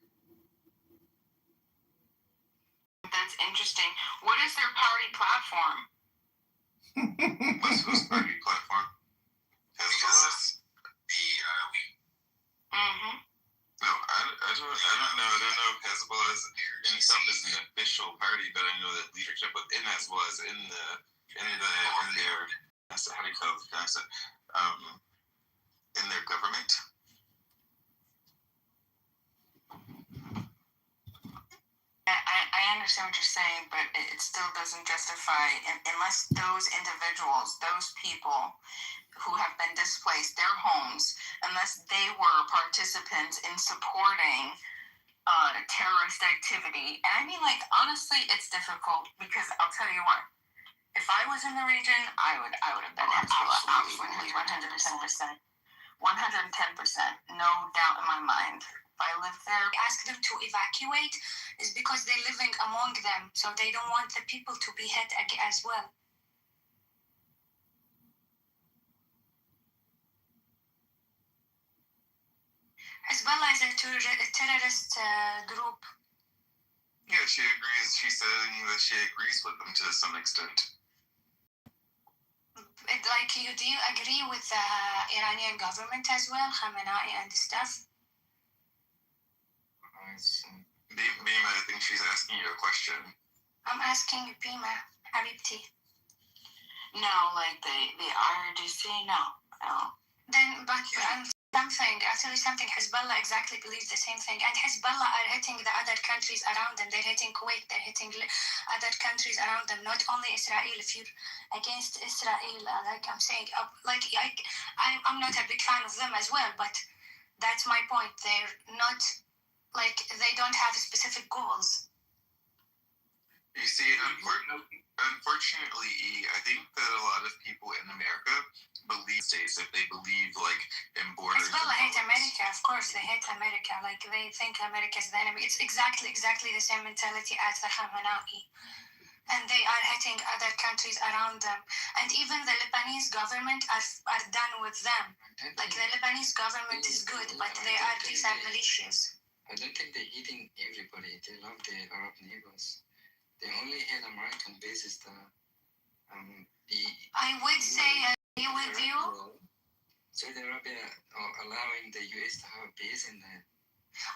That's interesting. What is their party platform?
What's whose party platform? Hezbollah's? No, I don't know if Hezbollah is in itself is an official party, but I know that leadership within Hezbollah is in their how do you call it? In their government.
I understand what you're saying, but it still doesn't justify, unless those individuals, those people who have been displaced, their homes, unless they were participants in supporting terrorist activity. And I mean, like, honestly, it's difficult because I'll tell you what, if I was in the region, I would have been absolutely 110%. 110%, no doubt in my mind. If I lived there,
Ask them to evacuate is because they're living among them, so they don't want the people to be hit as well. Hezbollah is a terrorist group.
Yeah, she agrees. She's saying that she agrees with them to some extent.
Do you agree with the Iranian government as well, Khamenei and stuff?
Bima, I think she's asking you a question.
I'm asking you, Bima, Habibti.
No, like the IRGC, no.
Then, but I'll tell you something, Hezbollah exactly believes the same thing. And Hezbollah are hitting the other countries around them. They're hitting Kuwait, they're hitting other countries around them, not only Israel. If you're against Israel, like I'm saying, I'm not a big fan of them as well, but that's my point. They're not, like, they don't have specific goals.
You see, unfortunately, I think that a lot of people in America believe states if they believe like in borders.
Hezbollah hate America, of course they hate America. Like they think America is the enemy. It's exactly the same mentality as the Khamenei, and they are hitting other countries around them. And even the Lebanese government are done with them. Like the Lebanese government is good, but these are militias.
I don't think they're hitting everybody. They love the Arab neighbors. They only hit American bases.
I would say I agree with you.
Saudi Arabia allowing the US to have a base in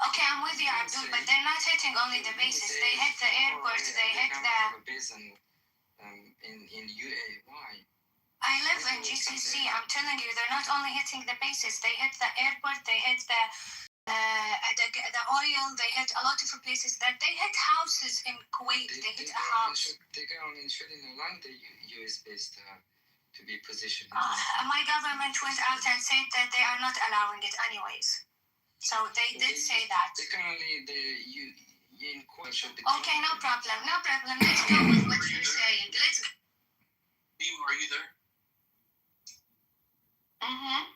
Okay, I'm with you, Abdul, but they're not hitting only the bases. They hit the airport, they hit the...
base in UA. Why?
I live in GCC. I'm telling you, they're not only hitting the bases. They hit the airport, they hit the oil, they hit a lot of places. That they hit houses in Kuwait. They hit a house.
They go on shouldn't allow the US base to be positioned.
My government went out and said that they are not allowing it anyways. So they did say that.
They can only in question.
Okay, no problem. No problem. Let's go with what you're saying. Let's go.
Are you there?
Mm-hmm.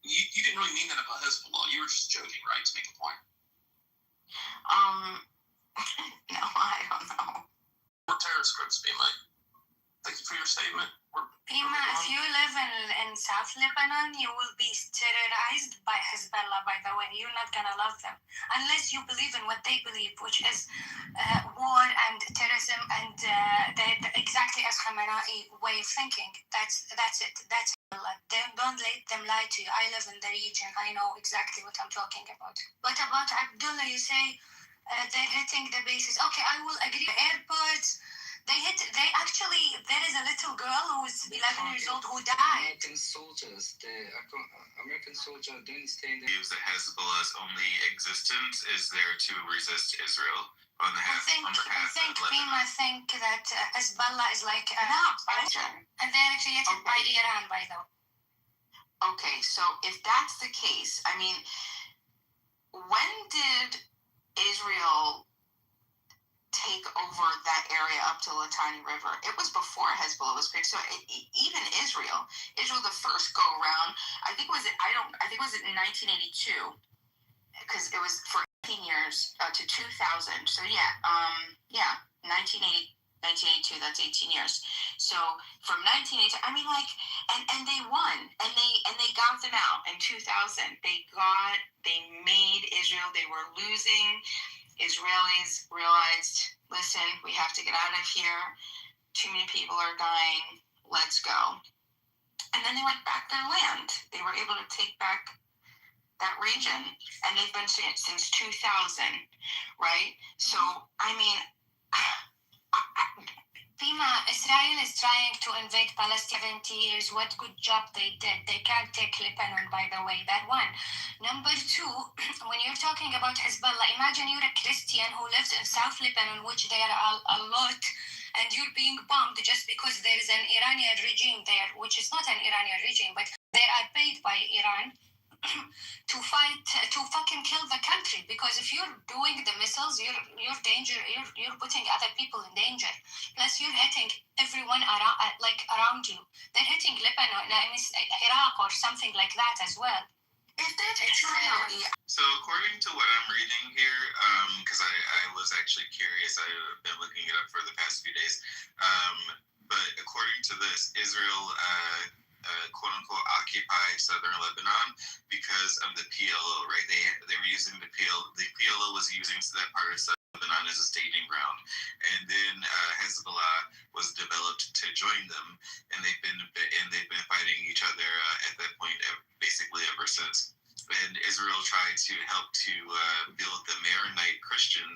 You didn't really mean that about Hezbollah. You were just joking, right? To make a point.
No, I don't know.
We're terrorist groups, Bima. Thank you for your statement.
Bima, if you live in South Lebanon, you will be terrorized by Hezbollah, by the way. You're not going to love them. Unless you believe in what they believe, which is war and terrorism and exactly as Khamenei way of thinking. That's it. That's Hezbollah. Don't let them lie to you. I live in the region. I know exactly what I'm talking about. What about Abdullah? You say they're hitting the bases. Okay, I will agree. Airports. There is a little girl who is 11 years old who died.
American soldiers, American soldiers don't stay in the...
Believes that Hezbollah's only existence is there to resist Israel on behalf
Bima
of
think that Hezbollah is like an and they're created by Iran, by the way.
Okay, so if that's the case, I mean, when did Israel take over that area up to Litani River? It was before Hezbollah was picked. So even Israel, the first go around, I think it was in 1982, because it was for 18 years to 2000. So 1982, that's 18 years. So from 1982, I mean, like, and they won, and they got them out in 2000. They made Israel. They were losing. Israelis realized, listen, we have to get out of here. Too many people are dying. Let's go. And then they went back their land. They were able to take back that region. And they've been since 2000, right? So, I mean...
Bima, Israel is trying to invade Palestine 70 years. What good job they did. They can't take Lebanon, by the way. That one. Number two, when you're talking about Hezbollah, imagine you're a Christian who lives in South Lebanon, which there are a lot, and you're being bombed just because there is an Iranian regime there, which is not an Iranian regime, but they are paid by Iran to fight, to fucking kill the country. Because if you're doing the missiles, you're putting other people in danger. Plus, you're hitting everyone around you. They're hitting Lebanon, Iraq, or something like that as well.
If that's true,
So according to what I'm reading here, because I was actually curious, I've been looking it up for the past few days, but according to this, Israel quote-unquote occupied southern Lebanon because of the PLO, right? They were using the PLO was using that part of southern Lebanon as a staging ground, and then Hezbollah was developed to join them, and they've been fighting each other at that point basically ever since. And Israel tried to help to build the Maronite Christian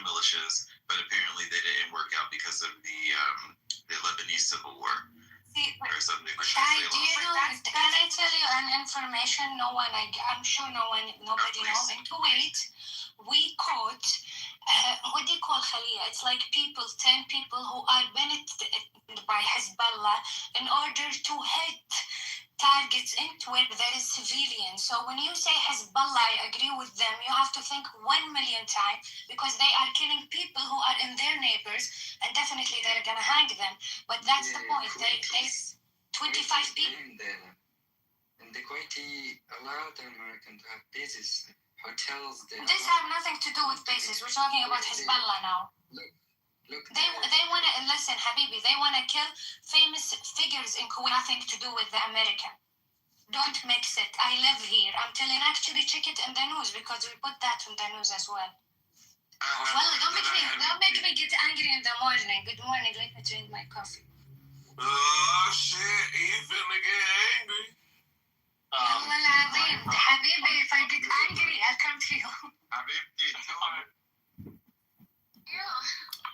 militias, but apparently they didn't work out because of the Lebanese Civil War. Or something.
Can I tell you an information? I'm sure nobody knows. In Kuwait, we caught what do you call Khalia? It's like 10 people who are benefited by Hezbollah in order to hit targets into where there is civilians. So when you say Hezbollah, I agree with them. You have to think 1 million times, because they are killing people who are in their neighbors, and definitely they're gonna hang them. But that's the point. They 25 people.
And the Kuwaiti allowed the American to have bases, hotels.
This have nothing to do with bases. We're talking about Hezbollah now. They want to, listen, Habibi, they want to kill famous figures in Kuwait. Nothing to do with the American. Don't mix it. I live here. I'm telling you, actually check it in the news, because we put that in the news as well. Well, don't make me get angry in the morning. Good morning. Let me drink my coffee.
Oh, shit. You finna get angry.
Habibi, if I get angry, I'll come to you.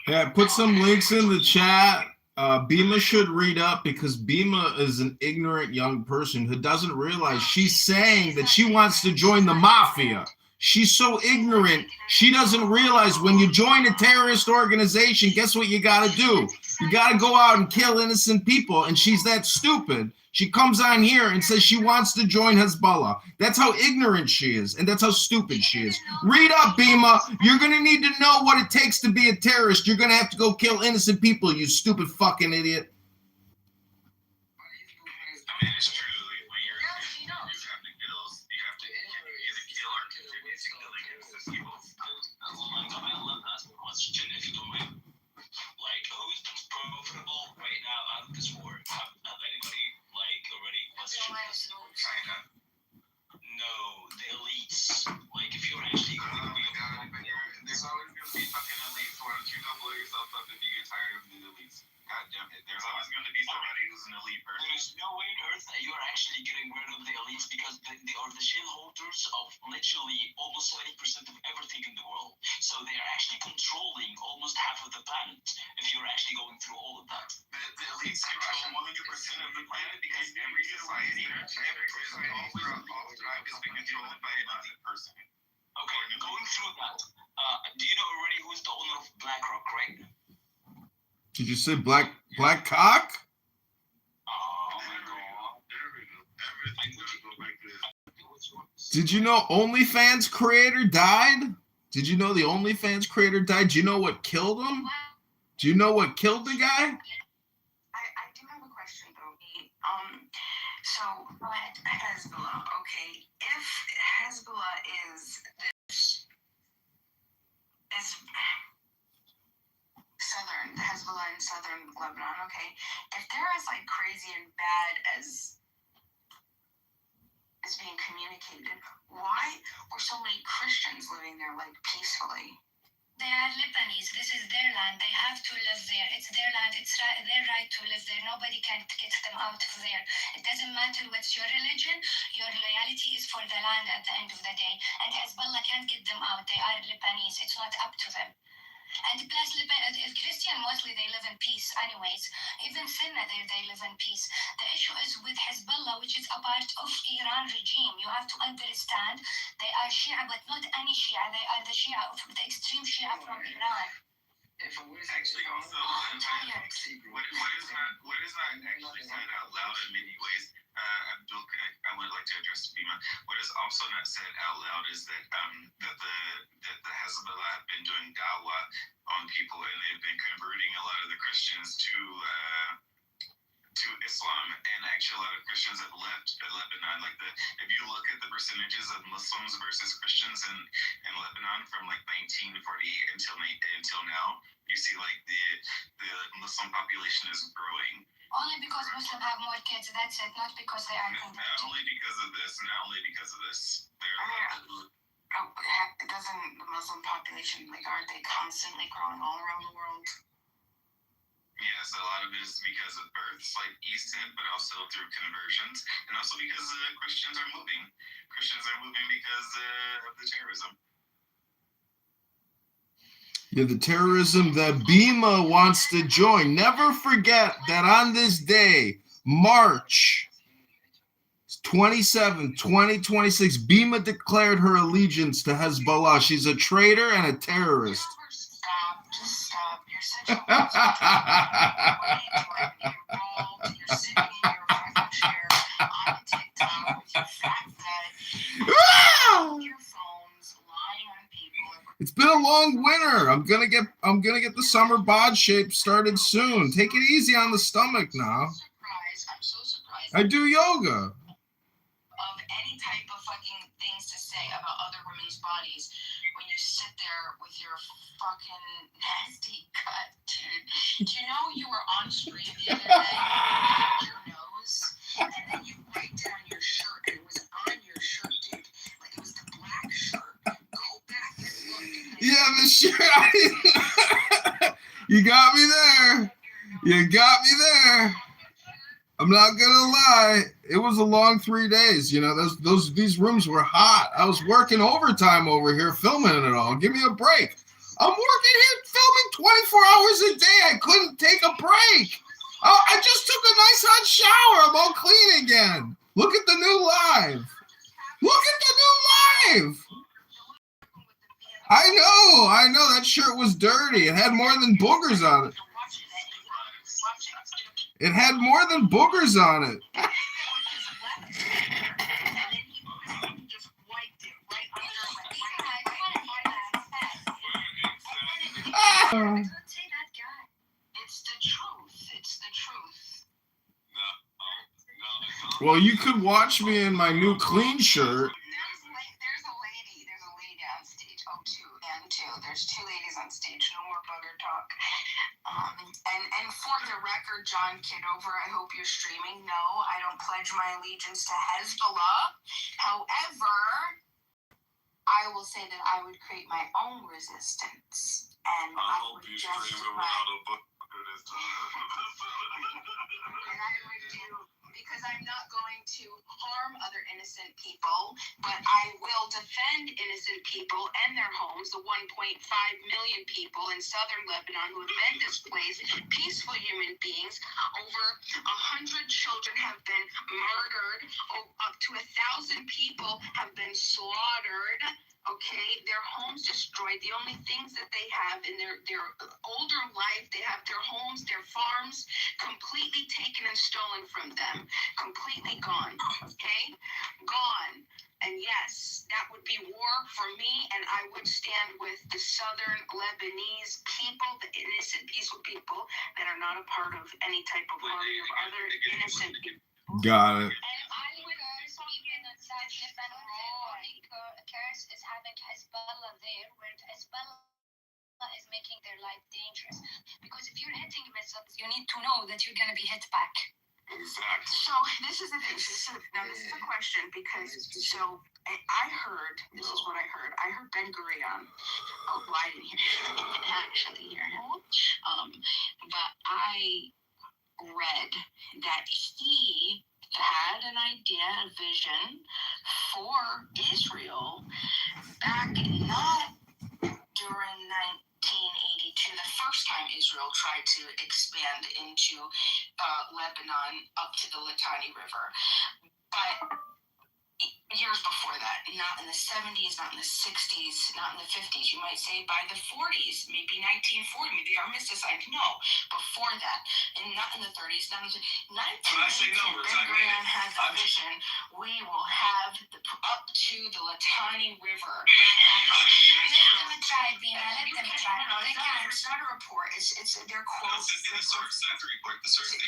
Yeah, put some links in the chat. Bima should read up because Bima is an ignorant young person who doesn't realize she's saying that she wants to join the mafia. She's so ignorant, she doesn't realize when you join a terrorist organization, guess what you got to do? You got to go out and kill innocent people, and she's that stupid. She comes on here and says she wants to join Hezbollah. That's how ignorant she is, and that's how stupid she is. Read up, Bima. You're going to need to know what it takes to be a terrorist. You're going to have to go kill innocent people, you stupid fucking idiot.
I mean, it's true. When you're you have to kill or contribute to killing innocent people. I love to ask a question, if you don't mind. Like, who's the most profitable right now out of this war? Have anybody already questioned this? China? No, the elites. Like, if you're actually going to be there's always going to be fucking elites. Why don't you go blow yourself up if you get tired of the elites? God damn it. There's always going to be somebody who's an elite person. There's no way on earth that you're actually getting rid of the elites because they are the shareholders of literally almost 70% of everything in the world. So they are actually controlling almost half of the planet if you're actually going through all of that. The elites control 100% of the planet because every society, all time is being controlled by an elite person. Okay, going through that, do you know already who's the owner of BlackRock, right?
Did you say black cock? Did you know OnlyFans creator died? Did you know the OnlyFans creator died? Do you know what killed him? Do you know what killed the guy?
I do have a question though. So Hezbollah, okay. If Hezbollah is southern, the Hezbollah in southern Lebanon, okay. If they're as crazy and bad as is being communicated, why were so many Christians living there peacefully?
They are Lebanese. This is their land. They have to live there. It's their land. It's their right to live there. Nobody can get them out of there. It doesn't matter what's your religion. Your loyalty is for the land at the end of the day. And Hezbollah can't get them out. They are Lebanese. It's not up to them. And plus, Christian mostly they live in peace anyways. Even Sunni they live in peace. The issue is with Hezbollah, which is a part of Iran regime. You have to understand they are Shia, but not any Shia. They are the Shia, the extreme Shia from Iran.
Actually, also, what is not actually said out loud in many ways, Abdul, I would like to address Bima. What is also not said out loud is that that the Hezbollah have been doing dawah on people, and they've been converting a lot of the Christians to Islam, and actually a lot of Christians have left Lebanon. If you look at the percentages of Muslims versus Christians in Lebanon from 1948 until now, you see the Muslim population is growing.
Only because Muslims have more kids, that's it, not because they are converted.
Not only because of this.
Doesn't the Muslim population, aren't they constantly growing all around the world?
Yes, a lot of it is because of births, East End, but also through conversions, and also because Christians are moving. Christians are moving because of the terrorism.
Yeah, the terrorism that Bima wants to join. Never forget that on this day, March 27, 2026, Bima declared her allegiance to Hezbollah. She's a traitor and a terrorist.
Just stop. You're such a You're sitting in your rocking chair on TikTok with your fat gut, your phones, lying on people.
It's been a long winter. I'm gonna get the summer bod shape started soon. Take it easy on the stomach now.
I'm so surprised.
I do yoga.
Of any type of fucking things to say about other women's bodies when you sit there with your fucking nasty gut, dude. Do you know you were on stream the other day with your nose, and then you wiped it on your shirt, and it was on your shirt, dude. It was the black shirt. Go back and look.
Yeah, the shirt. You got me there. You got me there. I'm not gonna lie. It was a long 3 days. You know, these rooms were hot. I was working overtime over here filming it all. Give me a break. I'm working here filming 24 hours a day. I couldn't take a break. Oh, I just took a nice hot shower. I'm all clean again. Look at the new live. Look at the new live. I know. That shirt was dirty. It had more than boogers on it. It had more than boogers on it.
It's the truth. It's the truth.
Well, you could watch me in my new clean shirt.
There's a lady on stage. Oh, there's two ladies on stage. No more bugger talk. And for the record, John Kitover, I hope you're streaming. No, I don't pledge my allegiance to Hezbollah. However, I will say that I would create my own resistance. And I would just because I'm not going to harm other innocent people, but I will defend innocent people and their homes, the 1.5 million people in southern Lebanon who have been displaced, peaceful human beings. Over 100 children have been murdered. Up to 1,000 people have been slaughtered. Okay, their homes destroyed. The only things that they have in their older life, they have their homes, their farms completely taken and stolen from them. Completely gone. Okay? Gone. And yes, that would be war for me, and I would stand with the southern Lebanese people, the innocent, peaceful people that are not a part of any type of harming of other innocent people.
Got it.
Kurds is having Hezbollah there, where Hezbollah is making their life dangerous. Because if you're hitting missiles, you need to know that you're going to be hit back.
Exactly. So this is the thing. Now this is a question because I heard. This is what I heard. I heard Ben Gurion. Oh, well, I didn't hear him. I didn't actually hear him. But I read that he had an idea, a vision for Israel back not during 1982, the first time Israel tried to expand into Lebanon up to the Litani River. But years before that, not in the 70s, not in the 60s, not in the 50s, you might say by the 40s, maybe 1940, maybe armistice, I don't know, before that, and not in the 30s, not in the 1918, Ben Gurion had the vision, we will have up to the Litani River.
Let them try, Bina, let them try.
It's not a report, it's their quotes.
It's the source, that's the report, the source thing.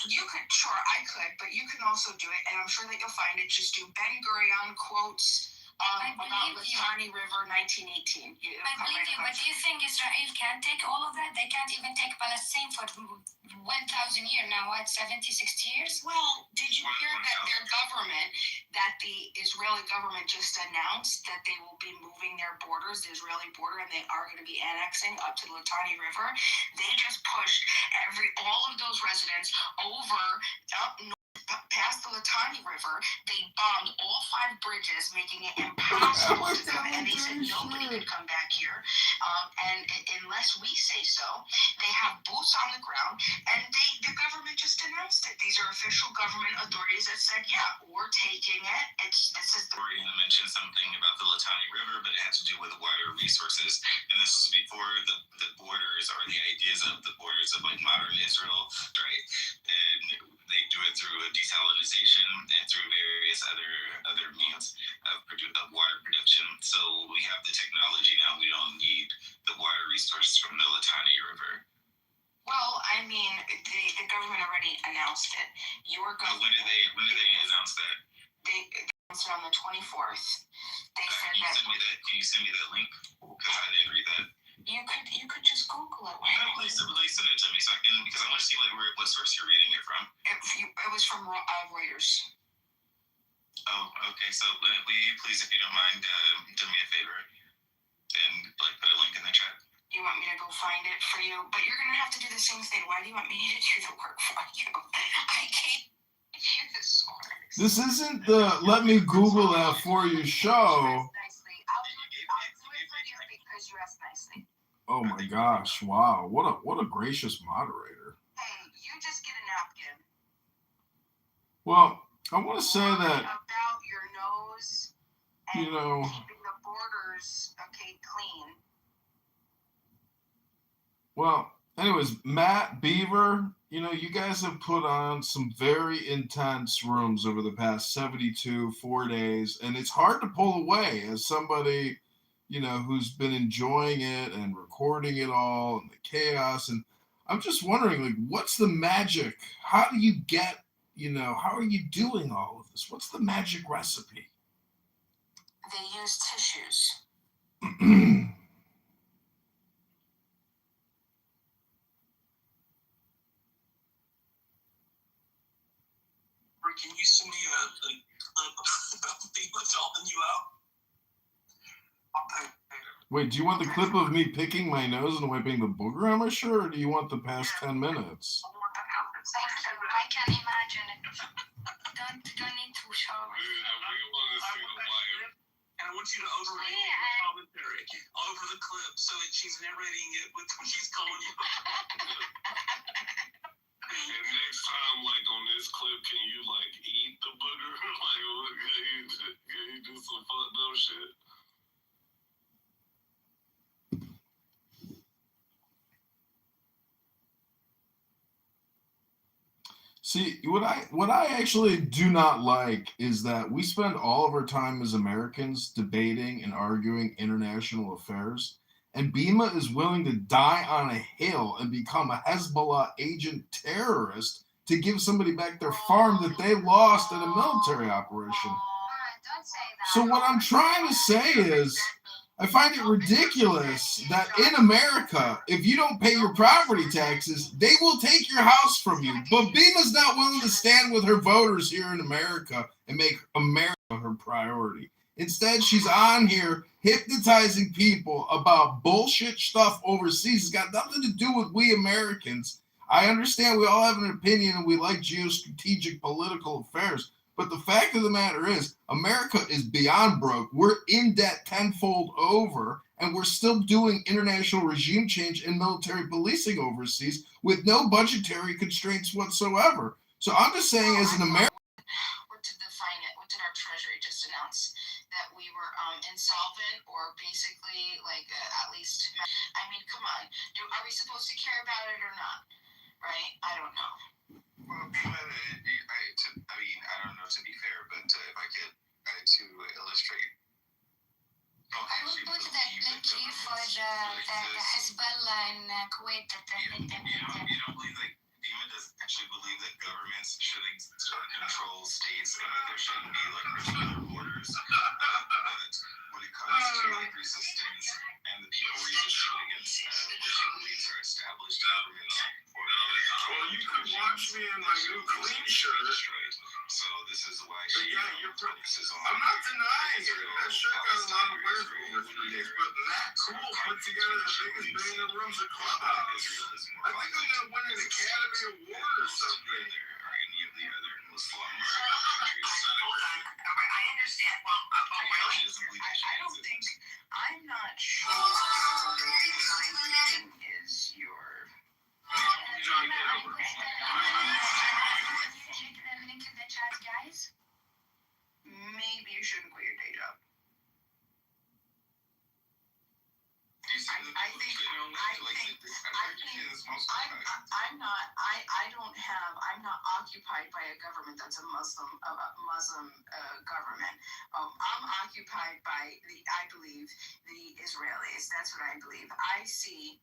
You could, sure, I could, but you can also do it, and I'm sure that you'll find it. Just do Ben Gurion quotes about Litani River 1918.
I believe you, but do you think Israel can take all of that? They can't even take Palestine for 1,000 years now, what, 70, 60 years?
Well, did you hear that their government, that the Israeli government just announced that they will be moving their borders, the Israeli border, and they are going to be annexing up to the Litani River? They just pushed all of those residents over, up north, past the Litani River. They bombed all 5 bridges, making it impossible to come. And they said nobody could come back here, and unless we say so. They have boots on the ground, and the government just announced it. These are official government authorities that said, yeah, we're taking it. This is the.
You mentioned something about the Litani River, but it had to do with water resources, and this was before the borders or the ideas of the borders of like modern Israel, right? And they do it through a desalinization and through various other means of water production. So we have the technology now. We don't need the water resources from the Litani River.
Well, I mean, the government already announced it. Your government.
When did they announce that?
They announced it on the 24th. They said that.
Can you send me that link? Because I didn't read that.
You could just Google it.
Please send it to me so I can, because I want to see what source you're reading it from.
It was from Reuters.
Oh, okay. So will you please, if you don't mind, do me a favor and put a link in the chat?
You want me to go find it for you? But you're gonna have to do the same thing. Why do you want me to do the work for you? I can't.
This isn't the let me Google that for you show.
Because you asked nicely.
Oh my gosh! Wow, what a gracious moderator.
Hey, you just get a napkin.
Well, I want to say that
about your nose and
you know.
keeping the borders clean.
Well, anyways, Matt Beaver, you guys have put on some very intense rooms over the past 4 days, and it's hard to pull away as somebody, who's been enjoying it and recording it all and the chaos. And I'm just wondering, like, what's the magic? How do you get, how are you doing all of this? What's the magic recipe?
They use tissues.
Can you send me a clip about people helping you out?
Wait, do you want the clip of me picking my nose and wiping the booger on my shirt, or do you want the past 10 minutes?
I can imagine it. Don't need to show.
And I want you to overlay the commentary over the clip so that she's narrating it with when she's calling you. And next time, like on this clip, can you like eat the booger? Like, can you do some fucked up shit?
See, what I actually do not like is that we spend all of our time as Americans debating and arguing international affairs, and Bima is willing to die on a hill and become a Hezbollah agent terrorist to give somebody back their farm that they lost in a military operation. So what I'm trying to say is, I find it ridiculous that in America, if you don't pay your property taxes, they will take your house from you. But Bima's not willing to stand with her voters here in America and make America her priority. Instead, she's on here hypnotizing people about bullshit stuff overseas. It's got nothing to do with we Americans. I understand we all have an opinion and we like geostrategic political affairs. But the fact of the matter is, America is beyond broke. We're in debt tenfold over, and we're still doing international regime change and military policing overseas with no budgetary constraints whatsoever. So I'm just saying, as an American...
Or to define it, what did our Treasury just announce? That we were insolvent, or basically, like, at least... I mean, come on. Are we supposed to care about it or not? Right? I don't know.
Well, I don't know, to be fair, but if I could, to illustrate.
I will put that link here for the Hezbollah in Kuwait.
You don't believe that Bima doesn't actually believe that governments should control states and that there shouldn't be like regional borders. But when it comes to like resistance and the people resisting against what she believes are established governments.
Well, you can watch me in my new clean shirt.
So this is why she focuses on.
I'm not denying it. That shirt got a lot of wear for 3 days, but Matt Cool put together the biggest banging rooms of Clubhouse. I think I'm gonna win an Academy Award or something.
Are any of the other Muslim countries?
I understand. Well, I don't think. I'm not sure. Is your.
Link in the chat, guys.
Maybe you shouldn't quit your day job. I'm not occupied by a government that's a Muslim government. I'm occupied by I believe the Israelis. That's what I believe. I see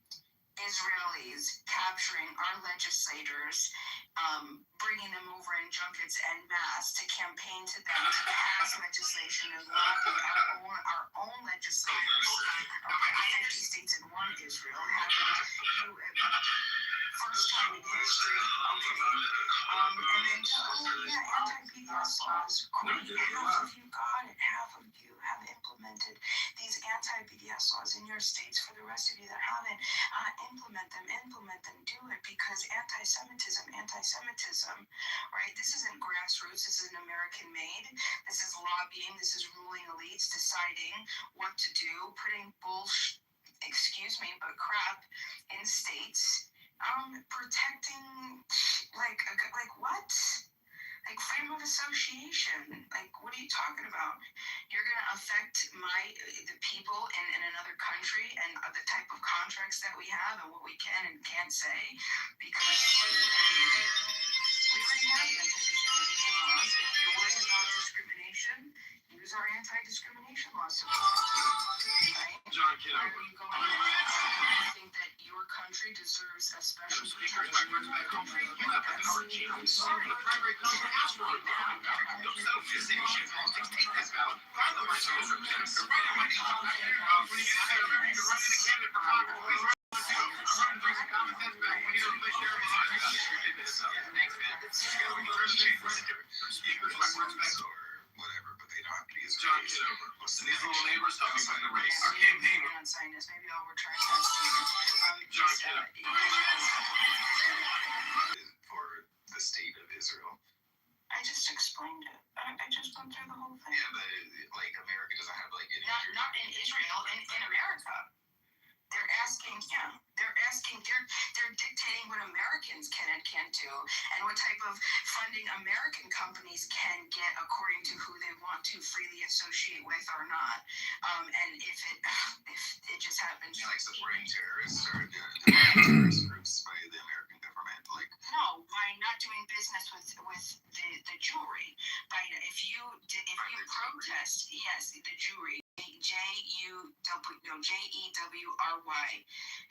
Israelis capturing our legislators, bringing them over in junkets en masse to campaign to them to pass legislation and lobby our own legislators. 50 states and one Israel happened. First time in history. And then anti-BDS laws. Half of you got it. Half of you have implemented these anti-BDS laws in your states. For the rest of you you that haven't, implement them, do it, because anti-Semitism, right? This isn't grassroots, this is an American made. This is lobbying, this is ruling elites deciding what to do, putting crap in states, protecting, like what? Like freedom of association. Like, what are you talking about? You're gonna affect the people in another country and the type of contracts that we have and what we can and can't say, because we already have anti-discrimination laws. If you're worried about discrimination, use our anti-discrimination laws. Right?
John
Why are you going to think that your country deserves a special protection? I'm sorry.
Whatever, but they don't have to be as
John Kitover. These little neighbors help me win the race. Our campaign
on Zionist. Maybe I'll return to
John Kitover.
For the state of Israel.
I just explained it. I just went through the whole thing.
Yeah, but like America doesn't have like any.
Not in Israel, in America. They're asking, they're dictating what Americans can and can't do, and what type of funding American companies can get according to who they want to freely associate with or not. And if it just happens,
like supporting terrorists or terrorist groups by the American government, like
no, by not doing business with the Jewry. By if you protest, yes, the Jewry. Jewry.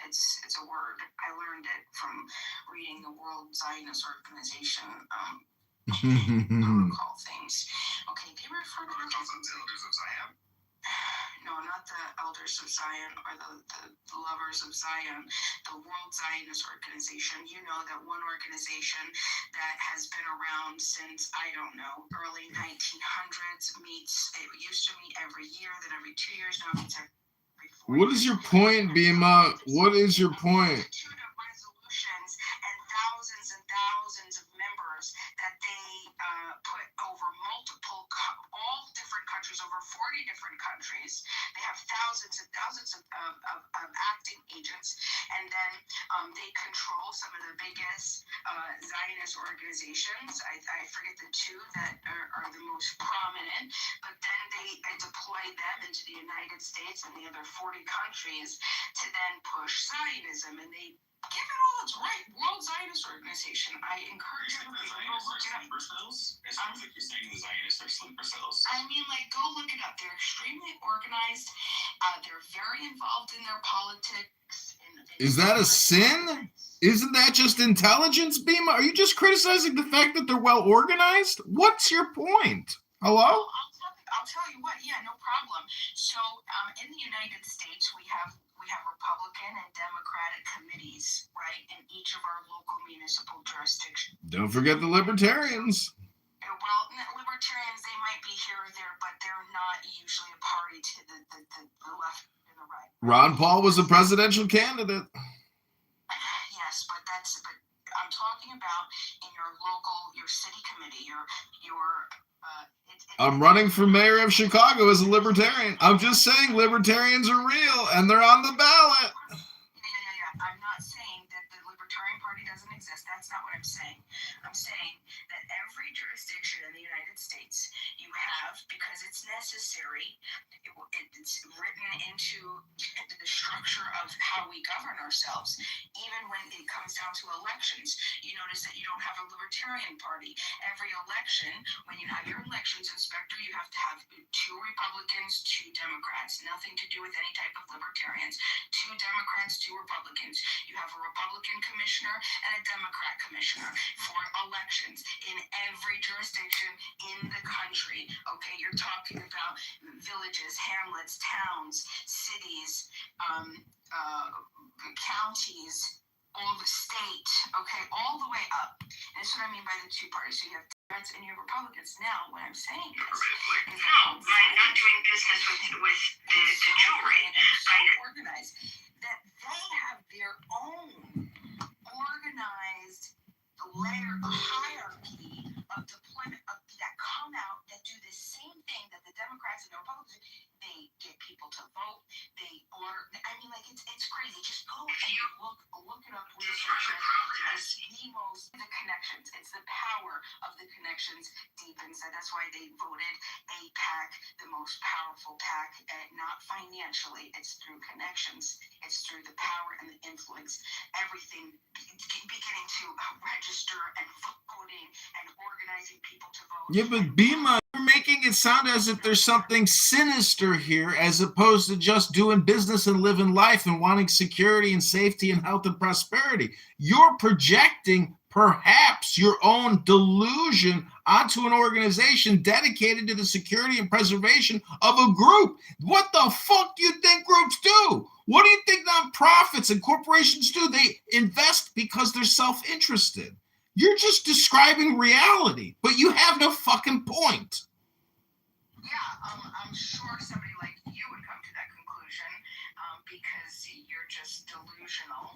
It's a word. I learned it from reading the World Zionist Organization protocol things. Okay, they refer to
the Elders of Zion.
No, not the Elders of Zion or the Lovers of Zion, the World Zionist Organization. You know, that one organization that has been around since, I don't know, early 1900s, it used to meet every year, then every 2 years, now it meets every 4 years.
What is your point, Bima? What is your point?
Resolutions and thousands of members that they put over all different countries, over 40 different countries. They have thousands and thousands of acting agents, and then they control some of the biggest Zionist organizations. I forget the two that are the most prominent, but then they deploy them into the United States and the other 40 countries to then push Zionism, and they give it all its right. World Zionist Organization. I encourage everybody to go look it up.
Sleeper cells? It sounds like you're saying the Zionists are sleeper cells.
I mean, like, go look it up. They're extremely organized. They're very involved in their politics.
Is that a sin? Isn't that just intelligence, Bima? Are you just criticizing the fact that they're well organized? What's your point? Hello?
I'll tell you what. Yeah, no problem. So, in the United States, we have Republican and Democratic committees, right, in each of our local municipal jurisdictions.
Don't forget the libertarians.
Well, libertarians, they might be here or there, but they're not usually a party to the left and the right.
Ron Paul was a presidential candidate.
Yes, but I'm talking about in your city committee,
I'm running for mayor of Chicago as a libertarian. I'm just saying libertarians are real and they're on the ballot.
Yeah. I'm not saying that the Libertarian Party doesn't exist. That's not what I'm saying. I'm saying that every jurisdiction in the United States you have, because it's necessary, it's written into the structure of how we govern ourselves. Even when it comes down to elections, you notice that you don't have a Libertarian Party. Every election, when you have your elections inspector, you have to have 2 Republicans, 2 Democrats. Nothing to do with any type of Libertarians. 2 Democrats, 2 Republicans. You have a Republican commissioner and a Democrat commissioner for elections in every jurisdiction in the country. Okay, you're talking about villages, hamlets, towns, cities, counties, all the state, okay, all the way up. And that's what I mean by the 2 parties. So you have Democrats and you have Republicans. Now, what I'm saying is
no, by not doing business with the Jewry,
and so organized that they hierarchy of deployment that come out that do the same thing that the Democrats and the Republicans do. They get people to vote. They order. I mean, like it's crazy. Just go and look it up. Research it. It's the connections. It's the power of the connections deep inside. That's why they voted AIPAC the most powerful PAC. Not financially. It's through connections. It's through the power and the influence. Everything beginning to register and voting and organizing people to vote.
Yeah, but Bima, you're making it sound as if there's something sinister here as opposed to just doing business and living life and wanting security and safety and health and prosperity. You're projecting perhaps your own delusion onto an organization dedicated to the security and preservation of a group. What the fuck do you think groups do? What do you think nonprofits and corporations do? They invest because they're self-interested. You're just describing reality, but you have no fucking point.
Yeah, I'm sure somebody like you would come to that conclusion because you're just delusional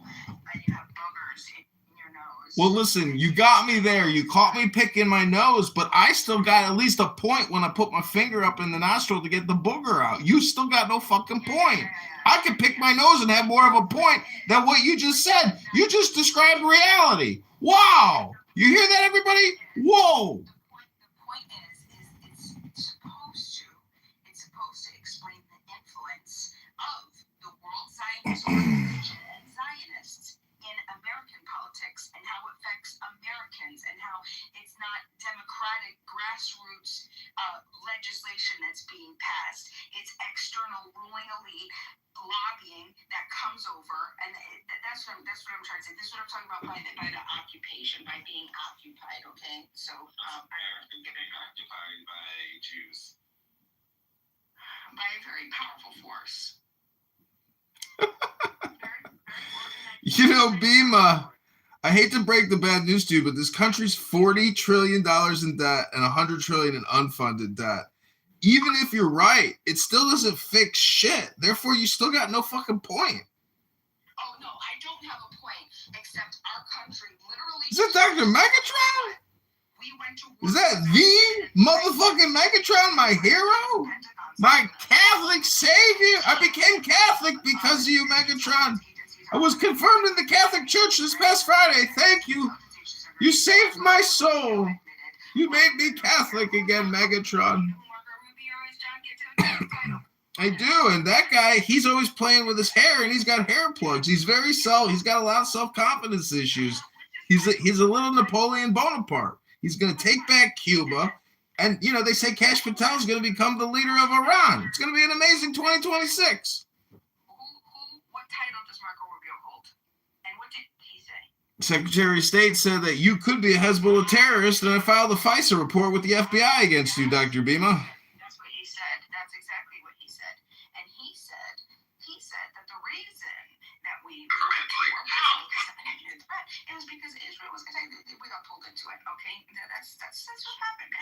and you have boogers in your nose.
Well, listen, you got me there. You caught me picking my nose, but I still got at least a point when I put my finger up in the nostril to get the booger out. You still got no fucking point. I could pick my nose and have more of a point than what you just said. You just described reality. Wow. You hear that, everybody? Whoa.
The point is it's supposed to explain the influence of the World Zionist Organization and Zionists in American politics and how it affects Americans and how it's not democratic grassroots legislation that's being passed. It's external ruling elite lobbying that comes over, and that's what I'm trying to say. This is what I'm talking about by the occupation, by being occupied. Okay, so
Americans being occupied by Jews.
By a very powerful force.
You know, Bima, I hate to break the bad news to you, but this country's $40 trillion in debt and $100 trillion in unfunded debt. Even if you're right, it still doesn't fix shit. Therefore, you still got no fucking point.
Oh, no, I don't have a point, except our country literally...
Is that Dr. Megatron? Is that the motherfucking Megatron, my hero? My Catholic savior? I became Catholic because of you, Megatron. I was confirmed in the Catholic Church this past Friday. Thank you. You saved my soul. You made me Catholic again, Megatron. I do, and that guy, he's always playing with his hair, and he's got hair plugs. He's he's got a lot of self-confidence issues. He's a little Napoleon Bonaparte. He's going to take back Cuba, and, you know, they say Kash Patel is going to become the leader of Iran. It's going to be an amazing 2026.
What title does Marco Rubio hold? And what did he say?
Secretary of State said that you could be a Hezbollah terrorist, and I filed a FISA report with the FBI against you, Dr. Bima.
That's what he said. That's exactly what he said. And he said that the reason that we it was because Israel was going to, we got pulled into it, okay? That's what happened.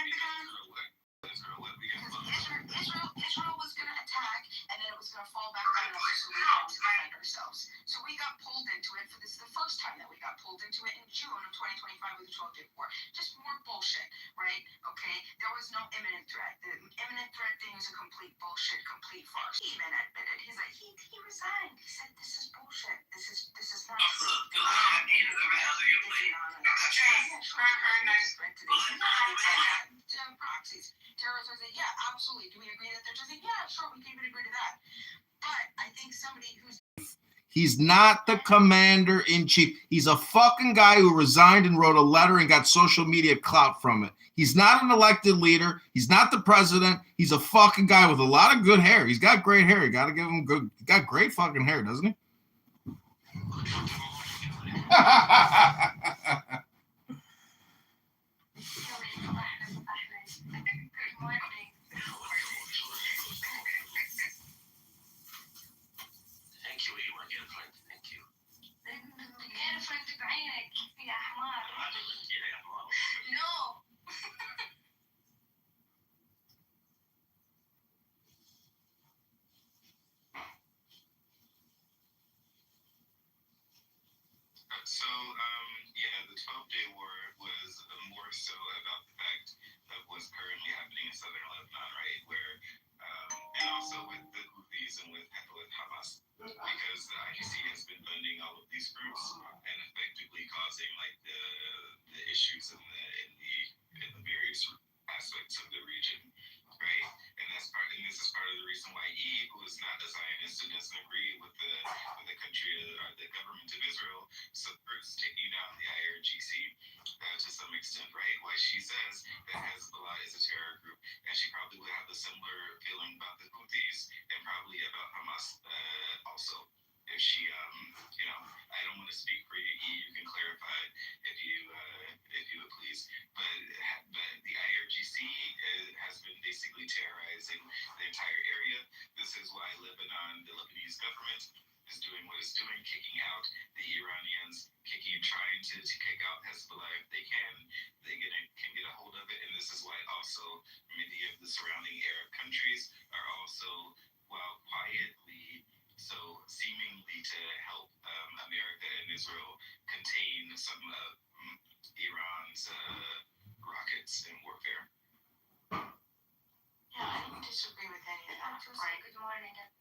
Israel was going to attack, and then it was going to fall back on us so we had to defend ourselves. So we got pulled into it for this the first time that we got pulled into it in June of 2025 with the 12-day war. Just more bullshit, right? Okay? There was no imminent threat. The imminent threat thing is a complete bullshit, complete farce. He even admitted, he's like, he resigned. He said, this is bullshit. This is not proxies. Terrorists are saying, yeah, absolutely. Do we agree that they're just saying, yeah, sure, we can even agree to that. But I think somebody who's...
He's not the commander-in-chief. He's a fucking guy who resigned and wrote a letter and got social media clout from it. He's not an elected leader. He's not the president. He's a fucking guy with a lot of good hair. He's got great hair. You got to give him good. He's got great fucking hair, doesn't he?
The 12-day war was more so about the fact of what's currently happening in southern Lebanon, right? Where, and also with the Houthis and with Hamas, because the ICC has been funding all of these groups and effectively causing like the issues in the various aspects of the region, right? And this is part of the reason why who is not a Zionist and doesn't agree with the country or the government of Israel, supports taking down the IRGC to some extent, right? Why she says that Hezbollah is a terror group, and she probably would have a similar feeling about the Houthis and probably about Hamas also. If she, I don't want to speak for you. You can clarify if you would please. But the IRGC has been basically terrorizing the entire area. This is why Lebanon, the Lebanese government, is doing what it's doing, kicking out the Iranians, trying to kick out Hezbollah if they can. They can get a hold of it, and this is why also many of the surrounding Arab countries are also, while quietly, so seemingly to help America and Israel contain some of Iran's rockets and warfare.
Yeah, I don't disagree with any of that. Right? Good morning. Good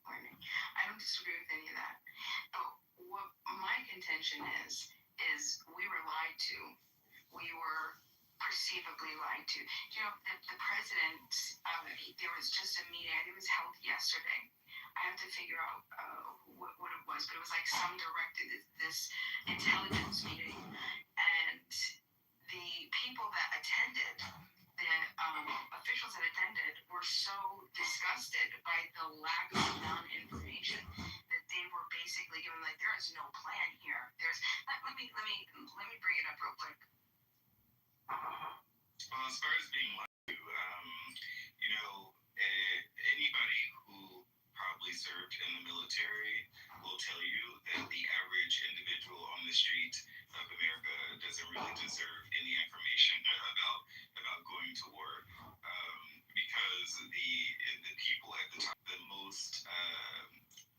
morning. I don't disagree with any of that. But what my contention is we were lied to. We were perceivably lied to. You know, the president, there was just a meeting, it was held yesterday. I have to figure out what it was, but it was like some directed this intelligence meeting. And the people that attended, the officials that attended, were so disgusted by the lack of information that they were basically given like, there is no plan here. Let me bring it up real quick.
Well, as far as being lied to, anybody who probably served in the military will tell you that the average individual on the street of America doesn't really deserve any information about going to war, because the people at the top, the most,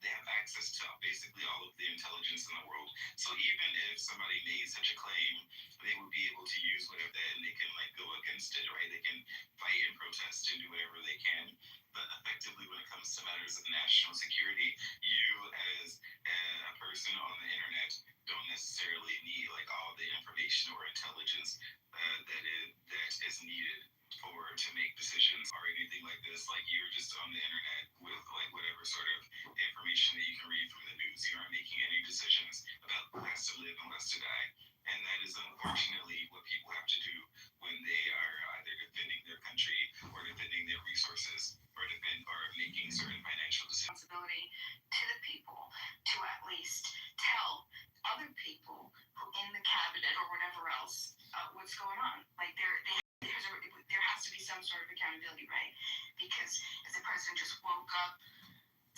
they have access to basically all of the intelligence in the world. So even if somebody made such a claim, they would be able to use whatever, and they can like go against it, right? They can fight and protest and do whatever they can. But effectively, when it comes to matters of national security, you as a person on the internet don't necessarily need like all the information or intelligence that is needed to make decisions or anything like this. Like, you're just on the internet with like whatever sort of information that you can read from the news. You aren't making any decisions about who has to live and who has to die. And that is unfortunately what people have to do when they are either defending their country or defending their resources or making certain financial decisions.
Responsibility to the people to at least tell other people who in the cabinet or whatever else what's going on. Like there has to be some sort of accountability, right? Because if the president just woke up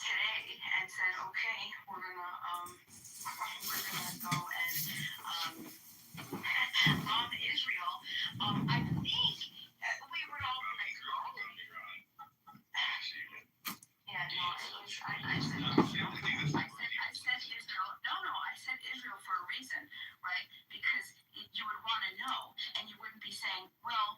today and said, okay, we're gonna go and bomb Israel, I think we would all be like, yeah, no, I said Israel. I said Israel. No, I said Israel for a reason, right? Because you would want to know, and you wouldn't be saying, well,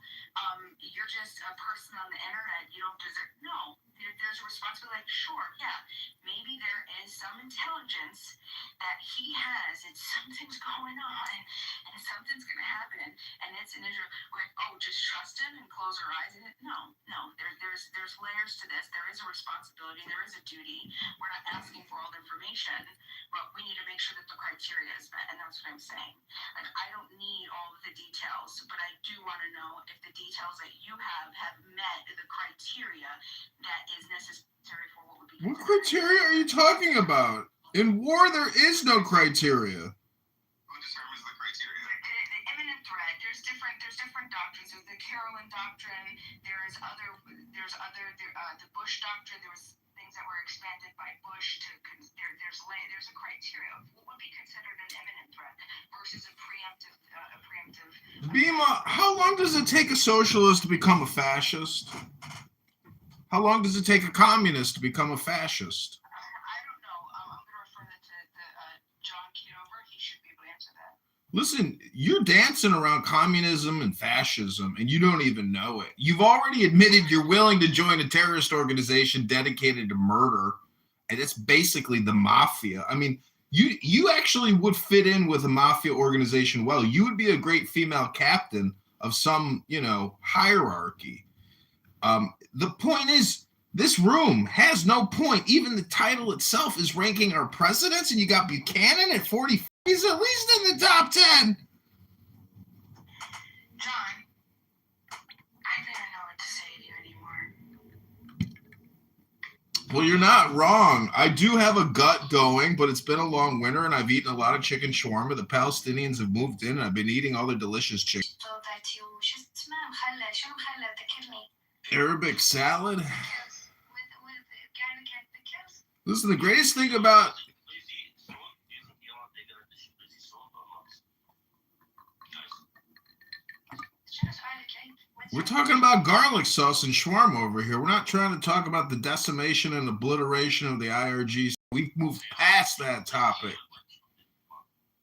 you're just a person on the internet, you don't deserve. No, there's a responsibility. Like, sure, yeah, maybe there is some intelligence that he has, and something's going on, and something's going to happen, and it's in Israel. Like, oh, just trust him and close our eyes. And no, there's layers to this. There is a responsibility. There is a duty. We're not asking for all the information, but we need to make sure that the criteria is met, and that's what I'm saying. Like, I don't need all of the details, but I do want to know if the details that you have met the criteria that is necessary for what would be.
What criteria are you talking about? In war, there is no criteria.
Who determines the criteria?
The imminent threat. There's different doctrines. There's the Carolyn doctrine. There's the Bush doctrine. There was things that were expanded by Bush to. There's a criteria. What would be considered an imminent threat versus a preemptive.
Bima, how long does it take a socialist to become a fascist? How long does it take a communist to become a fascist?
I don't know. I'm going to refer to the John
Listen, you're dancing around communism and fascism, and you don't even know it. You've already admitted you're willing to join a terrorist organization dedicated to murder, and it's basically the mafia. I mean, you actually would fit in with a mafia organization well. You would be a great female captain of some, hierarchy. The point is, this room has no point. Even the title itself is ranking our presidents, and you got Buchanan at 40. He's at least in the top 10.
John, I don't know what to say to you anymore.
Well, you're not wrong. I do have a gut going, but it's been a long winter, and I've eaten a lot of chicken shawarma. The Palestinians have moved in, and I've been eating all their delicious chicken. Arabic salad. Listen, the greatest thing about we're talking about garlic sauce and shawarma over here. We're not trying to talk about the decimation and obliteration of the IRGC. We've moved past that topic.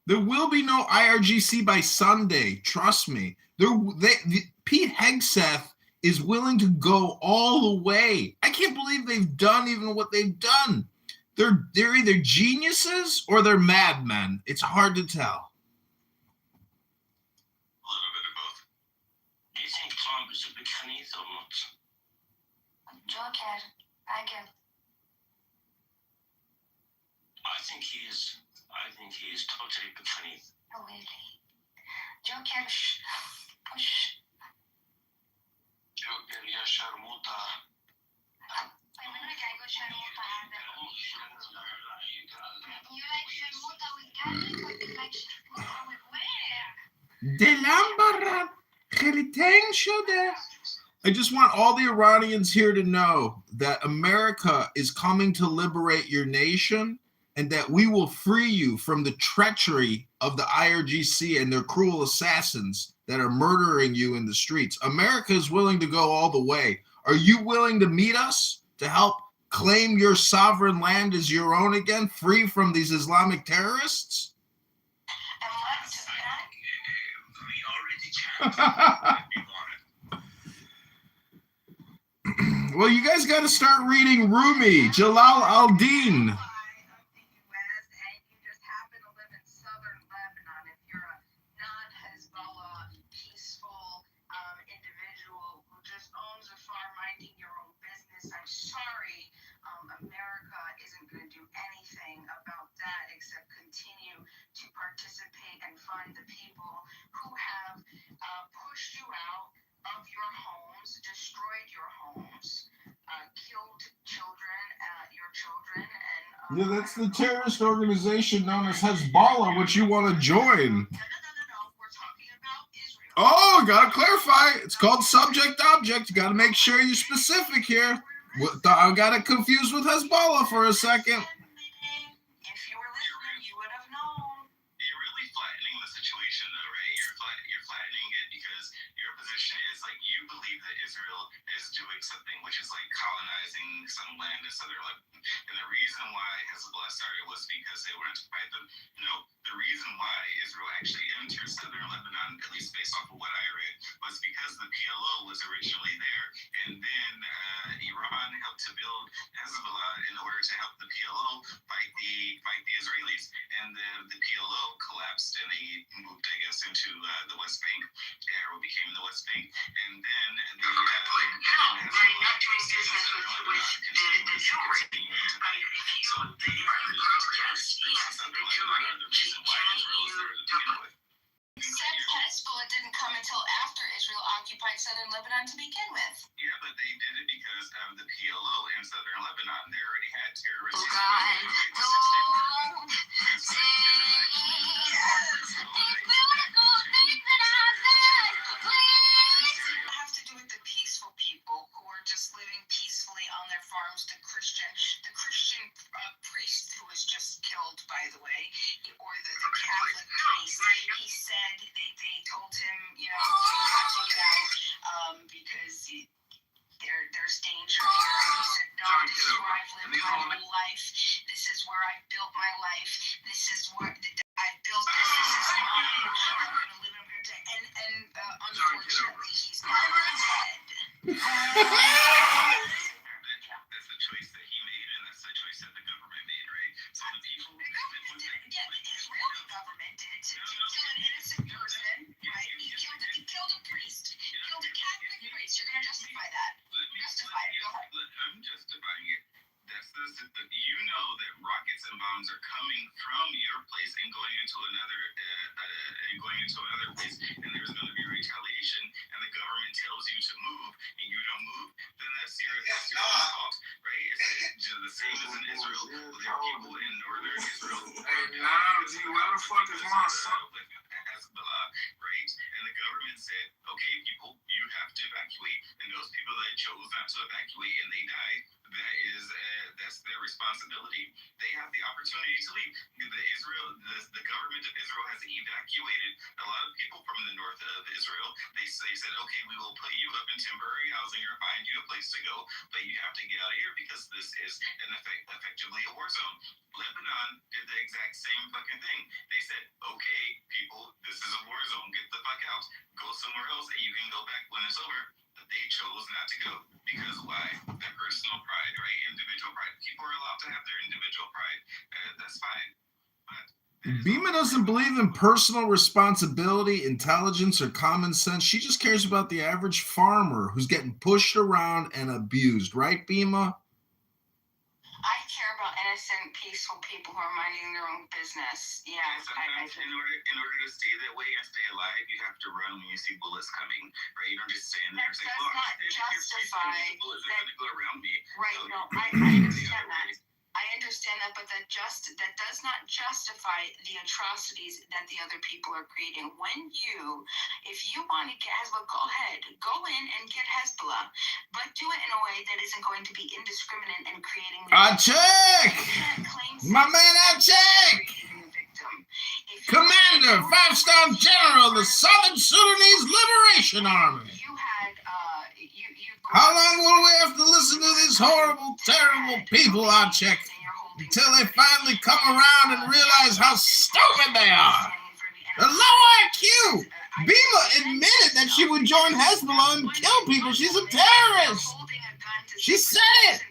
There will be no IRGC by Sunday. Trust me. Pete Hegseth is willing to go all the way. I can't believe they've done even what they've done. They're either geniuses or they're madmen. It's hard to tell.
A little bit of both. Do you think Trump is a big Khanith or not?
Joker, again.
I think he is totally big Khanith.
Oh, really? Joker, push.
Joker, ya sharmuta.
You like sharmuta with garlic or you like sharmuta with where?
I just want all the Iranians here to know that America is coming to liberate your nation and that we will free you from the treachery of the IRGC and their cruel assassins that are murdering you in the streets. America is willing to go all the way. Are you willing to meet us to help claim your sovereign land as your own again, free from these Islamic terrorists? Well, you guys got to start reading Rumi, Jalal al-Din.
I'm sorry, America isn't going to do anything about that except continue to participate and fund the people who have pushed you out of your homes, destroyed your homes, killed your children, and
Yeah, that's the terrorist organization known as Hezbollah, which you want to join.
We're talking about Israel.
Oh, gotta clarify. It's called subject object. You gotta make sure you're specific here. I got it confused with Hezbollah for a second.
If you were listening, you would have known.
You're really flattening the situation, though, right? You're flattening it because your position is like you believe that Israel is doing something which is like colonizing some land in southern Lebanon, and the reason why Hezbollah started was because they wanted to fight them. No, the reason why Israel actually entered southern Lebanon, at least based off of what I read, was because the PLO was originally there, and then Iran helped to build Hezbollah in order to help the PLO fight the Israelis, and the PLO collapsed and they moved, I guess, into the West Bank, or became the West Bank, and then the
Except Hezbollah didn't come until after Israel occupied southern Lebanon to begin with.
Yeah, but they did it because of the PLO in southern Lebanon. They already had terrorists.
Oh God! Don't say it has to do with the peaceful people who are just living peacefully on their farms. The Christian priest who was just killed, by the way, or the Catholic priest. He said they told him, you have to get out because there's danger here. And he said, no, this is where I've lived my whole life. This is where I built my life. This is where I built this. This is mine.
That's the choice that he made, and that's the choice that the government made, right? So the people.
The government didn't. Yeah, the Israeli government did it to kill an innocent person, right? He killed a priest. He killed a Catholic priest. You're gonna justify that? Justify it. Go ahead.
I'm justifying it. That's you know that rockets and bombs are coming from your place and going into another place, and there's going to be retaliation, and the government tells you to move, and you don't move, then that's your own fault, right? It's the same as in Israel. There are people in northern Israel.
Where the fuck is my son?
Hezbollah, right? And the government said, okay, people, you have to evacuate, and those people that chose not to evacuate and they died, that's their responsibility. They have the opportunity to leave. The government of Israel has evacuated a lot of people from the north of Israel. They said, okay, we will put you up in temporary housing or find you a place to go, but you have to get out of here because this is effectively a war zone. Lebanon did the exact same fucking thing. They said, okay, people, this is a war zone. Get the fuck out. Go somewhere else, and you can go back when it's over. But they chose not to go because why? Their personal pride, right? Individual pride. People are allowed to have their individual pride. That's fine. But
Bima doesn't believe in personal responsibility, intelligence, or common sense. She just cares about the average farmer who's getting pushed around and abused, right, Bima?
I care about innocent, peaceful people who are minding their own business. Yeah.
Sometimes in order to stay that way and stay alive, you have to run when you see bullets coming, right? You don't just stand there and say, "Look,
justify
bullets are going to go around me."
Right.
So,
No, I understand that. I understand that, but that does not justify the atrocities that the other people are creating. If you want to get Hezbollah, go ahead, go in and get Hezbollah, but do it in a way that isn't going to be indiscriminate and creating.
Achek! My man Achek! Commander, 5-star General, the Southern Sudanese Liberation Army. How long will we have to listen to these horrible, terrible people, Achek, until they finally come around and realize how stupid they are? The low IQ! Bima admitted that she would join Hezbollah and kill people. She's a terrorist. She said it.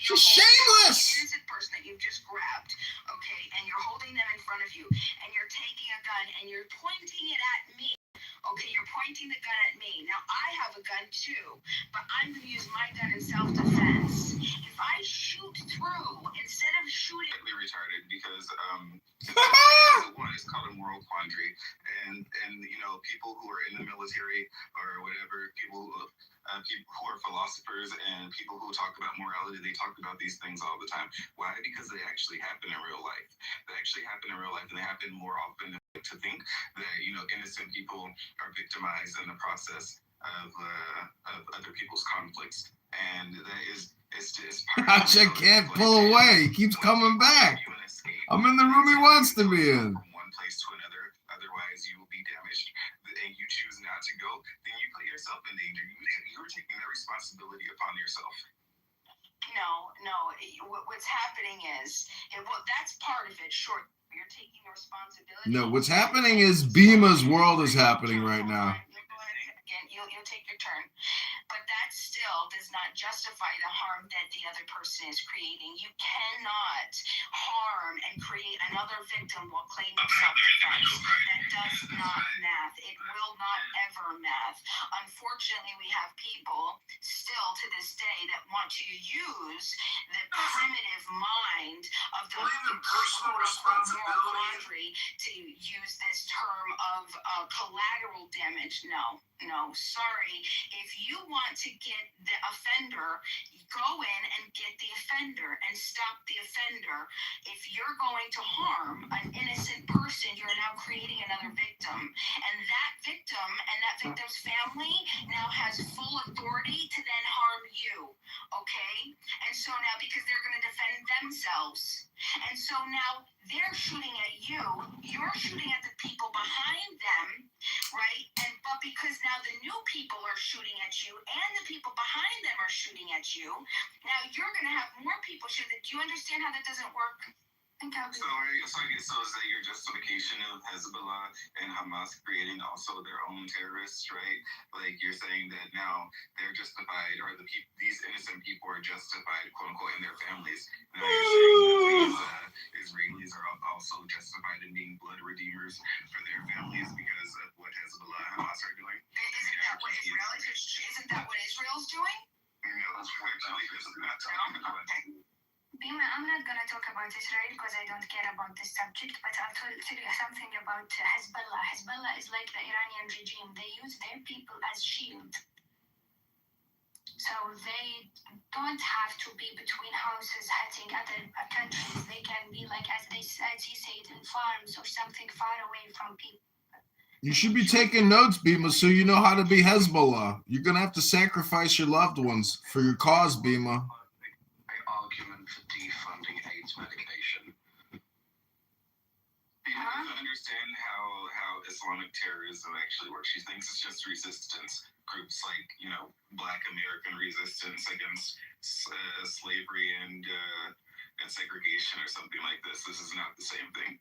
She's shameless.
Innocent person that you've just grabbed, okay, and you're holding them in front of you, and you're taking a gun and you're pointing it at me. Okay, you're pointing the gun at me. Now, I have a gun too, but I'm going to use my gun in self-defense. If I shoot through, instead of shooting...
retarded because one is called a moral quandary, and people who are in the military or whatever, people who are philosophers and people who talk about morality, they talk about these things all the time. Why? Because they actually happen in real life. They actually happen in real life, and they happen more often than to think that innocent people are victimized in the process of other people's conflicts, and that is it's
Achek can't pull away. He keeps coming back. I'm in the room he wants to be in.
From one place to another, otherwise you will be damaged, and you choose not to go, then you put yourself in danger. You're taking that responsibility upon yourself.
No. What's happening is, that's part of it. Sure, you're taking the responsibility.
No, what's happening is Bima's world is happening right now.
You'll take your turn. But that still does not justify the harm that the other person is creating. You cannot harm and create another victim while claiming self-defense. That does not math. It will not ever math. Unfortunately, we have people still to this day that want to use the primitive mind of the
personal responsibility
to use this term of collateral damage. No, sorry. If you want to get the offender, go in and get the offender and stop the offender. If you're going to harm an innocent person, you're now creating another victim. And that victim and that victim's family now has full authority to then harm you. Okay? And so now, because they're going to defend themselves. And so now they're shooting at you, you're shooting at the people behind them, right? But because now the new people are shooting at you and the people behind them are shooting at you, now you're going to have more people shoot. Do you understand how that doesn't work?
So is that your justification of Hezbollah and Hamas creating also their own terrorists, right? Like you're saying that now they're justified, or these innocent people are justified, quote unquote, in their families. Now you're saying that these Israelis are also justified in being blood redeemers for their families because of what Hezbollah and Hamas are doing.
Isn't that what Israel's doing?
No, that's actually not talking about it.
Bima, I'm not going to talk about Israel because I don't care about this subject, but I'll tell you something about Hezbollah. Hezbollah is like the Iranian regime. They use their people as shield. So they don't have to be between houses hitting other countries. They can be like, as you said, in farms or something far away from people.
You should be taking notes, Bima, so you know how to be Hezbollah. You're going to have to sacrifice your loved ones for your cause, Bima.
Argument for defunding AIDS medication. People don't understand how Islamic terrorism actually works. She thinks it's just resistance groups like, Black American resistance against slavery and segregation or something like this. This is not the same thing.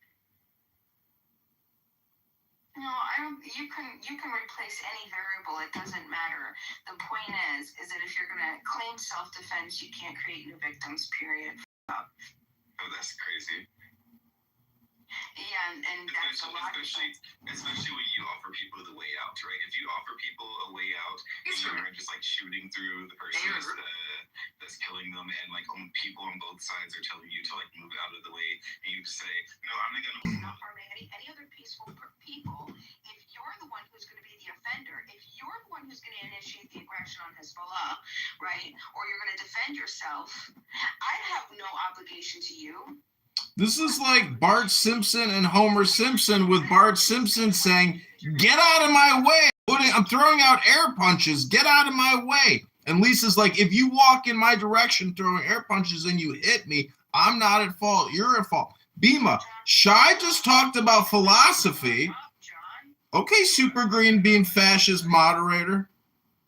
No, I don't. You can replace any variable. It doesn't matter. The point is that if you're gonna claim self-defense, you can't create new victims. Period.
Oh, that's crazy.
Yeah, and that's a lot.
Especially when you offer people the way out, right? If you offer people a way out, and you're just like shooting through the person that's killing them, and like people on both sides are telling you to like move out of the way, and you just say, no, I'm not gonna.
It's not harming any other peaceful people. If you're the one who's going to be the offender, if you're the one who's going to initiate the aggression on Hezbollah, right, or you're going to defend yourself, I have no obligation to you.
This is like Bart Simpson and Homer Simpson, with Bart Simpson saying, "Get out of my way. I'm throwing out air punches. Get out of my way." And Lisa's like, "If you walk in my direction throwing air punches and you hit me, I'm not at fault. You're at fault." Bima, Shai just talked about philosophy. Okay, Super Green being fascist moderator.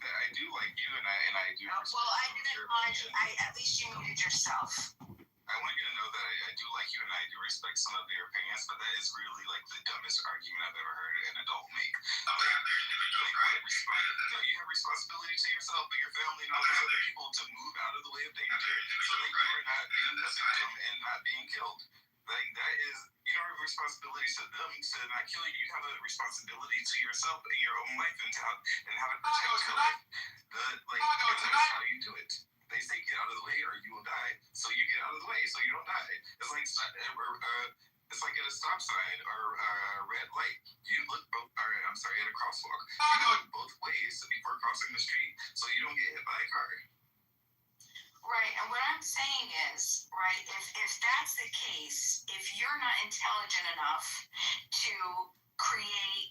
I do like you, and I do.
Well, I didn't mind you. At least you muted yourself.
I want you to know that I do like you, and I do respect some of your opinions, but that is really like the dumbest argument I've ever heard an adult make. You have responsibility to yourself, but your family and all those other people to move out of the way of danger, so that you are not being a victim and not being killed. Like that is, you don't have a responsibility to them to not kill you. You have a responsibility to yourself and your own life and how to protect your life. That's how you do it. They say get out of the way or you will die. So you get out of the way so you don't die. It's like at a stop sign or a red light. You look at a crosswalk. You look both ways before crossing the street so you don't get hit by a car.
Right, and what I'm saying is, right, if that's the case, if you're not intelligent enough to create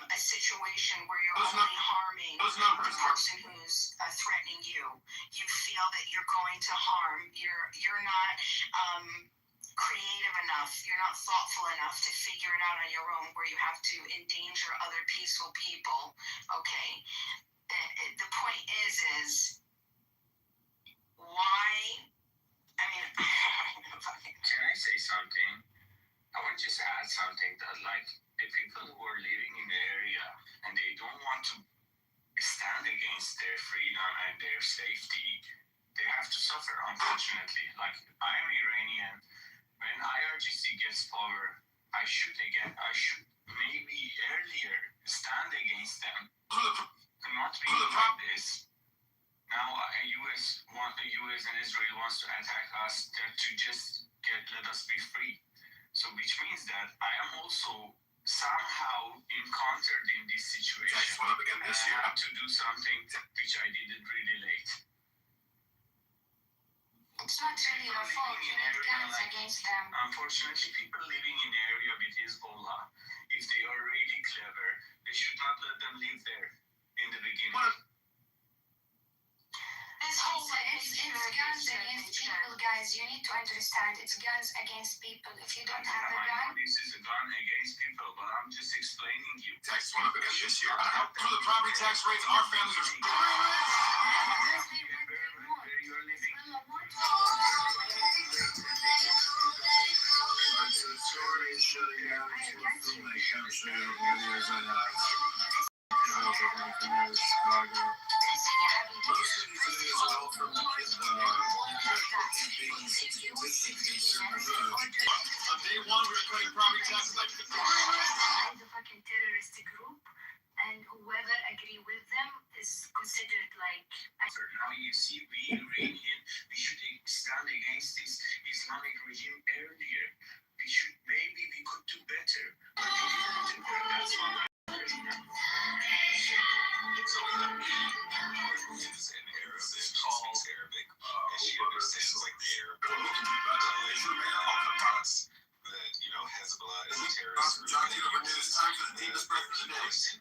a situation where you're only harming the person who's threatening you, you feel that you're going to harm, you're not creative enough, you're not thoughtful enough to figure it out on your own, where you have to endanger other peaceful people, okay? The point is why? I mean,
can I say something? I want to just add something that, like, the people who are living in the area and they don't want to stand against their freedom and their safety, they have to suffer, unfortunately. Like, I'm Iranian. When IRGC gets power, I should maybe earlier stand against them. Not be like this. Now, US and Israel wants to attack us to just let us be free. So, which means that I am also somehow encountered in this situation. I have to do something which I didn't really late.
It's not really your fault. You need guns against them.
Unfortunately, people living in the area with Hezbollah, if they are really clever, they should not let them live there in the beginning.
It's guns against people, guys. You need to understand. It's guns against people. If you don't have a gun,
this is a gun against people, but I'm just explaining you.
Tax one because this year, for the property tax rates, our families are.
show you how many years I have. Chicago. Most of these videos are all from the kids,
On day one, we're cutting property taxes like the
fucking terrorist group, and whoever agree with them is considered like.
Now you see, we Iranian, we should stand against this Islamic regime earlier. Maybe we could do better. But we didn't. That's why.
Is in Arab, and she speaks Arabic, and she understands like the Arab that Hezbollah is a terrorist group.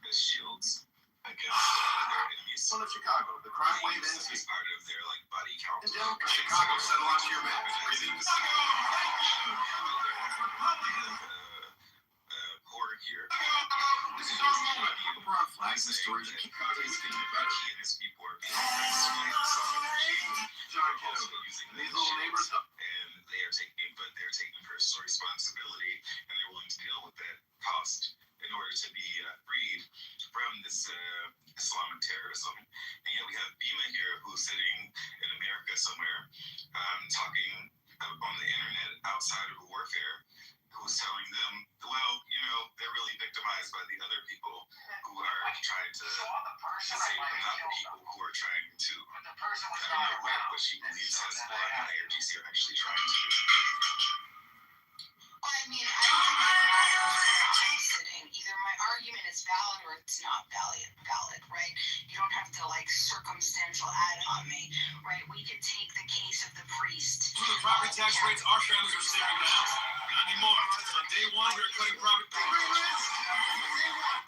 As shields against their enemies.
Son of Chicago, the crime wave ends
as part of their body count.
Chicago, settle onto your map.
Poor here.
This is our moment. LeBron flags the story that Chicago is getting better.
He and his people are being
John Kiddo, these little neighbors.
And they're taking personal responsibility, and they're willing to deal with that cost in order to be freed from this Islamic terrorism. And yet we have Bima here, who's sitting in America somewhere, talking on the internet outside of warfare, who's telling them, well, they're really victimized by the other people who are trying to save them, not the people who are trying to. I don't know what she believes Hezbollah and IRGC are actually trying to do.
I mean, I don't think it matters where I'm sitting. Either my argument is valid or it's not valid, right? You don't have to circumstantial add on me, right? We could take the case of the priest.
The property tax rates our families are saving now. Not anymore. On day one, we're cutting property tax.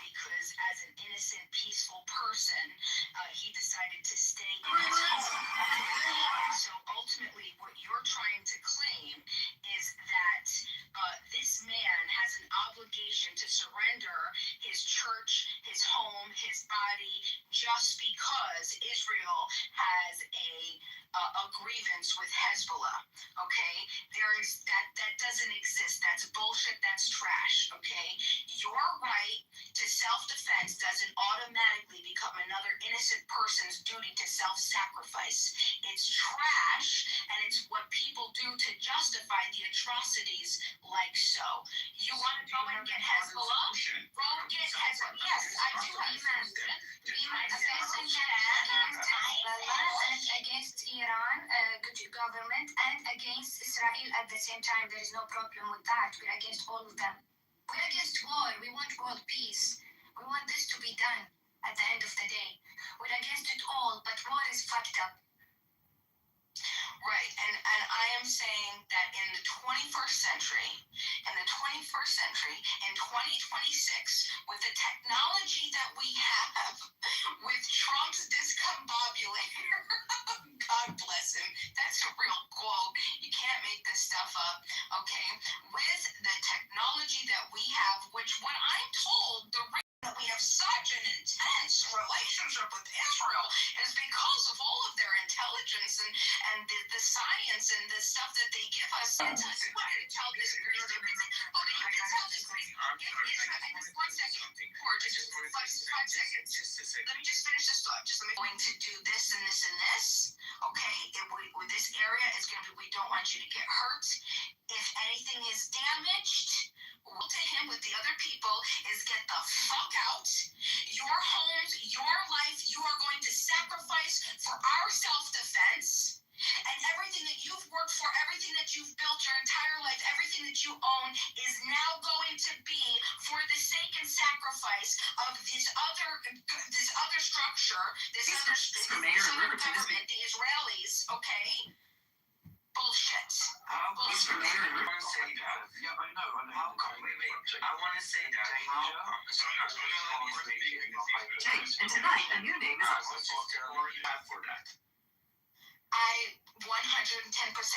Because as an innocent, peaceful person, he decided to stay in his home. So ultimately, what you're trying to claim is that this man has an obligation to surrender his church, his home, his body, just because Israel has a grievance with Hezbollah. Okay, that doesn't exist. That's bullshit. That's trash. Okay, your right to self-defense doesn't automatically become another innocent person's duty to self-sacrifice. It's trash, and it's what people do to justify the atrocities like so. You want to go and get Hezbollah? Go get Hezbollah. Yes, I do.
Against Iran, good government, and against Israel at the same time. There is no problem with that. We're against all of them. We're against war. We want world peace. We want this to be done at the end of the day. We're against it all, but war is fucked up.
Right, and I am saying that in the 21st century, in 2026, with the technology that we have, with Trump's discombobulator, God bless him, that's a real quote, you can't make this stuff up, okay, with the technology that we have, which when I'm told the reason that we have such an intense relationship with Israel is because of all of their intelligence and the science and the stuff that they give us. I wanted to tell this priest everything. Okay, you can tell this priest. One second. Just 5 seconds. Let me just finish this thought. Let me going to do this and this and this. Okay? With this area is going to be, we don't want you to get hurt. If anything is damaged, to him with the other people is get the fuck out. Your homes, your life, you are going to sacrifice for our self-defense. And everything that you've worked for, everything that you've built your entire life, everything that you own is now going to be for the sake and sacrifice of this other structure, this other government, the Israelis, okay? Bullshit.
Mr. Mayor, I want to say that.
Yeah, I know.
How come? Wait. I want to say that. How come?
And tonight, a new name is.
For that.
I 110%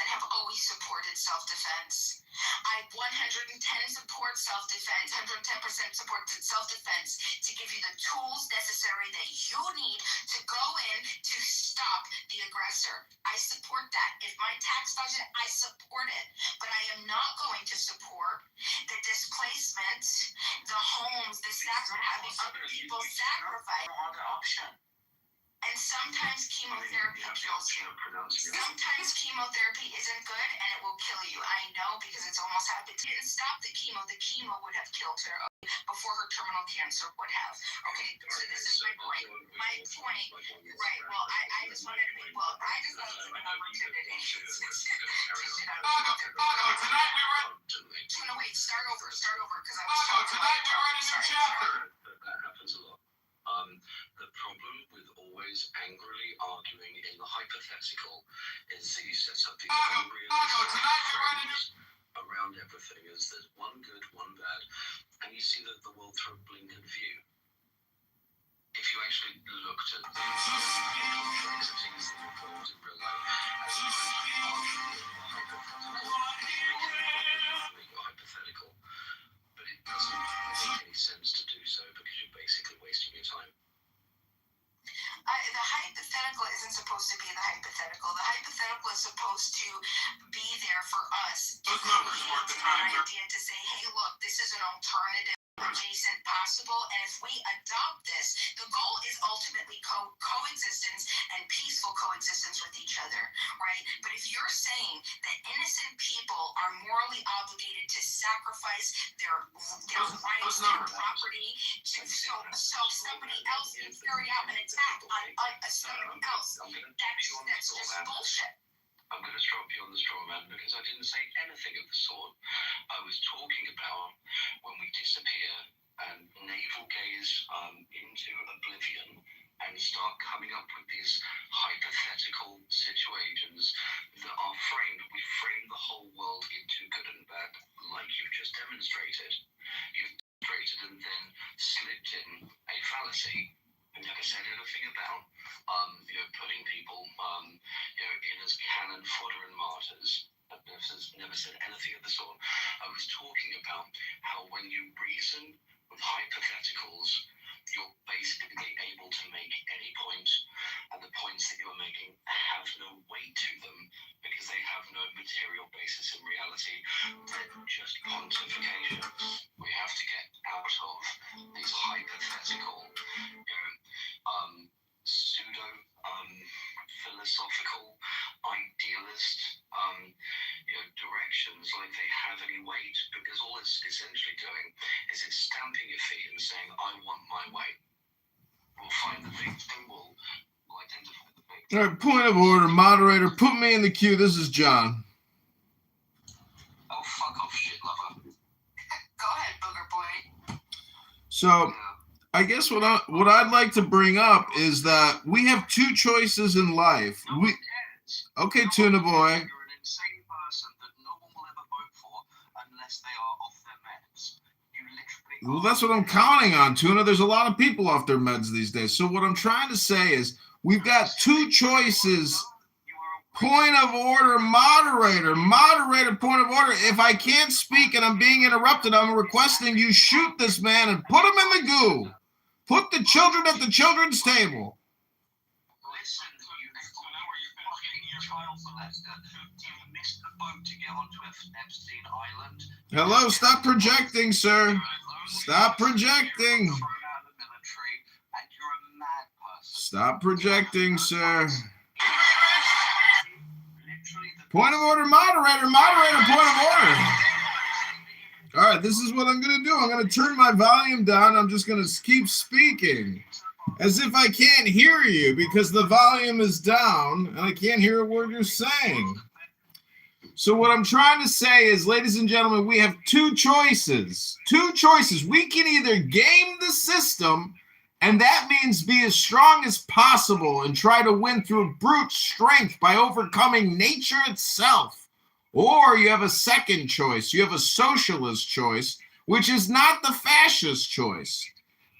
have always supported self-defense. I 110% support self-defense to give you the tools necessary that you need to go in to stop the aggressor. I support that. If my tax budget, I support it. But I am not going to support the displacement, the homes having other people sacrifice other option. And sometimes chemotherapy kills you. Sometimes chemotherapy isn't good and it will kill you. I know because it's almost happened. It didn't stop the chemo. The chemo would have killed her before her terminal cancer would have. Okay, so this is my point. My point, right? Well, I just wanted to be. Well, I just wanted to be opportunity. No, wait, start over, because I was talking.
Tonight we're writing a chapter.
That happens a lot. The problem with always angrily arguing in the hypothetical is that you set something unrealistic around everything. Is there's one good, one bad, and you see that the world through a blinkered view. If you actually looked at the complexities that involved in real life, as hypothetical, but it doesn't make any sense to do so because you're basically wasting your time.
The hypothetical isn't supposed to be the hypothetical. The hypothetical is supposed to be there for us.
Those numbers worth the time.
Idea to say, hey, look, this is an alternative adjacent possible, and if we adopt this, the goal is ultimately coexistence and peaceful coexistence with each other, right? But if you're saying that innocent people are morally obligated to sacrifice their rights, their property, so somebody else can carry out an attack on somebody else, that's just bullshit.
I'm going to stop you on the straw man because I didn't say anything of the sort. I was talking about when we disappear and navel gaze into oblivion and start coming up with these hypothetical situations that are framed. We frame the whole world into good and bad, like you've just demonstrated. You've demonstrated and then slipped in a fallacy. I never said anything about putting people in as cannon fodder and martyrs. I've never said anything of the sort. I was talking about how when you reason with hypotheticals, you're basically able to make any point, and the points that you're making have no weight to them because they have no material basis in reality. They're just pontification. We have to get out of these hypothetical, pseudo philosophical, idealist directions like they have any weight, because all it's essentially doing is it's stamping your feet and saying, I want my way. We'll find the victim, we'll identify the victim.
All right, point of order, moderator, put me in the queue. This is John.
Oh, fuck off, shit lover.
Go ahead, booger boy.
So I guess what I'd like to bring up is that we have two choices in life. Okay, Tuna Boy.
You're an insane person that no one will ever vote for unless they are off their meds. You literally.
Well, that's what I'm counting on, Tuna. There's a lot of people off their meds these days. So what I'm trying to say is we've got two choices. Point of order, moderator. Moderator, point of order. If I can't speak and I'm being interrupted, I'm requesting you shoot this man and put him in the goo. Put the children at the children's table.
Listen, you child molester. You missed the boat to get onto Epstein Island.
Hello, stop projecting, sir. Stop projecting. Stop projecting, sir. Point of order, moderator. Moderator, point of order. All right, this is what I'm going to do. I'm going to turn my volume down. I'm just going to keep speaking as if I can't hear you because the volume is down and I can't hear a word you're saying. So what I'm trying to say is, ladies and gentlemen, we have two choices. Two choices. We can either game the system, and that means be as strong as possible and try to win through brute strength by overcoming nature itself. Or you have a second choice. You have a socialist choice, which is not the fascist choice.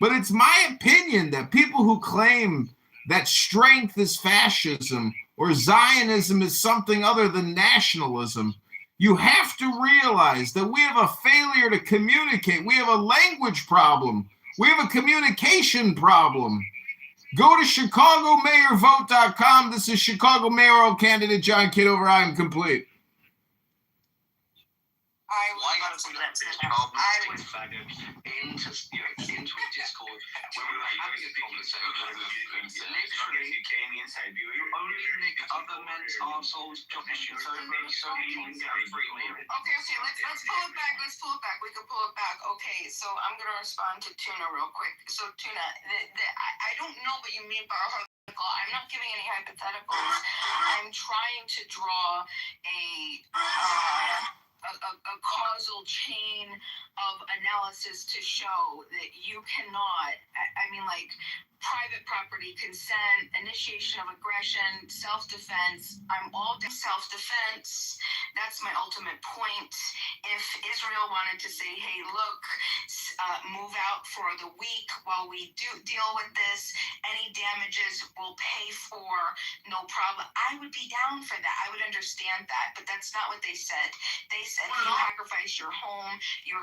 But it's my opinion that people who claim that strength is fascism or Zionism is something other than nationalism, you have to realize that we have a failure to communicate. We have a language problem. We have a communication problem. Go to ChicagoMayorVote.com. This is Chicago mayoral candidate John Kitover. I am complete.
I would
Why
love
have
to
we
let
let this
them know. I
goblin
would.
stick faggot into a Discord where we were having a conversation? Literally,
you came inside, you
only lick other men's arseholes, drop shit over, so you can freely.
Okay, let's pull it back. We can pull it back. Okay, so I'm gonna respond to Tuna real quick. So Tuna, I don't know what you mean by hypothetical. I'm not giving any hypotheticals. I'm trying to draw a causal chain of analysis to show that you cannot. I mean, like, private property, consent, initiation of aggression, self-defense. I'm all self-defense. That's my ultimate point. If Israel wanted to say, hey, look, move out for the week while we do deal with this, any damages we'll pay for, no problem. I would be down for that. I would understand that, but that's not what they said. They said you sacrifice your home, your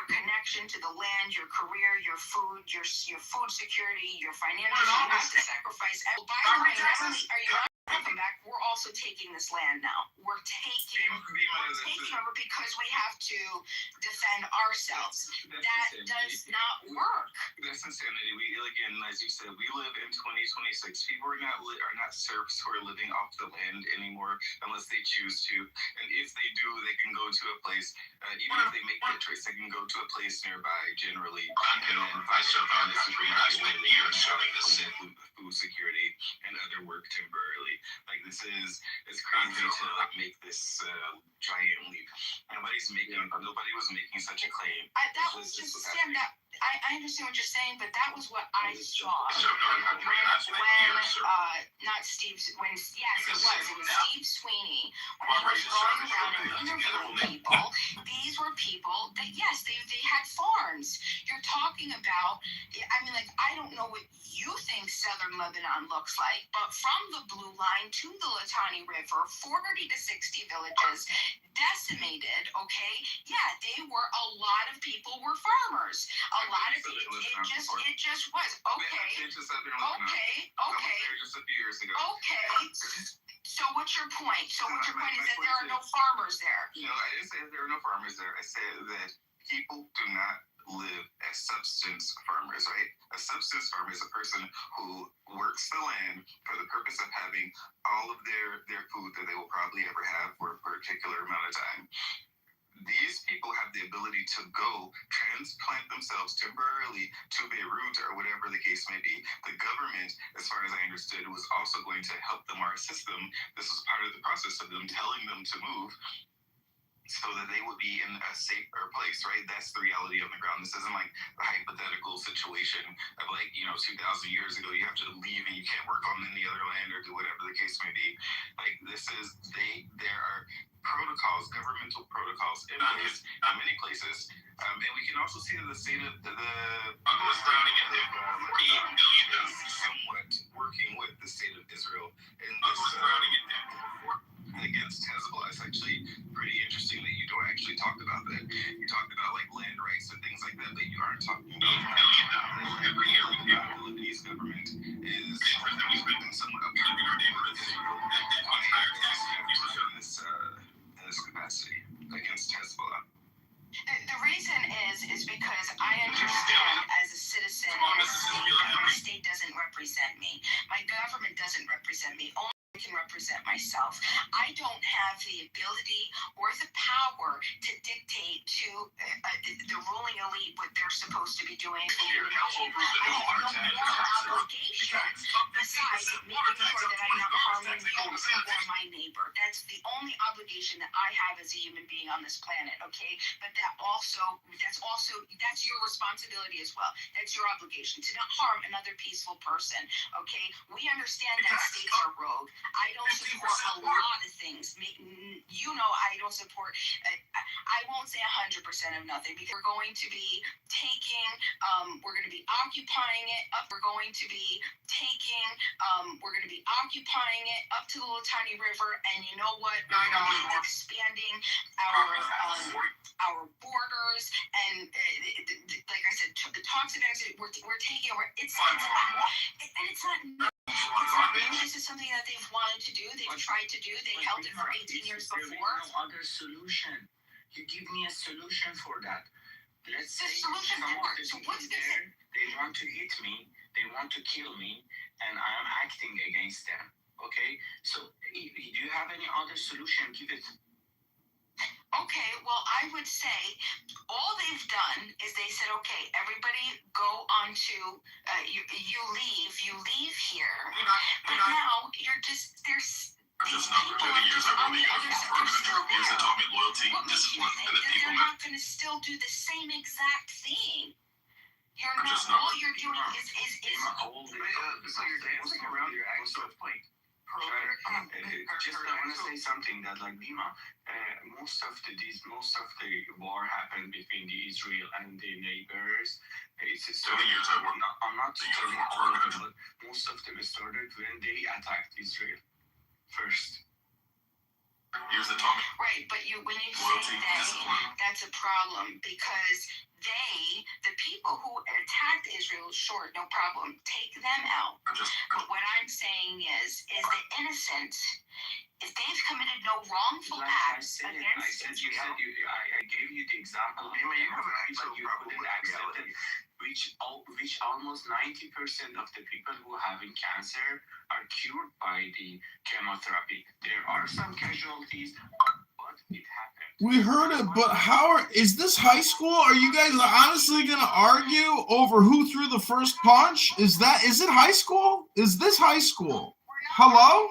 connection to the land, your career, your food, your food security, your financial. You have to sacrifice. By the way, not only are you not coming back, we're also taking this land now. We're taking over because we have to defend ourselves. That does not work.
That's insanity. We, again, as you said, we live in 2026. People are not serfs who are living off the land anymore unless they choose to. And if they do, they can go to a place. Even if they make that choice, they can go to a place nearby. Generally, and then find this food security and other work temporarily. Like, this is, it's crazy to make this giant leap. Nobody was making such a claim.
That was just Sam. I understand what you're saying, but that was what I saw not Steve. It was Steve Sweeney when he was going around and interviewing people. These were people that, yes, they had farms. You're talking about. I mean, like, I don't know what you think southern Lebanon looks like, but from the Blue Line to the Litani River, 40 to 60 villages decimated. Okay, yeah, they were. A lot of people were farmers. A lot of people. It just was. Okay.
Just a few years ago.
Okay. So what's your point? Is that there are no farmers there?
No, I didn't say there are no farmers there. I said that people do not live as subsistence farmers, right? A subsistence farmer is a person who works the land for the purpose of having all of their food that they will probably ever have for a particular amount of time. These people have the ability to go transplant themselves temporarily to Beirut or whatever the case may be. The government, as far as I understood, was also going to help them or assist them. This was part of the process of them telling them to move so that they would be in a safer place, right? That's the reality on the ground. This isn't like a hypothetical situation of, like, 2,000 years ago, you have to leave and you can't work on any other land or do whatever the case may be. Like, there are protocols, governmental protocols in place in many places. And we can also see that the state of somewhat working with the state of Israel in this against Hezbollah. It's actually pretty interesting that you don't actually talk about that. You talk about, like, land rights and things like that, but you aren't talking about the Lebanese government is somewhat in this capacity against Hezbollah.
The reason is because I understand as a citizen in a state that my state doesn't represent me. My government doesn't represent me. Only I can represent myself. I don't have the ability or the power to dictate to the ruling elite what they're supposed to be doing. I have no moral obligation besides making sure that I'm not harming you or my neighbor. That's the only obligation that I have as a human being on this planet, okay? But that's your responsibility as well. That's your obligation to not harm another peaceful person, okay? We understand that states are rogue. I don't support a lot of things. I don't support, I won't say 100% of nothing, because we're going to be taking, we're going to be occupying it up. We're going to be occupying it up to the Litani River, and you know what? We're going to be expanding our borders, and like I said, the talks and exit, we're taking over. It's not new. This is something that they've wanted to do. They've tried to do. They helped held it for 18 years
There is
before.
no other solution. You give me a solution for that. Let's
The
say
solution
some
for
of the
so
people
what's
there, they want to hit me, they want to kill me, and I am acting against them. Okay? So if you have any other solution, give it.
Okay, well, I would say all they've done is they said, okay, everybody go on to, you leave here. But now you're just, there's
Just not for 30 years ago, the U.S. Department of Europeans that taught me loyalty,
what makes you
discipline,
think
and the
that
people
they're
matter.
not going to still do the same exact thing? You're
I'm
not,
just not-
all you're doing is
Hold it. So you're dancing around your actual point. Just I want to say something that like Bima, most of the war happened between the Israel and the neighbors. It's
70 years I worked.
I'm not telling all of them, but most of them started when they attacked Israel first.
Here's the Tommy.
right. But when you
Loyalty,
say they,
discipline.
that's a problem because the people who attacked Israel, sure, no problem, take them out. But what I'm saying is the innocent, if they've committed no wrongful acts against Israel.
I gave you the example. Bima, you have an actual problem with reality. Which almost 90% of the people who are having cancer are cured by the chemotherapy. There are some casualties, but it happened.
We heard it, but is this high school? Are you guys honestly gonna argue over who threw the first punch? Is it high school? Is this high school? Hello?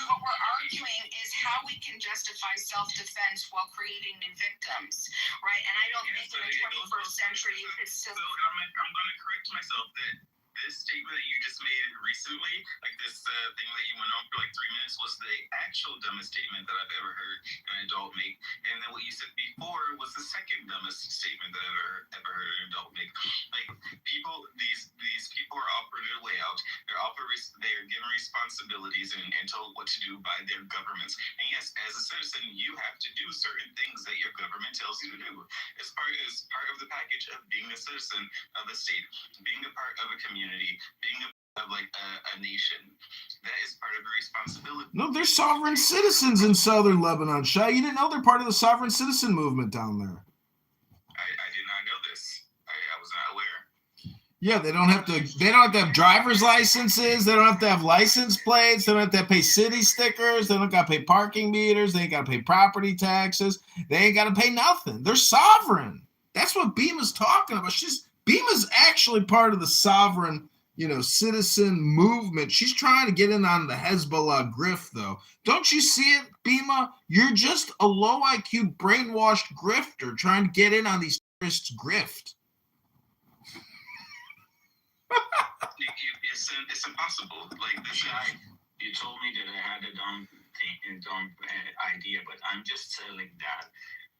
What we're arguing is how we can justify self-defense while creating new victims, right? And I don't think in the 21st century it's still.
So I'm going to correct myself that this statement that you just made recently, like this thing that you went on for like 3 minutes, was the actual dumbest statement that I've ever heard an adult make. And then what you said before was the second dumbest statement that I've ever heard an adult make. Like these people are offered a way out. They are given responsibilities and told what to do by their governments. And yes, as a citizen, you have to do certain things that your government tells you to do. As part of the package of being a citizen of a state, being a part of a community, being a part of like a nation. That is part of your responsibility.
No, they're sovereign citizens in southern Lebanon, Shai. You didn't know they're part of the sovereign citizen movement down there.
I did not know this. I was not aware.
Yeah, they don't have to have driver's licenses, they don't have to have license plates, they don't have to pay city stickers, they don't gotta pay parking meters, they ain't gotta pay property taxes, they ain't gotta pay nothing. They're sovereign. That's what Bima's talking about. Bima's actually part of the sovereign, citizen movement. She's trying to get in on the Hezbollah grift, though. Don't you see it, Bima? You're just a low IQ, brainwashed grifter trying to get in on these terrorists' grift.
It's impossible. Like this guy,
You told me that I had a dumb idea, but I'm just telling that.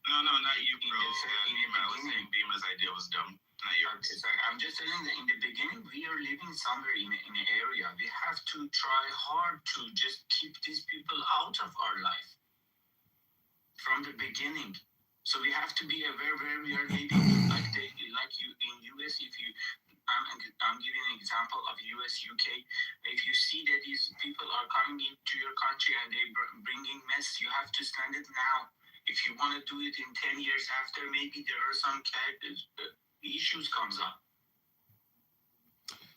No, not you, bro. I was saying Bima's idea was dumb. Not yours.
Okay, sorry. I'm just telling that in the beginning, we are living somewhere in an area. We have to try hard to just keep these people out of our life from the beginning. So we have to be aware where we are living. Like you in US, if you. I'm giving an example of US, UK. If you see that these people are coming into your country and they're bringing mess, you have to stand it now. If you want to do it in 10 years after, maybe there are some issues comes up.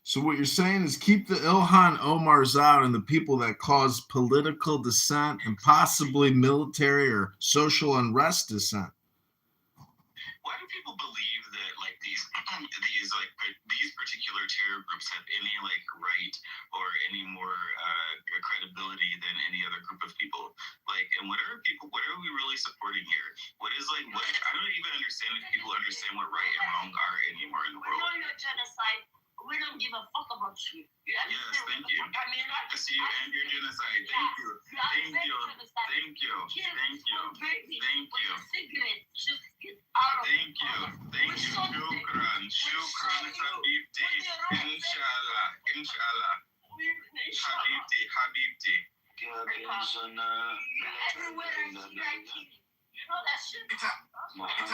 So what you're saying is keep the Ilhan Omars out and the people that cause political dissent and possibly military or social unrest dissent.
Why do people believe that like these particular terror groups have any like right or any more credibility than any other group of people? Like, and what are we really supporting here? What I don't even understand if people understand what right and wrong are anymore in the world.
We're not genocide. We don't give a fuck about you.
Yes, thank you.
I mean,
I see you and your genocide. Thank you. Thank you. Thank you. Thank you. Thank you. Thank you. Thank you. Shukran, Habibti. Inshallah. Habibti.
Everywhere I see that kid, you know that shit.
$9 more profit.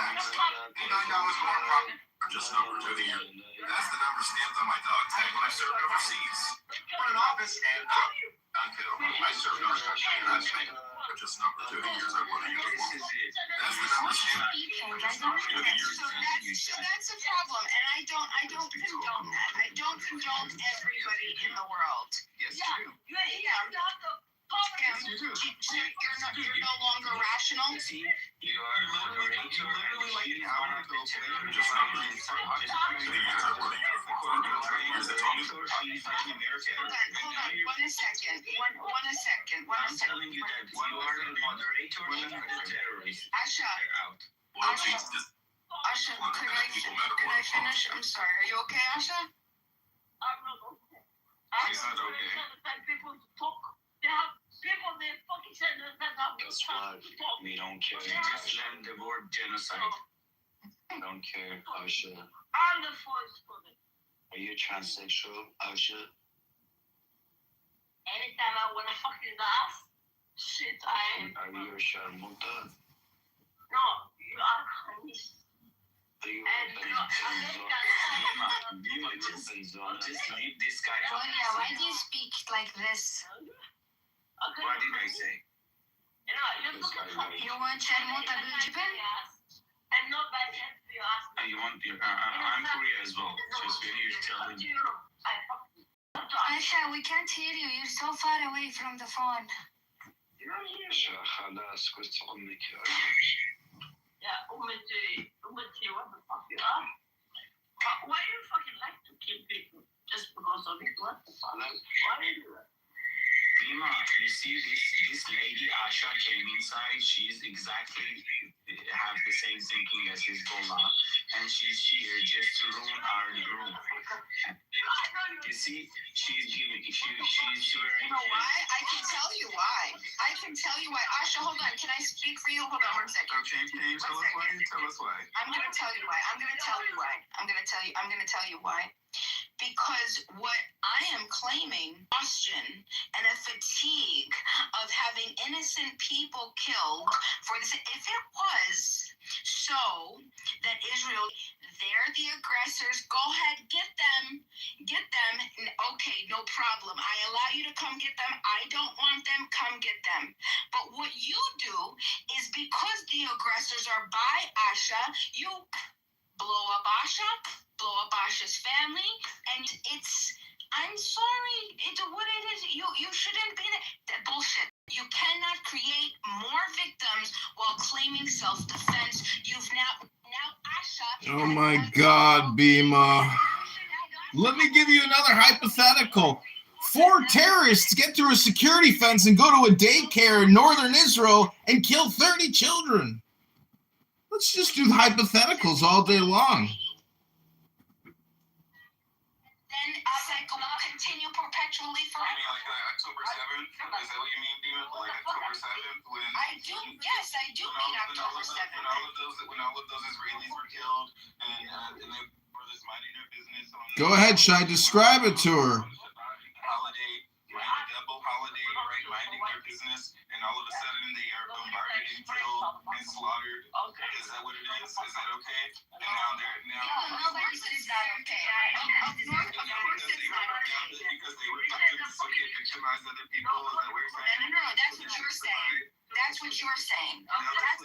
Just over 30 years. That's the number stamped on my dog tag when I served overseas.
Put an office and
I served our country and I think for just number 2 years I wanted to
This is it.
That's the number 2 years.
So that's a problem, and I don't condone that. I don't condone everybody in the world.
Yes, you do.
You're no longer rational.
See, you are a moderator and she is one of the terrorists.
Hold on, one second.
I'm telling you that you are a moderator and a terrorist.
Asha, could I finish? I'm sorry. Are you okay, Asha?
I'm not okay.
She's not okay.
People talk. They have people. They fucking said that
Guess what? We don't care. You just learned the word genocide. I don't care, Asha.
I'm the first for it.
Are you transsexual, Asha?
Anytime I want to fucking ass, shit, I am.
Are you a sharmuta?
No, you are honest.
Are you
And
a
you are
Bima, just leave this guy out.
Gloria, why do you speak like this?
Okay.
What did I say?
You know, you're fucking funny.
You want Sharmuta Biljiben?
And nobody has to ask me.
You want your, I'm Korea as well. Just when you're telling me.
Asha, we can't hear you. You're so far away from the phone.
خلاص كنت أمك يا
Yeah, Umati, what the fuck you are? Why do you fucking like to kill people? Just because of it? What the fuck? Why do you do that?
Bima, you see this lady Asha came inside. She's exactly have the same thinking as Hezbollah, and she's here just to ruin our group. You see, she's wearing.
You know why? I can tell you why. Asha, hold on. Can I speak for you? Hold on 1 second.
Okay, can you tell us why? Tell us why.
I'm gonna tell you why. I'm gonna tell you why. Because what I am claiming, exhaustion and a fatigue of having innocent people killed for this. If it was so that Israel, they're the aggressors, go ahead, get them. Okay, no problem. I allow you to come get them. I don't want them, come get them. But what you do is because the aggressors are by Asha, you blow up Asha's family, and I'm sorry, it's what it is. You shouldn't be that bullshit. You cannot create more victims while claiming self-defense. You've now Asha.
Oh my God, Bima. Let me give you another hypothetical. 4 terrorists get through a security fence and go to a daycare in northern Israel and kill 30 children. Let's just do hypotheticals all day long.
Then cycle will continue perpetually
I
forever.
mean, like October 7th? Is that what you mean, Bima? Like October 7th when...
I do mean October 7th.
When all of those Israelis were killed and they were just minding their business on...
Go ahead, Shai, describe it to her.
Holiday, right? A double holiday, right? Minding their business, and all of a sudden they are bombarded and killed and slaughtered. Is that what it is? Is that okay? And now they're...
No, of course it's not okay.
Because they were victimized other people. Is that what you're saying?
No, that's what you're saying. That's what you're saying. That's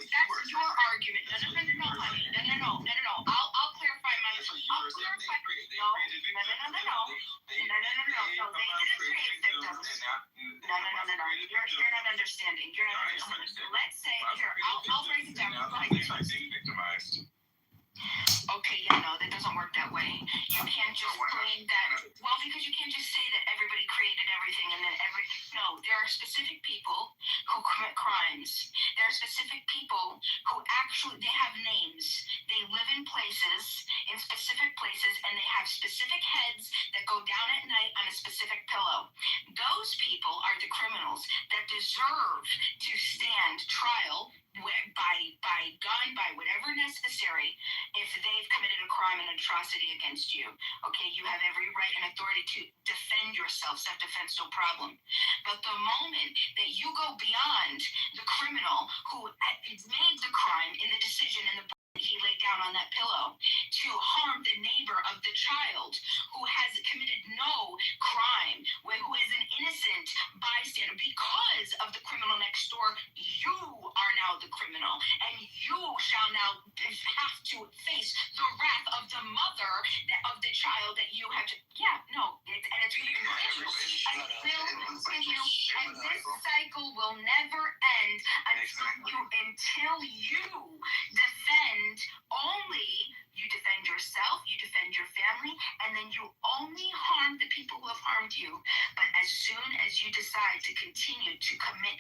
your argument. No, honey. No. I'll clarify my. I'll clarify. No. They didn't create victims. No. You're not understanding. Let's say here. I'll break it down. Okay, that doesn't work that way. You can't just claim that. Well, because you can't just say that everybody created everything and then No, there are specific people who commit crimes. There are specific people who actually, they have names. They live in specific places, and they have specific heads that go down at night on a specific pillow. Those people are the criminals that deserve to stand trial by gun, by whatever necessary, if they've committed a crime and atrocity against you. Okay, you have every right and authority to defend yourself. Self-defense, no problem. But the moment that you go beyond the criminal who made the crime in the decision and he laid down on that pillow to harm the neighbor of the child who has committed no crime, who is an innocent bystander because of the criminal next door. You are now the criminal, and you shall now have to face the wrath of the mother of the child that you have to. Yeah, no, it's going to continue and this cycle will never end until you defend only. You defend yourself, you defend your family, and then you only harm the people who have harmed you. But as soon as you decide to continue to commit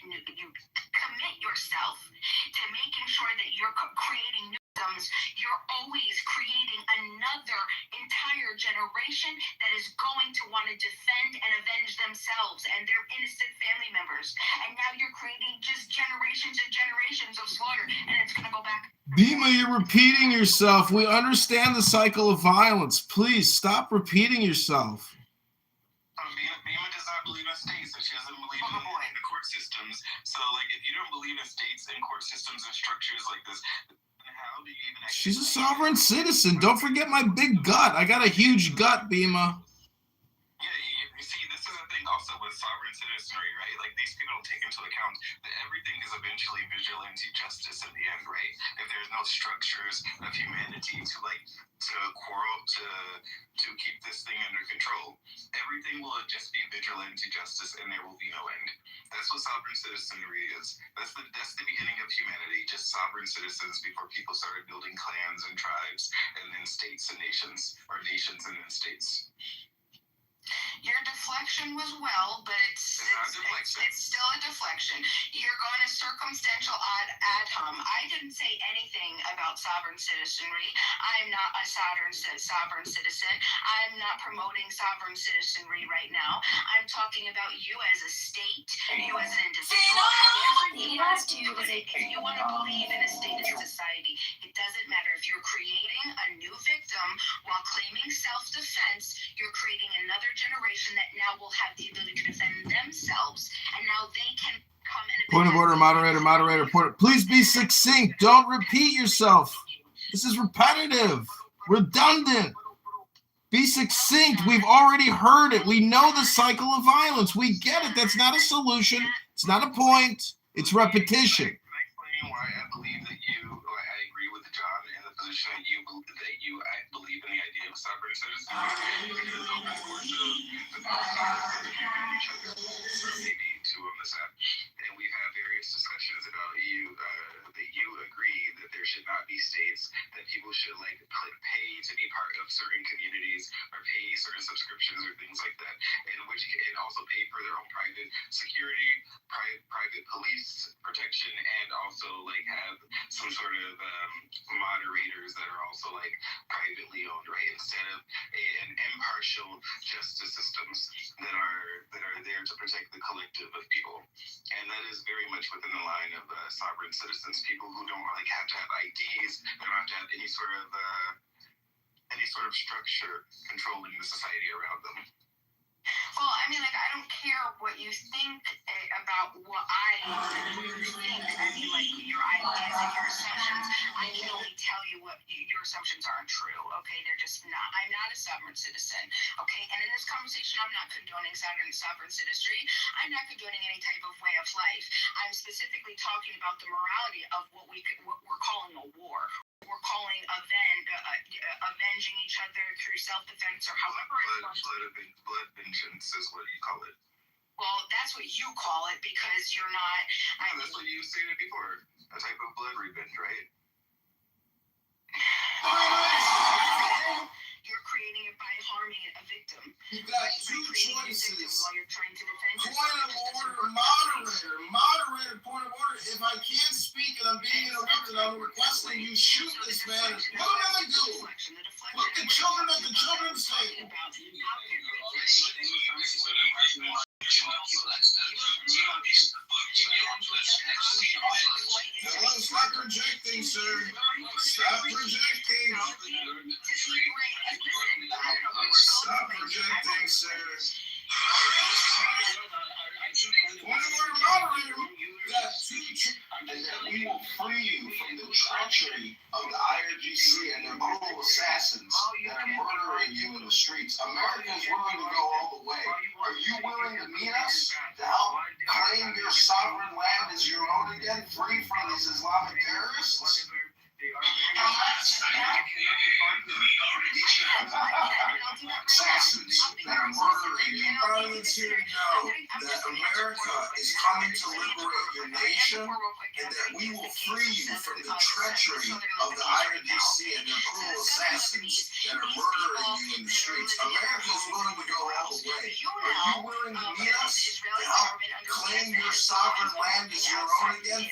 yourself to making sure that you're creating new systems, you're always creating another entire generation that is going to want to defend and avenge themselves and their innocent family members. And now you're creating just generations and generations of slaughter, and it's going to go back.
Bima, you're repeating yourself. We understand the cycle of violence. Please stop repeating yourself.
Bima does not believe in states, and she doesn't believe in the court systems. So, like, if you don't believe in states and court systems and structures like this, then how do you even?
She's a sovereign citizen. Don't forget my big gut. I got a huge gut, Bima.
Yeah, you see, this is the thing also with sovereign citizenry, right? Like, these people don't take into account that everything is eventually vigilante justice in the end, right? If there's no structures of humanity to quarrel, to keep this thing under control, everything will just be vigilante justice and there will be no end. That's what sovereign citizenry is. That's the beginning of humanity, just sovereign citizens before people started building clans and tribes and then states and nations, or nations and then states.
Your deflection was well, but it's still a deflection. You're going to circumstantial ad hom. I didn't say anything about sovereign citizenry. I'm not a sovereign citizen. I'm not promoting sovereign citizenry right now. I'm talking about you as a state, you as an individual. If you want to believe in a state and society, it doesn't matter. If you're creating a new victim while claiming self-defense, you're creating another generation that now will have the ability to defend themselves, and now they can come and
Point of order, moderator. Please be succinct. Don't repeat yourself. This is repetitive, redundant. Be succinct. We've already heard it. We know the cycle of violence. We get it. That's not a solution. It's not a point. It's repetition.
Can I explain why I believe that I agree with John in the position that I believe in the idea of sovereign citizenry? Because over the course of the past each other, or maybe two on this app, and we've had various discussions about that you agree that there should not be states, that people should pay to be part of certain communities or pay certain subscriptions or things like that, and also pay for their own private security, private police protection, and also have some sort of moderators that are also privately owned, right? Instead of an impartial justice systems that are there to protect the collective of people. And that is very much within the line of sovereign citizens, people who don't have to have IDs, they don't have to have any sort of structure controlling the society around them.
Well, I mean, I don't care what you think about what I think. I mean, your ideas and your assumptions. I can only tell you what your assumptions aren't true. Okay, they're just not. I'm not a sovereign citizen. Okay, and in this conversation, I'm not condoning sovereign citizenry. I'm not condoning any type of way of life. I'm specifically talking about the morality of what we're calling a war. We're calling avenging each other through self-defense or however
blood vengeance is what you call it.
Well, that's what you call it because you're not.
That's what you stated before. A type of blood revenge, right?
You're creating it by harming a victim.
You got two choices.
While you're trying to defend
point of order, moderator, point of order. If I can't speak and I'm being interrupted, I'm requesting you shoot this man. What am I doing? Put the children at the children's table. Stop projecting, sir. Stop projecting. Stop projecting, sir. Point of order, moderator. You got two. We will
free you from the treachery of the IRGC and their cruel assassins that are murdering you in the streets. America is willing to go all the way. Are you willing to meet us to help claim your sovereign land as your own again, free from these Islamic terrorists? Assassins that are murdering you. Parliament's here to know that America is coming to liberate your nation and that we will free you from the treachery of the IRGC and their cruel assassins that are murdering you in the streets. America is willing to go all the way. Are you willing to meet us to help claim your sovereign land as your own again?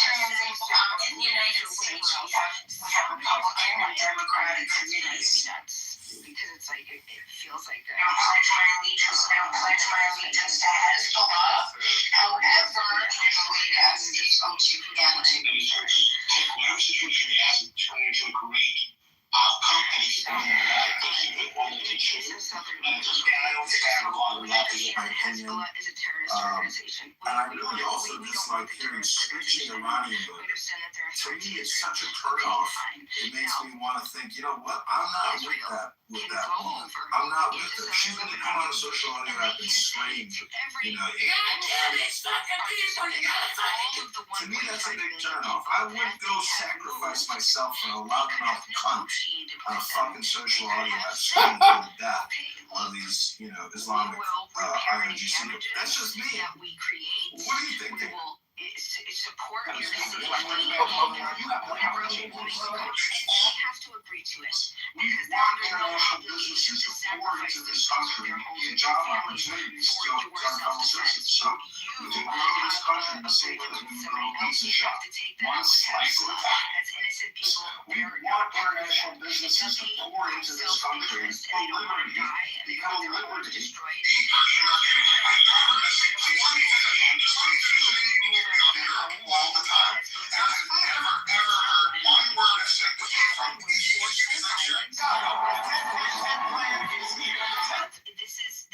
In the United States, we have Republican and Democratic communities. Because it's like, it feels like that. I pledge my allegiance to Hezbollah. However, the United States owns humanity.
Our situation hasn't turned into a great outcome, and it's not
Hezbollah is a terrorist organization. And I really also dislike hearing screeching Iranian voters. To me, it's such a turnoff. It makes me want to think, you know what? I'm not with that woman. I'm not with her. She's going to come on a social audio app and scream, you know, to me, that's a big turnoff. I wouldn't go sacrifice myself for a loudmouth cunt on a fucking social audio app screaming for the death of these, you know, Islamic IRGC. That's just me. What do you think?
Support your decision. You have to agree to it. Because there are no obligations to sacrifice themselves or their homes and their families for your self-defense.
So, we can grow this country the same way that we grow pizza shop. One slice at a time.
As innocent people,
We want international businesses to pour into this country for liberty. Because liberty
all the time. And I've never, ever heard one word of sympathy from these forces that you're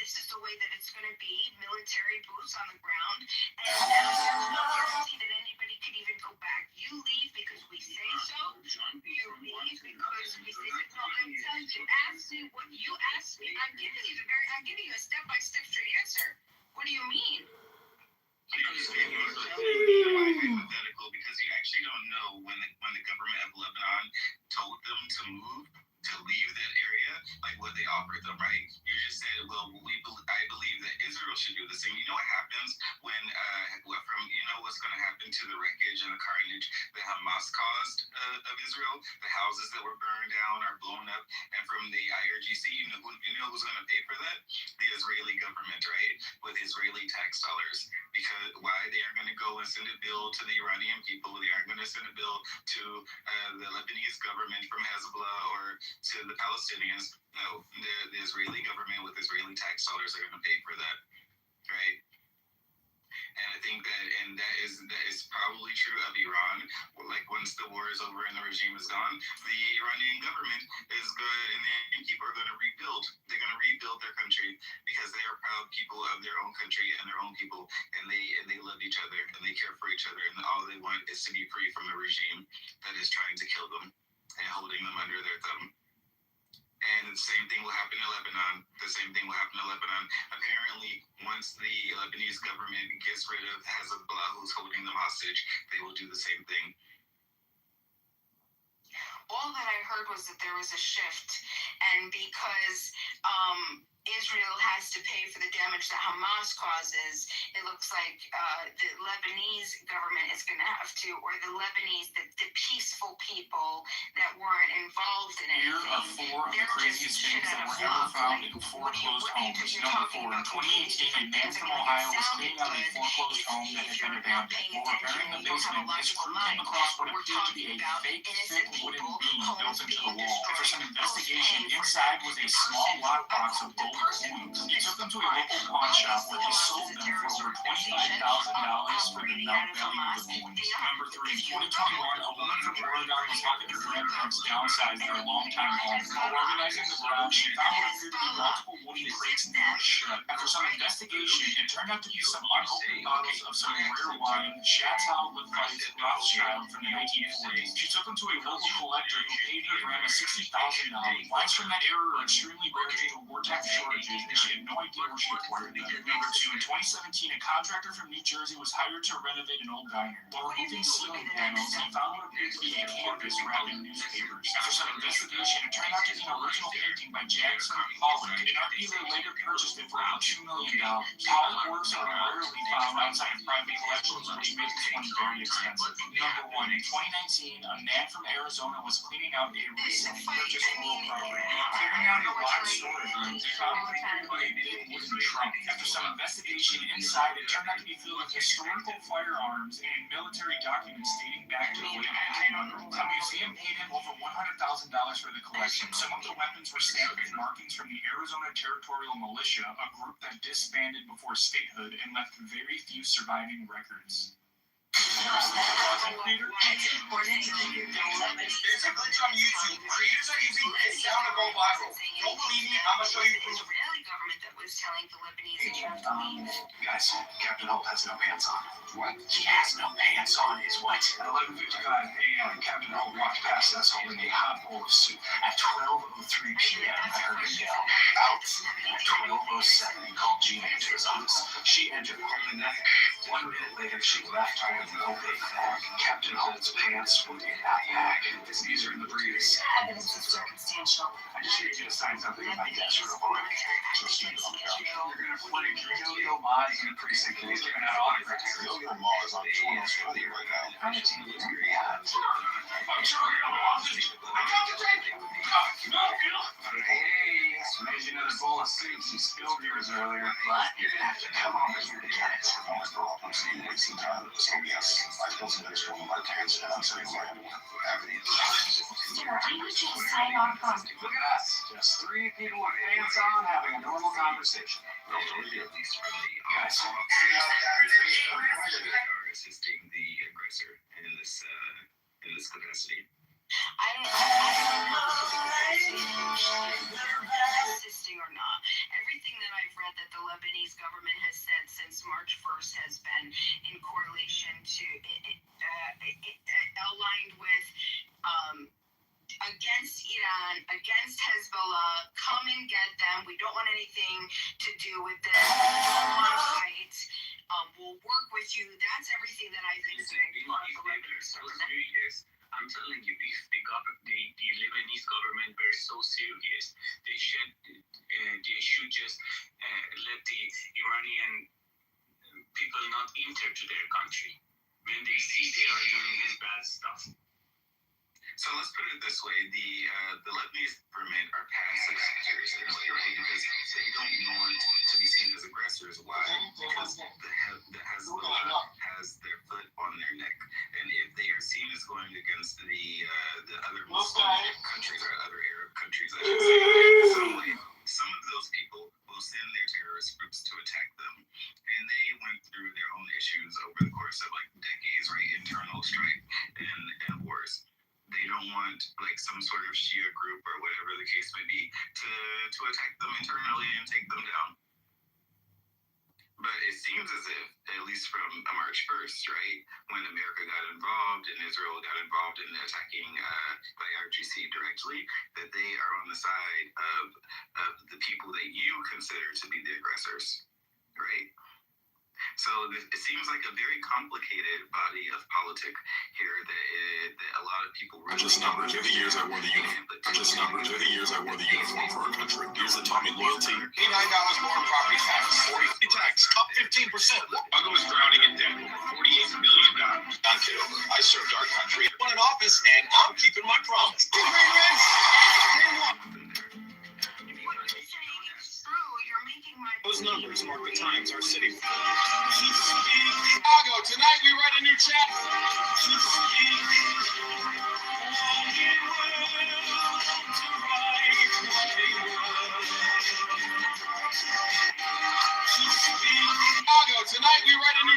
This is the way that it's going to be. Military boots on the ground, and there's no guarantee that anybody could even go back. You leave because we say so. You leave because we say so. No, I'm telling you. Ask me what you asked me. I'm giving you a step-by-step straight answer. What do you mean?
Hypothetical, because you actually don't know when the government of Lebanon told them to move, to leave that area, like what they offered them, right? You just said, well, I believe that Israel should do the same. You know what happens when, what's going to happen to the wreckage and the carnage that Hamas caused of Israel? The houses that were burned down are blown up, and from the IRGC, you know who's going to pay for that? The Israeli government, right? With Israeli tax dollars. Because why? They are going to go and send a bill to the Iranian people. They aren't going to send a bill to the Lebanese government from Hezbollah or to the Palestinians. No, the Israeli government with Israeli tax dollars are going to pay for that, right? And I think that is probably true of Iran. Like once the war is over and the regime is gone, the Iranian government is good, and the people are going to rebuild. They're going to rebuild their country because they are proud people of their own country and their own people, and they love each other and they care for each other, and all they want is to be free from a regime that is trying to kill them and holding them under their thumb. And the same thing will happen in Lebanon. Apparently, once the Lebanese government gets rid of Hezbollah, who's holding them hostage, they will do the same thing.
All that I heard was that there was a shift, and because Israel has to pay for the damage that Hamas causes, it looks like the Lebanese government is going to have to, or the Lebanese, the peaceful people that weren't involved in anything,
Here are 4 of the craziest things that were ever found in 4 closed homes. Number 4, in 2018, a man from Ohio was cleaning out a foreclosed home that had been abandoned. While repairing the basement, his crew came across what appeared to be a fake, thick wooden beam built into the wall. After some investigation, inside was a small lockbox of gold He took them to a local pawn shop where he sold them for over $25,000 for the melt value of the coins. Number 3, in 2021, a woman from Oregon was helping her grandparents downsize their longtime home. While organizing the garage, she found what appeared to be multiple wooden crates nailed shut. After some investigation, it turned out to be some unopened bottles of some rare wine, Chateau Lafite Rothschild from the 1940s. She took them to a local collector who paid her grandma $60,000. Wines from that era are extremely rare due to wartime shortages, and she had no idea where she acquired them. Number 2, in 2017, a contractor from New Jersey was hired to renovate an old diner. While removing ceiling panels, he found what appeared to be a canvas wrapped in newspapers. After some investigation, it turned out to be an original painting by Jackson Pollock. An art dealer later purchased it for over $2 million. Pollock works are rarely found outside of private collections, which makes this one very expensive. Number 1, in 2019, a man from Arizona was cleaning out a recently purchased rural property. Clearing out a lot of storage rooms, he found what appeared to be a big wooden trunk. After some investigation inside, it turned out to be filled with historical firearms and military documents dating back to the late 1900s. A museum paid him over $100,000 for the collection. Some of the weapons were stamped with markings from the Arizona Territorial Militia, a group that disbanded before statehood and left very few surviving records.
There's a glitch on YouTube. Creators are using this sound to go viral. Don't believe me? I'm gonna show you proof.
Israeli government that was telling the Lebanese that you have to leave.
Guys, Captain Holt has no pants on. What? He has no pants on is what? At 11:55 a.m., Captain Holt walked past us holding a hot bowl of soup. At 12:03 p.m., I heard him yell, out! At 12:07, he called Gina into his office. She entered holding nothing. 1 minute later, she left holding no big bag. Captain Holt's pants were in that bag. His knees are in the breeze.
Evidence is circumstantial.
I just need you to sign something in my desk real quick. You're gonna play Yo-Yo Ma in a precinct and he's giving out autographs.
Yo-Yo Ma is on tour in Australia right now.
I'm a team leader. I'm sorry, I got the drink. Hey, made you another bowl of soup. You spilled yours earlier, but you're gonna have to come over here to get it.
I'm seeing wasting time with this whole mess. I built some extra on my pants and I'm sitting where I have any.
Sign off on.
Look at us, just 3 people with pants on having a normal conversation.
Guys, assisting the aggressor in this capacity.
I don't know assisting or not. Everything that I've read that the Lebanese government has said since March 1st has been in correlation to aligned with against Iran, against Hezbollah. Come and get them. We don't want anything to do with this. Fight. We'll work with you. That's everything that I've been saying.
I'm telling you, if the Lebanese government were so serious, they should just let the Iranian people not enter to their country when they see they are doing this bad stuff. So let's put it this way: the Lebanese government are passive actors in a way, right? Because they don't want to be seen as aggressors. Why? Because the Hezbollah has their foot on their neck, and if they are seen as going against the other Muslim countries or other Arab countries, I should say, some of those people will send their terrorist groups to attack them, and they went through their own issues over the course of like decades, right? Internal strife and wars. They don't want like some sort of Shia group or whatever the case may be to attack them internally and take them down. But it seems as if, at least from March 1st, right, when America got involved and Israel got involved in attacking IRGC directly, that they are on the side of the people that you consider to be the aggressors, right? So it seems like a very complicated body of politics here that a lot of people really
I just numbered the years I wore the uniform. For our country. Years that taught me loyalty. $89 more in property tax. 40 tax. Up 15%. Chicago is drowning in debt. $48 million. I'm Kitover. I served our country. Won an office, and I'm keeping my promise. Those numbers mark the times our city. Chicago, tonight we write a new chapter.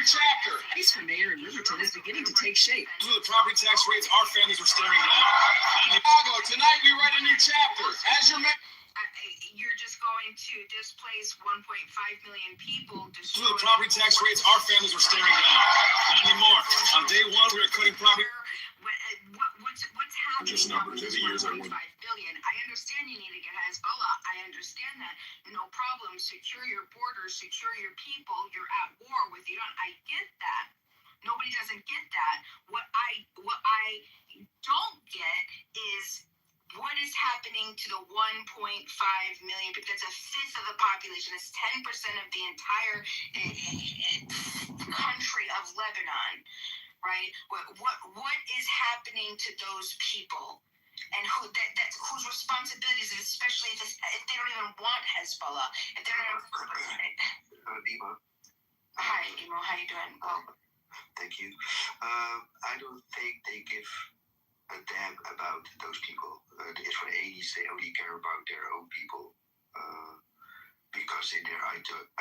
chapter.
Race for mayor in Riverton is beginning to take shape.
Those are the property tax rates our families were staring down. Chicago, tonight we write a new chapter. As your mayor.
You're just going to displace 1.5 million people.
Those are the property tax rates our families were staring down. Not anymore. On day one, we were cutting property.
What's happening?
Just numbers as the years I went.
5 billion. I understand you need to get Hezbollah. I understand that. No problem. Secure your borders, secure your people. You're at war with Iran. I get that. Nobody doesn't get that. What I don't get is what is happening to the 1.5 million people. That's a fifth of the population. That's 10% of the entire country of Lebanon. Right? What is happening to those people, and that's whose responsibilities, especially if they don't even want Hezbollah, if they're not.
Dima.
Hi, Emo. How you doing?
Thank you. I don't think they give a damn about those people. The Israelis, they only care about their own people, because in their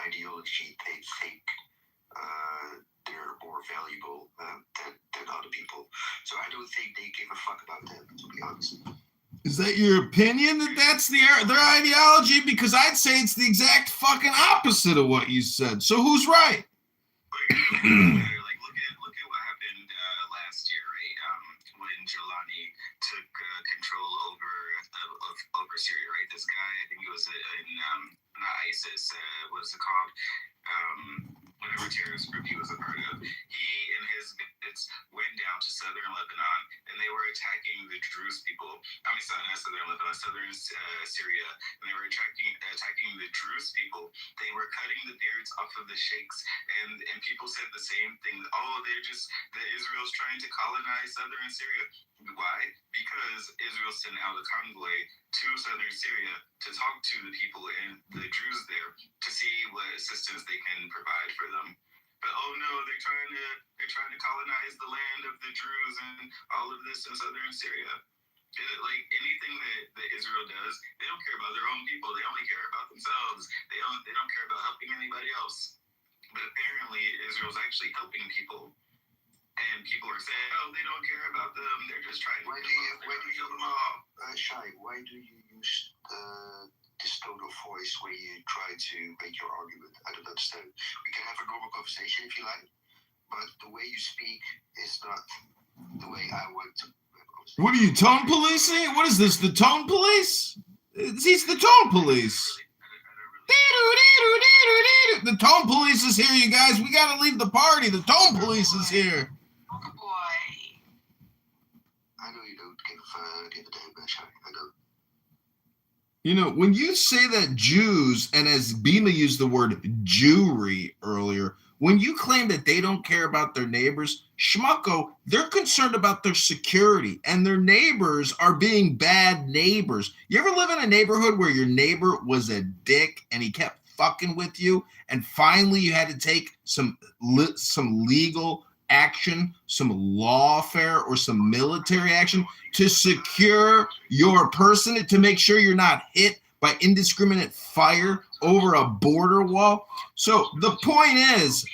ideology they think they're more valuable than other people. So I don't think they give a fuck about them, to be honest.
Is that your opinion that that's their ideology? Because I'd say it's the exact fucking opposite of what you said. So who's right?
Like look at what happened last year, right? When Jelani took control over Syria, right? This guy, I think he was in not ISIS. What is it called? Whatever terrorist group he was a part of. He and his bits went down to southern Lebanon, and they were attacking the Druze people. I mean, not southern Lebanon, southern Syria, and they were attacking the Druze people. They were cutting the beards off of the sheikhs, and people said the same thing. Oh, that Israel's trying to colonize southern Syria. Why? Because Israel sent out a convoy to southern Syria to talk to the people and the Druze there to see what assistance they can provide for them. But oh no, they're trying to colonize the land of the Druze and all of this in southern Syria. Like anything that Israel does, they don't care about their own people. They only care about themselves. They don't care about helping anybody else. But apparently Israel's actually helping people. And people are saying, oh, they don't care about them. They're just trying to kill them all.
Shai, why do you use this tone of voice when you try to make your argument? I don't understand. We can have a normal conversation if you like, but the way you speak is not the way I want to.
What are you, tone policing? What is this, the tone police? He's the tone police. The tone police is here, you guys. We gotta leave the party. The tone police is here.
I know you don't give a damn, Shai. I know.
You know, when you say that Jews, and as Bima used the word Jewry earlier, when you claim that they don't care about their neighbors, schmucko, they're concerned about their security, and their neighbors are being bad neighbors. You ever live in a neighborhood where your neighbor was a dick and he kept fucking with you, and finally you had to take some legal action, some lawfare or some military action to secure your person, to make sure you're not hit by indiscriminate fire over a border wall? So the point is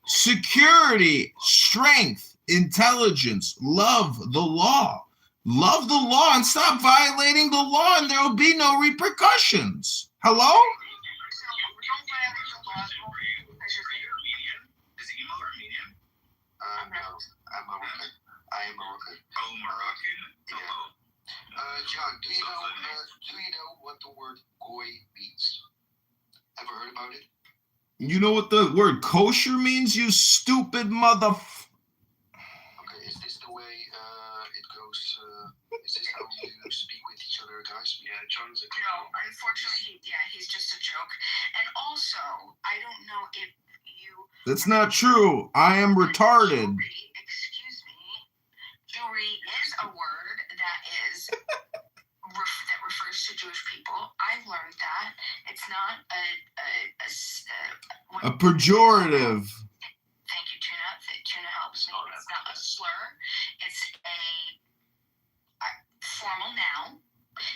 security, strength, intelligence, love the law. Love the law and stop violating the law, and there will be no repercussions. Hello?
I am Moroccan.
Oh, Moroccan.
Yeah. John, do you know what the word goy means? Ever heard about it?
You know what the word kosher means, you stupid mother...
Okay, is this the way it goes? Is this how you speak with each other, guys? Yeah, John's a
No, unfortunately, he's just a joke. And also, I don't know if you...
That's not true. I am retarded.
Excuse me. Jewry is a word that is... that refers to Jewish people. I've learned that. It's not
a pejorative.
Thank you, Tuna. Tuna helps me. It's not a slur. It's a formal noun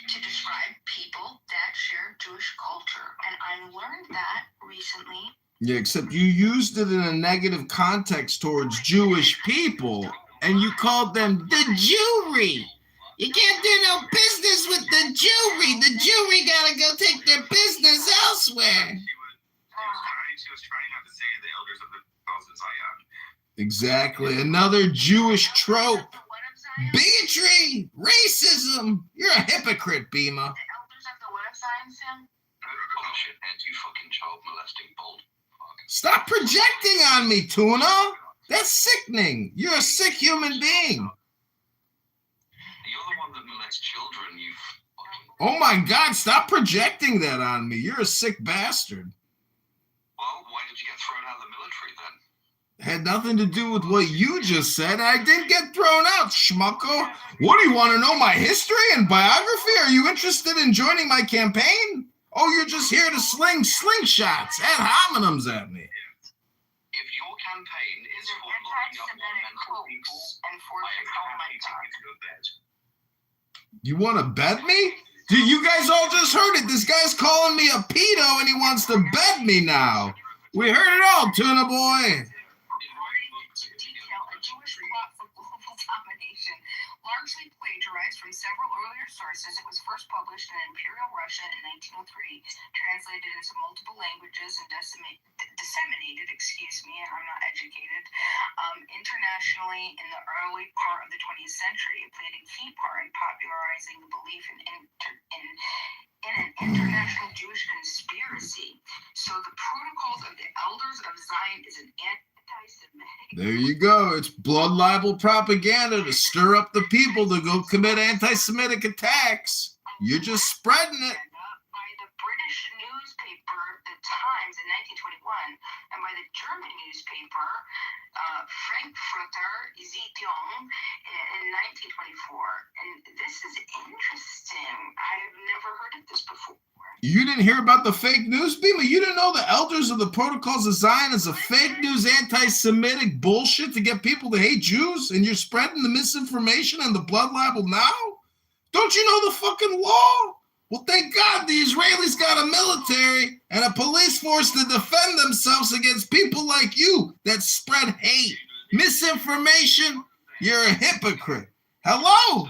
to describe people that share Jewish culture. And I learned that recently
Yeah, except you used it in a negative context towards Jewish people, and you called them the Jewry. You can't do no business with the Jewry. The Jewry gotta go take their business elsewhere.
She was trying not to say the elders of the house of Zion.
Exactly. Another Jewish trope. Bigotry, racism. You're a hypocrite, Bima.
The elders of the what of Zion, Sam? Bullshit, anti-fucking child molesting bold.
Stop projecting on me, Tuna. That's sickening. You're a sick human being.
You're the one that molests children, you fucking...
Oh my God, stop projecting that on me. You're a sick bastard.
Well, why did you get thrown out of the military then?
Had nothing to do with what you just said. I didn't get thrown out, schmucko. What, do you want to know my history and biography? Are you interested in joining my campaign? Oh, you're just here to sling slingshots ad hominems at me.
If your campaign is for locking up more mental people, I am happy to give you a bed.
You want to bed me? Dude, you guys all just heard it. This guy's calling me a pedo and he wants to bed me now. We heard it all, Tuna Boy.
Largely plagiarized from several earlier sources, it was first published in Imperial Russia in 1903, translated into multiple languages and disseminated, I'm not educated, internationally in the early part of the 20th century. It played a key part in popularizing the belief in an international Jewish conspiracy. So the Protocols of the Elders of Zion is an anti-Semitic.
There you go. It's blood libel propaganda to stir up the people to go commit anti-Semitic attacks. You're just spreading it.
By the British newspaper, The Times, in 1921, and by the German newspaper, Frankfurter Zeitung, in 1924. And this is interesting. I've never heard of this before.
You didn't hear about the fake news, Bima? You didn't know the Elders of the Protocols of Zion is a fake news anti-Semitic bullshit to get people to hate Jews, and you're spreading the misinformation and the blood libel now? Don't you know the fucking law? Well, thank God the Israelis got a military and a police force to defend themselves against people like you that spread hate. Misinformation, you're a hypocrite. Hello?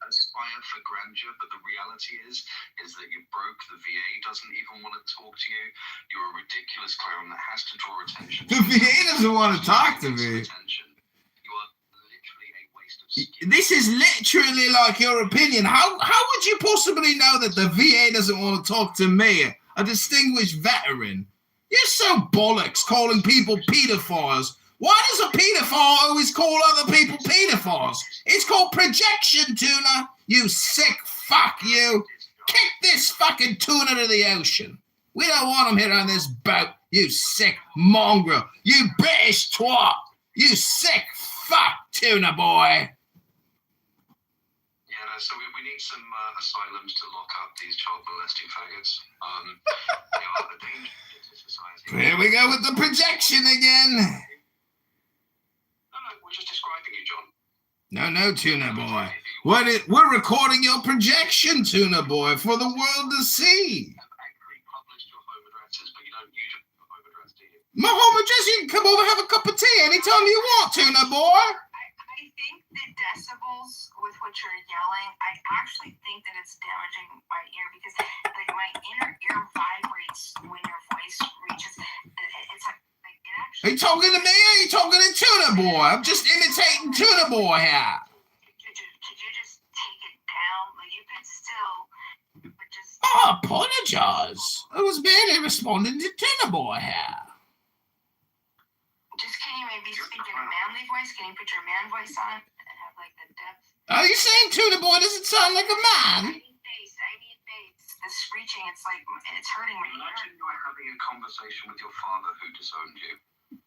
Aspire for grandeur, but the reality is that you're broke. The VA doesn't even want to talk to you. You're a ridiculous clown that has to draw attention.
The VA doesn't want to talk to me.
You are literally a waste of...
This is literally like your opinion. How would you possibly know that the VA doesn't want to talk to me, a distinguished veteran? You're so bollocks calling people pedophiles. Why does a pedophile always call other people pedophiles? It's called projection, Tuna. You sick fuck, you. Kick this fucking tuna to the ocean. We don't want him here on this boat, you sick mongrel. You British twat. You sick fuck, Tuna Boy.
Yeah, so we need some asylums to lock up these child molesting faggots. They are a danger to society.
Here we go with the projection again.
We're just describing you, John.
No, Tuna Boy. We're recording your projection, Tuna Boy, for the world to see. My home address, you can come over and have a cup of tea anytime you want, Tuna Boy.
I think the decibels with which you're yelling, I actually think that it's damaging my ear because like my inner ear vibrates when your voice reaches. It's like
Are you talking to me or are you talking to Tuna Boy? I'm just imitating Tuna Boy here.
Could you just take it down? Like you could still just...
I apologize. I was barely responding to Tuna Boy here.
Just can you maybe speak in a manly voice? Can you put your man voice on and have like the depth?
Are you saying Tuna Boy doesn't sound like a man?
I need bass. The screeching, it's like, it's hurting my ear.
Imagine you were having a conversation with your father who disowned you.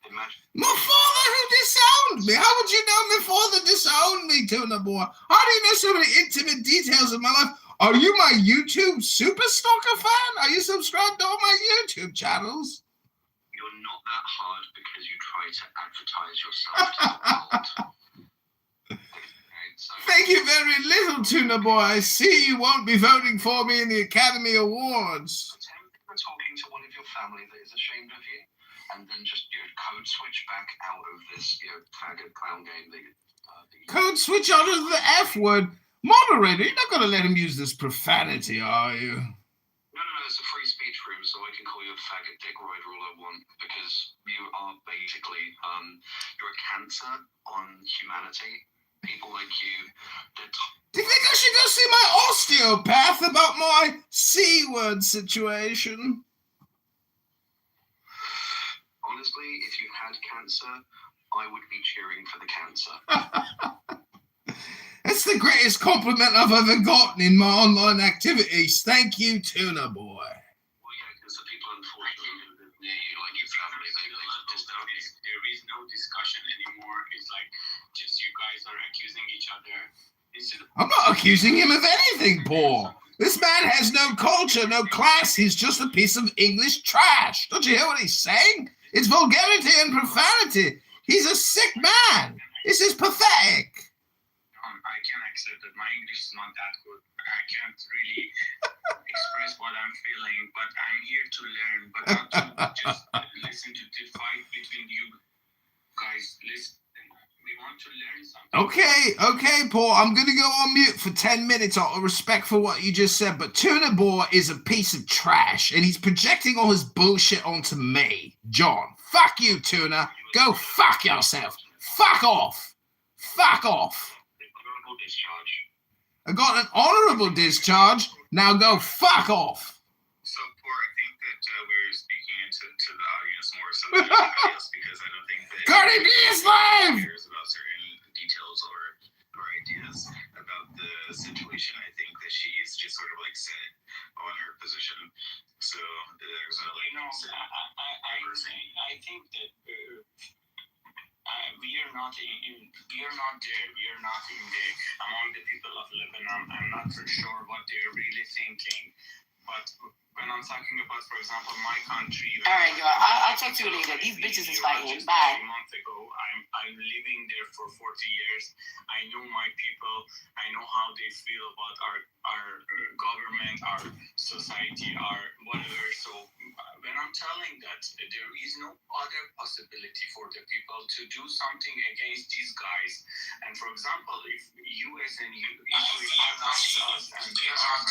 Imagine.
My father who disowned me? How would you know my father disowned me, Tuna Boy? How do you know so many intimate details of my life? Are you my YouTube super stalker fan? Are you subscribed to all my YouTube channels?
You're not that hard because you try to advertise yourself to the world.
Thank you very little, Tuna Boy. I see you won't be voting for me in the Academy Awards.
Pretend you're talking to one of your family that is ashamed of you.
and then just code switch back out of this faggot clown game.
Code switch out of the F word. Moderator, you're not going to let him use this profanity, are you?
No, it's a free speech room, so I can call you a faggot dick rider all I want, because you are basically, you're a cancer on humanity. People like you,
do you think I should go see my osteopath about my C-word situation?
Honestly, if you had cancer, I would be cheering for the cancer.
That's the greatest compliment I've ever gotten in my online activities. Thank you, Tuna Boy.
Well, yeah, because the people unfortunately who live near you, like your family, they just don't.
There is no discussion anymore. It's like just you guys are accusing each other.
I'm not accusing him of anything, Paul. This man has no culture, no class. He's just a piece of English trash. Don't you hear what he's saying? It's vulgarity and profanity. He's a sick man. This is pathetic.
I can accept that my English is not that good. I can't really express what I'm feeling, but I'm here to learn, but not to just listen to the fight between you guys. Listen. We want to learn something.
Okay, Paul. I'm going to go on mute for 10 minutes out of respect for what you just said, but Tuna Boy is a piece of trash, and he's projecting all his bullshit onto me. John, fuck you, Tuna. Go fuck yourself. Fuck off. Fuck off. I got an honorable discharge. Now go fuck off.
So, Poor, I think that we're speaking to the audience more so than anybody else, because I don't think that
Cardi B is live!
cares about certain details or ideas about the situation. I think that she's just sort of like set on her position. So there's no like.
I think that we are not we are not there. We are not among the people of Lebanon. I'm not for sure what they're really thinking. But when I'm talking about, for example, my country.
All right, y'all. I'll talk to you later. These bitches is fighting. Bye.
3 months ago, I'm living there for 40 years. I know my people. I know how they feel about our government, our society, our whatever. So when I'm telling that there is no other possibility for the people to do something against these guys, and for example, if US and Israel are not us, and they are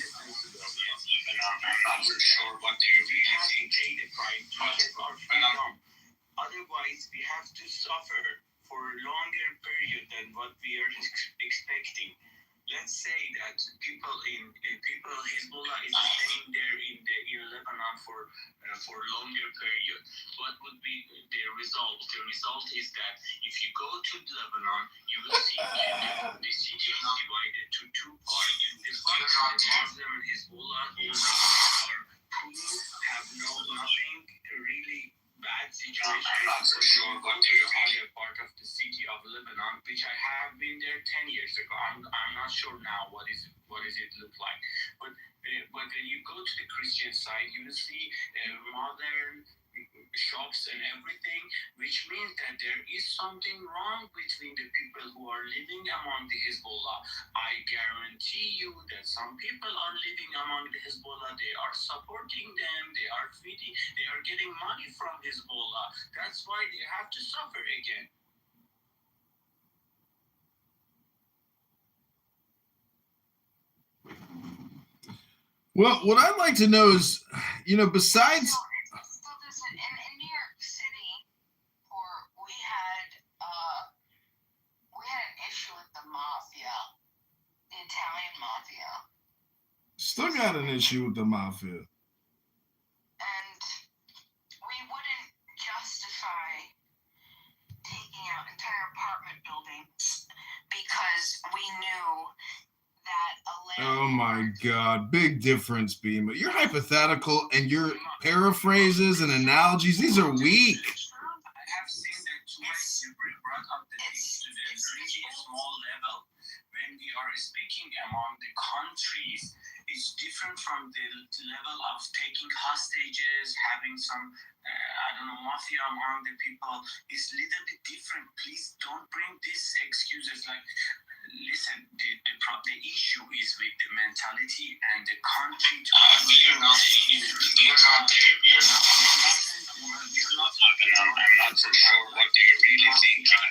and I'm not for sure what they really think pay the price to get our freedom. Otherwise, we have to suffer for a longer period than what we are expecting. Let's say that Hezbollah is staying there in Lebanon for a longer period. What would be the result? The result is that if you go to Lebanon, you will see the city is divided to two parts. The part of the Muslim and Hezbollah who have nothing really bad situation. I'm not for sure what the other part of the city of Lebanon, which I have been there 10 years ago. I'm not sure now what is it look like. But when you go to the Christian side, you will see modern shops and everything, which means that there is something wrong between the people who are living among the Hezbollah. I guarantee you that some people are living among the Hezbollah. They are supporting them. They are feeding. They are getting money from Hezbollah. That's why they have to suffer again.
Well, what I'd like to know is, besides.
So listen, in New York City, we had an issue with the mafia, the Italian mafia.
Still got an issue with the mafia.
And we wouldn't justify taking out entire apartment buildings because we knew that
Oh my God, big difference, Beamer. Your hypothetical and your paraphrases and analogies, these are weak.
I have seen that twice you brought up the things to the really small level. When we are speaking among the countries, it's different from the level of taking hostages, having some, mafia among the people. It's a little bit different. Please don't bring these excuses like
listen, the issue is with the mentality and the country to
we are not there. I'm not so sure what they're really thinking.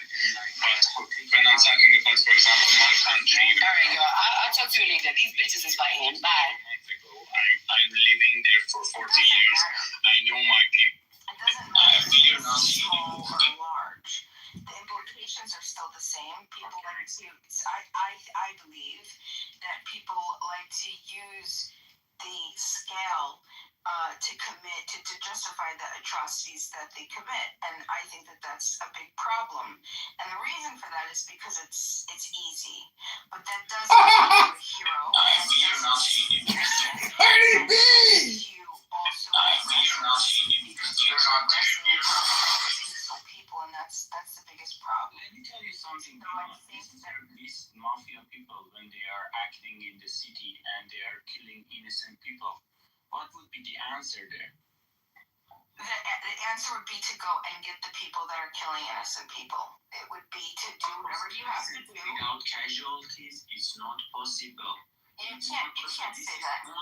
But when I'm talking about, for example, my country.
All right, yo, I'll talk to you later. These bitches is fighting. Bye.
I'm living there for 40 years. I know my people.
It doesn't matter if it's small or large. The implications are still the same. People like to, I believe that people like to use the scale to commit, to justify the atrocities that they commit. And I think that that's a big problem. And the reason for that is because it's easy. But that doesn't make you a hero.
Cardi B!
You also because you're not peaceful people, and that's the biggest problem.
Let me tell you something. These mafia people, when they are acting in the city and they are killing innocent people, what would be the answer there?
The answer would be to go and get the people that are killing innocent people. It would be to do whatever you have to do.
Without casualties, it's not possible.
You can't say that. No,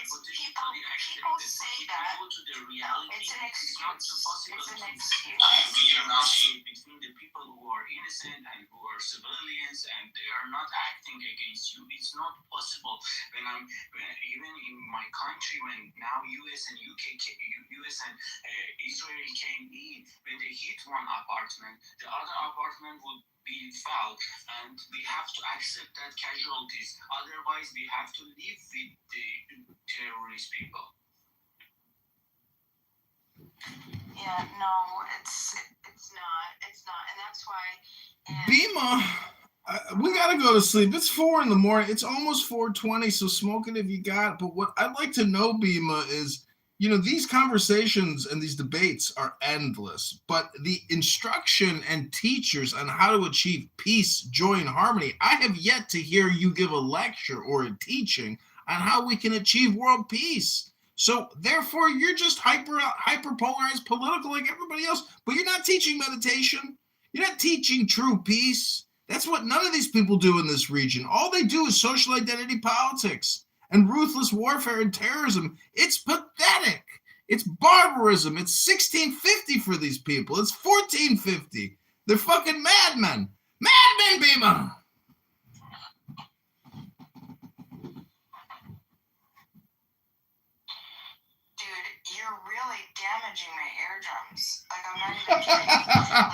it's people say that.
Go to the reality.
It's an excuse. It's an excuse.
Between the people who are innocent and who are civilians, and they are not acting against you, it's not possible. Even in my country, when now US and Israel came in, when they hit one apartment, the other apartment would be foul, and we have to accept that casualties. Otherwise, we have to live with the terrorist people.
Yeah, no, it's not, and that's why.
Bima, we gotta go to sleep. It's 4 in the morning. It's almost 4:20. So smoke it if you got it. But what I'd like to know, Bima, is these conversations and these debates are endless, but the instruction and teachers on how to achieve peace, joy, and harmony, I have yet to hear you give a lecture or a teaching on how we can achieve world peace. So therefore, you're just hyper polarized, political like everybody else, but you're not teaching meditation. You're not teaching true peace. That's what none of these people do in this region. All they do is social identity politics and ruthless warfare and terrorism. It's pathetic. It's barbarism. It's 1650 for these people. It's 1450. They're fucking madmen. Madmen, Bima!
Dude, you're really damaging my eardrums. Like, I'm not even kidding.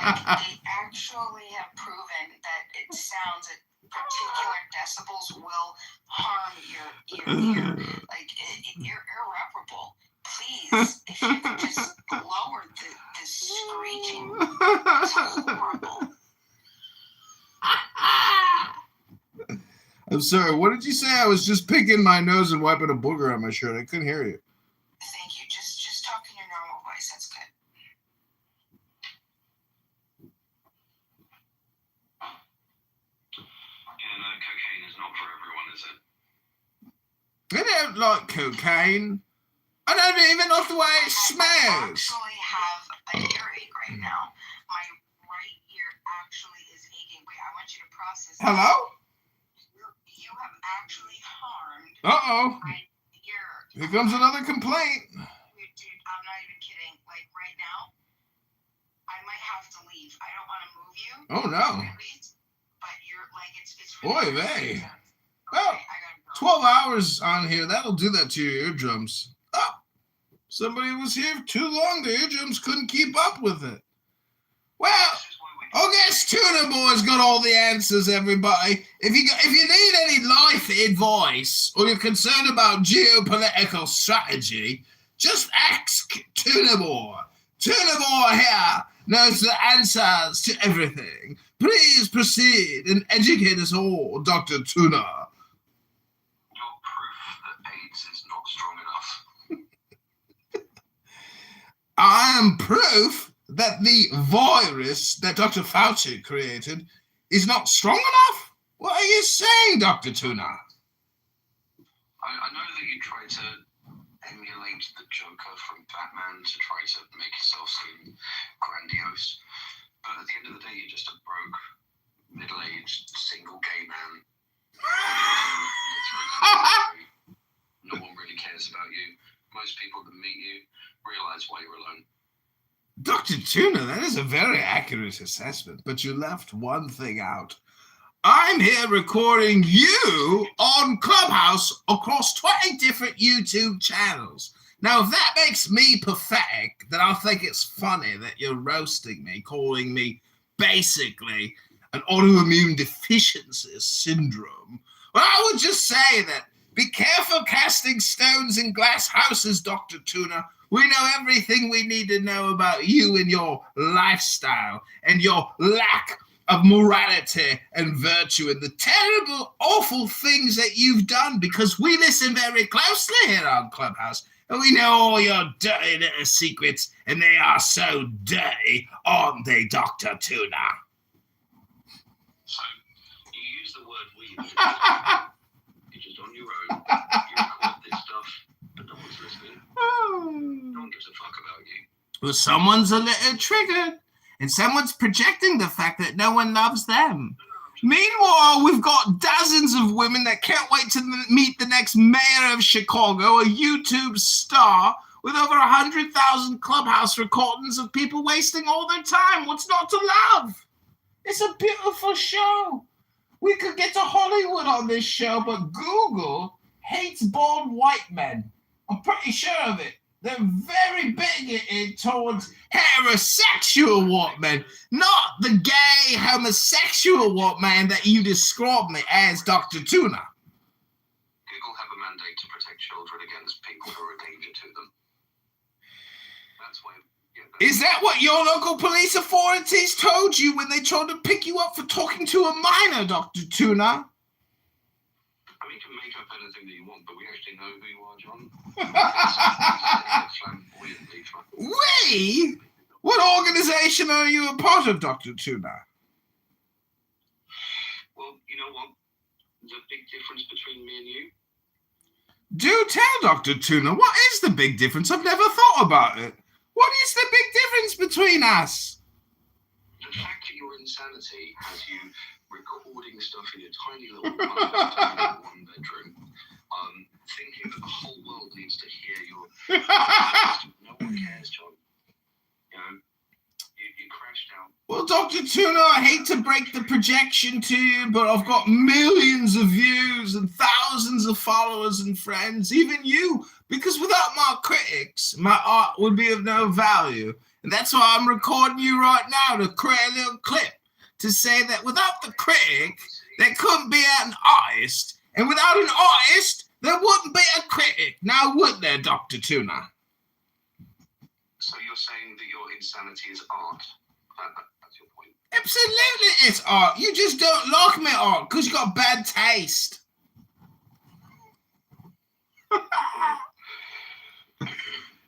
Like, they actually have proven that it sounds at particular decibels will harm your ear. Like, you're irreparable. Please, if you could just lower the screeching. It's horrible.
I'm sorry, what did you say? I was just picking my nose and wiping a booger on my shirt. I couldn't hear you.
Thank you. Just talk in your normal voice. That's good.
Cocaine is not for everyone, is it?
I don't like cocaine. I don't even know the way it smells.
I actually have an earache right now. My right ear actually is aching. Wait, I want you to process this.
Hello?
You have actually harmed
my
ear.
Here comes another complaint.
Dude, I'm not even kidding. Like, right now, I might have to leave. I don't want to move you.
Oh, no.
But you're, like, it's
Boy,
really
they. Well, 12 hours on here, that'll do that to your eardrums. Oh, somebody was here too long. The eardrums couldn't keep up with it. Well, I guess Tuna Boy's got all the answers, everybody. If you need any life advice or you're concerned about geopolitical strategy, just ask Tuna Boy. Tuna Boy here knows the answers to everything. Please proceed and educate us all, Dr. Tuna.
Your proof that AIDS is not strong enough.
I am proof that the virus that Dr. Fauci created is not strong enough? What are you saying, Dr. Tuna?
I know that you try to emulate the Joker from Batman to try to make yourself seem grandiose, but at the end of the day, you're just a broke, middle-aged, single gay man most people that meet you realize why you're alone.
Dr. Tuna, that is a very accurate assessment, but you left one thing out. I'm here recording you on Clubhouse across 20 different YouTube channels. Now, if that makes me pathetic, then I'll think it's funny that you're roasting me, calling me basically an autoimmune deficiency syndrome. Well, I would just say that be careful casting stones in glass houses, Dr. Tuna. We know everything we need to know about you and your lifestyle and your lack of morality and virtue and the terrible, awful things that you've done, because we listen very closely here on Clubhouse and we know all your dirty little secrets, and they are so dirty, aren't they, Dr. Tuna?
So, you use the word we. You're just on your own. You record this stuff, but no one's listening. No one gives a fuck about you.
Well, someone's a little triggered, and someone's projecting the fact that no one loves them. Meanwhile, we've got dozens of women that can't wait to meet the next mayor of Chicago, a YouTube star with over 100,000 Clubhouse recordings of people wasting all their time. What's not to love? It's a beautiful show. We could get to Hollywood on this show, but Google hates bald white men. I'm pretty sure of it. They're very bigoted towards heterosexual white men, not the gay homosexual white man that you described me as, Dr. Tuna.
Google have a mandate to protect children against people who are a danger to them. That's why.
Is that what your local police authorities told you when they tried to pick you up for talking to a minor, Dr. Tuna?
I mean, you can make up anything that you want, but we actually know who you are, John.
We? What organization are you a part of, Dr. Tuna?
Well, you know what? The big difference between me and you?
Do tell, Dr. Tuna. What is the big difference? I've never thought about it. What is the big difference between us?
The fact that your insanity has you recording stuff in your tiny little one bedroom, thinking that the whole world needs to hear your... No one cares, John. You know, you crashed out.
Well, Dr. Tuna, I hate to break the projection to you, but I've got millions of views and thousands of followers and friends, even you, because without my critics, my art would be of no value. And that's why I'm recording you right now to create a little clip to say that without the critic, there couldn't be an artist, and without an artist, there wouldn't be a critic. Now, would there, Dr. Tuna?
So you're saying that your insanity is art? That's your point.
Absolutely, it's art. You just don't like me art because you got bad taste.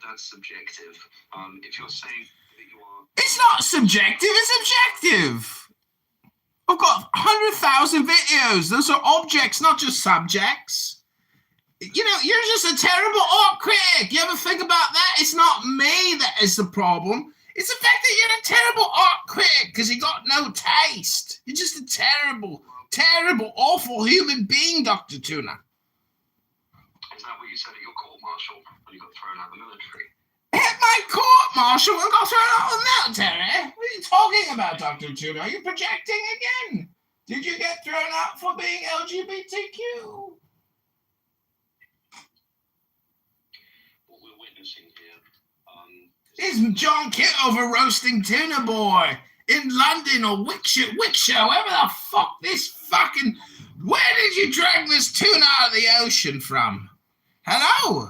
That's subjective. If you're saying that you are...
It's not subjective, it's objective. I've got 100,000 videos. Those are objects, not just subjects. You know, you're just a terrible art critic. You ever think about that? It's not me that is the problem. It's the fact that you're a terrible art critic because you got no taste. You're just a terrible, terrible, awful human being, Dr. Tuna.
Is that what you said at your court-martial when you got thrown out of the military?
At my court-martial and got thrown out of the military? What are you talking about, Dr. Tuna? Are you projecting again? Did you get thrown out for being LGBTQ?
What we're witnessing here
is John Kitover roasting Tuna Boy in London or Wickshire, wherever the fuck this fucking... Where did you drag this tuna out of the ocean from? Hello?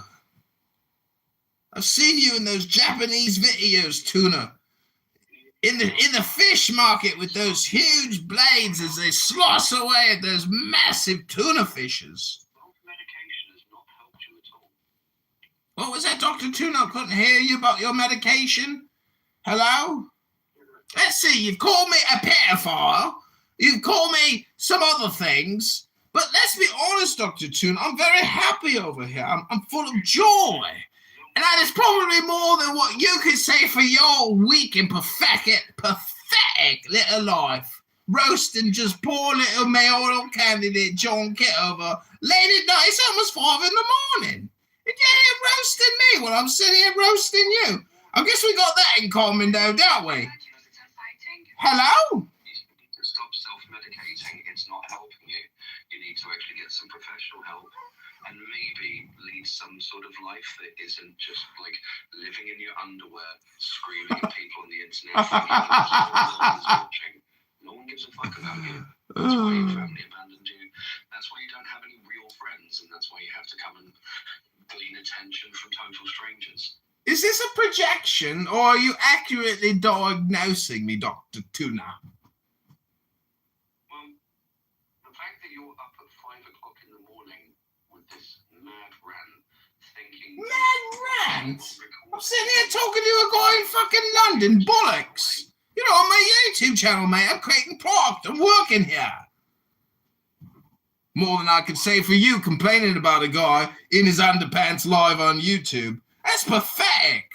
I've seen you in those Japanese videos, Tuna. In the fish market with those huge blades as they slice away at those massive tuna fishes.
Medication has not helped you at all.
What was that, Dr. Tuna? I couldn't hear you about your medication. Hello? Let's see, you've called me a pedophile. You've called me some other things. But let's be honest, Dr. Tuna, I'm very happy over here. I'm full of joy. And that is probably more than what you could say for your weak and pathetic little life. Roasting just poor little mayoral candidate John Kitover late at night. It's almost 5 in the morning. You're here roasting me while I'm sitting here roasting you. I guess we got that in common, though, don't we? Hello?
You need to stop self-medicating. It's not helping you. You need to actually get some professional help and maybe lead some sort of life that isn't just like living in your underwear, screaming at people on the internet. Watching. No one gives a fuck about you. That's why your family abandoned you. That's why you don't have any real friends, and that's why you have to come and glean attention from total strangers.
Is this a projection, or are you accurately diagnosing me, Dr. Tuna?
Well, the fact that you're up at 5 o'clock in the morning with this mad rant, thinking...
Mad rant? I'm sitting here talking to a guy in fucking London, bollocks. You know, on my YouTube channel, mate, I'm creating product. I'm working here. More than I could say for you complaining about a guy in his underpants live on YouTube. That's pathetic.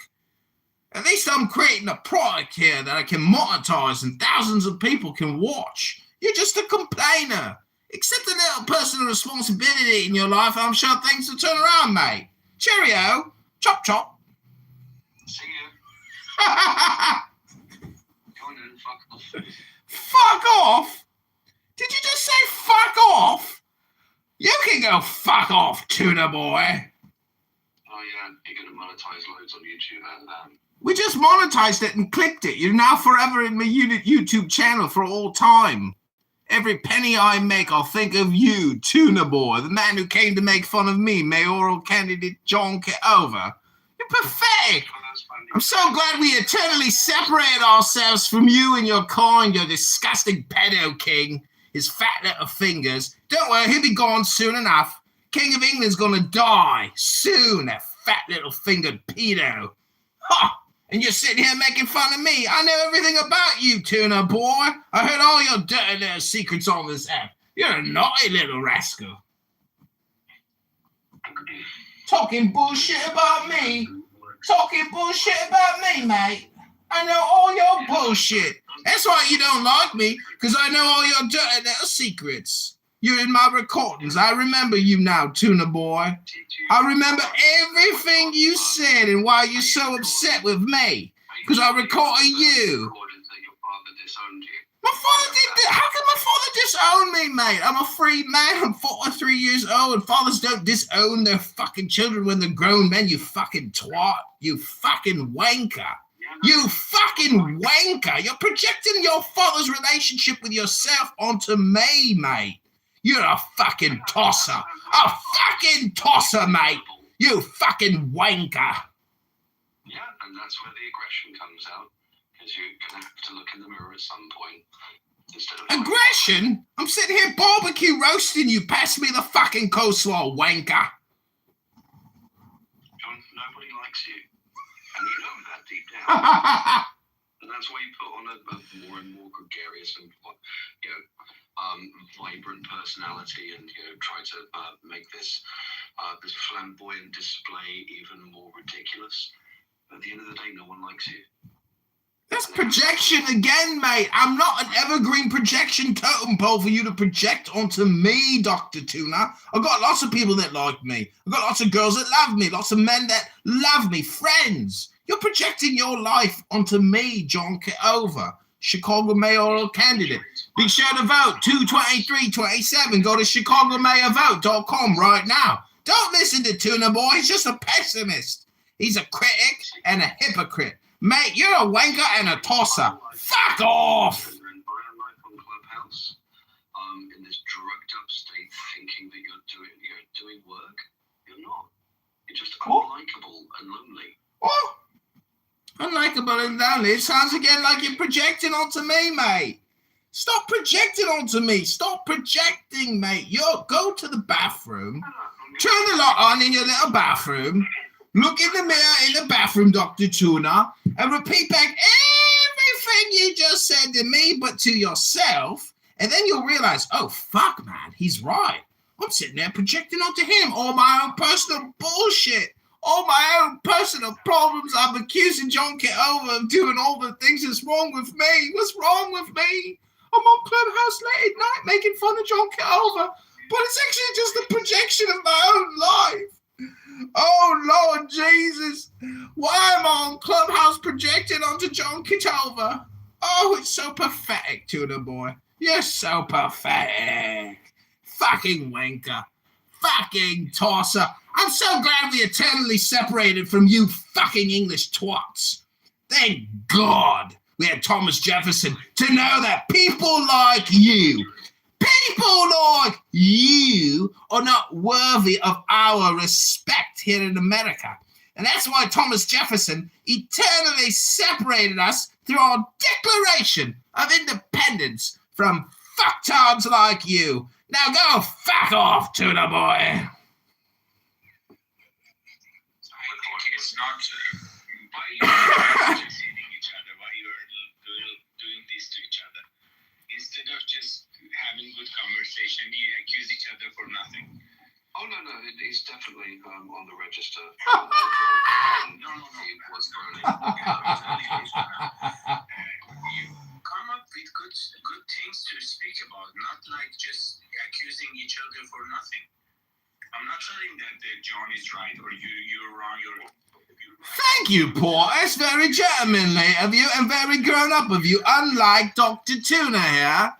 At least I'm creating a product here that I can monetize and thousands of people can watch. You're just a complainer. Accept a little personal responsibility in your life, I'm sure things will turn around, mate. Cheerio. Chop, chop.
See you. Go on then, fuck off.
Fuck off? Did you just say fuck off? You can go fuck off, Tuna boy.
Oh yeah, you're gonna monetize loads on YouTube and
We just monetized it and clicked it. You're now forever in my YouTube channel for all time. Every penny I make, I'll think of you, Tuna boy, the man who came to make fun of me, mayoral candidate John Kitover. You're pathetic. I'm so glad we eternally separated ourselves from you and your kind, your disgusting pedo king. His fat little fingers. Don't worry, he'll be gone soon enough. King of England's gonna die soon, that fat little fingered pedo. Ha! And you're sitting here making fun of me. I know everything about you, Tuna boy. I heard all your dirty little secrets on this app. You're a naughty little rascal. Talking bullshit about me. Talking bullshit about me, mate. I know all your bullshit. That's why you don't like me, because I know all your dirty little secrets. You're in my recordings. I remember you now, Tuna boy. I remember everything you said and why you're so upset with me, because I recorded you. My father did that. How can my father disown me, mate? I'm a free man. I'm 43 years old, and fathers don't disown their fucking children when they're grown men, you fucking twat. You fucking wanker. You fucking wanker. You're projecting your father's relationship with yourself onto me, mate. You're a fucking tosser. A fucking tosser, mate. You fucking wanker.
yeah, and that's where the aggression comes out. Because you're gonna have to look in the mirror at some point. Instead of
Aggression? I'm sitting here barbecue roasting you. Pass me the fucking coleslaw, wanker.
John, nobody likes you. And you know that deep down. And that's why you put on a more and more gregarious and vibrant personality, and try to make this this flamboyant display even more ridiculous. At the end of the day, no one likes you.
That's projection again, mate. I'm not an evergreen projection totem pole for you to project onto me, Dr. Tuna. I've got lots of people that like me. I've got lots of girls that love me, lots of men that love me, friends. You're projecting your life onto me, John Kitover, Chicago mayoral candidate. Be sure to vote 22327. Go to chicagomayorvote.com right now. Don't listen to Tuna Boy. He's just a pessimist. He's a critic and a hypocrite. Mate, you're a wanker and a tosser. Fuck off!
Your entire life on Clubhouse, in this drugged up state, thinking that you're doing work. You're not. You're just unlikable and lonely.
What? Unlikable and lonely? It sounds again like you're projecting onto me, mate. Stop projecting onto me. Stop projecting, mate. Go to the bathroom. Turn the light on in your little bathroom. Look in the mirror in the bathroom, Dr. Tuna, and repeat back everything you just said to me, but to yourself. And then you'll realize, oh, fuck, man, he's right. I'm sitting there projecting onto him all my own personal bullshit, all my own personal problems. I'm accusing John Kitover of doing all the things that's wrong with me. What's wrong with me? I'm on Clubhouse late at night making fun of John Kitover, but it's actually just a projection of my own life. Oh, Lord Jesus. Why am I on Clubhouse projected onto John Kitover? Oh, it's so pathetic, Tuna Boy. You're so pathetic. Fucking wanker. Fucking tosser. I'm so glad we eternally separated from you fucking English twats. Thank God we had Thomas Jefferson to know that people like you are not worthy of our respect here in America. And that's why Thomas Jefferson eternally separated us through our Declaration of Independence from fucktards like you. Now go fuck off, Tuna Boy.
It's not why you are succeeding each other, why you are doing this to each other. Instead of just having good conversation, you accuse each other for nothing.
Oh, no, he's definitely on the register.
No. It was burning. You come up with good things to speak about, not like just accusing each other for nothing. I'm not saying that John is right or you're wrong.
Thank you, Paul. That's very gentlemanly of you and very grown up of you, unlike Dr. Tuna here.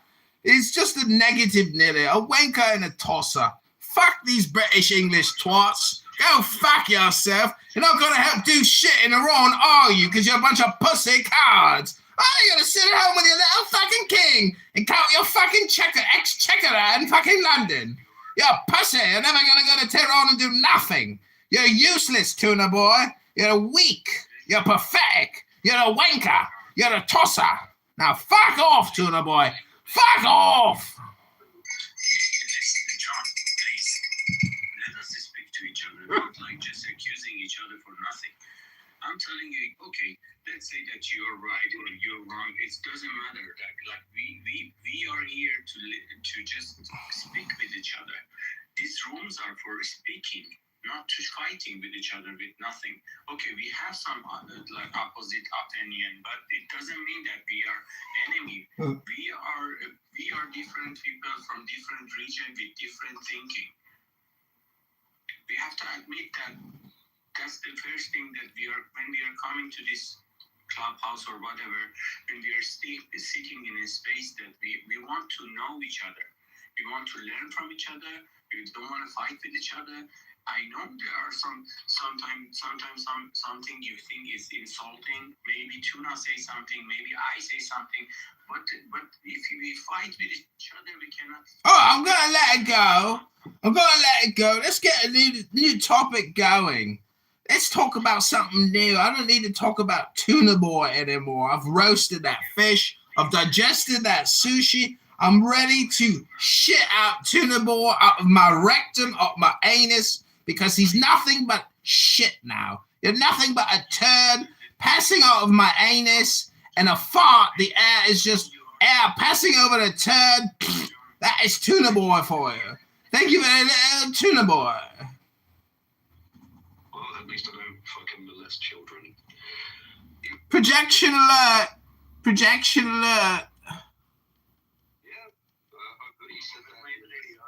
He's just a negative nilly, a wanker and a tosser. Fuck these British English twats. Go fuck yourself. You're not going to help do shit in Iran, are you? Because you're a bunch of pussy cards. Oh, you're going to sit at home with your little fucking king and count your fucking ex-chequerer in fucking London. You're a pussy. You're never going to go to Tehran and do nothing. You're useless, Tuna Boy. You're weak. You're pathetic. You're a wanker. You're a tosser. Now fuck off, Tuna Boy. Fuck off.
Listen, John, please. Let us speak to each other, not like just accusing each other for nothing. I'm telling you, okay, let's say that you're right or you're wrong. It doesn't matter. Like we are here to just speak with each other. These rooms are for speaking, not to fighting with each other with nothing. Okay, we have some like opposite opinion, but it doesn't mean that we are enemy. We are different people from different region with different thinking. We have to admit that that's the first thing that when we are coming to this clubhouse or whatever, when we are sitting in a space that we want to know each other. We want to learn from each other. We don't want to fight with each other. I know there are sometimes something you think is insulting. Maybe Tuna say something, maybe I say something. But if we fight with each other, we cannot.
Oh, I'm gonna let it go. Let's get a new topic going. Let's talk about something new. I don't need to talk about Tuna Boy anymore. I've roasted that fish. I've digested that sushi. I'm ready to shit out Tuna Boy out of my rectum, out my anus, because he's nothing but shit now. You're nothing but a turd passing out of my anus and a fart. The air is just air passing over the turd. That is Tuna Boy for you. Thank you very much, Tuna Boy.
Well, at least I don't fucking molest children.
Projection alert. Projection alert.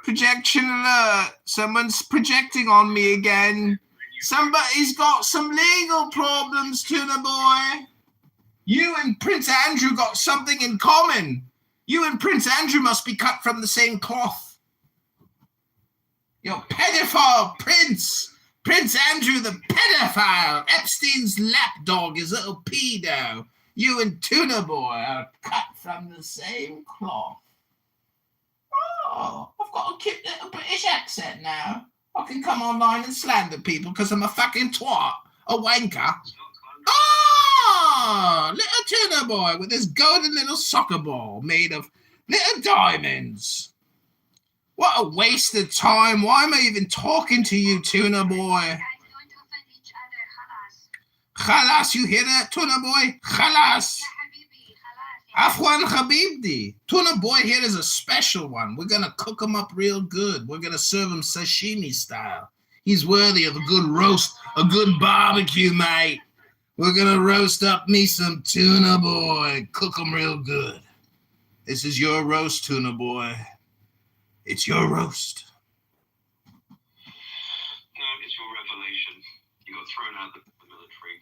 Projection alert. Someone's projecting on me again. Somebody's got some legal problems, Tuna Boy. You and Prince Andrew got something in common. You and Prince Andrew must be cut from the same cloth. You're pedophile, Prince. Prince Andrew the pedophile. Epstein's lapdog is little pedo. You and Tuna Boy are cut from the same cloth. Oh, I've got a cute little British accent now. I can come online and slander people because I'm a fucking twat, a wanker. Oh, little Tuna Boy with his golden little soccer ball made of little diamonds. What a waste of time. Why am I even talking to you, Tuna Boy? Khalas, you hear that, Tuna Boy? Khalas. Afwan Habibdi. Tuna Boy here is a special one. We're going to cook him up real good. We're going to serve him sashimi style. He's worthy of a good roast, a good barbecue, mate. We're going to roast up me some Tuna Boy. Cook him real good. This is your roast, Tuna Boy. It's your roast.
No, it's
your revelation. You got thrown out of the military.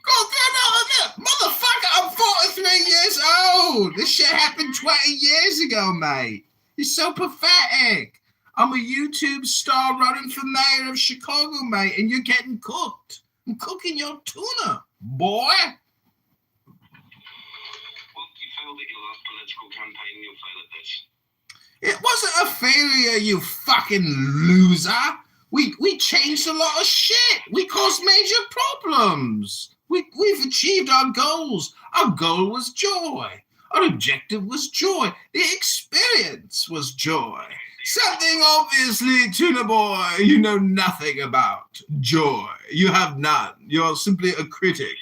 Motherfucker, I'm 43 years old. This shit happened 20 years ago, mate. You're so pathetic. I'm a YouTube star running for mayor of Chicago, mate, and you're getting cooked. I'm cooking your tuna, boy.
Well, you feel that your last political campaign, you'll fail at this.
It wasn't a failure, you fucking loser. We changed a lot of shit. We caused major problems. We've achieved our goals. Our goal was joy. Our objective was joy. The experience was joy. Something obviously, Tuna Boy, you know nothing about. Joy. You have none. You're simply a critic.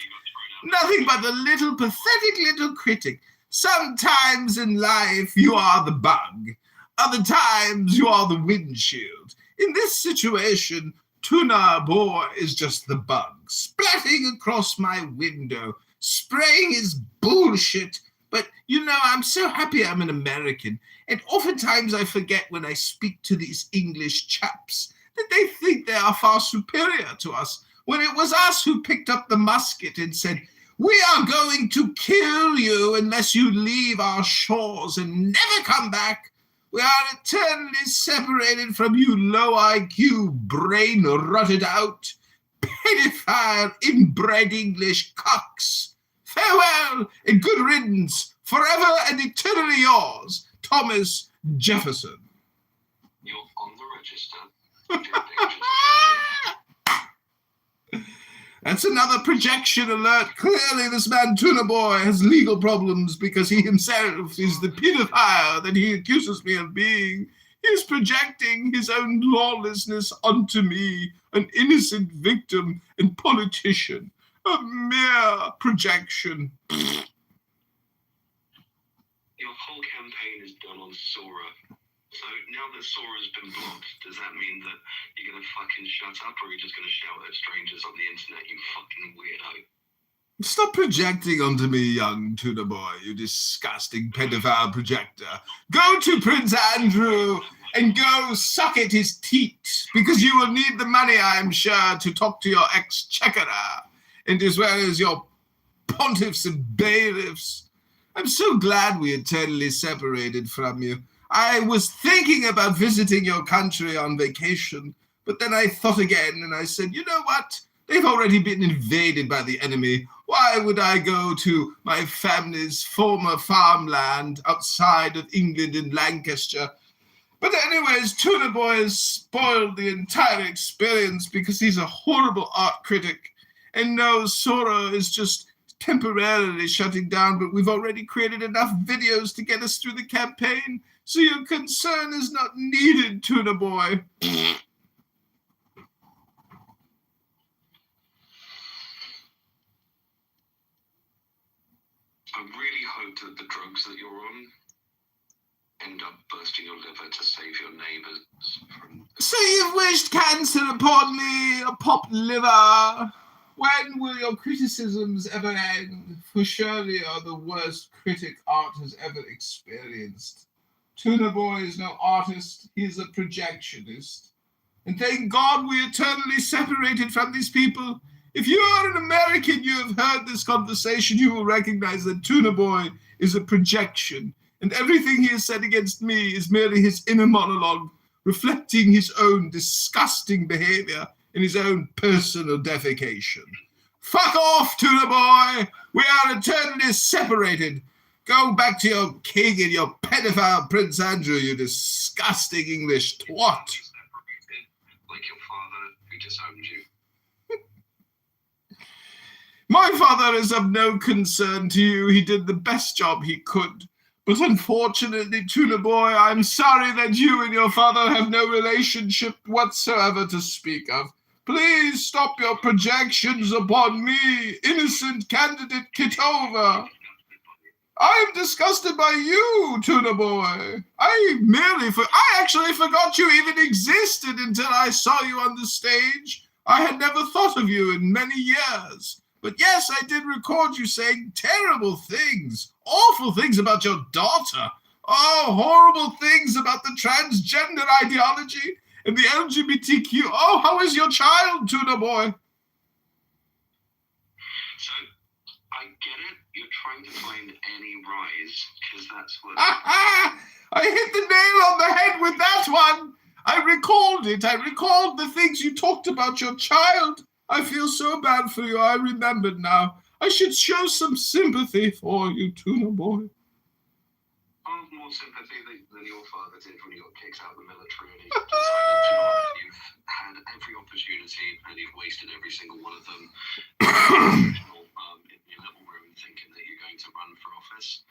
Nothing but a little pathetic little critic. Sometimes in life you are the bug. Other times you are the windshield. In this situation, Tuna Boy is just the bug, splatting across my window, spraying his bullshit. But, you know, I'm so happy I'm an American, and oftentimes I forget when I speak to these English chaps that they think they are far superior to us, when it was us who picked up the musket and said, "We are going to kill you unless you leave our shores and never come back. We are eternally separated from you low IQ, brain-rotted out, pedophile, inbred English cocks. Farewell and good riddance, forever and eternally yours, Thomas Jefferson."
You're on the register.
That's another projection alert. Clearly this man Tuna Boy has legal problems because he himself is the pedophile that he accuses me of being. He's projecting his own lawlessness onto me, an innocent victim and politician. A mere projection.
Your whole campaign is done on Sora. So now that Sora's been blocked, does that mean that you're going to fucking shut up, or are you just going to shout at strangers on the internet, you fucking weirdo?
Stop projecting onto me, young Tuna Boy, you disgusting pedophile projector. Go to Prince Andrew and go suck at his teat, because you will need the money, I am sure, to talk to your exchequer, and as well as your pontiffs and bailiffs. I'm so glad we eternally separated from you. I was thinking about visiting your country on vacation, but then I thought again and I said, you know what? They've already been invaded by the enemy. Why would I go to my family's former farmland outside of England in Lancashire? But anyways, Tuna Boy has spoiled the entire experience because he's a horrible art critic. And no, Sora is just temporarily shutting down, but we've already created enough videos to get us through the campaign. So your concern is not needed, Tuna Boy.
I really hope that the drugs that you're on end up bursting your liver to save your neighbours from...
So you've wished cancer upon me, a popped liver. When will your criticisms ever end? For surely you're the worst critic art has ever experienced. Tuna Boy is no artist, he is a projectionist. And thank God we eternally separated from these people. If you are an American, you have heard this conversation, you will recognize that Tuna Boy is a projection, and everything he has said against me is merely his inner monologue, reflecting his own disgusting behavior and his own personal defecation. Fuck off, Tuna Boy! We are eternally separated. Go back to your king and your pedophile Prince Andrew, you disgusting English twat.
Like your father, who disowned you.
My father is of no concern to you. He did the best job he could. But unfortunately, Tuna Boy, I'm sorry that you and your father have no relationship whatsoever to speak of. Please stop your projections upon me, innocent candidate Kitover. I am disgusted by you, Tuna Boy. I actually forgot you even existed until I saw you on the stage. I had never thought of you in many years. But yes, I did record you saying terrible things, awful things about your daughter. Oh, horrible things about the transgender ideology. and the LGBTQ. Oh, how is your child, Tuna Boy?
So, I get it. You're trying to find any rise, because that's what...
I hit the nail on the head with that one. I recalled it. I recalled the things you talked about your child. I feel so bad for you. I remembered now. I should show some sympathy for you, Tuna Boy.
I have more sympathy than your father did when he got kicked out of the military and he decided to you've had every opportunity and you've wasted every single one of them in your little room thinking that you're going to run for office.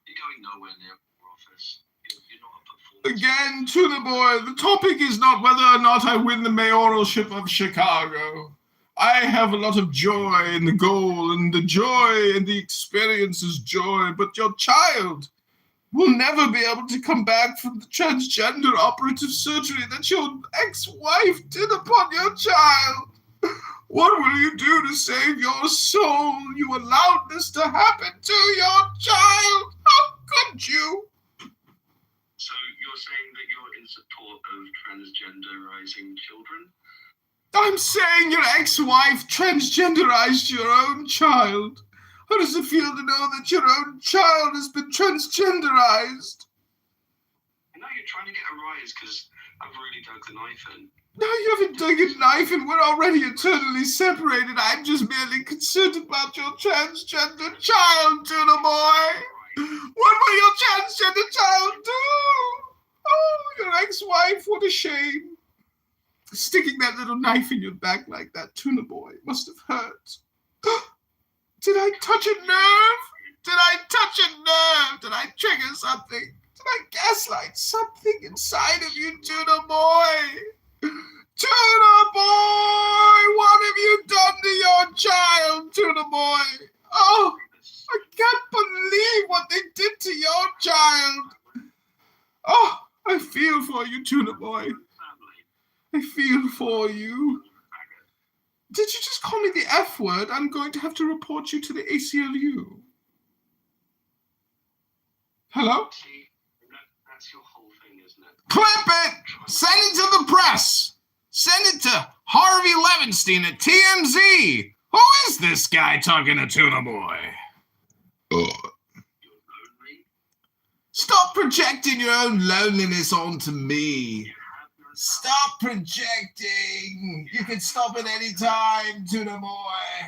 You're going nowhere near office. You're not a performer.
Again, Tuna Boy, the topic is not whether or not I win the mayoralship of Chicago. I have a lot of joy in the goal, and the joy and the experience is joy, but your child will never be able to come back from the transgender operative surgery that your ex-wife did upon your child. What will you do to save your soul? You allowed this to happen to your child. How could you?
So you're saying that you're in support of transgenderizing children?
I'm saying your ex-wife transgenderized your own child. How does it feel to know that your own child has been transgenderized?
I know you're trying to get a rise because I've really dug the knife in.
No, you haven't dug a knife and we're already eternally separated. I'm just merely concerned about your transgender child, Tuna Boy. What will your transgender child do? Oh, your ex-wife, what a shame. Sticking that little knife in your back like that, Tuna Boy, must have hurt. Did I touch a nerve? Did I touch a nerve? Did I trigger something? Did I gaslight something inside of you, Tuna Boy? Tuna Boy! What have you done to your child, Tuna Boy? Oh, I can't believe what they did to your child. Oh, I feel for you, Tuna Boy. I feel for you. Did you just call me the F word? I'm going to have to report you to the ACLU. Hello?
That's your whole thing, isn't it?
Clip it! Send it to the press! Send it to Harvey Levenstein at TMZ! Who is this guy talking to Tuna Boy? Stop projecting your own loneliness onto me. Stop projecting. You can stop at any time, Tuna Boy.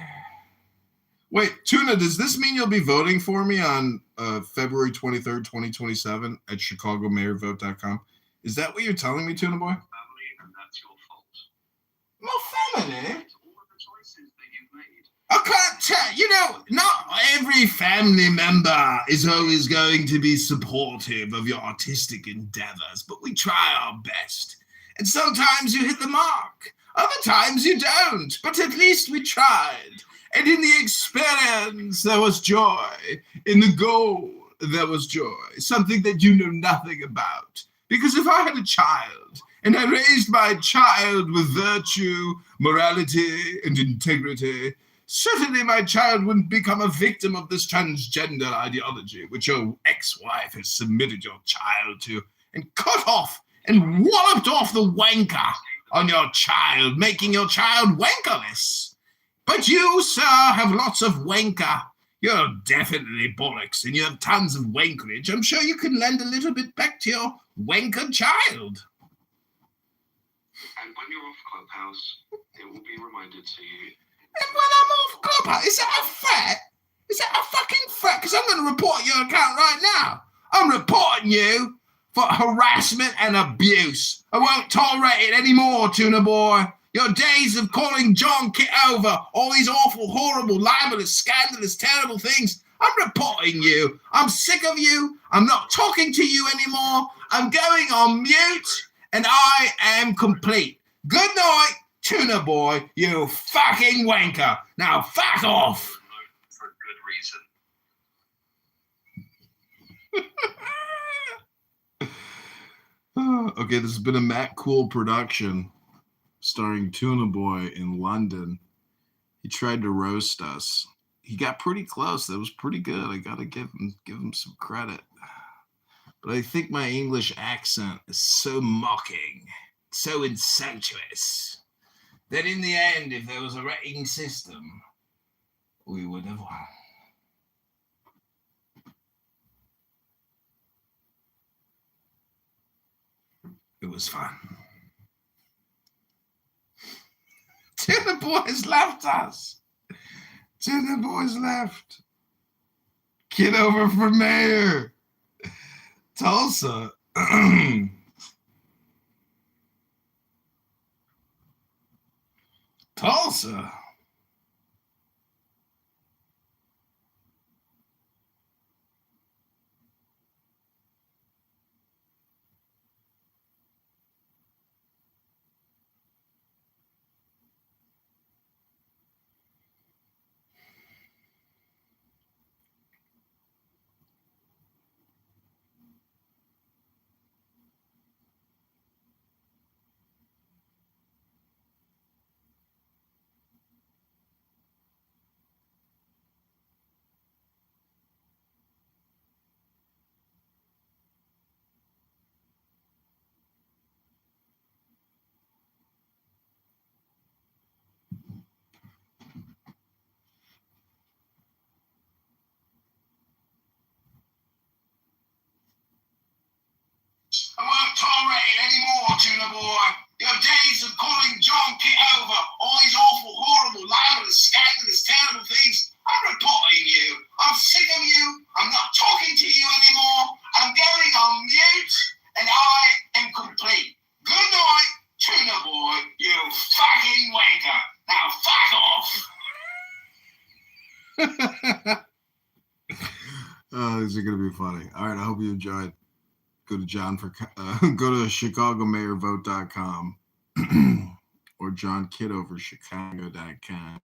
Wait, Tuna, does this mean you'll be voting for me on February 23rd, 2027 at ChicagoMayorVote.com? Is that what you're telling me, Tuna Boy?
And that's your fault.
My family?
It's all of the choices that you've made.
I can't tell. You know, not every family member is always going to be supportive of your artistic endeavors, but we try our best. And sometimes you hit the mark. Other times you don't, but at least we tried. And in the experience, there was joy. In the goal, there was joy. Something that you know nothing about. Because if I had a child, and I raised my child with virtue, morality, and integrity, certainly my child wouldn't become a victim of this transgender ideology, which your ex-wife has submitted your child to, and cut off and walloped off the wanker on your child, making your child wankerless. But you, sir, have lots of wanker. You're definitely bollocks, and you have tons of wankerage. I'm sure you can lend a little bit back to your wanker child.
And when you're off Clubhouse, it will be reminded to you.
And when I'm off Clubhouse, is that a threat? Is that a fucking threat? Because I'm going to report your account right now. I'm reporting you for harassment and abuse. I won't tolerate it anymore, Tuna Boy. Your days of calling John Kitover all these awful, horrible, libelous, scandalous, terrible things, I'm reporting you. I'm sick of you. I'm not talking to you anymore. I'm going on mute, and I am complete. Good night, Tuna Boy, you fucking wanker. Now fuck off.
For good reason.
Okay, this has been a Matt Cool production starring Tuna Boy in London. He tried to roast us. He got pretty close. That was pretty good. I gotta give him some credit. But I think my English accent is so mocking so incestuous that in the end, if there was a rating system, we would have won. It was fun. Tuna Boys left us. Tuna Boys left. Kitover for mayor. Tulsa. Tulsa.
I won't tolerate it anymore, Tuna Boy. Your days of calling John Kitover all these awful, horrible, libelous, scandalous, terrible things. I'm reporting you. I'm sick of you. I'm not talking to you anymore. I'm going on mute, and I am complete. Good night, Tuna Boy, you fucking wanker. Now fuck off.
Oh, these are going to be funny. All right, I hope you enjoyed. Go to go to ChicagoMayorVote.com or JohnKitoverChicago.com.